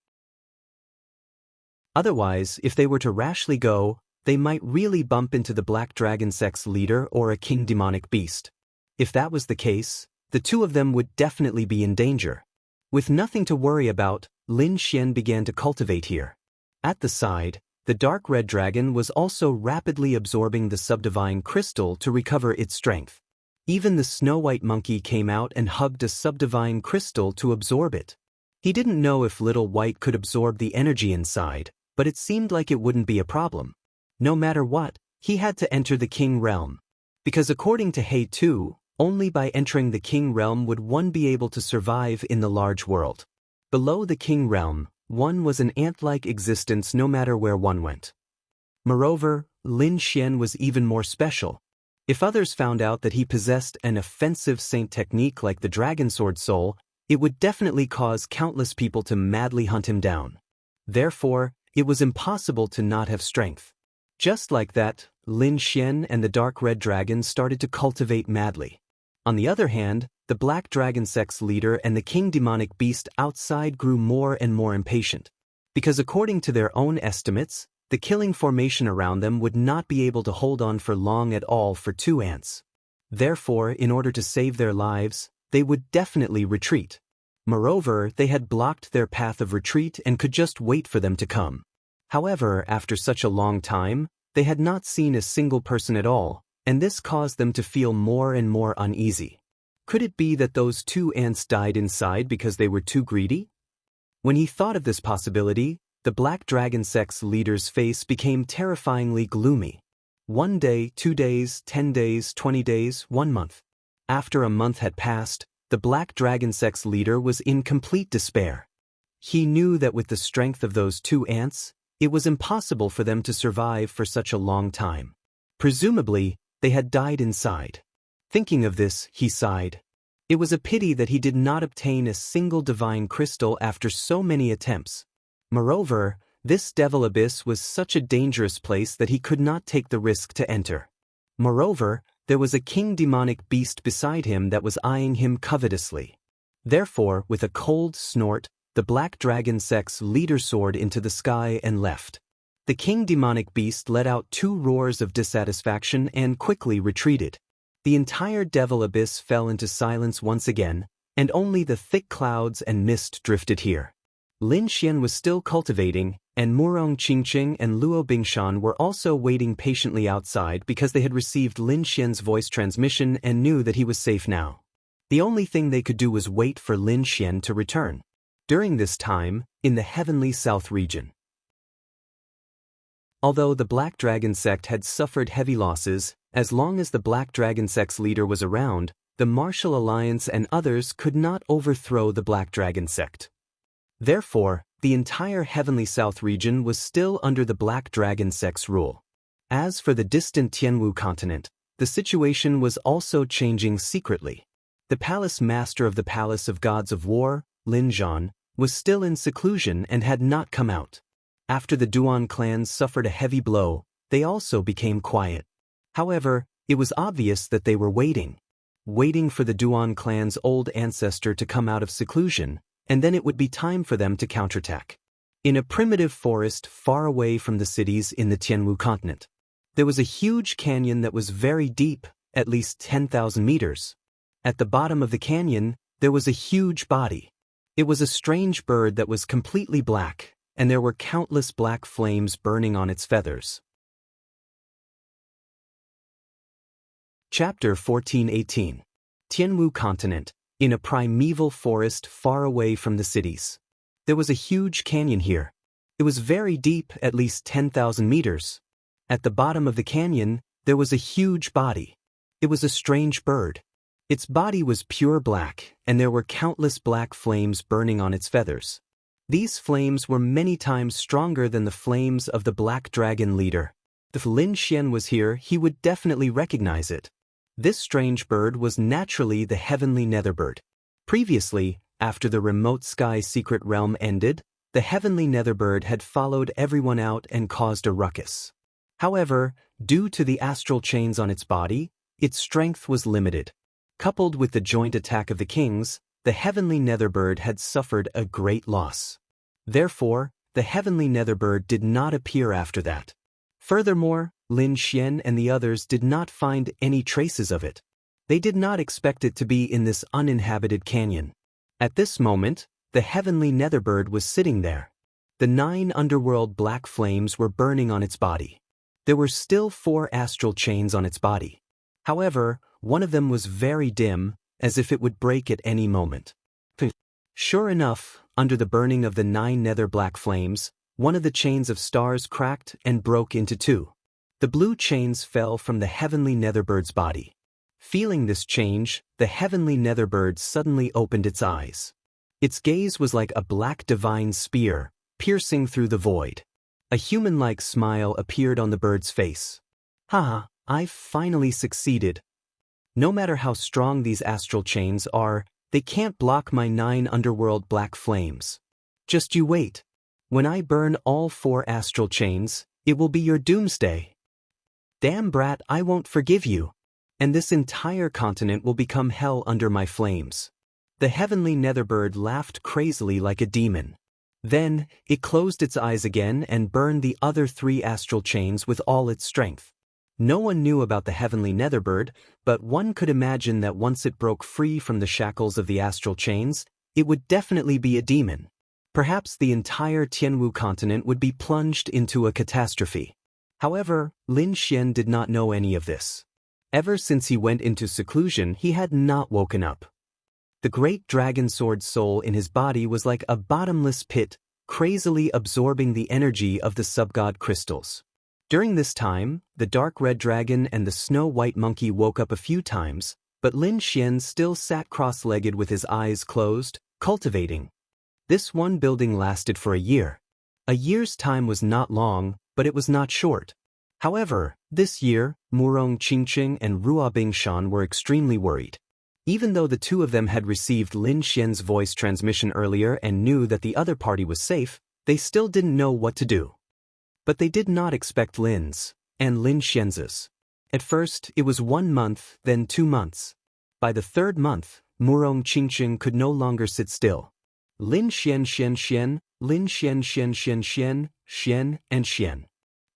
Otherwise, if they were to rashly go, they might really bump into the Black Dragon sect's leader or a king demonic beast. If that was the case, the two of them would definitely be in danger. With nothing to worry about, Lin Xian began to cultivate here. At the side, the dark red dragon was also rapidly absorbing the subdivine crystal to recover its strength. Even the snow-white monkey came out and hugged a subdivine crystal to absorb it. He didn't know if Little White could absorb the energy inside, but it seemed like it wouldn't be a problem. No matter what, he had to enter the king realm. Because according to He Tu, only by entering the king realm would one be able to survive in the large world. Below the king realm, one was an ant-like existence no matter where one went. Moreover, Lin Xian was even more special. If others found out that he possessed an offensive saint technique like the Dragon Sword Soul, it would definitely cause countless people to madly hunt him down. Therefore, it was impossible to not have strength. Just like that, Lin Xian and the dark red dragon started to cultivate madly. On the other hand, the black dragon sect's leader and the king demonic beast outside grew more and more impatient. Because according to their own estimates, the killing formation around them would not be able to hold on for long at all for 2 ants. Therefore, in order to save their lives, they would definitely retreat. Moreover, they had blocked their path of retreat and could just wait for them to come. However, after such a long time, they had not seen a single person at all, and this caused them to feel more and more uneasy. Could it be that those 2 ants died inside because they were too greedy? When he thought of this possibility, the black dragon sect's leader's face became terrifyingly gloomy. 1 day, 2 days, 10 days, 20 days, 1 month. After a month had passed, the black dragon sect's leader was in complete despair. He knew that with the strength of those 2 ants, it was impossible for them to survive for such a long time. Presumably, they had died inside. Thinking of this, he sighed. It was a pity that he did not obtain a single divine crystal after so many attempts. Moreover, this devil abyss was such a dangerous place that he could not take the risk to enter. Moreover, there was a king demonic beast beside him that was eyeing him covetously. Therefore, with a cold snort, the black dragon sect's leader soared into the sky and left. The king demonic beast let out 2 roars of dissatisfaction and quickly retreated. The entire devil abyss fell into silence once again, and only the thick clouds and mist drifted here. Lin Xian was still cultivating, and Murong Qingqing and Luo Bingshan were also waiting patiently outside because they had received Lin Xian's voice transmission and knew that he was safe now. The only thing they could do was wait for Lin Xian to return. During this time, in the heavenly south region. Although the Black Dragon sect had suffered heavy losses, as long as the Black Dragon sect's leader was around, the Martial Alliance and others could not overthrow the Black Dragon sect. Therefore, the entire heavenly south region was still under the Black Dragon sect's rule. As for the distant Tianwu continent, the situation was also changing secretly. The palace master of the Palace of Gods of War, Lin Zhan, was still in seclusion and had not come out. After the Duan clans suffered a heavy blow, they also became quiet. However, it was obvious that they were waiting for the Duan clan's old ancestor to come out of seclusion, and then it would be time for them to counterattack. In a primitive forest far away from the cities in the Tianwu continent, there was a huge canyon that was very deep, at least 10,000 meters. At the bottom of the canyon, there was a huge body. It was a strange bird that was completely black, and there were countless black flames burning on its feathers. Chapter 14:18. Tianwu Continent, in a primeval forest far away from the cities. There was a huge canyon here. It was very deep, at least 10,000 meters. At the bottom of the canyon, there was a huge body. It was a strange bird. Its body was pure black, and there were countless black flames burning on its feathers. These flames were many times stronger than the flames of the Black Dragon leader. If Lin Xian was here, he would definitely recognize it. This strange bird was naturally the heavenly netherbird. Previously, after the remote sky secret realm ended, the heavenly netherbird had followed everyone out and caused a ruckus. However, due to the astral chains on its body, its strength was limited. Coupled with the joint attack of the kings, the heavenly netherbird had suffered a great loss. Therefore, the heavenly netherbird did not appear after that. Furthermore, Lin Xian and the others did not find any traces of it. They did not expect it to be in this uninhabited canyon. At this moment, the heavenly netherbird was sitting there. The 9 underworld black flames were burning on its body. There were still 4 astral chains on its body. However, one of them was very dim, as if it would break at any moment. Sure enough, under the burning of the 9 nether black flames, one of the chains of stars cracked and broke into 2. The blue chains fell from the heavenly netherbird's body. Feeling this change, the heavenly netherbird suddenly opened its eyes. Its gaze was like a black divine spear, piercing through the void. A human-like smile appeared on the bird's face. Haha, I've finally succeeded. No matter how strong these astral chains are, they can't block my 9 underworld black flames. Just you wait. When I burn all 4 astral chains, it will be your doomsday. Damn brat, I won't forgive you. And this entire continent will become hell under my flames. The heavenly netherbird laughed crazily like a demon. Then, it closed its eyes again and burned the other 3 astral chains with all its strength. No one knew about the heavenly netherbird, but one could imagine that once it broke free from the shackles of the astral chains, it would definitely be a demon. Perhaps the entire Tianwu continent would be plunged into a catastrophe. However, Lin Xian did not know any of this. Ever since he went into seclusion, he had not woken up. The great dragon sword soul in his body was like a bottomless pit, crazily absorbing the energy of the subgod crystals. During this time, the dark red dragon and the snow-white monkey woke up a few times, but Lin Xian still sat cross-legged with his eyes closed, cultivating. This one building lasted for a year. A year's time was not long, but it was not short. However, this year, Murong Qingqing and Ruo Bingshan were extremely worried. Even though the 2 of them had received Lin Xian's voice transmission earlier and knew that the other party was safe, they still didn't know what to do. But they did not expect Lin's and Lin Xian's. At first, it was 1 month, then 2 months. By the 3rd month, Murong Qingqing could no longer sit still. Lin Xian Xian Xian, Lin Xian Xian Xian Xian, Xian, and Xian.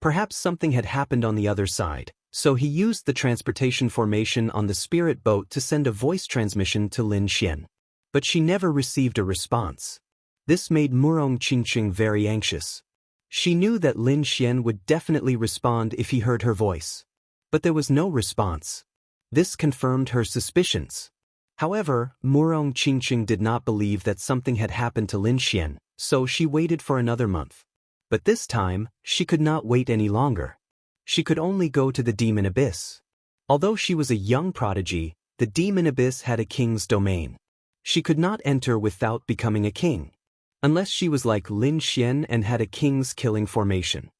Perhaps something had happened on the other side, so he used the transportation formation on the spirit boat to send a voice transmission to Lin Xian. But she never received a response. This made Murong Qingqing very anxious. She knew that Lin Xian would definitely respond if he heard her voice. But there was no response. This confirmed her suspicions. However, Murong Qingqing did not believe that something had happened to Lin Xian, so she waited for another month. But this time, she could not wait any longer. She could only go to the demon abyss. Although she was a young prodigy, the demon abyss had a king's domain. She could not enter without becoming a king, unless she was like Lin Xian and had a king's killing formation.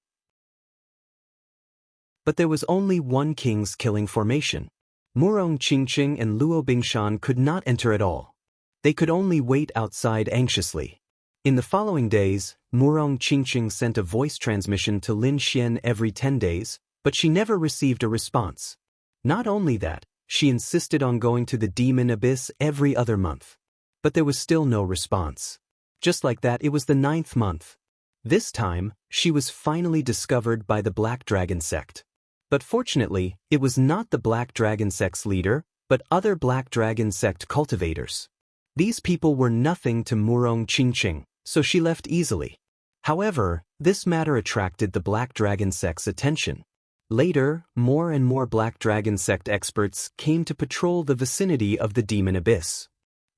But there was only one king's killing formation. Murong Qingqing and Luo Bingshan could not enter at all. They could only wait outside anxiously. In the following days, Murong Qingqing sent a voice transmission to Lin Xian every 10 days, but she never received a response. Not only that, she insisted on going to the demon abyss every other month. But there was still no response. Just like that, it was the 9th month. This time, she was finally discovered by the Black Dragon sect. But fortunately, it was not the Black Dragon sect's leader, but other Black Dragon sect cultivators. These people were nothing to Murong Qingqing, so she left easily. However, this matter attracted the Black Dragon sect's attention. Later, more and more Black Dragon sect experts came to patrol the vicinity of the demon abyss.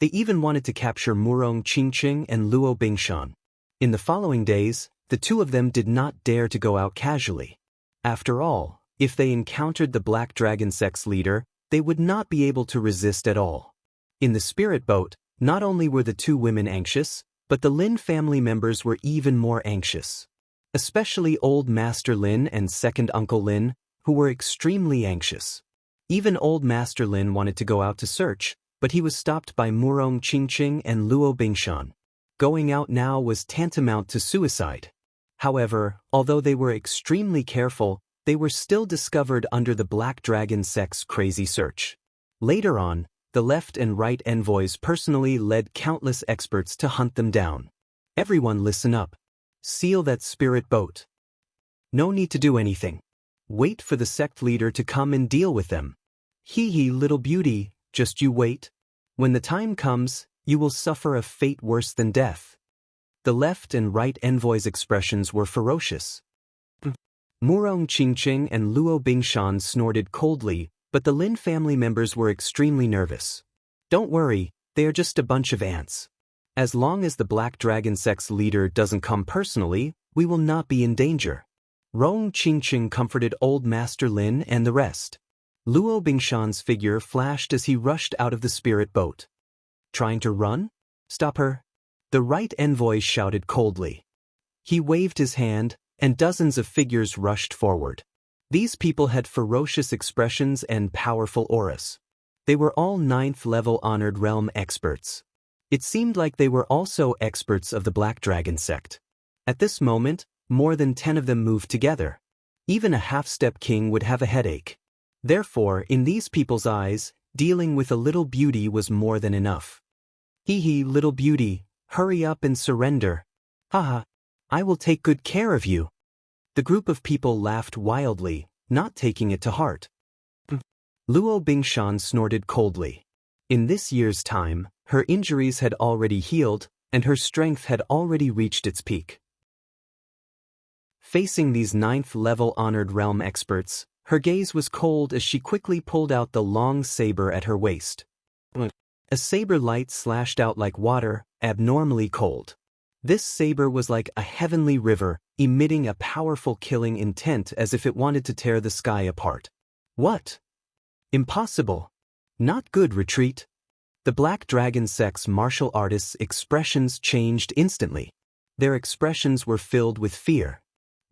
They even wanted to capture Murong Qingqing and Luo Bingshan. In the following days, the 2 of them did not dare to go out casually. After all, if they encountered the Black Dragon sect's leader, they would not be able to resist at all. In the spirit boat, not only were the 2 women anxious, but the Lin family members were even more anxious. Especially Old Master Lin and Second Uncle Lin, who were extremely anxious. Even Old Master Lin wanted to go out to search, but he was stopped by Murong Qingqing and Luo Bingshan. Going out now was tantamount to suicide. However, although they were extremely careful, they were still discovered under the Black Dragon sect's crazy search. Later on, the left and right envoys personally led countless experts to hunt them down. Everyone listen up. Seal that spirit boat. No need to do anything. Wait for the sect leader to come and deal with them. Hee little beauty, just you wait. When the time comes, you will suffer a fate worse than death. The left and right envoys' expressions were ferocious. Murong Qingqing and Luo Bingshan snorted coldly, but the Lin family members were extremely nervous. Don't worry, they are just a bunch of ants. As long as the Black Dragon sect's leader doesn't come personally, we will not be in danger. Rong Qingqing comforted Old Master Lin and the rest. Luo Bingshan's figure flashed as he rushed out of the spirit boat. Trying to run? Stop her. The right envoy shouted coldly. He waved his hand, and dozens of figures rushed forward. These people had ferocious expressions and powerful auras. They were all 9th-level honored realm experts. It seemed like they were also experts of the Black Dragon sect. At this moment, more than 10 of them moved together. Even a half-step king would have a headache. Therefore, in these people's eyes, dealing with a little beauty was more than enough. Hee, little beauty, hurry up and surrender. Haha, I will take good care of you. The group of people laughed wildly, not taking it to heart. Luo Bingshan snorted coldly. In this year's time, her injuries had already healed, and her strength had already reached its peak. Facing these 9th-level honored realm experts, her gaze was cold as she quickly pulled out the long saber at her waist. A saber light slashed out like water, abnormally cold. This saber was like a heavenly river, emitting a powerful killing intent as if it wanted to tear the sky apart. What? Impossible. Not good, retreat. The Black Dragon Sect's martial artists' expressions changed instantly. Their expressions were filled with fear.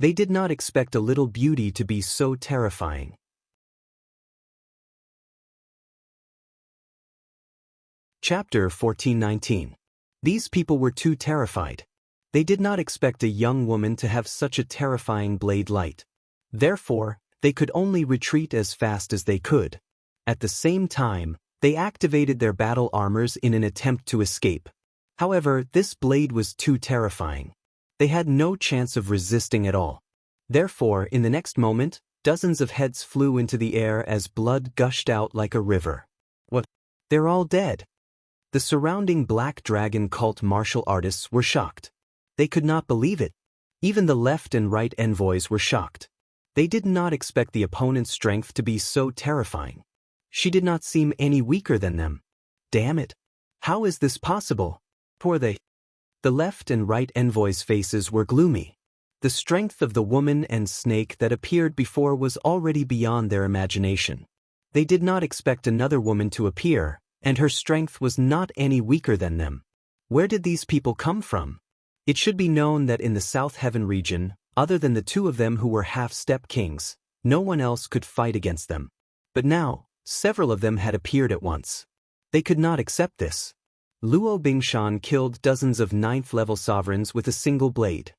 They did not expect a little beauty to be so terrifying. Chapter 1419. These people were too terrified. They did not expect a young woman to have such a terrifying blade light. Therefore, they could only retreat as fast as they could. At the same time, they activated their battle armors in an attempt to escape. However, this blade was too terrifying. They had no chance of resisting at all. Therefore, in the next moment, dozens of heads flew into the air as blood gushed out like a river. What? They're all dead. The surrounding Black Dragon cult martial artists were shocked. They could not believe it. Even the left and right envoys were shocked. They did not expect the opponent's strength to be so terrifying. She did not seem any weaker than them. Damn it. How is this possible? Poor they. The left and right envoys' faces were gloomy. The strength of the woman and snake that appeared before was already beyond their imagination. They did not expect another woman to appear, and her strength was not any weaker than them. Where did these people come from? It should be known that in the South Heaven region, other than the two of them who were half-step kings, no one else could fight against them. But now, several of them had appeared at once. They could not accept this. Luo Bingshan killed dozens of 9th-level sovereigns with a single blade.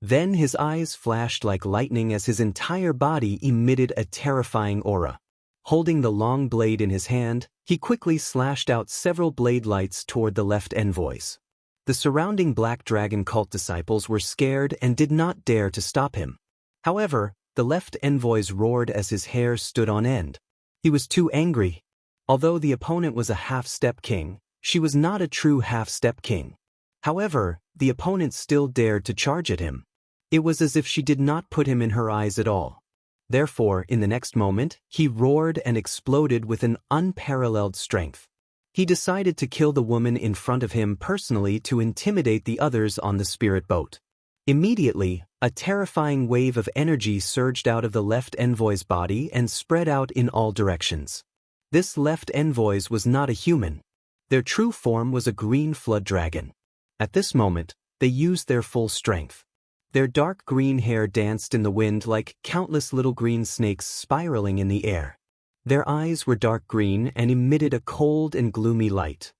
Then his eyes flashed like lightning as his entire body emitted a terrifying aura. Holding the long blade in his hand, he quickly slashed out several blade lights toward the left envoys. The surrounding Black Dragon cult disciples were scared and did not dare to stop him. However, the left envoys roared as his hair stood on end. He was too angry. Although the opponent was a half-step king, she was not a true half-step king. However, the opponent still dared to charge at him. It was as if she did not put him in her eyes at all. Therefore, in the next moment, he roared and exploded with an unparalleled strength. He decided to kill the woman in front of him personally to intimidate the others on the spirit boat. Immediately, a terrifying wave of energy surged out of the left envoy's body and spread out in all directions. This left envoy's was not a human. Their true form was a green flood dragon. At this moment, they used their full strength. Their dark green hair danced in the wind like countless little green snakes spiraling in the air. Their eyes were dark green and emitted a cold and gloomy light.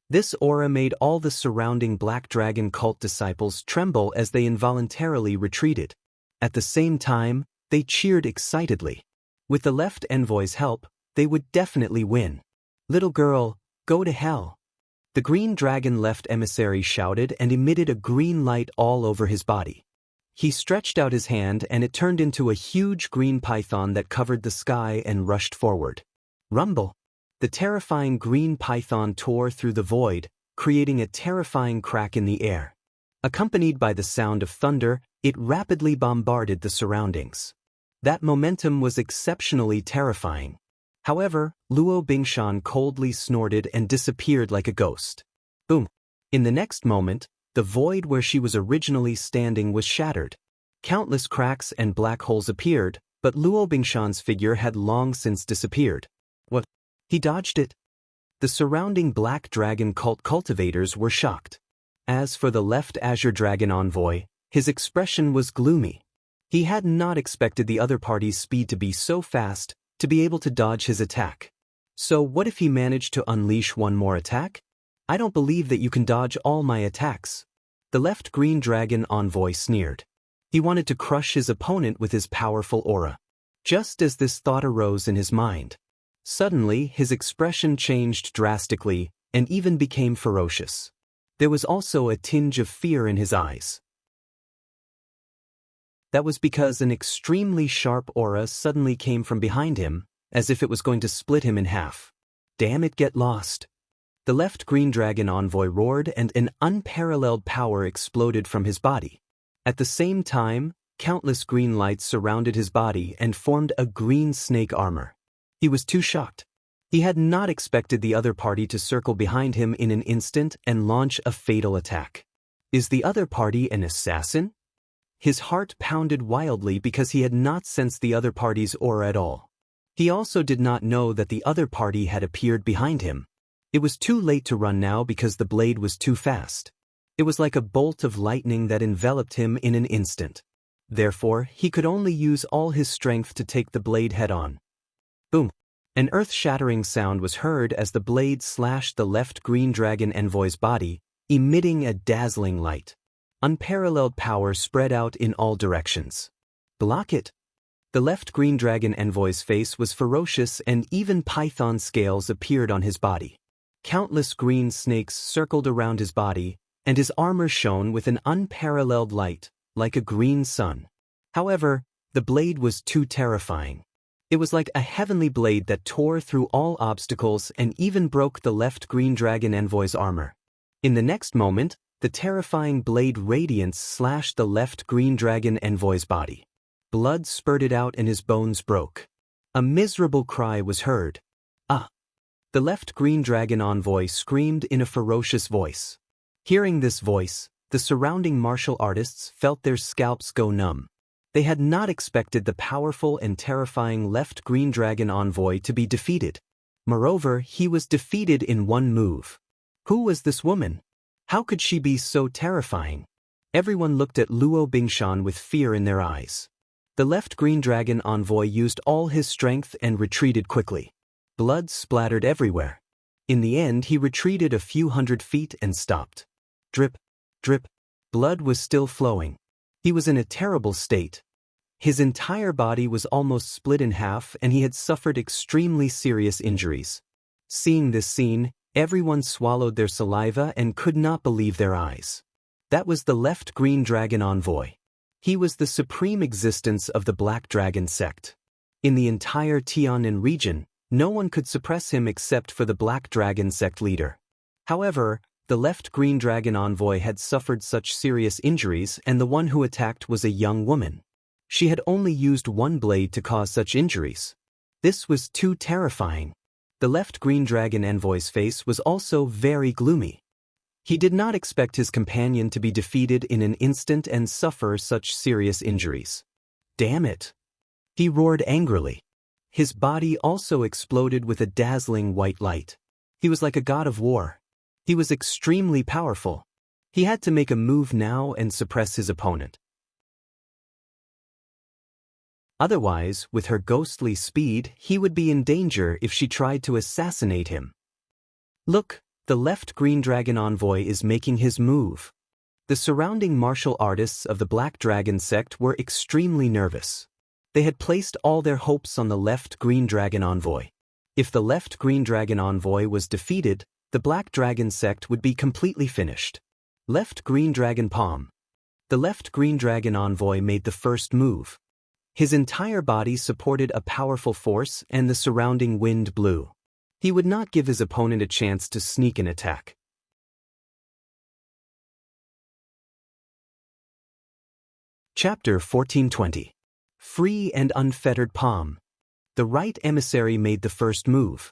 This aura made all the surrounding Black Dragon cult disciples tremble as they involuntarily retreated. At the same time, they cheered excitedly. With the left envoy's help, they would definitely win. Little girl, go to hell. The green dragon left emissary shouted and emitted a green light all over his body. He stretched out his hand and it turned into a huge green python that covered the sky and rushed forward. Rumble! The terrifying green python tore through the void, creating a terrifying crack in the air. Accompanied by the sound of thunder, it rapidly bombarded the surroundings. That momentum was exceptionally terrifying. However, Luo Bingshan coldly snorted and disappeared like a ghost. Boom! In the next moment, the void where she was originally standing was shattered. Countless cracks and black holes appeared, but Luo Bingshan's figure had long since disappeared. What? He dodged it? The surrounding Black Dragon cult cultivators were shocked. As for the left Azure Dragon envoy, his expression was gloomy. He had not expected the other party's speed to be so fast, to be able to dodge his attack. So what if he managed to unleash one more attack? I don't believe that you can dodge all my attacks. The left green dragon envoy sneered. He wanted to crush his opponent with his powerful aura. Just as this thought arose in his mind, suddenly his expression changed drastically and even became ferocious. There was also a tinge of fear in his eyes. That was because an extremely sharp aura suddenly came from behind him, as if it was going to split him in half. Damn it, get lost. The left green dragon envoy roared and an unparalleled power exploded from his body. At the same time, countless green lights surrounded his body and formed a green snake armor. He was too shocked. He had not expected the other party to circle behind him in an instant and launch a fatal attack. Is the other party an assassin? His heart pounded wildly because he had not sensed the other party's aura at all. He also did not know that the other party had appeared behind him. It was too late to run now because the blade was too fast. It was like a bolt of lightning that enveloped him in an instant. Therefore, he could only use all his strength to take the blade head-on. Boom! An earth-shattering sound was heard as the blade slashed the left green dragon envoy's body, emitting a dazzling light. Unparalleled power spread out in all directions. Block it! The left green dragon envoy's face was ferocious and even python scales appeared on his body. Countless green snakes circled around his body, and his armor shone with an unparalleled light, like a green sun. However, the blade was too terrifying. It was like a heavenly blade that tore through all obstacles and even broke the left green dragon envoy's armor. In the next moment, the terrifying blade radiance slashed the left green dragon envoy's body. Blood spurted out and his bones broke. A miserable cry was heard. Ah! The left green dragon envoy screamed in a ferocious voice. Hearing this voice, the surrounding martial artists felt their scalps go numb. They had not expected the powerful and terrifying left green dragon envoy to be defeated. Moreover, he was defeated in one move. Who was this woman? How could she be so terrifying? Everyone looked at Luo Bingshan with fear in their eyes. The left green dragon envoy used all his strength and retreated quickly. Blood splattered everywhere. In the end, he retreated a few hundred feet and stopped. Drip, drip. Blood was still flowing. He was in a terrible state. His entire body was almost split in half and he had suffered extremely serious injuries. Seeing this scene, everyone swallowed their saliva and could not believe their eyes. That was the left green dragon envoy. He was the supreme existence of the Black Dragon sect. In the entire Tianan region, no one could suppress him except for the Black Dragon sect leader. However, the left green dragon envoy had suffered such serious injuries and the one who attacked was a young woman. She had only used one blade to cause such injuries. This was too terrifying. The left green dragon envoy's face was also very gloomy. He did not expect his companion to be defeated in an instant and suffer such serious injuries. Damn it! He roared angrily. His body also exploded with a dazzling white light. He was like a god of war. He was extremely powerful. He had to make a move now and suppress his opponent. Otherwise, with her ghostly speed, he would be in danger if she tried to assassinate him. Look, the left green dragon envoy is making his move. The surrounding martial artists of the Black Dragon sect were extremely nervous. They had placed all their hopes on the left green dragon envoy. If the left green dragon envoy was defeated, the Black Dragon sect would be completely finished. Left green dragon palm. The left green dragon envoy made the first move. His entire body supported a powerful force and the surrounding wind blew. He would not give his opponent a chance to sneak an attack. Chapter 1420. Free and Unfettered Palm. The right emissary made the first move.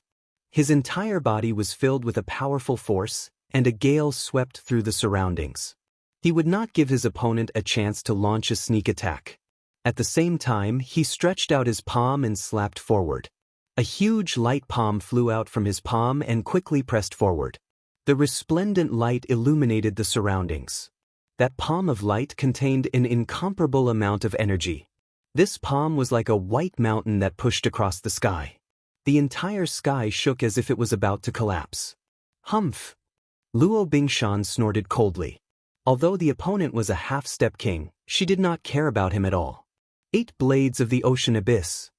His entire body was filled with a powerful force, and a gale swept through the surroundings. He would not give his opponent a chance to launch a sneak attack. At the same time, he stretched out his palm and slapped forward. A huge light palm flew out from his palm and quickly pressed forward. The resplendent light illuminated the surroundings. That palm of light contained an incomparable amount of energy. This palm was like a white mountain that pushed across the sky. The entire sky shook as if it was about to collapse. Humph! Luo Bingshan snorted coldly. Although the opponent was a half-step king, she did not care about him at all. 8 Blades of the Ocean Abyss.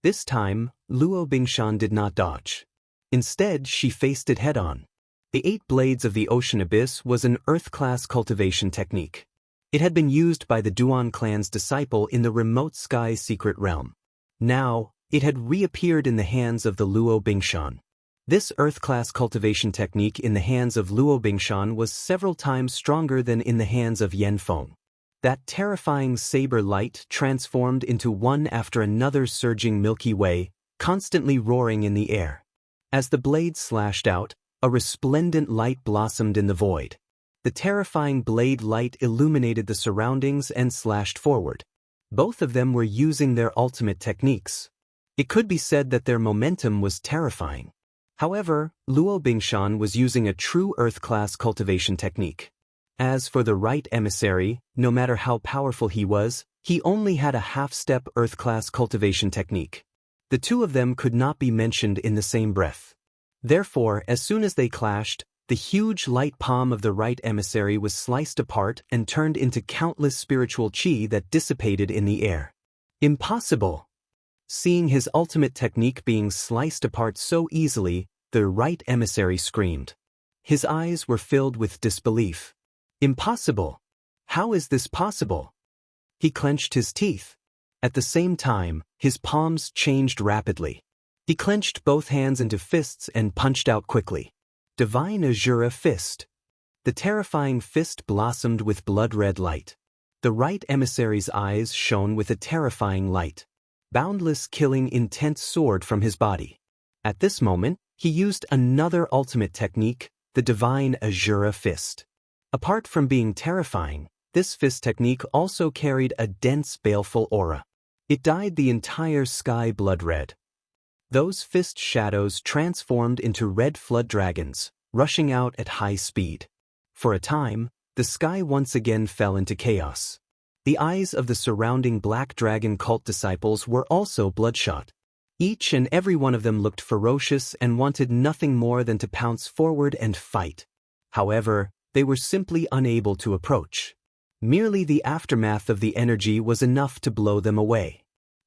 This time, Luo Bingshan did not dodge. Instead, she faced it head-on. The 8 Blades of the Ocean Abyss was an Earth-class cultivation technique. It had been used by the Duan clan's disciple in the remote sky secret realm. Now, it had reappeared in the hands of the Luo Bingshan. This Earth-class cultivation technique in the hands of Luo Bingshan was several times stronger than in the hands of Yan Feng. That terrifying saber light transformed into one after another surging Milky Way, constantly roaring in the air. As the blade slashed out, a resplendent light blossomed in the void. The terrifying blade light illuminated the surroundings and slashed forward. Both of them were using their ultimate techniques. It could be said that their momentum was terrifying. However, Luo Bingshan was using a true Earth-class cultivation technique. As for the right emissary, no matter how powerful he was, he only had a half-step Earth-class cultivation technique. The two of them could not be mentioned in the same breath. Therefore, as soon as they clashed, the huge light palm of the right emissary was sliced apart and turned into countless spiritual qi that dissipated in the air. Impossible! Seeing his ultimate technique being sliced apart so easily, the right emissary screamed. His eyes were filled with disbelief. Impossible! How is this possible? He clenched his teeth. At the same time, his palms changed rapidly. He clenched both hands into fists and punched out quickly. Divine Azura Fist. The terrifying fist blossomed with blood-red light. The right emissary's eyes shone with a terrifying light. Boundless killing intense soared from his body. At this moment, he used another ultimate technique, the Divine Azura Fist. Apart from being terrifying, this fist technique also carried a dense, baleful aura. It dyed the entire sky blood-red. Those fist shadows transformed into red flood dragons, rushing out at high speed. For a time, the sky once again fell into chaos. The eyes of the surrounding Black Dragon cult disciples were also bloodshot. Each and every one of them looked ferocious and wanted nothing more than to pounce forward and fight. However, they were simply unable to approach. Merely the aftermath of the energy was enough to blow them away.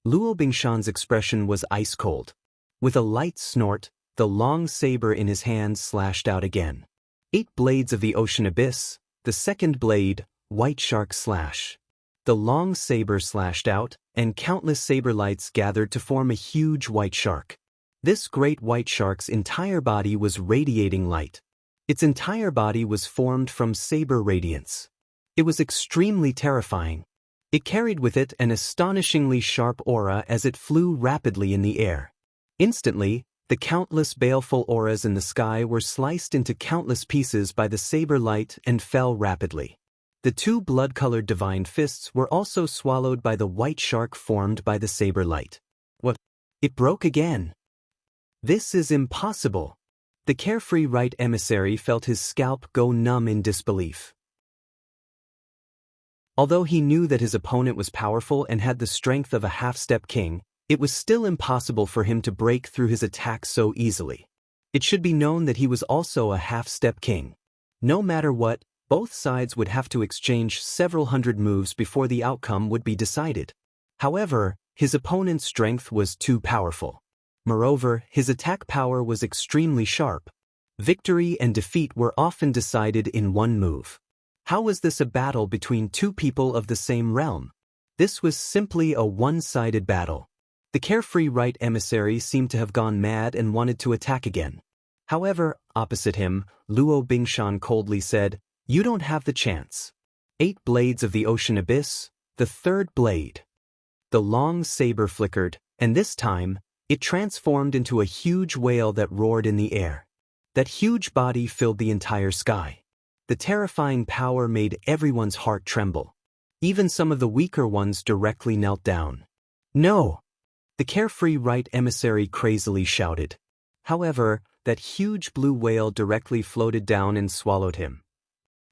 Luo Bingshan's expression was ice-cold. With a light snort, the long saber in his hand slashed out again. 8 Blades of the Ocean Abyss, the second blade, White Shark Slash. The long saber slashed out, and countless saber lights gathered to form a huge white shark. This great white shark's entire body was radiating light. Its entire body was formed from saber radiance. It was extremely terrifying. It carried with it an astonishingly sharp aura as it flew rapidly in the air. Instantly, the countless baleful auras in the sky were sliced into countless pieces by the saber light and fell rapidly. The 2 blood-colored divine fists were also swallowed by the white shark formed by the saber light. What? It broke again. This is impossible. The carefree right emissary felt his scalp go numb in disbelief. Although he knew that his opponent was powerful and had the strength of a half-step king, it was still impossible for him to break through his attack so easily. It should be known that he was also a half-step king. No matter what, both sides would have to exchange several hundred moves before the outcome would be decided. However, his opponent's strength was too powerful. Moreover, his attack power was extremely sharp. Victory and defeat were often decided in one move. How was this a battle between two people of the same realm? This was simply a one-sided battle. The carefree right emissary seemed to have gone mad and wanted to attack again. However, opposite him, Luo Bingshan coldly said, "You don't have the chance." 8 Blades of the Ocean Abyss, the third blade. The long saber flickered, and this time, it transformed into a huge whale that roared in the air. That huge body filled the entire sky. The terrifying power made everyone's heart tremble. Even some of the weaker ones directly knelt down. "No!" The carefree right emissary crazily shouted. However, that huge blue whale directly floated down and swallowed him.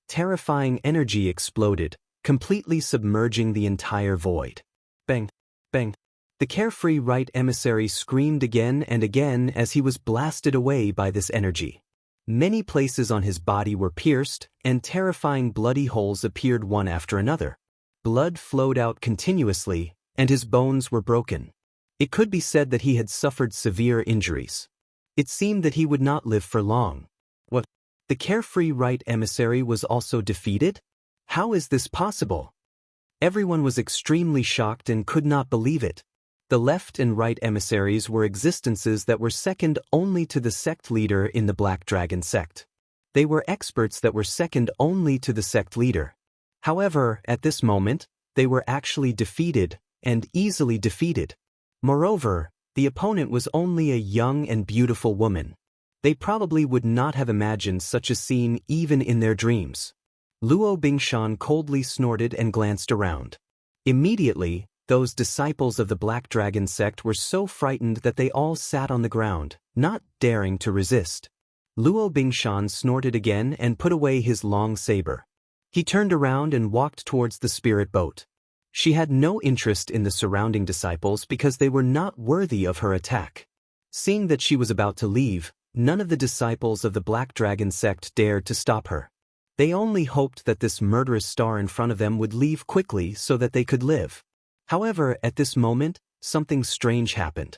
Terrifying energy exploded, completely submerging the entire void. Bang! Bang! The carefree right emissary screamed again and again as he was blasted away by this energy. Many places on his body were pierced, and terrifying bloody holes appeared one after another. Blood flowed out continuously, and his bones were broken. It could be said that he had suffered severe injuries. It seemed that he would not live for long. What? The carefree right emissary was also defeated? How is this possible? Everyone was extremely shocked and could not believe it. The left and right emissaries were existences that were second only to the sect leader in the Black Dragon sect. They were experts that were second only to the sect leader. However, at this moment, they were actually defeated, and easily defeated. Moreover, the opponent was only a young and beautiful woman. They probably would not have imagined such a scene even in their dreams. Luo Bingshan coldly snorted and glanced around. Immediately, those disciples of the Black Dragon sect were so frightened that they all sat on the ground, not daring to resist. Luo Bingshan snorted again and put away his long saber. He turned around and walked towards the spirit boat. She had no interest in the surrounding disciples because they were not worthy of her attack. Seeing that she was about to leave, none of the disciples of the Black Dragon sect dared to stop her. They only hoped that this murderous star in front of them would leave quickly so that they could live. However, at this moment, something strange happened.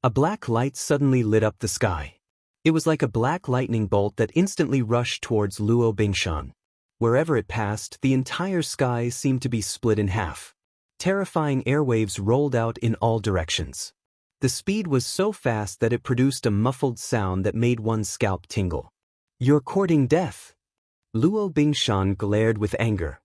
A black light suddenly lit up the sky. It was like a black lightning bolt that instantly rushed towards Luo Bingshan. Wherever it passed, the entire sky seemed to be split in half. Terrifying airwaves rolled out in all directions. The speed was so fast that it produced a muffled sound that made one's scalp tingle. "You're courting death." Luo Bingshan glared with anger.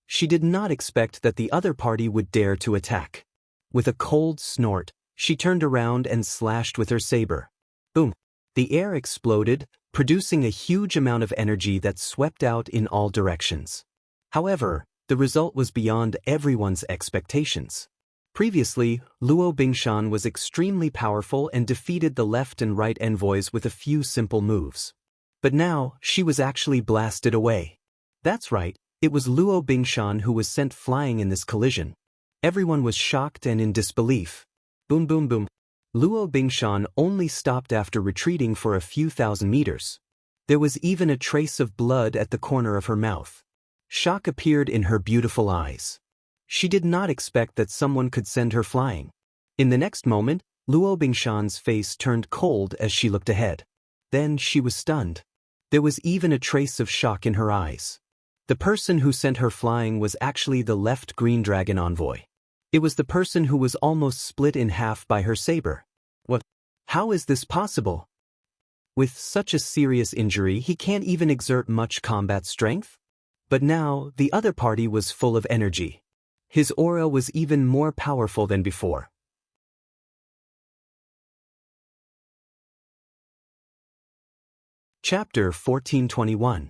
She did not expect that the other party would dare to attack. With a cold snort, she turned around and slashed with her saber. Boom! The air exploded, producing a huge amount of energy that swept out in all directions. However, the result was beyond everyone's expectations. Previously, Luo Bingshan was extremely powerful and defeated the left and right envoys with a few simple moves. But now, she was actually blasted away. That's right. It was Luo Bingshan who was sent flying in this collision. Everyone was shocked and in disbelief. Boom boom boom. Luo Bingshan only stopped after retreating for a few thousand meters. There was even a trace of blood at the corner of her mouth. Shock appeared in her beautiful eyes. She did not expect that someone could send her flying. In the next moment, Luo Bingshan's face turned cold as she looked ahead. Then she was stunned. There was even a trace of shock in her eyes. The person who sent her flying was actually the left green dragon envoy. It was the person who was almost split in half by her saber. What? How is this possible? With such a serious injury, he can't even exert much combat strength? But now, the other party was full of energy. His aura was even more powerful than before. Chapter 1421.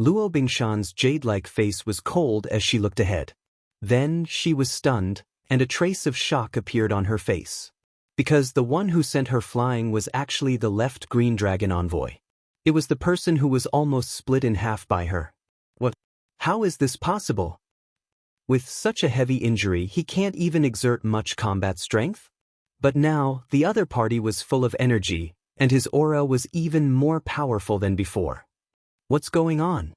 Luo Bingshan's jade-like face was cold as she looked ahead. Then she was stunned, and a trace of shock appeared on her face. Because the one who sent her flying was actually the left green dragon envoy. It was the person who was almost split in half by her. What? How is this possible? With such a heavy injury, he can't even exert much combat strength? But now, the other party was full of energy, and his aura was even more powerful than before. What's going on?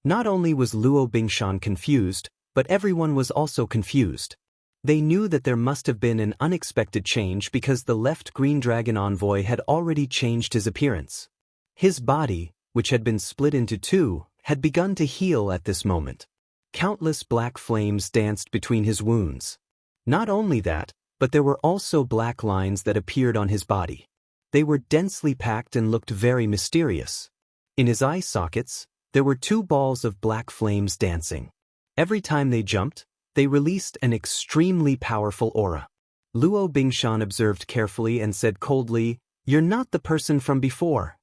Not only was Luo Bingshan confused, but everyone was also confused. They knew that there must have been an unexpected change because the left green dragon envoy had already changed his appearance. His body, which had been split into two, had begun to heal at this moment. Countless black flames danced between his wounds. Not only that, but there were also black lines that appeared on his body. They were densely packed and looked very mysterious. In his eye sockets, there were two balls of black flames dancing. Every time they jumped, they released an extremely powerful aura. Luo Bingshan observed carefully and said coldly, "You're not the person from before."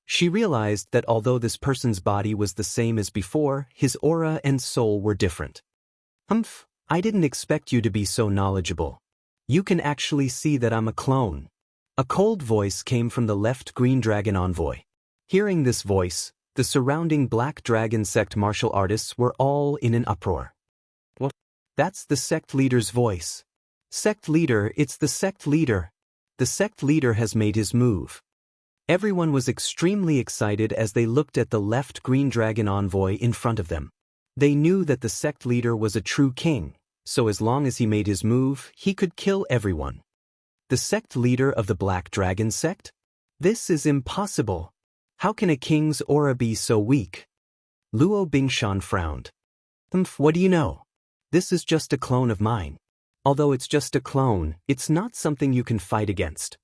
She realized that although this person's body was the same as before, his aura and soul were different. "Humph, I didn't expect you to be so knowledgeable. You can actually see that I'm a clone." A cold voice came from the left green dragon envoy. Hearing this voice, the surrounding Black Dragon sect martial artists were all in an uproar. What? That's the sect leader's voice. Sect leader, it's the sect leader. The sect leader has made his move. Everyone was extremely excited as they looked at the left green dragon envoy in front of them. They knew that the sect leader was a true king, so as long as he made his move, he could kill everyone. The sect leader of the Black Dragon sect? This is impossible. How can a king's aura be so weak? Luo Bingshan frowned. What do you know? This is just a clone of mine. Although it's just a clone, it's not something you can fight against.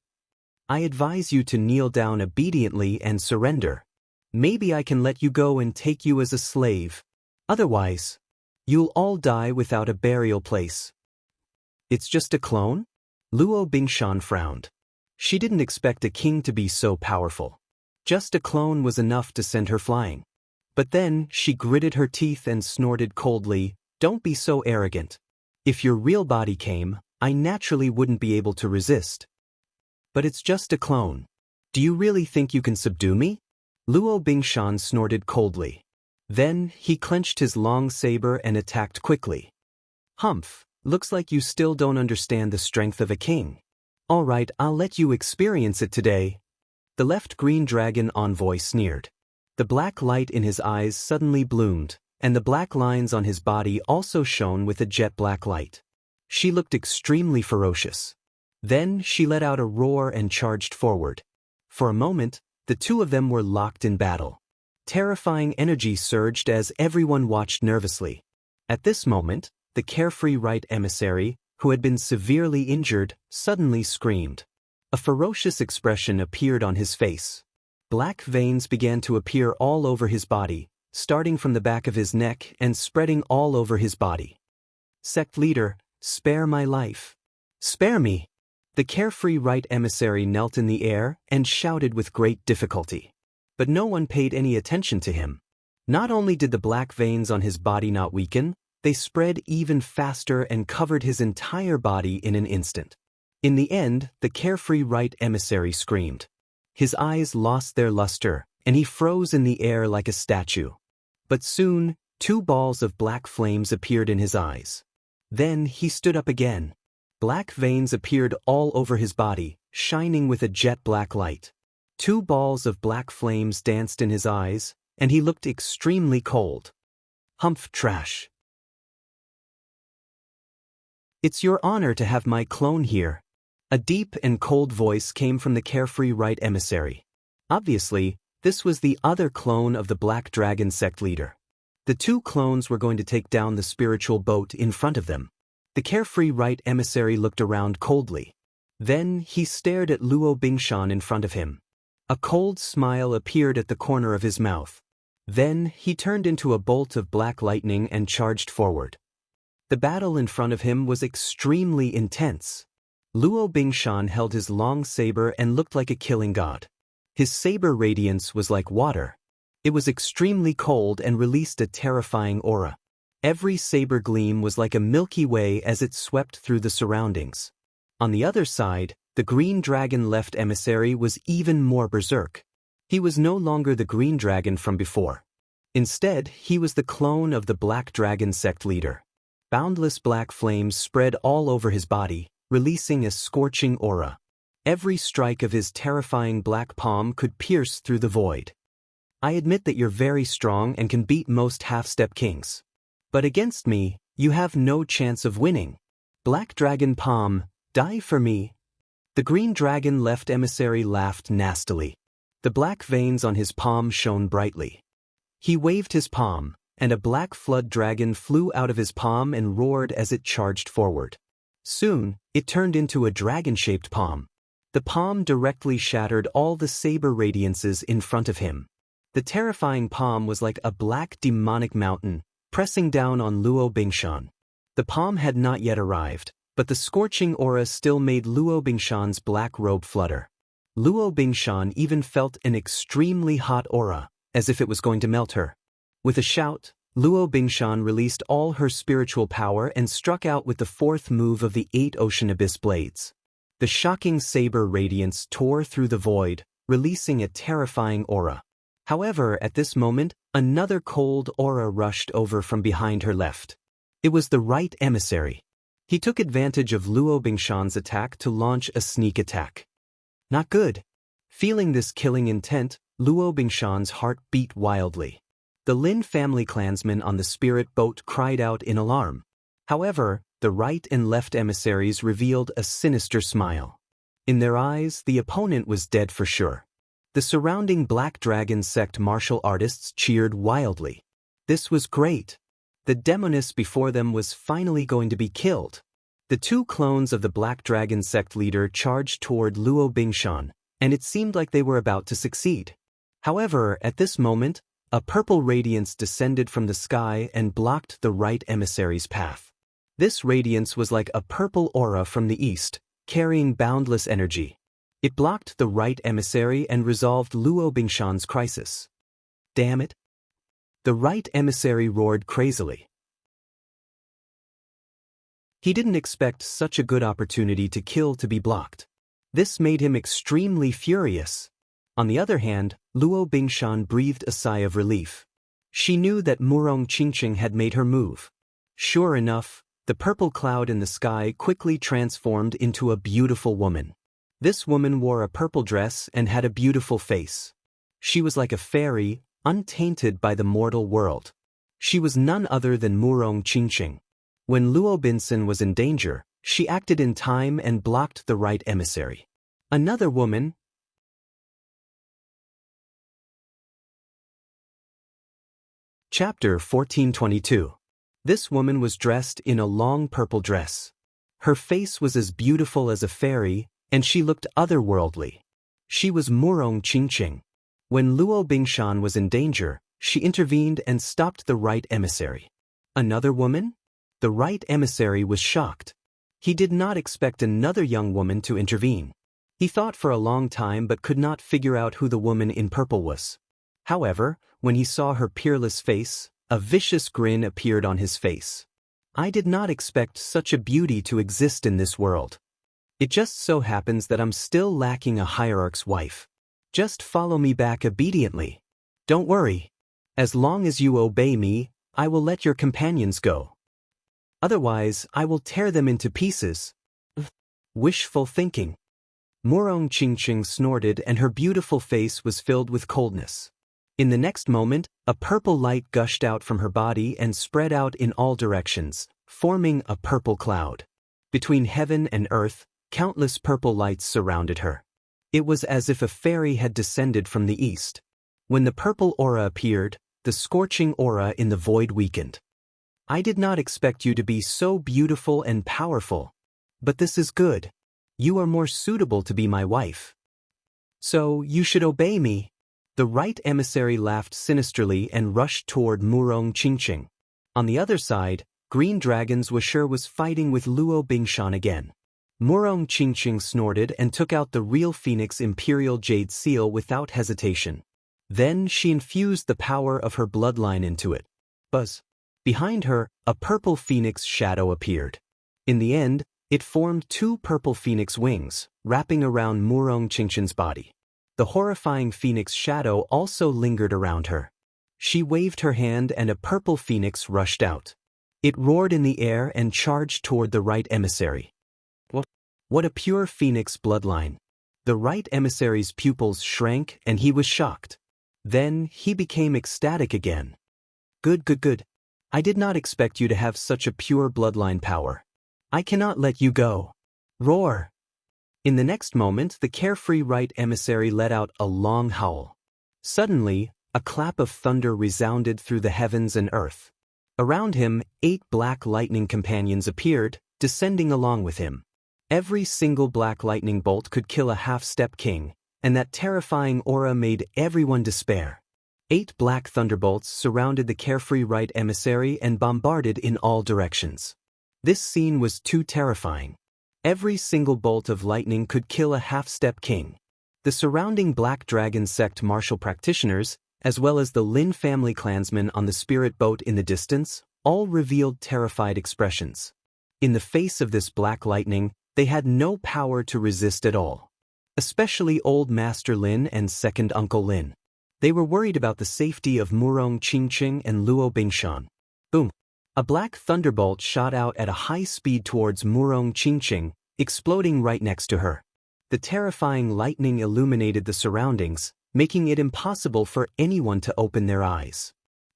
I advise you to kneel down obediently and surrender. Maybe I can let you go and take you as a slave. Otherwise, you'll all die without a burial place. It's just a clone? Luo Bingshan frowned. She didn't expect a king to be so powerful. Just a clone was enough to send her flying. But then she gritted her teeth and snorted coldly, "Don't be so arrogant. If your real body came, I naturally wouldn't be able to resist. But it's just a clone. Do you really think you can subdue me?" Luo Bingshan snorted coldly. Then he clenched his long saber and attacked quickly. "Humph, looks like you still don't understand the strength of a king. All right, I'll let you experience it today." The left green dragon envoy sneered. The black light in his eyes suddenly bloomed, and the black lines on his body also shone with a jet black light. She looked extremely ferocious. Then she let out a roar and charged forward. For a moment, the two of them were locked in battle. Terrifying energy surged as everyone watched nervously. At this moment, the carefree right emissary, who had been severely injured, suddenly screamed. A ferocious expression appeared on his face. Black veins began to appear all over his body, starting from the back of his neck and spreading all over his body. "Sect leader, spare my life. Spare me." The carefree right emissary knelt in the air and shouted with great difficulty. But no one paid any attention to him. Not only did the black veins on his body not weaken, they spread even faster and covered his entire body in an instant. In the end, the carefree right emissary screamed. His eyes lost their luster, and he froze in the air like a statue. But soon, 2 balls of black flames appeared in his eyes. Then he stood up again. Black veins appeared all over his body, shining with a jet black light. 2 balls of black flames danced in his eyes, and he looked extremely cold. "Humph, trash. It's your honor to have my clone here." A deep and cold voice came from the carefree right emissary. Obviously, this was the other clone of the Black Dragon sect leader. The 2 clones were going to take down the spiritual boat in front of them. The carefree right emissary looked around coldly. Then he stared at Luo Bingshan in front of him. A cold smile appeared at the corner of his mouth. Then he turned into a bolt of black lightning and charged forward. The battle in front of him was extremely intense. Luo Bingshan held his long saber and looked like a killing god. His saber radiance was like water. It was extremely cold and released a terrifying aura. Every saber gleam was like a Milky Way as it swept through the surroundings. On the other side, the green dragon left emissary was even more berserk. He was no longer the green dragon from before. Instead, he was the clone of the Black Dragon sect leader. Boundless black flames spread all over his body, releasing a scorching aura. Every strike of his terrifying black palm could pierce through the void. "I admit that you're very strong and can beat most half-step kings. But against me, you have no chance of winning. Black Dragon Palm, die for me." The green dragon left emissary laughed nastily. The black veins on his palm shone brightly. He waved his palm, and a black flood dragon flew out of his palm and roared as it charged forward. Soon, it turned into a dragon-shaped palm. The palm directly shattered all the saber radiances in front of him. The terrifying palm was like a black demonic mountain, pressing down on Luo Bingshan. The palm had not yet arrived, but the scorching aura still made Luo Bingshan's black robe flutter. Luo Bingshan even felt an extremely hot aura, as if it was going to melt her. With a shout, Luo Bingshan released all her spiritual power and struck out with the 4th move of the 8 Ocean Abyss Blades. The shocking saber radiance tore through the void, releasing a terrifying aura. However, at this moment, another cold aura rushed over from behind her left. It was the right emissary. He took advantage of Luo Bingshan's attack to launch a sneak attack. Not good. Feeling this killing intent, Luo Bingshan's heart beat wildly. The Lin family clansmen on the spirit boat cried out in alarm. However, the right and left emissaries revealed a sinister smile. In their eyes, the opponent was dead for sure. The surrounding Black Dragon sect martial artists cheered wildly. This was great. The demoness before them was finally going to be killed. The two clones of the Black Dragon sect leader charged toward Luo Bingshan, and it seemed like they were about to succeed. However, at this moment, a purple radiance descended from the sky and blocked the right emissary's path. This radiance was like a purple aura from the east, carrying boundless energy. It blocked the right emissary and resolved Luo Bingshan's crisis. Damn it! The right emissary roared crazily. He didn't expect such a good opportunity to kill to be blocked. This made him extremely furious. On the other hand, Luo Bingshan breathed a sigh of relief. She knew that Murong Qingqing had made her move. Sure enough, the purple cloud in the sky quickly transformed into a beautiful woman. This woman wore a purple dress and had a beautiful face. She was like a fairy, untainted by the mortal world. She was none other than Murong Qingqing. When Luo Binsen was in danger, she acted in time and blocked the right emissary. Another woman. Chapter 1422. This woman was dressed in a long purple dress. Her face was as beautiful as a fairy, and she looked otherworldly. She was Murong Qingqing. When Luo Bingshan was in danger, she intervened and stopped the right emissary. Another woman? The right emissary was shocked. He did not expect another young woman to intervene. He thought for a long time but could not figure out who the woman in purple was. However, when he saw her peerless face, a vicious grin appeared on his face. I did not expect such a beauty to exist in this world. It just so happens that I'm still lacking a hierarch's wife. Just follow me back obediently. Don't worry. As long as you obey me, I will let your companions go. Otherwise, I will tear them into pieces. Wishful thinking. Murong Qingqing snorted and her beautiful face was filled with coldness. In the next moment, a purple light gushed out from her body and spread out in all directions, forming a purple cloud. Between heaven and earth, countless purple lights surrounded her. It was as if a fairy had descended from the east. When the purple aura appeared, the scorching aura in the void weakened. I did not expect you to be so beautiful and powerful. But this is good. You are more suitable to be my wife. So, you should obey me. The right emissary laughed sinisterly and rushed toward Murong Qingqing. On the other side, Green Dragon's Washer was fighting with Luo Bingshan again. Murong Qingqing snorted and took out the real Phoenix Imperial Jade Seal without hesitation. Then she infused the power of her bloodline into it. Buzz. Behind her, a purple phoenix shadow appeared. In the end, it formed two purple phoenix wings, wrapping around Murong Qingqing's body. The horrifying phoenix shadow also lingered around her. She waved her hand and a purple phoenix rushed out. It roared in the air and charged toward the right emissary. What a pure phoenix bloodline! The right emissary's pupils shrank and he was shocked. Then he became ecstatic again. Good. I did not expect you to have such a pure bloodline power. I cannot let you go. Roar! In the next moment, the carefree right emissary let out a long howl. Suddenly, a clap of thunder resounded through the heavens and earth. Around him, 8 black lightning companions appeared, descending along with him. Every single black lightning bolt could kill a half-step king, and that terrifying aura made everyone despair. 8 black thunderbolts surrounded the carefree right emissary and bombarded in all directions. This scene was too terrifying. Every single bolt of lightning could kill a half-step king. The surrounding Black Dragon sect martial practitioners, as well as the Lin family clansmen on the spirit boat in the distance, all revealed terrified expressions. In the face of this black lightning, they had no power to resist at all. Especially Old Master Lin and Second Uncle Lin. They were worried about the safety of Murong Qingqing and Luo Bingshan. Boom! A black thunderbolt shot out at a high speed towards Murong Qingqing, exploding right next to her. The terrifying lightning illuminated the surroundings, making it impossible for anyone to open their eyes.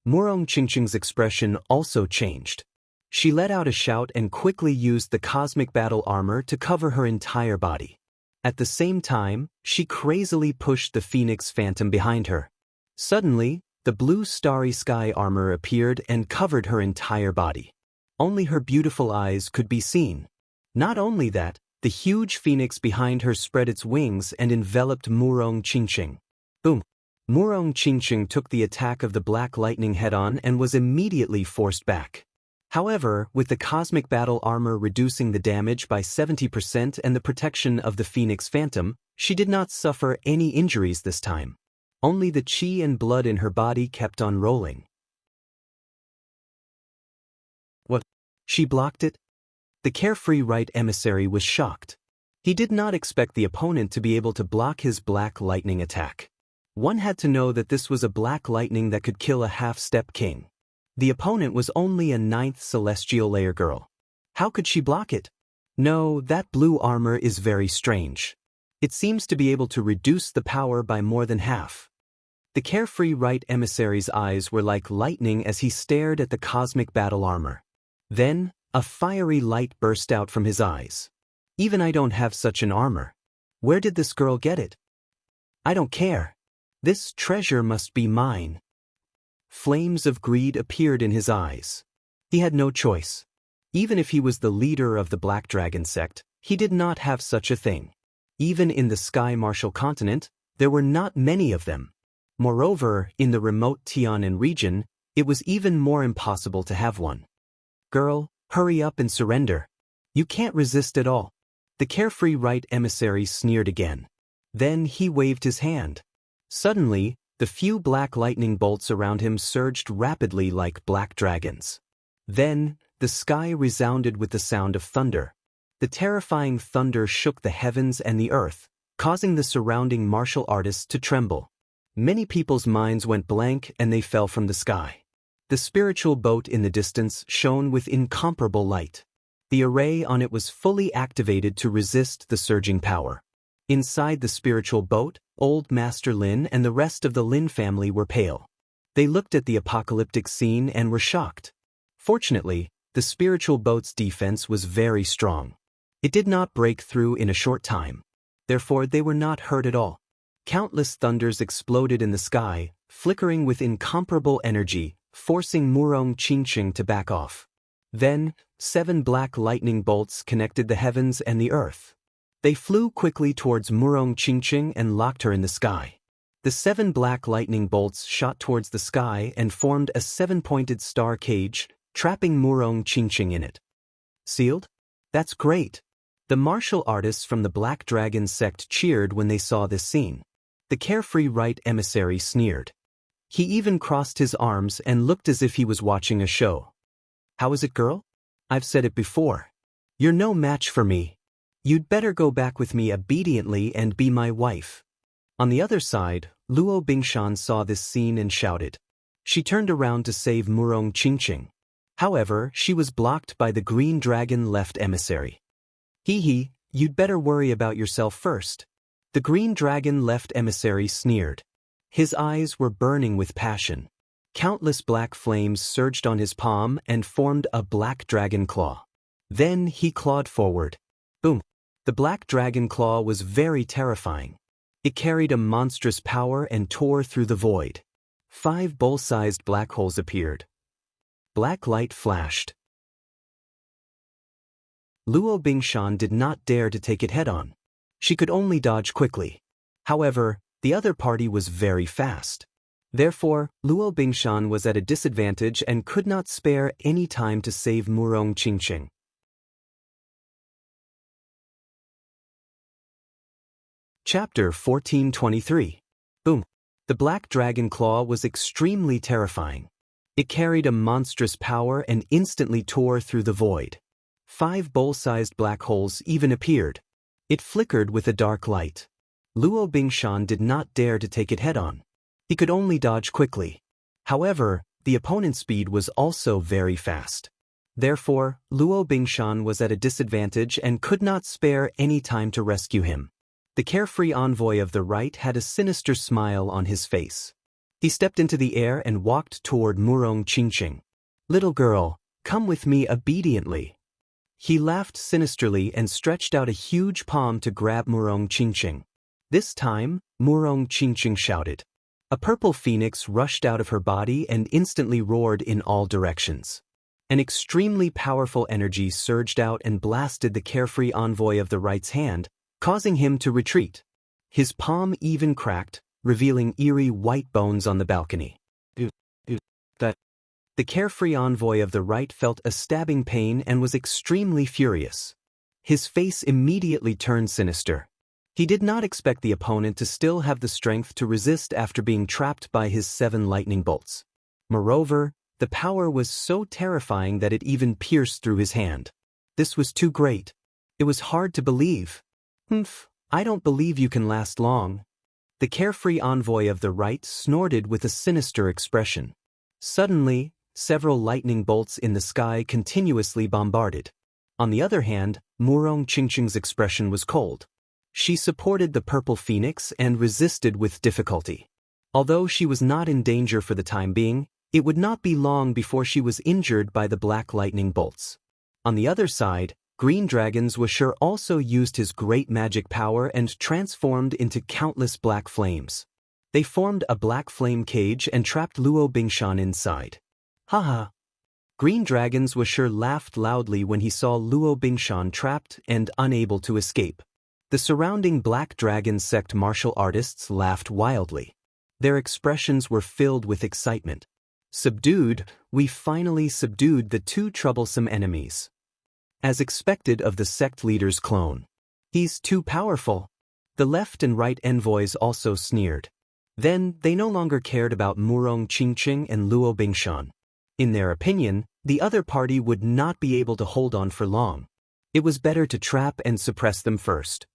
Murong Qingqing's expression also changed. She let out a shout and quickly used the cosmic battle armor to cover her entire body. At the same time, she crazily pushed the Phoenix Phantom behind her. Suddenly, the blue starry sky armor appeared and covered her entire body. Only her beautiful eyes could be seen. Not only that, the huge phoenix behind her spread its wings and enveloped Murong Qingqing. Boom! Murong Qingqing took the attack of the black lightning head-on and was immediately forced back. However, with the cosmic battle armor reducing the damage by 70% and the protection of the Phoenix Phantom, she did not suffer any injuries this time. Only the qi and blood in her body kept on rolling. What? She blocked it? The carefree right emissary was shocked. He did not expect the opponent to be able to block his black lightning attack. One had to know that this was a black lightning that could kill a half-step king. The opponent was only a 9th celestial layer girl. How could she block it? No, that blue armor is very strange. It seems to be able to reduce the power by more than half. The carefree right emissary's eyes were like lightning as he stared at the cosmic battle armor. Then, a fiery light burst out from his eyes. Even I don't have such an armor. Where did this girl get it? I don't care. This treasure must be mine. Flames of greed appeared in his eyes. He had no choice. Even if he was the leader of the Black Dragon sect, he did not have such a thing. Even in the Sky Martial continent, there were not many of them. Moreover, in the remote Tianan region, it was even more impossible to have one. Girl, hurry up and surrender. You can't resist at all. The carefree right emissary sneered again. Then he waved his hand. Suddenly, the few black lightning bolts around him surged rapidly like black dragons. Then, the sky resounded with the sound of thunder. The terrifying thunder shook the heavens and the earth, causing the surrounding martial artists to tremble. Many people's minds went blank and they fell from the sky. The spiritual boat in the distance shone with incomparable light. The array on it was fully activated to resist the surging power. Inside the spiritual boat, old Master Lin and the rest of the Lin family were pale. They looked at the apocalyptic scene and were shocked. Fortunately, the spiritual boat's defense was very strong. It did not break through in a short time. Therefore, they were not hurt at all. Countless thunders exploded in the sky, flickering with incomparable energy, forcing Murong Qingqing to back off. Then, 7 black lightning bolts connected the heavens and the earth. They flew quickly towards Murong Qingqing and locked her in the sky. The 7 black lightning bolts shot towards the sky and formed a 7-pointed star cage, trapping Murong Qingqing in it. Sealed? That's great. The martial artists from the Black Dragon sect cheered when they saw this scene. The carefree right emissary sneered. He even crossed his arms and looked as if he was watching a show. How is it, girl? I've said it before. You're no match for me. You'd better go back with me obediently and be my wife. On the other side, Luo Bingshan saw this scene and shouted. She turned around to save Murong Qingqing. However, she was blocked by the green dragon left emissary. Hee, you'd better worry about yourself first. The green dragon left emissary sneered. His eyes were burning with passion. Countless black flames surged on his palm and formed a black dragon claw. Then he clawed forward. Boom! The black dragon claw was very terrifying. It carried a monstrous power and tore through the void. 5 bowl-sized black holes appeared. Black light flashed. Luo Bingshan did not dare to take it head-on. She could only dodge quickly. However, the other party was very fast. Therefore, Luo Bingshan was at a disadvantage and could not spare any time to save Murong Qingqing. Chapter 1423. Boom! The black dragon claw was extremely terrifying. It carried a monstrous power and instantly tore through the void. 5 bowl-sized black holes even appeared. It flickered with a dark light. Luo Bingshan did not dare to take it head-on. He could only dodge quickly. However, the opponent's speed was also very fast. Therefore, Luo Bingshan was at a disadvantage and could not spare any time to rescue him. The carefree envoy of the right had a sinister smile on his face. He stepped into the air and walked toward Murong Qingqing. "Little girl, come with me obediently." He laughed sinisterly and stretched out a huge palm to grab Murong Qingqing. This time, Murong Qingqing shouted. A purple phoenix rushed out of her body and instantly roared in all directions. An extremely powerful energy surged out and blasted the carefree envoy of the right's hand, causing him to retreat. His palm even cracked, revealing eerie white bones on the balcony. The carefree envoy of the right felt a stabbing pain and was extremely furious. His face immediately turned sinister. He did not expect the opponent to still have the strength to resist after being trapped by his 7 lightning bolts. Moreover, the power was so terrifying that it even pierced through his hand. This was too great. It was hard to believe. I don't believe you can last long." The carefree envoy of the right snorted with a sinister expression. Suddenly, several lightning bolts in the sky continuously bombarded. On the other hand, Murong Qingqing's expression was cold. She supported the purple phoenix and resisted with difficulty. Although she was not in danger for the time being, it would not be long before she was injured by the black lightning bolts. On the other side, Green Dragon's Washer also used his great magic power and transformed into countless black flames. They formed a black flame cage and trapped Luo Bingshan inside. Haha. Green Dragon's Washer laughed loudly when he saw Luo Bingshan trapped and unable to escape. The surrounding Black Dragon sect martial artists laughed wildly. Their expressions were filled with excitement. "Subdued, we finally subdued the 2 troublesome enemies." As expected of the sect leader's clone. "He's too powerful." The left and right envoys also sneered. Then, they no longer cared about Murong Qingqing and Luo Bingshan. In their opinion, the other party would not be able to hold on for long. It was better to trap and suppress them first.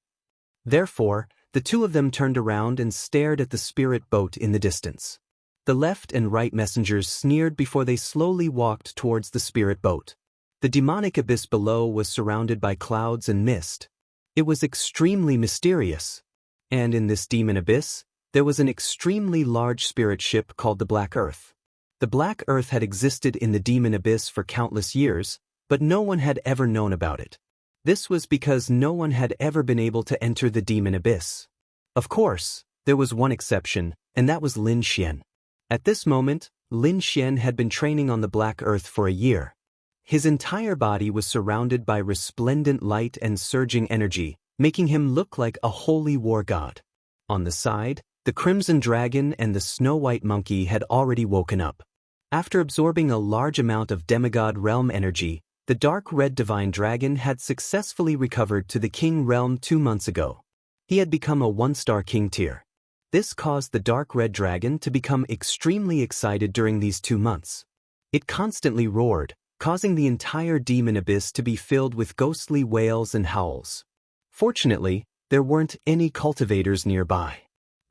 Therefore, the 2 of them turned around and stared at the spirit boat in the distance. The left and right messengers sneered before they slowly walked towards the spirit boat. The demonic abyss below was surrounded by clouds and mist. It was extremely mysterious. And in this demon abyss, there was an extremely large spirit ship called the Black Earth. The Black Earth had existed in the demon abyss for countless years, but no one had ever known about it. This was because no one had ever been able to enter the demon abyss. Of course, there was one exception, and that was Lin Xian. At this moment, Lin Xian had been training on the Black Earth for a year. His entire body was surrounded by resplendent light and surging energy, making him look like a holy war god. On the side, the Crimson Dragon and the Snow White Monkey had already woken up. After absorbing a large amount of demigod realm energy, the Dark Red Divine Dragon had successfully recovered to the King Realm 2 months ago. He had become a 1-star king tier. This caused the Dark Red Dragon to become extremely excited during these 2 months. It constantly roared, causing the entire demon abyss to be filled with ghostly wails and howls. Fortunately, there weren't any cultivators nearby.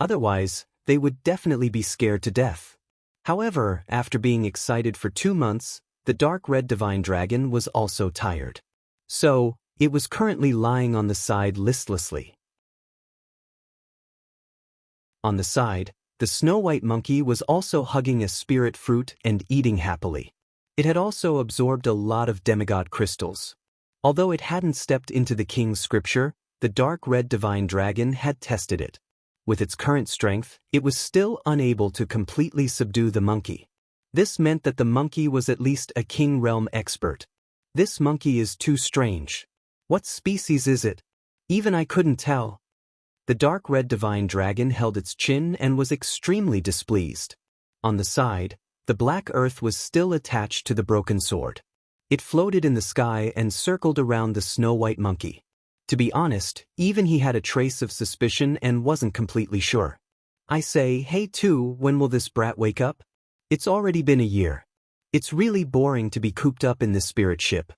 Otherwise, they would definitely be scared to death. However, after being excited for 2 months, the Dark Red Divine Dragon was also tired. So, it was currently lying on the side listlessly. On the side, the Snow White Monkey was also hugging a spirit fruit and eating happily. It had also absorbed a lot of demigod crystals. Although it hadn't stepped into the king's scripture, the Dark Red Divine Dragon had tested it. With its current strength, it was still unable to completely subdue the monkey. This meant that the monkey was at least a King Realm expert. This monkey is too strange. What species is it? Even I couldn't tell. The Dark Red Divine Dragon held its chin and was extremely displeased. On the side, the Black Earth was still attached to the broken sword. It floated in the sky and circled around the Snow White Monkey. To be honest, even he had a trace of suspicion and wasn't completely sure. I say, "Hey too, when will this brat wake up? It's already been a year. It's really boring to be cooped up in this spirit ship."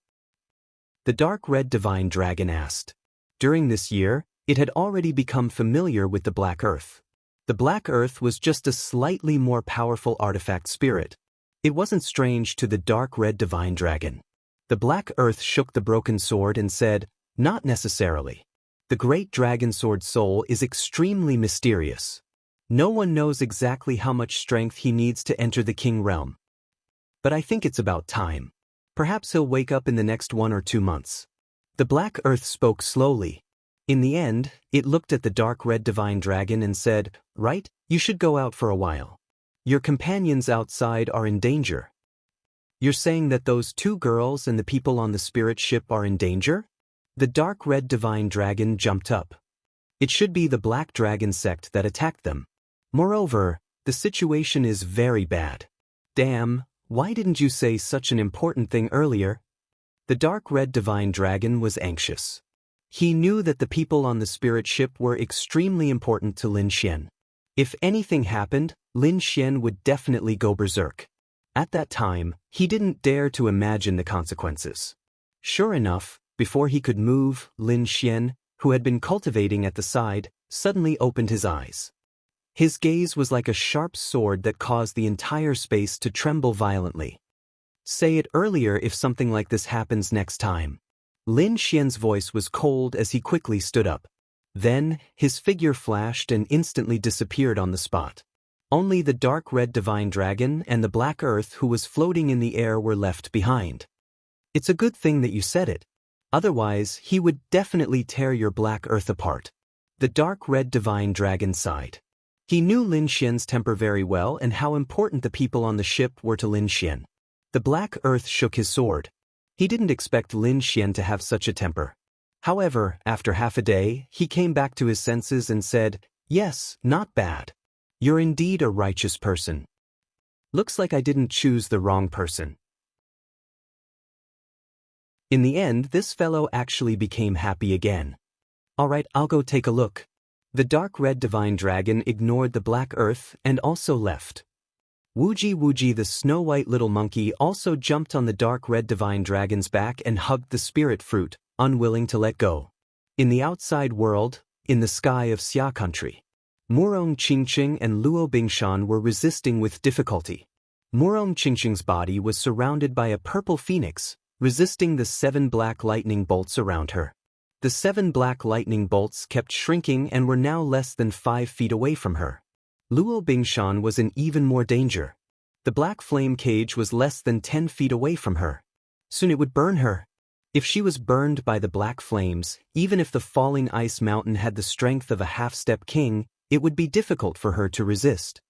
The Dark Red Divine Dragon asked. During this year, it had already become familiar with the Black Earth. The Black Earth was just a slightly more powerful artifact spirit. It wasn't strange to the Dark Red Divine Dragon. The Black Earth shook the broken sword and said, "Not necessarily." The great dragon sword soul is extremely mysterious. No one knows exactly how much strength he needs to enter the king realm. But I think it's about time. Perhaps he'll wake up in the next 1 or 2 months. The Black Earth spoke slowly. In the end, it looked at the dark red divine dragon and said, "Right, you should go out for a while. Your companions outside are in danger." "You're saying that those 2 girls and the people on the spirit ship are in danger?" The dark red divine dragon jumped up. It should be the black dragon sect that attacked them. Moreover, the situation is very bad. Damn, why didn't you say such an important thing earlier? The dark red divine dragon was anxious. He knew that the people on the spirit ship were extremely important to Lin Xian. If anything happened, Lin Xian would definitely go berserk. At that time, he didn't dare to imagine the consequences. Sure enough, before he could move, Lin Xian, who had been cultivating at the side, suddenly opened his eyes. His gaze was like a sharp sword that caused the entire space to tremble violently. "Say it earlier if something like this happens next time." Lin Xian's voice was cold as he quickly stood up. Then, his figure flashed and instantly disappeared on the spot. Only the dark red divine dragon and the black earth who was floating in the air were left behind. "It's a good thing that you said it. Otherwise, he would definitely tear your black earth apart." The dark red divine dragon sighed. He knew Lin Xian's temper very well and how important the people on the ship were to Lin Xian. The black earth shook his sword. He didn't expect Lin Xian to have such a temper. However, after half a day, he came back to his senses and said, "Yes, not bad. You're indeed a righteous person. Looks like I didn't choose the wrong person." In the end, this fellow actually became happy again. "Alright, I'll go take a look." The dark red divine dragon ignored the black earth and also left. Wooji Wooji the snow-white little monkey also jumped on the dark red divine dragon's back and hugged the spirit fruit, unwilling to let go. In the outside world, in the sky of Xia country, Murong Qingqing and Luo Bingshan were resisting with difficulty. Murong Qingqing's body was surrounded by a purple phoenix, resisting the 7 black lightning bolts around her. The 7 black lightning bolts kept shrinking and were now less than 5 feet away from her. Luo Bingshan was in even more danger. The black flame cage was less than 10 feet away from her. Soon it would burn her. If she was burned by the black flames, even if the falling ice mountain had the strength of a half-step king, it would be difficult for her to resist.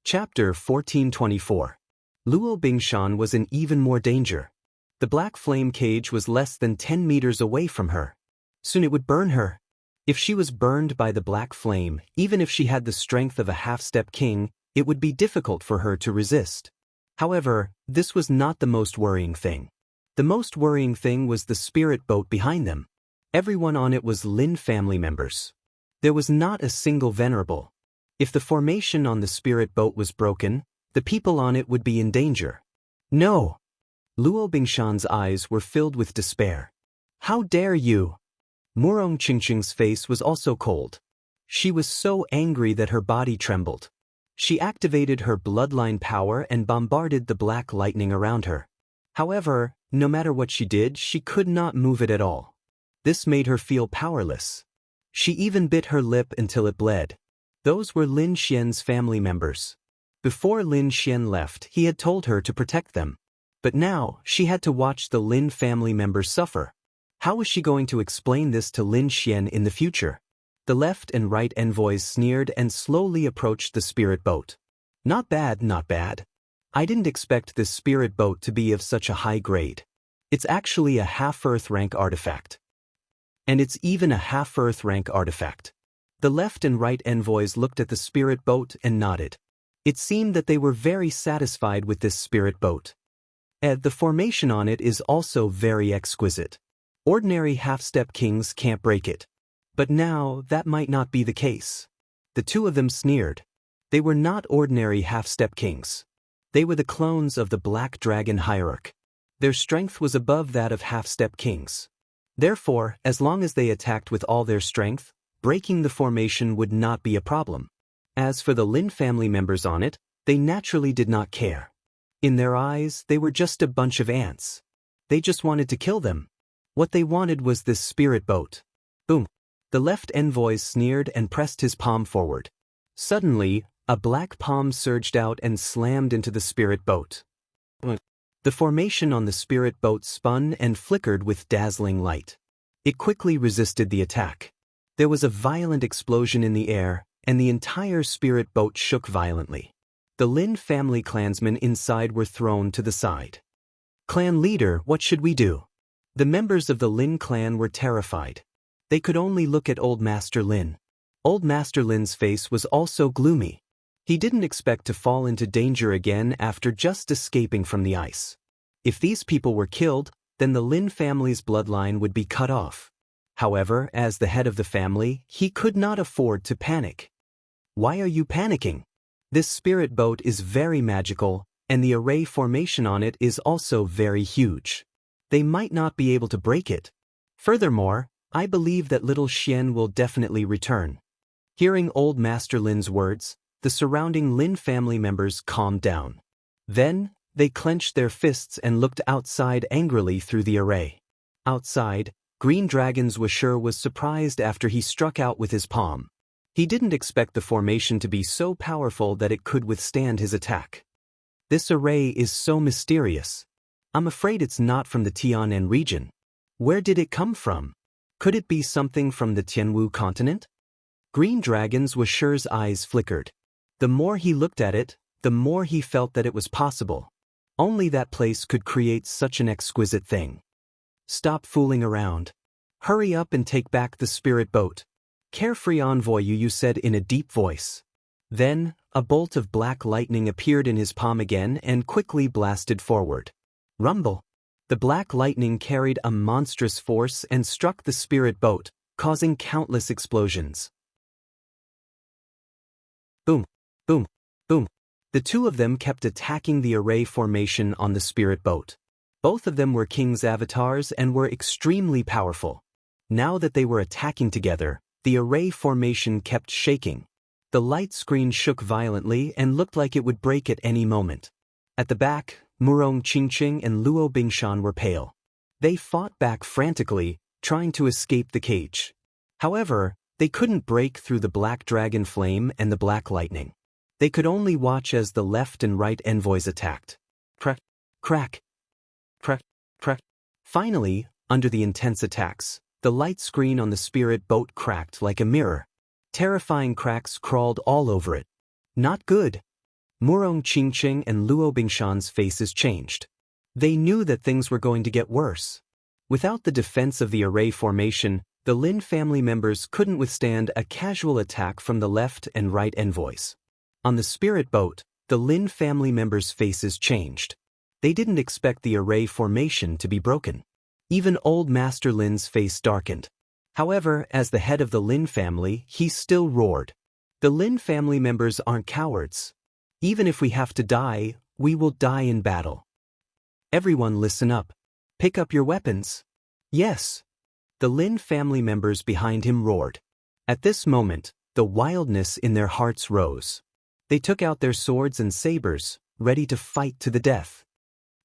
Chapter 1424. Luo Bingshan was in even more danger. The black flame cage was less than 10 meters away from her. Soon it would burn her. If she was burned by the black flame, even if she had the strength of a half-step king, it would be difficult for her to resist. However, this was not the most worrying thing. The most worrying thing was the spirit boat behind them. Everyone on it was Lin family members. There was not a single venerable. If the formation on the spirit boat was broken, the people on it would be in danger. No! Luo Bingshan's eyes were filled with despair. "How dare you!" Murong Qingqing's face was also cold. She was so angry that her body trembled. She activated her bloodline power and bombarded the black lightning around her. However, no matter what she did, she could not move it at all. This made her feel powerless. She even bit her lip until it bled. Those were Lin Xian's family members. Before Lin Xian left, he had told her to protect them. But now, she had to watch the Lin family members suffer. How was she going to explain this to Lin Xian in the future? The left and right envoys sneered and slowly approached the spirit boat. "Not bad, not bad. I didn't expect this spirit boat to be of such a high grade. It's actually a half-Earth rank artifact. And it's even a half-Earth rank artifact." The left and right envoys looked at the spirit boat and nodded. It seemed that they were very satisfied with this spirit boat. The formation on it is also very exquisite. Ordinary half-step kings can't break it. But now, that might not be the case. The two of them sneered. They were not ordinary half-step kings. They were the clones of the Black Dragon hierarch. Their strength was above that of half-step kings. Therefore, as long as they attacked with all their strength, breaking the formation would not be a problem. As for the Lin family members on it, they naturally did not care. In their eyes, they were just a bunch of ants. They just wanted to kill them. What they wanted was this spirit boat. Boom. The left envoy sneered and pressed his palm forward. Suddenly, a black palm surged out and slammed into the spirit boat. The formation on the spirit boat spun and flickered with dazzling light. It quickly resisted the attack. There was a violent explosion in the air, and the entire spirit boat shook violently. The Lin family clansmen inside were thrown to the side. Clan leader, what should we do? The members of the Lin clan were terrified. They could only look at Old Master Lin. Old Master Lin's face was also gloomy. He didn't expect to fall into danger again after just escaping from the ice. If these people were killed, then the Lin family's bloodline would be cut off. However, as the head of the family, he could not afford to panic. Why are you panicking? This spirit boat is very magical, and the array formation on it is also very huge. They might not be able to break it. Furthermore, I believe that little Xian will definitely return. Hearing Old Master Lin's words, the surrounding Lin family members calmed down. Then, they clenched their fists and looked outside angrily through the array. Outside, Green Dragon's Wisher was surprised after he struck out with his palm. He didn't expect the formation to be so powerful that it could withstand his attack. This array is so mysterious. I'm afraid it's not from the Tianan region. Where did it come from? Could it be something from the Tianwu continent? Green Dragon's Wisher's eyes flickered. The more he looked at it, the more he felt that it was possible. Only that place could create such an exquisite thing. Stop fooling around. Hurry up and take back the spirit boat. Carefree envoy, you said in a deep voice. Then, a bolt of black lightning appeared in his palm again and quickly blasted forward. Rumble. The black lightning carried a monstrous force and struck the spirit boat, causing countless explosions. Boom, boom, boom. The two of them kept attacking the array formation on the spirit boat. Both of them were king's avatars and were extremely powerful. Now that they were attacking together, the array formation kept shaking. The light screen shook violently and looked like it would break at any moment. At the back, Murong Qingqing and Luo Bingshan were pale. They fought back frantically, trying to escape the cage. However, they couldn't break through the black dragon flame and the black lightning. They could only watch as the left and right envoys attacked. Crack, crack, crack, crack. Finally, under the intense attacks, the light screen on the spirit boat cracked like a mirror. Terrifying cracks crawled all over it. Not good. Murong Qingqing and Luo Bingshan's faces changed. They knew that things were going to get worse. Without the defense of the array formation, the Lin family members couldn't withstand a casual attack from the left and right envoys. On the spirit boat, the Lin family members' faces changed. They didn't expect the array formation to be broken. Even Old Master Lin's face darkened. However, as the head of the Lin family, he still roared. The Lin family members aren't cowards. Even if we have to die, we will die in battle. Everyone listen up. Pick up your weapons. Yes. The Lin family members behind him roared. At this moment, the wildness in their hearts rose. They took out their swords and sabers, ready to fight to the death.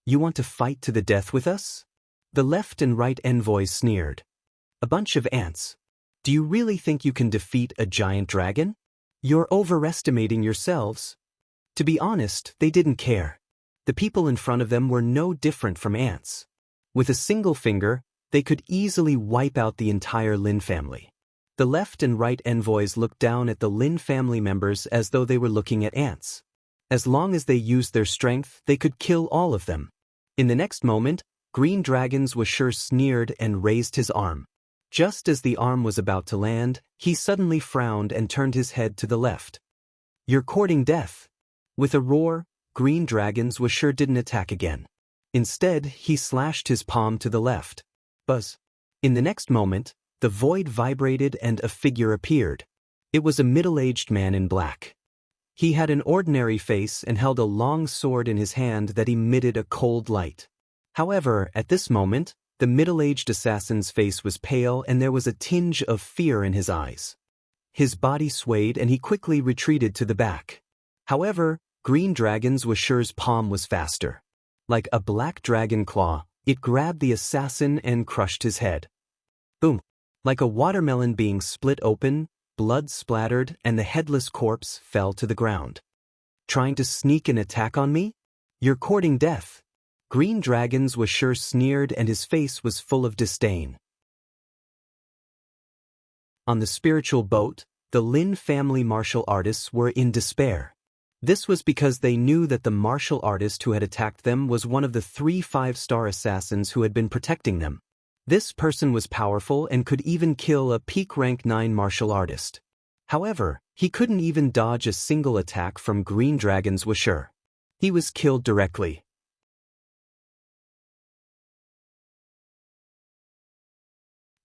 You want to fight to the death with us? The left and right envoys sneered. A bunch of ants. Do you really think you can defeat a giant dragon? You're overestimating yourselves. To be honest, they didn't care. The people in front of them were no different from ants. With a single finger, they could easily wipe out the entire Lin family. The left and right envoys looked down at the Lin family members as though they were looking at ants. As long as they used their strength, they could kill all of them. In the next moment, Green Dragon's Wisher sneered and raised his arm. Just as the arm was about to land, he suddenly frowned and turned his head to the left. You're courting death. With a roar, Green Dragon's Wisher didn't attack again. Instead, he slashed his palm to the left. Buzz. In the next moment, the void vibrated and a figure appeared. It was a middle-aged man in black. He had an ordinary face and held a long sword in his hand that emitted a cold light. However, at this moment, the middle-aged assassin's face was pale and there was a tinge of fear in his eyes. His body swayed and he quickly retreated to the back. However, Green Dragon's Wisher's palm was faster. Like a black dragon claw, It grabbed the assassin and crushed his head. Boom! Like a watermelon being split open, blood splattered and the headless corpse fell to the ground. Trying to sneak an attack on me? You're courting death. Green Dragons was sure sneered and his face was full of disdain. On the spiritual boat, the Lin family martial artists were in despair. This was because they knew that the martial artist who had attacked them was one of the 3 5-star assassins who had been protecting them. This person was powerful and could even kill a peak rank 9 martial artist. However, he couldn't even dodge a single attack from Green Dragons was sure. He was killed directly.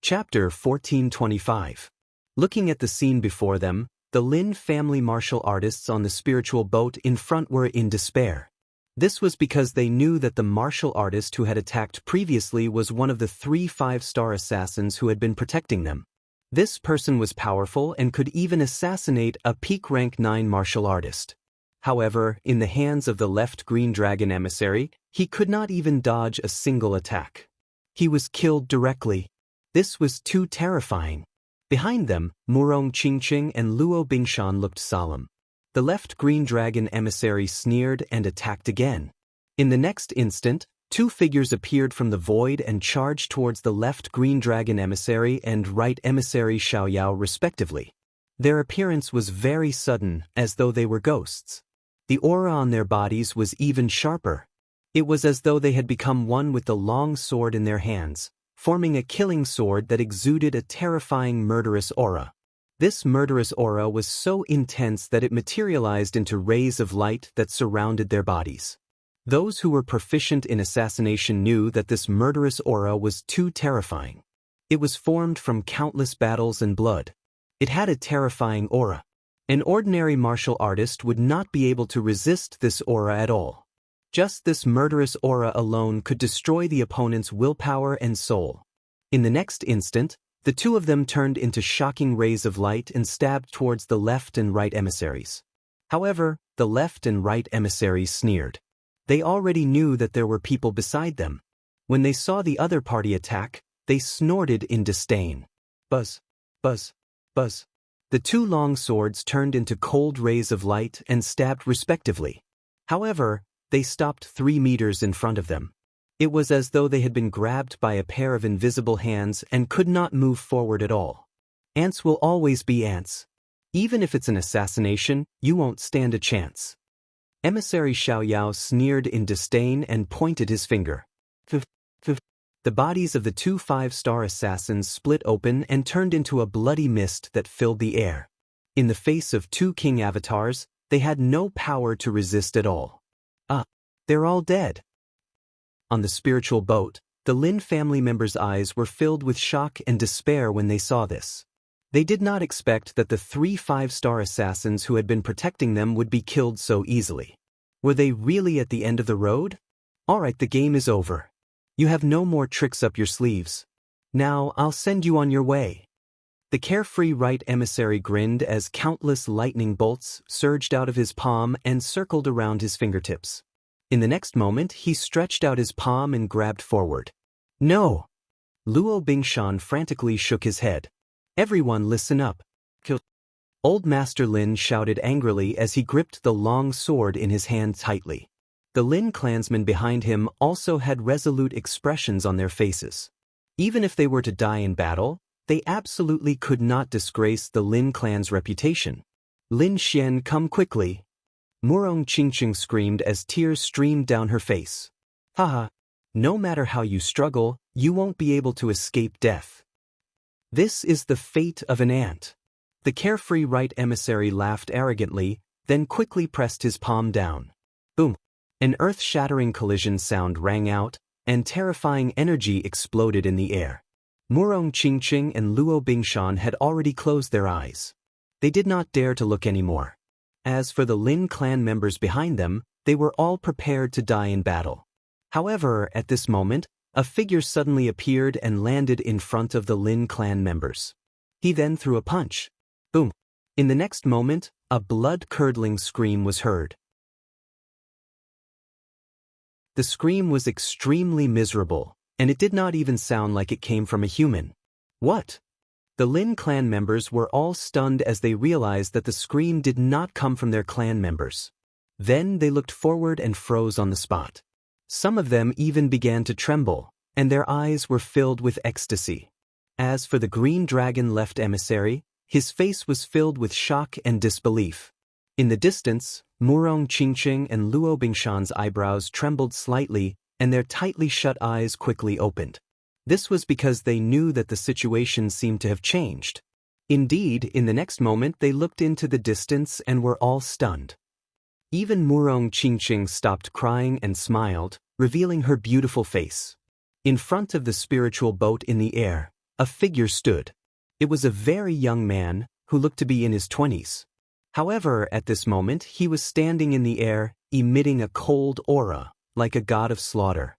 Chapter 1425. Looking at the scene before them, the Lin family martial artists on the spiritual boat in front were in despair. This was because they knew that the martial artist who had attacked previously was one of the 3 5-star assassins who had been protecting them. This person was powerful and could even assassinate a peak rank 9 martial artist. However, in the hands of the left Green Dragon emissary, he could not even dodge a single attack. He was killed directly. This was too terrifying. Behind them, Murong Qingqing and Luo Bingshan looked solemn. The left Green Dragon emissary sneered and attacked again. In the next instant, 2 figures appeared from the void and charged towards the left Green Dragon emissary and right emissary Xiaoyao respectively. Their appearance was very sudden, as though they were ghosts. The aura on their bodies was even sharper. It was as though they had become one with the long sword in their hands, forming a killing sword that exuded a terrifying murderous aura. This murderous aura was so intense that it materialized into rays of light that surrounded their bodies. Those who were proficient in assassination knew that this murderous aura was too terrifying. It was formed from countless battles and blood. It had a terrifying aura. An ordinary martial artist would not be able to resist this aura at all. Just this murderous aura alone could destroy the opponent's willpower and soul. In the next instant, the 2 of them turned into shocking rays of light and stabbed towards the left and right emissaries. However, the left and right emissaries sneered. They already knew that there were people beside them. When they saw the other party attack, they snorted in disdain. Buzz, buzz, buzz. The 2 long swords turned into cold rays of light and stabbed respectively. However, they stopped 3 meters in front of them. It was as though they had been grabbed by a pair of invisible hands and could not move forward at all. Ants will always be ants. Even if it's an assassination, you won't stand a chance. Emissary Xiaoyao sneered in disdain and pointed his finger. The bodies of the 2 5-star assassins split open and turned into a bloody mist that filled the air. In the face of 2 king avatars, they had no power to resist at all. They're all dead. On the spiritual boat, the Lin family members' eyes were filled with shock and despair when they saw this. They did not expect that the 3 5-star assassins who had been protecting them would be killed so easily. Were they really at the end of the road? Alright, the game is over. You have no more tricks up your sleeves. Now I'll send you on your way. The carefree right emissary grinned as countless lightning bolts surged out of his palm and circled around his fingertips. In the next moment, he stretched out his palm and grabbed forward. No! Luo Bingshan frantically shook his head. Everyone listen up. Old Master Lin shouted angrily as he gripped the long sword in his hand tightly. The Lin clansmen behind him also had resolute expressions on their faces. Even if they were to die in battle, they absolutely could not disgrace the Lin clan's reputation. Lin Xian, come quickly. Murong Qingqing screamed as tears streamed down her face. Haha, no matter how you struggle, you won't be able to escape death. This is the fate of an ant. The carefree right emissary laughed arrogantly, then quickly pressed his palm down. Boom! An earth-shattering collision sound rang out, and terrifying energy exploded in the air. Murong Qingqing and Luo Bingshan had already closed their eyes. They did not dare to look anymore. As for the Lin clan members behind them, they were all prepared to die in battle. However, at this moment, a figure suddenly appeared and landed in front of the Lin clan members. He then threw a punch. Boom! In the next moment, a blood-curdling scream was heard. The scream was extremely miserable, and it did not even sound like it came from a human. What? The Lin clan members were all stunned as they realized that the scream did not come from their clan members. Then they looked forward and froze on the spot. Some of them even began to tremble, and their eyes were filled with ecstasy. As for the green dragon left emissary, his face was filled with shock and disbelief. In the distance, Murong Qingqing and Luo Bingshan's eyebrows trembled slightly, and their tightly shut eyes quickly opened. This was because they knew that the situation seemed to have changed. Indeed, in the next moment they looked into the distance and were all stunned. Even Murong Qingqing stopped crying and smiled, revealing her beautiful face. In front of the spiritual boat in the air, a figure stood. It was a very young man, who looked to be in his 20s. However, at this moment he was standing in the air, emitting a cold aura, like a god of slaughter.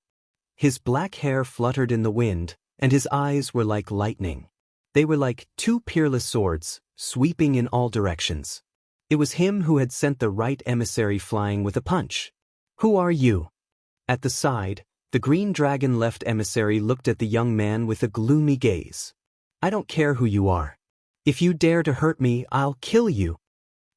His black hair fluttered in the wind, and his eyes were like lightning. They were like two peerless swords, sweeping in all directions. It was him who had sent the right emissary flying with a punch. "Who are you?" At the side, the green dragon left emissary looked at the young man with a gloomy gaze. "I don't care who you are. If you dare to hurt me, I'll kill you."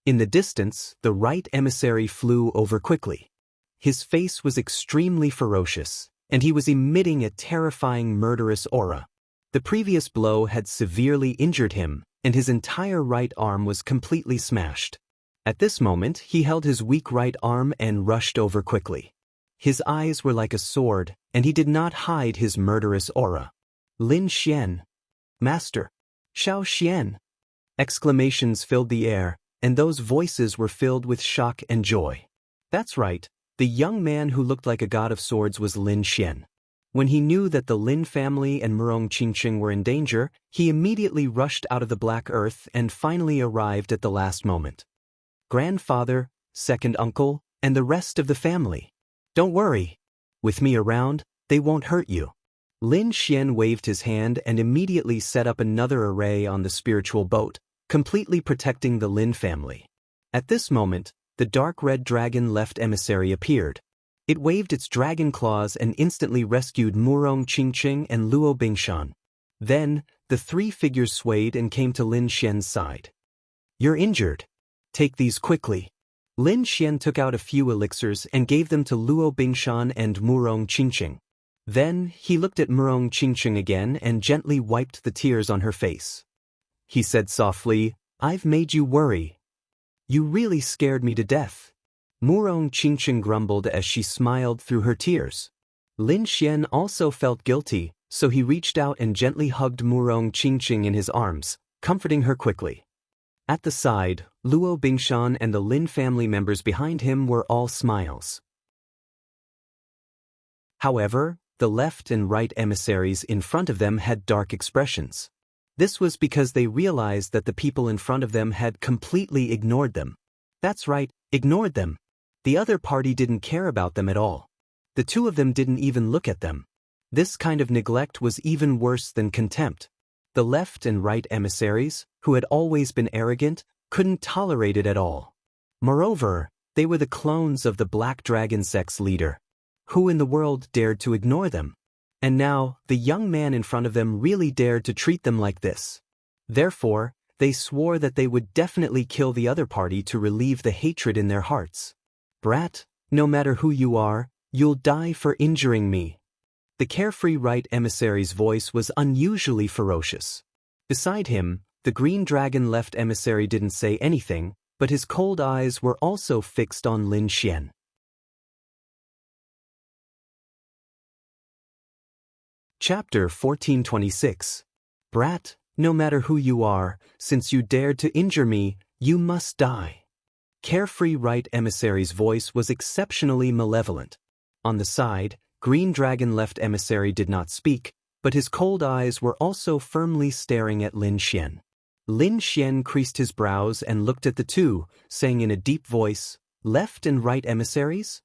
In the distance, the right emissary flew over quickly. His face was extremely ferocious, and he was emitting a terrifying murderous aura. The previous blow had severely injured him, and his entire right arm was completely smashed. At this moment, he held his weak right arm and rushed over quickly. His eyes were like a sword, and he did not hide his murderous aura. "Lin Xian! Master! Xiao Xian!" Exclamations filled the air, and those voices were filled with shock and joy. That's right, the young man who looked like a god of swords was Lin Xian. When he knew that the Lin family and Murong Qingqing were in danger, he immediately rushed out of the black earth and finally arrived at the last moment. "Grandfather, second uncle, and the rest of the family. Don't worry. With me around, they won't hurt you." Lin Xian waved his hand and immediately set up another array on the spiritual boat, completely protecting the Lin family. At this moment, the dark red dragon left emissary appeared. It waved its dragon claws and instantly rescued Murong Qingqing and Luo Bingshan. Then, the three figures swayed and came to Lin Xian's side. "You're injured. Take these quickly." Lin Xian took out a few elixirs and gave them to Luo Bingshan and Murong Qingqing. Then, he looked at Murong Qingqing again and gently wiped the tears on her face. He said softly, "I've made you worry. You really scared me to death." Murong Qingqing grumbled as she smiled through her tears. Lin Xian also felt guilty, so he reached out and gently hugged Murong Qingqing in his arms, comforting her quickly. At the side, Luo Bingshan and the Lin family members behind him were all smiles. However, the left and right emissaries in front of them had dark expressions. This was because they realized that the people in front of them had completely ignored them. That's right, ignored them. The other party didn't care about them at all. The two of them didn't even look at them. This kind of neglect was even worse than contempt. The left and right emissaries, who had always been arrogant, couldn't tolerate it at all. Moreover, they were the clones of the Black Dragon Sect's leader. Who in the world dared to ignore them? And now, the young man in front of them really dared to treat them like this. Therefore, they swore that they would definitely kill the other party to relieve the hatred in their hearts. "Brat, no matter who you are, you'll die for injuring me." The carefree right emissary's voice was unusually ferocious. Beside him, the green dragon left emissary didn't say anything, but his cold eyes were also fixed on Lin Xian. Chapter 1426. Brat, no matter who you are, since you dared to injure me, you must die. Carefree right emissary's voice was exceptionally malevolent. On the side, green dragon left emissary did not speak, but his cold eyes were also firmly staring at Lin Xian. Lin Xian creased his brows and looked at the two, saying in a deep voice, "Left and right emissaries?"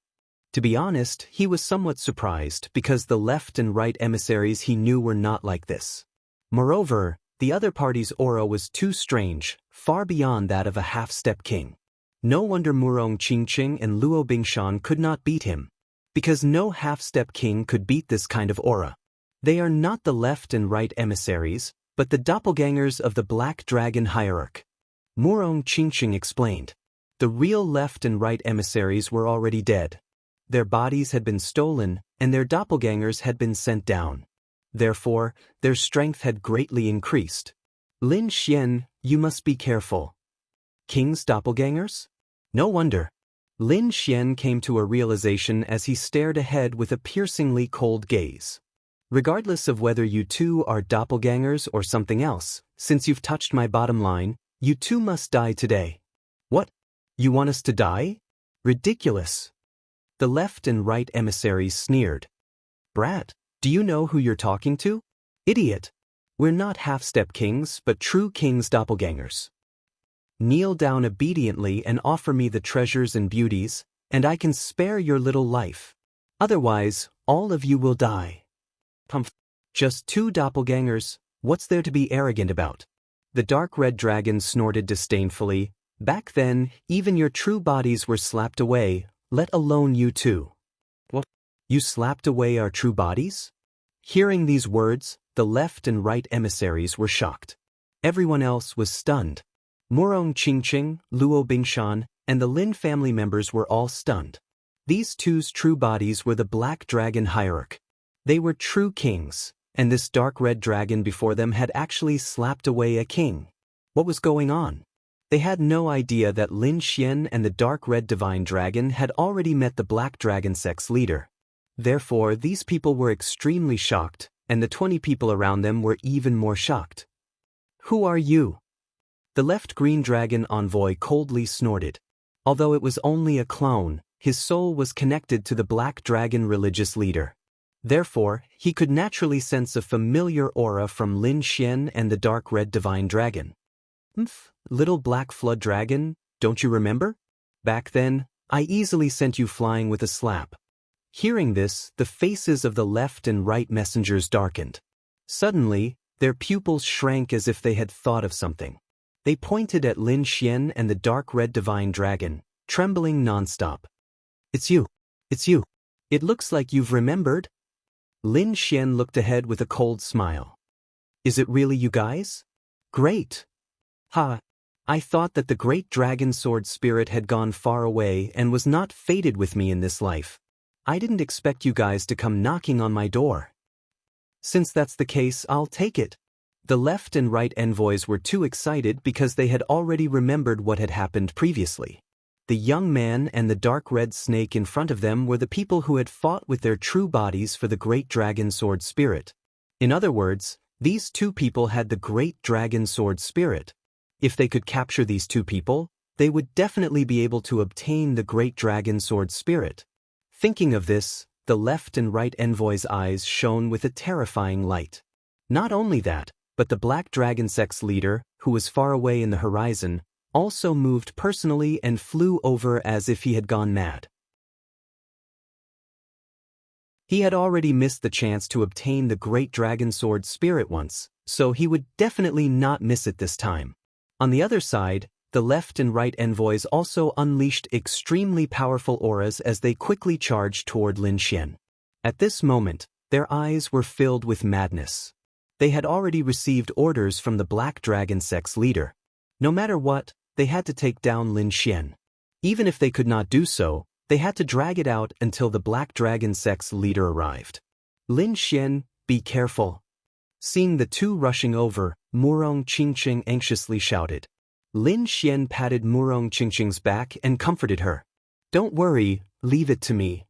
To be honest, he was somewhat surprised because the left and right emissaries he knew were not like this. Moreover, the other party's aura was too strange, far beyond that of a half-step king. No wonder Murong Qingqing and Luo Bingshan could not beat him. Because no half-step king could beat this kind of aura. They are not the left and right emissaries, but the doppelgangers of the Black Dragon hierarch. Murong Qingqing explained. The real left and right emissaries were already dead. Their bodies had been stolen, and their doppelgangers had been sent down. Therefore, their strength had greatly increased. Lin Xian, you must be careful. King's doppelgangers? No wonder. Lin Xian came to a realization as he stared ahead with a piercingly cold gaze. Regardless of whether you two are doppelgangers or something else, since you've touched my bottom line, you two must die today. What? You want us to die? Ridiculous. The left and right emissaries sneered. Brat, do you know who you're talking to? Idiot. We're not half-step kings, but true kings' doppelgangers. Kneel down obediently and offer me the treasures and beauties, and I can spare your little life. Otherwise, all of you will die. Pumph. Just two doppelgangers, what's there to be arrogant about? The dark red dragon snorted disdainfully. Back then, even your true bodies were slapped away, let alone you two. What? You slapped away our true bodies? Hearing these words, the left and right emissaries were shocked. Everyone else was stunned. Murong Qingqing, Luo Bingshan, and the Lin family members were all stunned. These two's true bodies were the Black Dragon hierarch. They were true kings, and this dark red dragon before them had actually slapped away a king. What was going on? They had no idea that Lin Xian and the dark red divine dragon had already met the Black Dragon sect's leader. Therefore, these people were extremely shocked, and the 20 people around them were even more shocked. Who are you? The left green dragon envoy coldly snorted. Although it was only a clone, his soul was connected to the Black Dragon religious leader. Therefore, he could naturally sense a familiar aura from Lin Xian and the dark red divine dragon. Little black flood dragon, don't you remember? Back then, I easily sent you flying with a slap. Hearing this, the faces of the left and right messengers darkened. Suddenly, their pupils shrank as if they had thought of something. They pointed at Lin Xian and the dark red divine dragon, trembling nonstop. It's you. It's you. It looks like you've remembered. Lin Xian looked ahead with a cold smile. Is it really you guys? Great. Ha! I thought that the great dragon sword spirit had gone far away and was not fated with me in this life. I didn't expect you guys to come knocking on my door. Since that's the case, I'll take it. The left and right envoys were too excited because they had already remembered what had happened previously. The young man and the dark red snake in front of them were the people who had fought with their true bodies for the great dragon sword spirit. In other words, these two people had the great dragon sword spirit. If they could capture these two people, they would definitely be able to obtain the great dragon sword spirit. Thinking of this, the left and right envoys' eyes shone with a terrifying light. Not only that, but the Black Dragon sect's leader, who was far away in the horizon, also moved personally and flew over as if he had gone mad. He had already missed the chance to obtain the great dragon sword spirit once, so he would definitely not miss it this time. On the other side, the left and right envoys also unleashed extremely powerful auras as they quickly charged toward Lin Xian. At this moment, their eyes were filled with madness. They had already received orders from the Black Dragon sect's leader. No matter what, they had to take down Lin Xian. Even if they could not do so, they had to drag it out until the Black Dragon sect's leader arrived. Lin Xian, be careful. Seeing the two rushing over, Murong Qingqing anxiously shouted. Lin Xian patted Murong Qingqing's back and comforted her. Don't worry, leave it to me.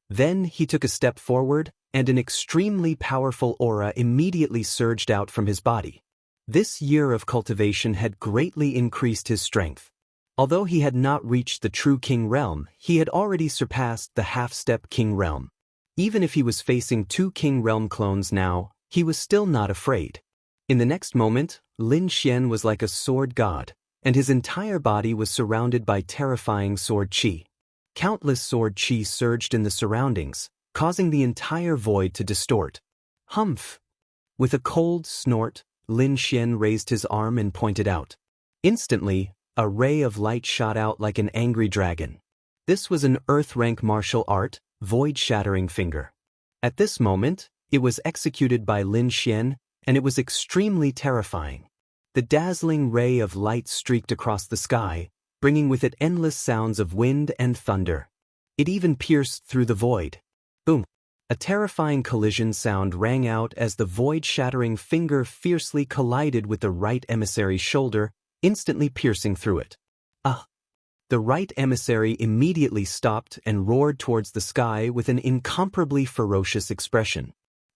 Then he took a step forward, and an extremely powerful aura immediately surged out from his body. This year of cultivation had greatly increased his strength. Although he had not reached the true king realm, he had already surpassed the half-step king realm. Even if he was facing two king realm clones now, he was still not afraid. In the next moment, Lin Xian was like a sword god, and his entire body was surrounded by terrifying sword qi. Countless sword qi surged in the surroundings, causing the entire void to distort. Humph! With a cold snort, Lin Xian raised his arm and pointed out. Instantly, a ray of light shot out like an angry dragon. This was an earth-rank martial art, void-shattering finger. At this moment, it was executed by Lin Xian, and it was extremely terrifying. The dazzling ray of light streaked across the sky, bringing with it endless sounds of wind and thunder. It even pierced through the void. Boom! A terrifying collision sound rang out as the void-shattering finger fiercely collided with the right emissary's shoulder, instantly piercing through it. Ah! The right emissary immediately stopped and roared towards the sky with an incomparably ferocious expression.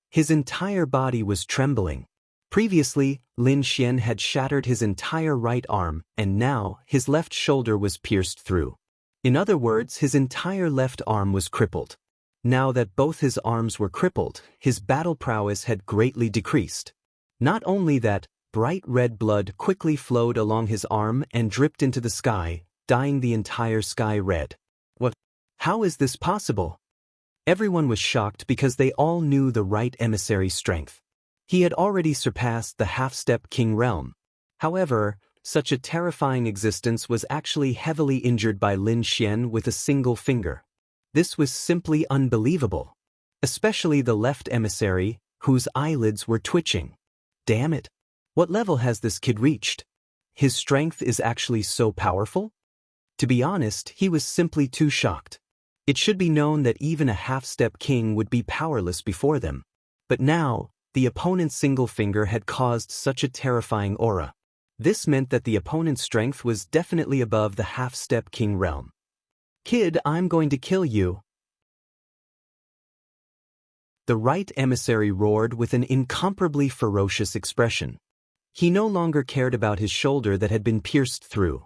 His entire body was trembling. Previously, Lin Xian had shattered his entire right arm, and now his left shoulder was pierced through. In other words, his entire left arm was crippled. Now that both his arms were crippled, his battle prowess had greatly decreased. Not only that, bright red blood quickly flowed along his arm and dripped into the sky, dyeing the entire sky red. What? How is this possible? Everyone was shocked because they all knew the right emissary's strength. He had already surpassed the half-step king realm. However, such a terrifying existence was actually heavily injured by Lin Xian with a single finger. This was simply unbelievable. Especially the left emissary, whose eyelids were twitching. Damn it! What level has this kid reached? His strength is actually so powerful? To be honest, he was simply too shocked. It should be known that even a half-step king would be powerless before them. But now, the opponent's single finger had caused such a terrifying aura. This meant that the opponent's strength was definitely above the half-step king realm. Kid, I'm going to kill you. The right emissary roared with an incomparably ferocious expression. He no longer cared about his shoulder that had been pierced through.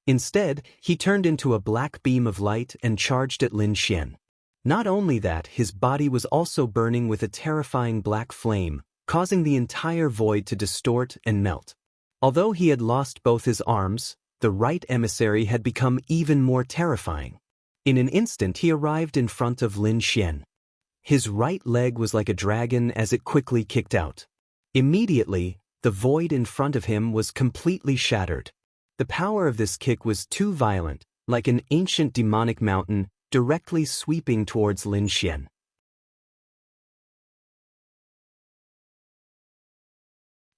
Instead, he turned into a black beam of light and charged at Lin Xian. Not only that, his body was also burning with a terrifying black flame, causing the entire void to distort and melt. Although he had lost both his arms, the right emissary had become even more terrifying. In an instant he arrived in front of Lin Xian. His right leg was like a dragon as it quickly kicked out. Immediately, the void in front of him was completely shattered. The power of this kick was too violent, like an ancient demonic mountain, directly sweeping towards Lin Xian.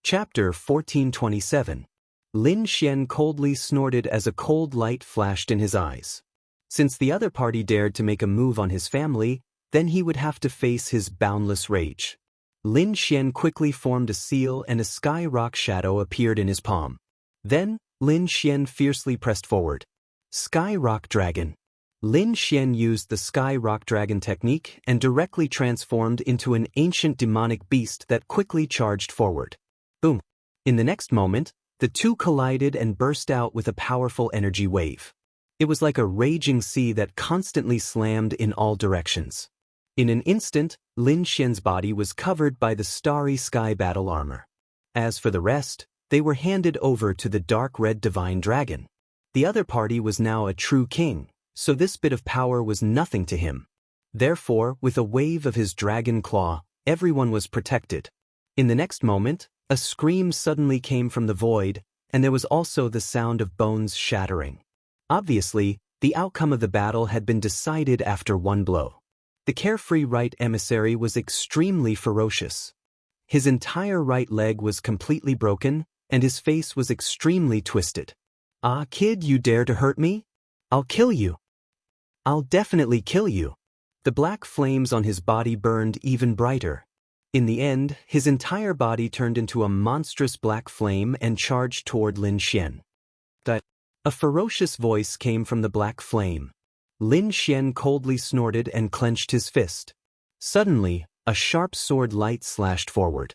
Chapter 1427. Lin Xian coldly snorted as a cold light flashed in his eyes. Since the other party dared to make a move on his family, then he would have to face his boundless rage. Lin Xian quickly formed a seal and a sky rock shadow appeared in his palm. Then, Lin Xian fiercely pressed forward. Sky Rock Dragon. Lin Xian used the Sky Rock Dragon technique and directly transformed into an ancient demonic beast that quickly charged forward. Boom! In the next moment, the two collided and burst out with a powerful energy wave. It was like a raging sea that constantly slammed in all directions. In an instant, Lin Xian's body was covered by the starry sky battle armor. As for the rest, they were handed over to the dark red divine dragon. The other party was now a true king, so this bit of power was nothing to him. Therefore, with a wave of his dragon claw, everyone was protected. In the next moment, a scream suddenly came from the void, and there was also the sound of bones shattering. Obviously, the outcome of the battle had been decided after one blow. The carefree right emissary was extremely ferocious. His entire right leg was completely broken, and his face was extremely twisted. Ah, kid, you dare to hurt me? I'll kill you. I'll definitely kill you. The black flames on his body burned even brighter. In the end, his entire body turned into a monstrous black flame and charged toward Lin Xian. A ferocious voice came from the black flame. Lin Xian coldly snorted and clenched his fist. Suddenly, a sharp sword light slashed forward.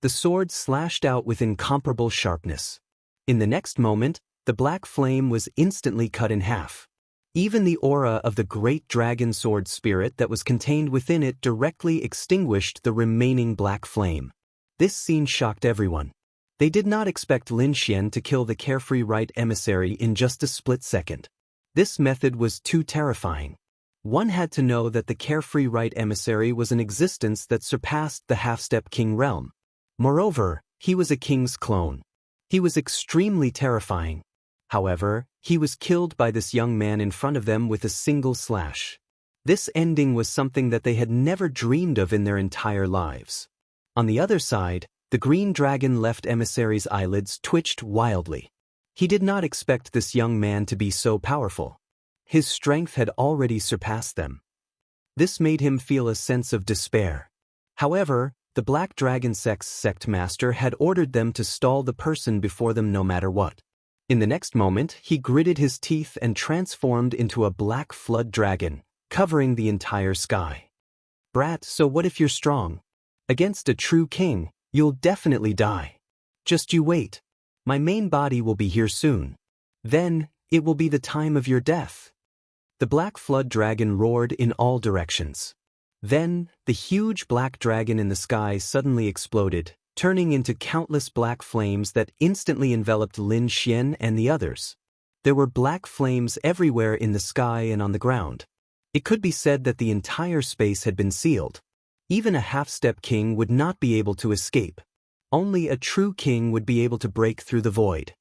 The sword slashed out with incomparable sharpness. In the next moment, the black flame was instantly cut in half. Even the aura of the great dragon sword spirit that was contained within it directly extinguished the remaining black flame. This scene shocked everyone. They did not expect Lin Xian to kill the carefree right emissary in just a split second. This method was too terrifying. One had to know that the carefree right emissary was an existence that surpassed the half-step king realm. Moreover, he was a king's clone. He was extremely terrifying. However, he was killed by this young man in front of them with a single slash. This ending was something that they had never dreamed of in their entire lives. On the other side, the green dragon left emissary's eyelids twitched wildly. He did not expect this young man to be so powerful. His strength had already surpassed them. This made him feel a sense of despair. However, the Black Dragon sect master had ordered them to stall the person before them no matter what. In the next moment, he gritted his teeth and transformed into a black flood dragon, covering the entire sky. Brat, so what if you're strong? Against a true king, you'll definitely die. Just you wait. My main body will be here soon. Then, it will be the time of your death. The black flood dragon roared in all directions. Then, the huge black dragon in the sky suddenly exploded, turning into countless black flames that instantly enveloped Lin Xian and the others. There were black flames everywhere in the sky and on the ground. It could be said that the entire space had been sealed. Even a half-step king would not be able to escape. Only a true king would be able to break through the void.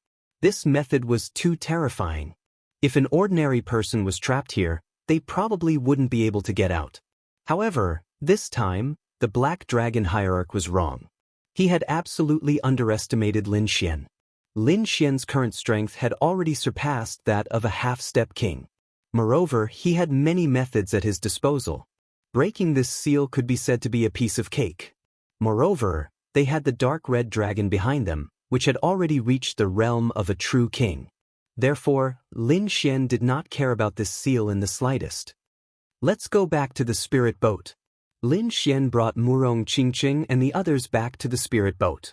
This method was too terrifying. If an ordinary person was trapped here, they probably wouldn't be able to get out. However, this time, the Black Dragon hierarch was wrong. He had absolutely underestimated Lin Xian. Lin Xian's current strength had already surpassed that of a half-step king. Moreover, he had many methods at his disposal. Breaking this seal could be said to be a piece of cake. Moreover, they had the dark red dragon behind them, which had already reached the realm of a true king. Therefore, Lin Xian did not care about this seal in the slightest. Let's go back to the spirit boat. Lin Xian brought Murong Qingqing and the others back to the spirit boat.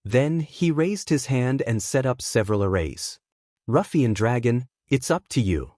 Then, he raised his hand and set up several arrays. Ruffian dragon, it's up to you.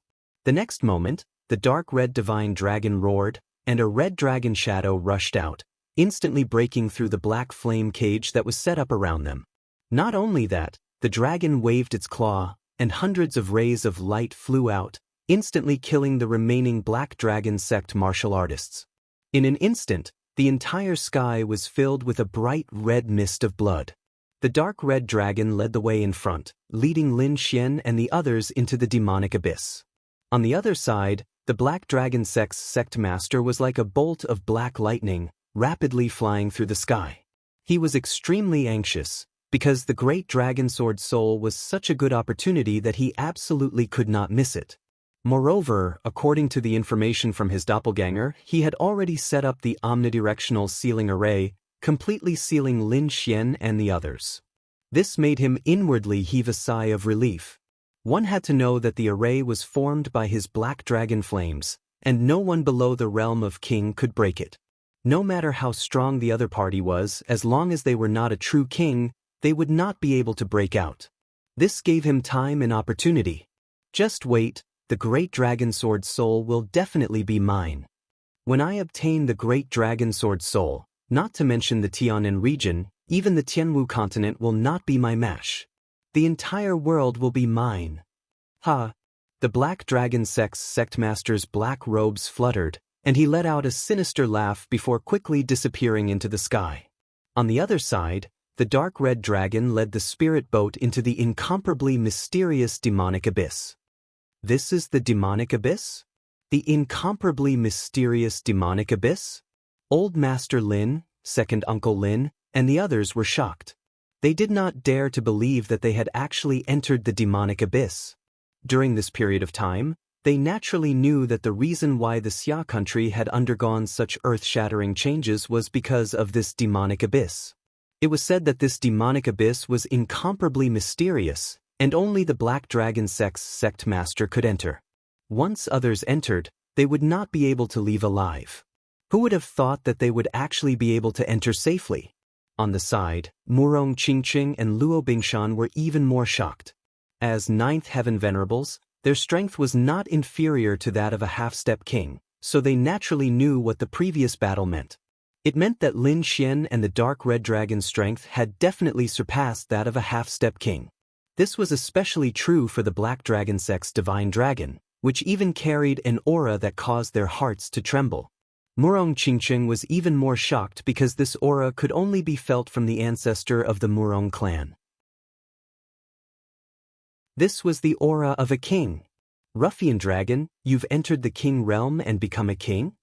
The next moment, the dark red divine dragon roared, and a red dragon shadow rushed out, instantly breaking through the black flame cage that was set up around them. Not only that, the dragon waved its claw, and hundreds of rays of light flew out, instantly killing the remaining Black Dragon sect martial artists. In an instant, the entire sky was filled with a bright red mist of blood. The dark red dragon led the way in front, leading Lin Xian and the others into the demonic abyss. On the other side, the Black Dragon sect master was like a bolt of black lightning, rapidly flying through the sky. He was extremely anxious, because the great dragon sword soul was such a good opportunity that he absolutely could not miss it. Moreover, according to the information from his doppelganger, he had already set up the omnidirectional sealing array, completely sealing Lin Xian and the others. This made him inwardly heave a sigh of relief. One had to know that the array was formed by his black dragon flames, and no one below the realm of king could break it. No matter how strong the other party was, as long as they were not a true king, they would not be able to break out. This gave him time and opportunity. Just wait, the great dragon sword soul will definitely be mine. When I obtain the great dragon sword soul, not to mention the Tianan region, even the Tianwu continent will not be my match. The entire world will be mine. Ha! The Black Dragon sect master's black robes fluttered, and he let out a sinister laugh before quickly disappearing into the sky. On the other side, the dark red dragon led the spirit boat into the incomparably mysterious demonic abyss. This is the demonic abyss? The incomparably mysterious demonic abyss? Old Master Lin, Second Uncle Lin, and the others were shocked. They did not dare to believe that they had actually entered the demonic abyss. During this period of time, they naturally knew that the reason why the Xia country had undergone such earth-shattering changes was because of this demonic abyss. It was said that this demonic abyss was incomparably mysterious, and only the Black Dragon sect master could enter. Once others entered, they would not be able to leave alive. Who would have thought that they would actually be able to enter safely? On the side, Murong Qingqing and Luo Bingshan were even more shocked. As Ninth Heaven Venerables, their strength was not inferior to that of a half-step king, so they naturally knew what the previous battle meant. It meant that Lin Xian and the Dark Red Dragon's strength had definitely surpassed that of a half-step king. This was especially true for the Black Dragon sect's Divine Dragon, which even carried an aura that caused their hearts to tremble. Murong Qingqing was even more shocked because this aura could only be felt from the ancestor of the Murong clan. This was the aura of a king. Ruffian dragon, you've entered the king realm and become a king?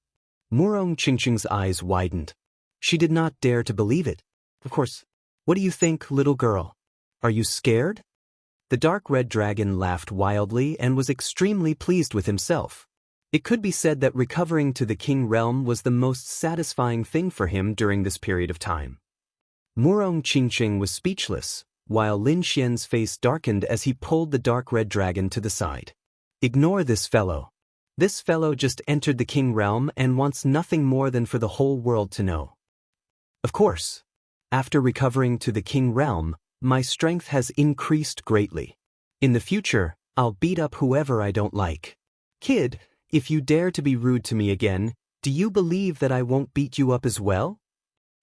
Murong Qingqing's eyes widened. She did not dare to believe it. Of course. What do you think, little girl? Are you scared? The dark red dragon laughed wildly and was extremely pleased with himself. It could be said that recovering to the king realm was the most satisfying thing for him during this period of time. Murong Qingqing was speechless, while Lin Xian's face darkened as he pulled the dark red dragon to the side. Ignore this fellow. This fellow just entered the king realm and wants nothing more than for the whole world to know. Of course. After recovering to the king realm, my strength has increased greatly. In the future, I'll beat up whoever I don't like. Kid, if you dare to be rude to me again, do you believe that I won't beat you up as well?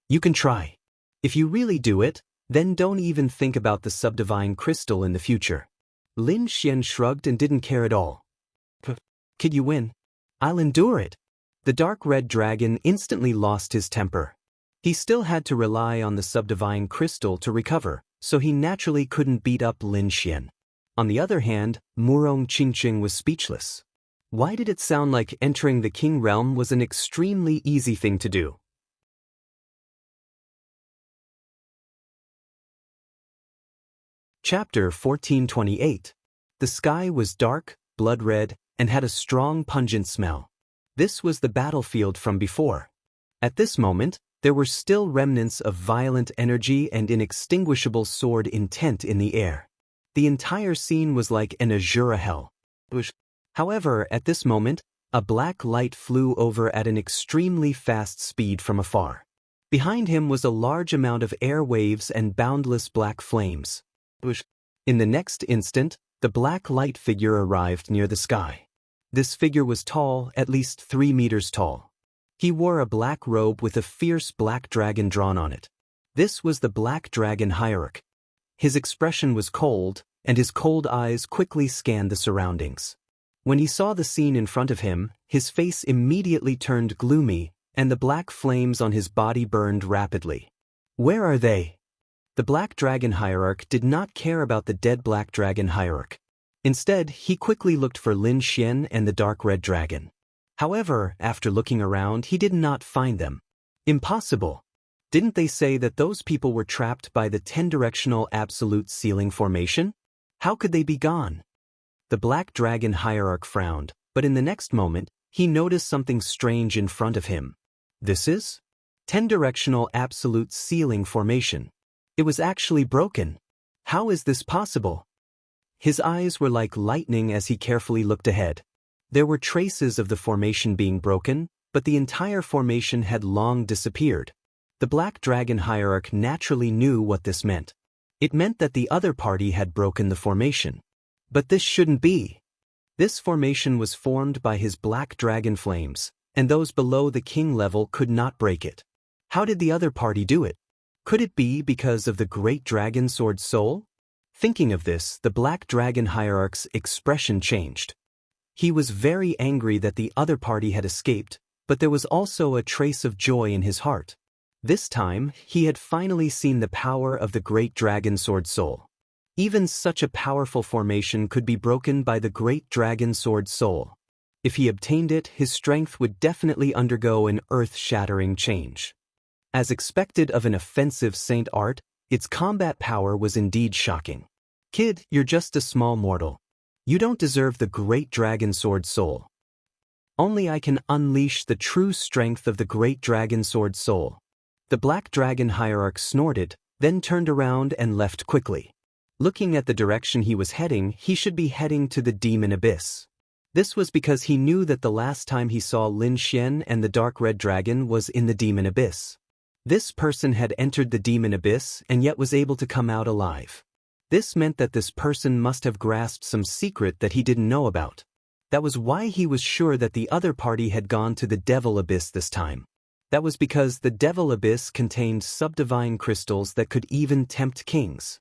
You can try. If you really do it, then don't even think about the subdivine crystal in the future. Lin Xian shrugged and didn't care at all. Kid, you win. I'll endure it. The dark red dragon instantly lost his temper. He still had to rely on the subdivine crystal to recover, so he naturally couldn't beat up Lin Xian. On the other hand, Murong Qingqing was speechless. Why did it sound like entering the king realm was an extremely easy thing to do? Chapter 1428. The sky was dark, blood red, and had a strong pungent smell. This was the battlefield from before. At this moment, there were still remnants of violent energy and inextinguishable sword intent in the air. The entire scene was like an azure hell. However, at this moment, a black light flew over at an extremely fast speed from afar. Behind him was a large amount of air waves and boundless black flames. In the next instant, the black light figure arrived near the sky. This figure was tall, at least 3 meters tall. He wore a black robe with a fierce black dragon drawn on it. This was the Black Dragon Hierarch. His expression was cold, and his cold eyes quickly scanned the surroundings. When he saw the scene in front of him, his face immediately turned gloomy, and the black flames on his body burned rapidly. Where are they? The Black Dragon Hierarch did not care about the dead Black Dragon Hierarch. Instead, he quickly looked for Lin Xian and the Dark Red Dragon. However, after looking around, he did not find them. Impossible. Didn't they say that those people were trapped by the 10-directional absolute ceiling formation? How could they be gone? The Black Dragon Hierarch frowned, but in the next moment, he noticed something strange in front of him. This is 10-directional absolute ceiling formation. It was actually broken. How is this possible? His eyes were like lightning as he carefully looked ahead. There were traces of the formation being broken, but the entire formation had long disappeared. The Black Dragon Hierarch naturally knew what this meant. It meant that the other party had broken the formation. But this shouldn't be. This formation was formed by his black dragon flames, and those below the king level could not break it. How did the other party do it? Could it be because of the Great Dragon Sword Soul? Thinking of this, the Black Dragon Hierarch's expression changed. He was very angry that the other party had escaped, but there was also a trace of joy in his heart. This time, he had finally seen the power of the Great Dragon Sword Soul. Even such a powerful formation could be broken by the Great Dragon Sword Soul. If he obtained it, his strength would definitely undergo an earth-shattering change. As expected of an offensive Saint Art, its combat power was indeed shocking. Kid, you're just a small mortal. You don't deserve the Great Dragon Sword Soul. Only I can unleash the true strength of the Great Dragon Sword Soul. The Black Dragon Hierarch snorted, then turned around and left quickly. Looking at the direction he was heading, he should be heading to the Demon Abyss. This was because he knew that the last time he saw Lin Xian and the Dark Red Dragon was in the Demon Abyss. This person had entered the Demon Abyss and yet was able to come out alive. This meant that this person must have grasped some secret that he didn't know about. That was why he was sure that the other party had gone to the Devil Abyss this time. That was because the Devil Abyss contained subdivine crystals that could even tempt kings.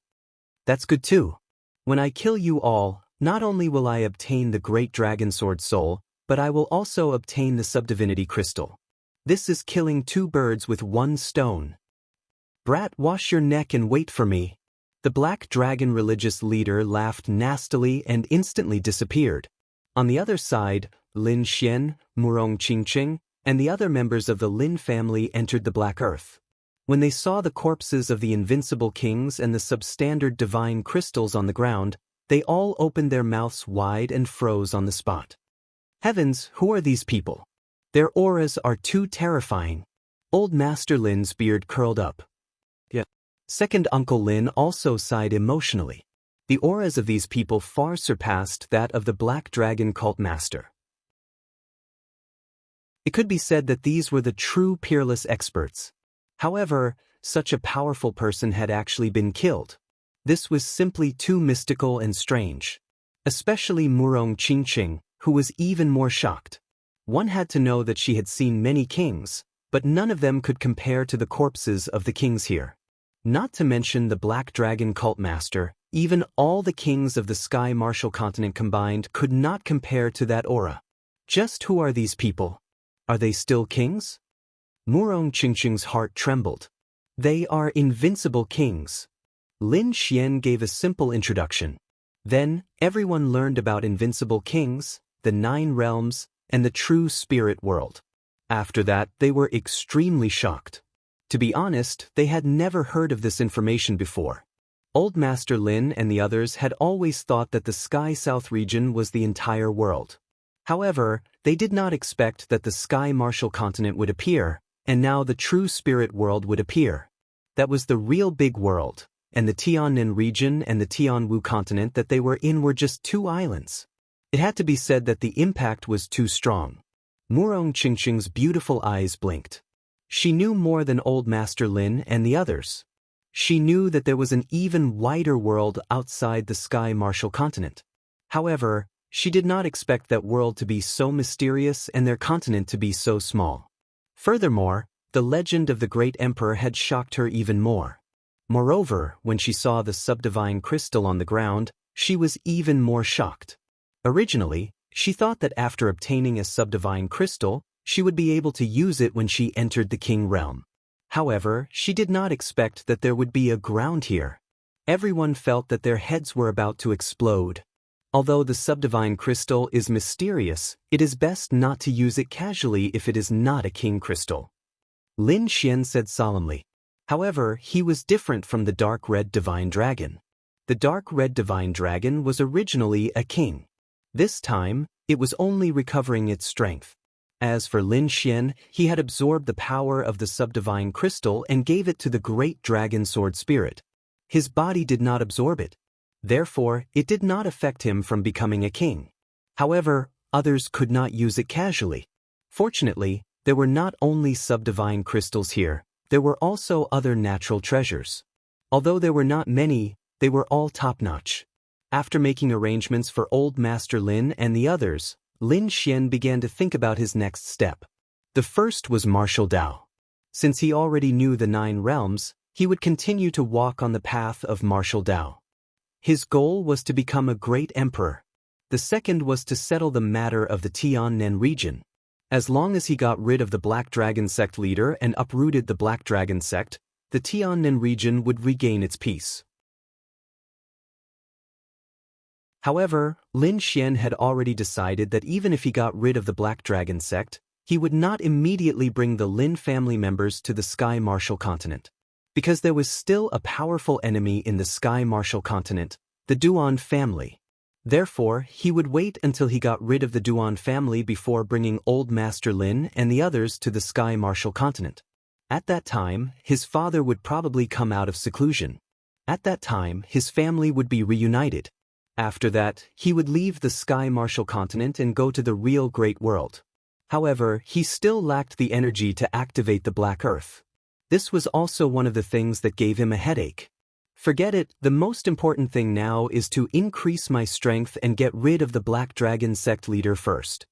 That's good too. When I kill you all, not only will I obtain the Great Dragon Sword Soul, but I will also obtain the Subdivinity Crystal. This is killing 2 birds with 1 stone. Brat, wash your neck and wait for me. The Black Dragon religious leader laughed nastily and instantly disappeared. On the other side, Lin Xian, Murong Qingqing, and the other members of the Lin family entered the Black Earth. When they saw the corpses of the invincible kings and the substandard divine crystals on the ground, they all opened their mouths wide and froze on the spot. Heavens, who are these people? Their auras are too terrifying. Old Master Lin's beard curled up. Yeah. Second Uncle Lin also sighed emotionally. The auras of these people far surpassed that of the Black Dragon cult master. It could be said that these were the true peerless experts. However, such a powerful person had actually been killed. This was simply too mystical and strange. Especially Murong Qingqing, who was even more shocked. One had to know that she had seen many kings, but none of them could compare to the corpses of the kings here. Not to mention the Black Dragon cult master, even all the kings of the Sky Martial Continent combined could not compare to that aura. Just who are these people? Are they still kings? Murong Qingqing's heart trembled. They are invincible kings. Lin Xian gave a simple introduction. Then, everyone learned about invincible kings, the 9 realms, and the true spirit world. After that, they were extremely shocked. To be honest, they had never heard of this information before. Old Master Lin and the others had always thought that the Sky South region was the entire world. However, they did not expect that the Sky Martial Continent would appear, and now the true spirit world would appear. That was the real big world, and the Tiannan region and the Tianwu continent that they were in were just 2 islands. It had to be said that the impact was too strong. Murong Qingqing's beautiful eyes blinked. She knew more than Old Master Lin and the others. She knew that there was an even wider world outside the Sky Martial Continent. However, she did not expect that world to be so mysterious and their continent to be so small. Furthermore, the legend of the Great Emperor had shocked her even more. Moreover, when she saw the subdivine crystal on the ground, she was even more shocked. Originally, she thought that after obtaining a subdivine crystal, she would be able to use it when she entered the king realm. However, she did not expect that there would be a ground here. Everyone felt that their heads were about to explode. Although the subdivine crystal is mysterious, it is best not to use it casually if it is not a king crystal. Lin Xian said solemnly. However, he was different from the dark red divine dragon. The dark red divine dragon was originally a king. This time, it was only recovering its strength. As for Lin Xian, he had absorbed the power of the subdivine crystal and gave it to the great dragon sword spirit. His body did not absorb it. Therefore, it did not affect him from becoming a king. However, others could not use it casually. Fortunately, there were not only subdivine crystals here, there were also other natural treasures. Although there were not many, they were all top-notch. After making arrangements for Old Master Lin and the others, Lin Xian began to think about his next step. The first was martial Dao. Since he already knew the 9 realms, he would continue to walk on the path of martial Dao. His goal was to become a great emperor. The second was to settle the matter of the Tiannan region. As long as he got rid of the Black Dragon sect leader and uprooted the Black Dragon sect, the Tiannan region would regain its peace. However, Lin Xian had already decided that even if he got rid of the Black Dragon sect, he would not immediately bring the Lin family members to the Sky Martial Continent. Because there was still a powerful enemy in the Sky Martial Continent, the Duan family. Therefore, he would wait until he got rid of the Duan family before bringing Old Master Lin and the others to the Sky Martial Continent. At that time, his father would probably come out of seclusion. At that time, his family would be reunited. After that, he would leave the Sky Martial Continent and go to the real Great World. However, he still lacked the energy to activate the Black Earth. This was also one of the things that gave him a headache. Forget it, the most important thing now is to increase my strength and get rid of the Black Dragon sect leader first.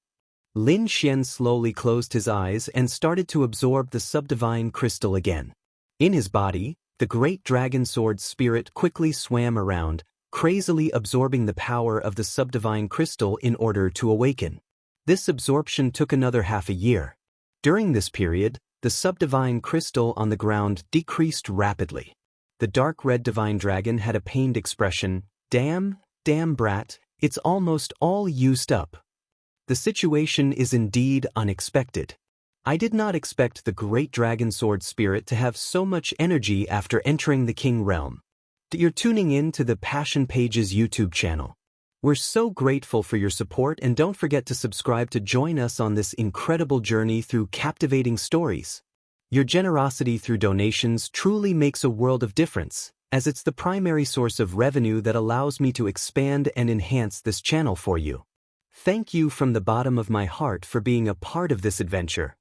Lin Xian slowly closed his eyes and started to absorb the subdivine crystal again. In his body, the great dragon sword spirit quickly swam around, crazily absorbing the power of the subdivine crystal in order to awaken. This absorption took another half a year. During this period, the subdivine crystal on the ground decreased rapidly. The dark red divine dragon had a pained expression. Damn brat, it's almost all used up. The situation is indeed unexpected. I did not expect the great dragon sword spirit to have so much energy after entering the king realm. You're tuning in to the Passion Pages YouTube channel. We're so grateful for your support, and don't forget to subscribe to join us on this incredible journey through captivating stories. Your generosity through donations truly makes a world of difference, as it's the primary source of revenue that allows me to expand and enhance this channel for you. Thank you from the bottom of my heart for being a part of this adventure.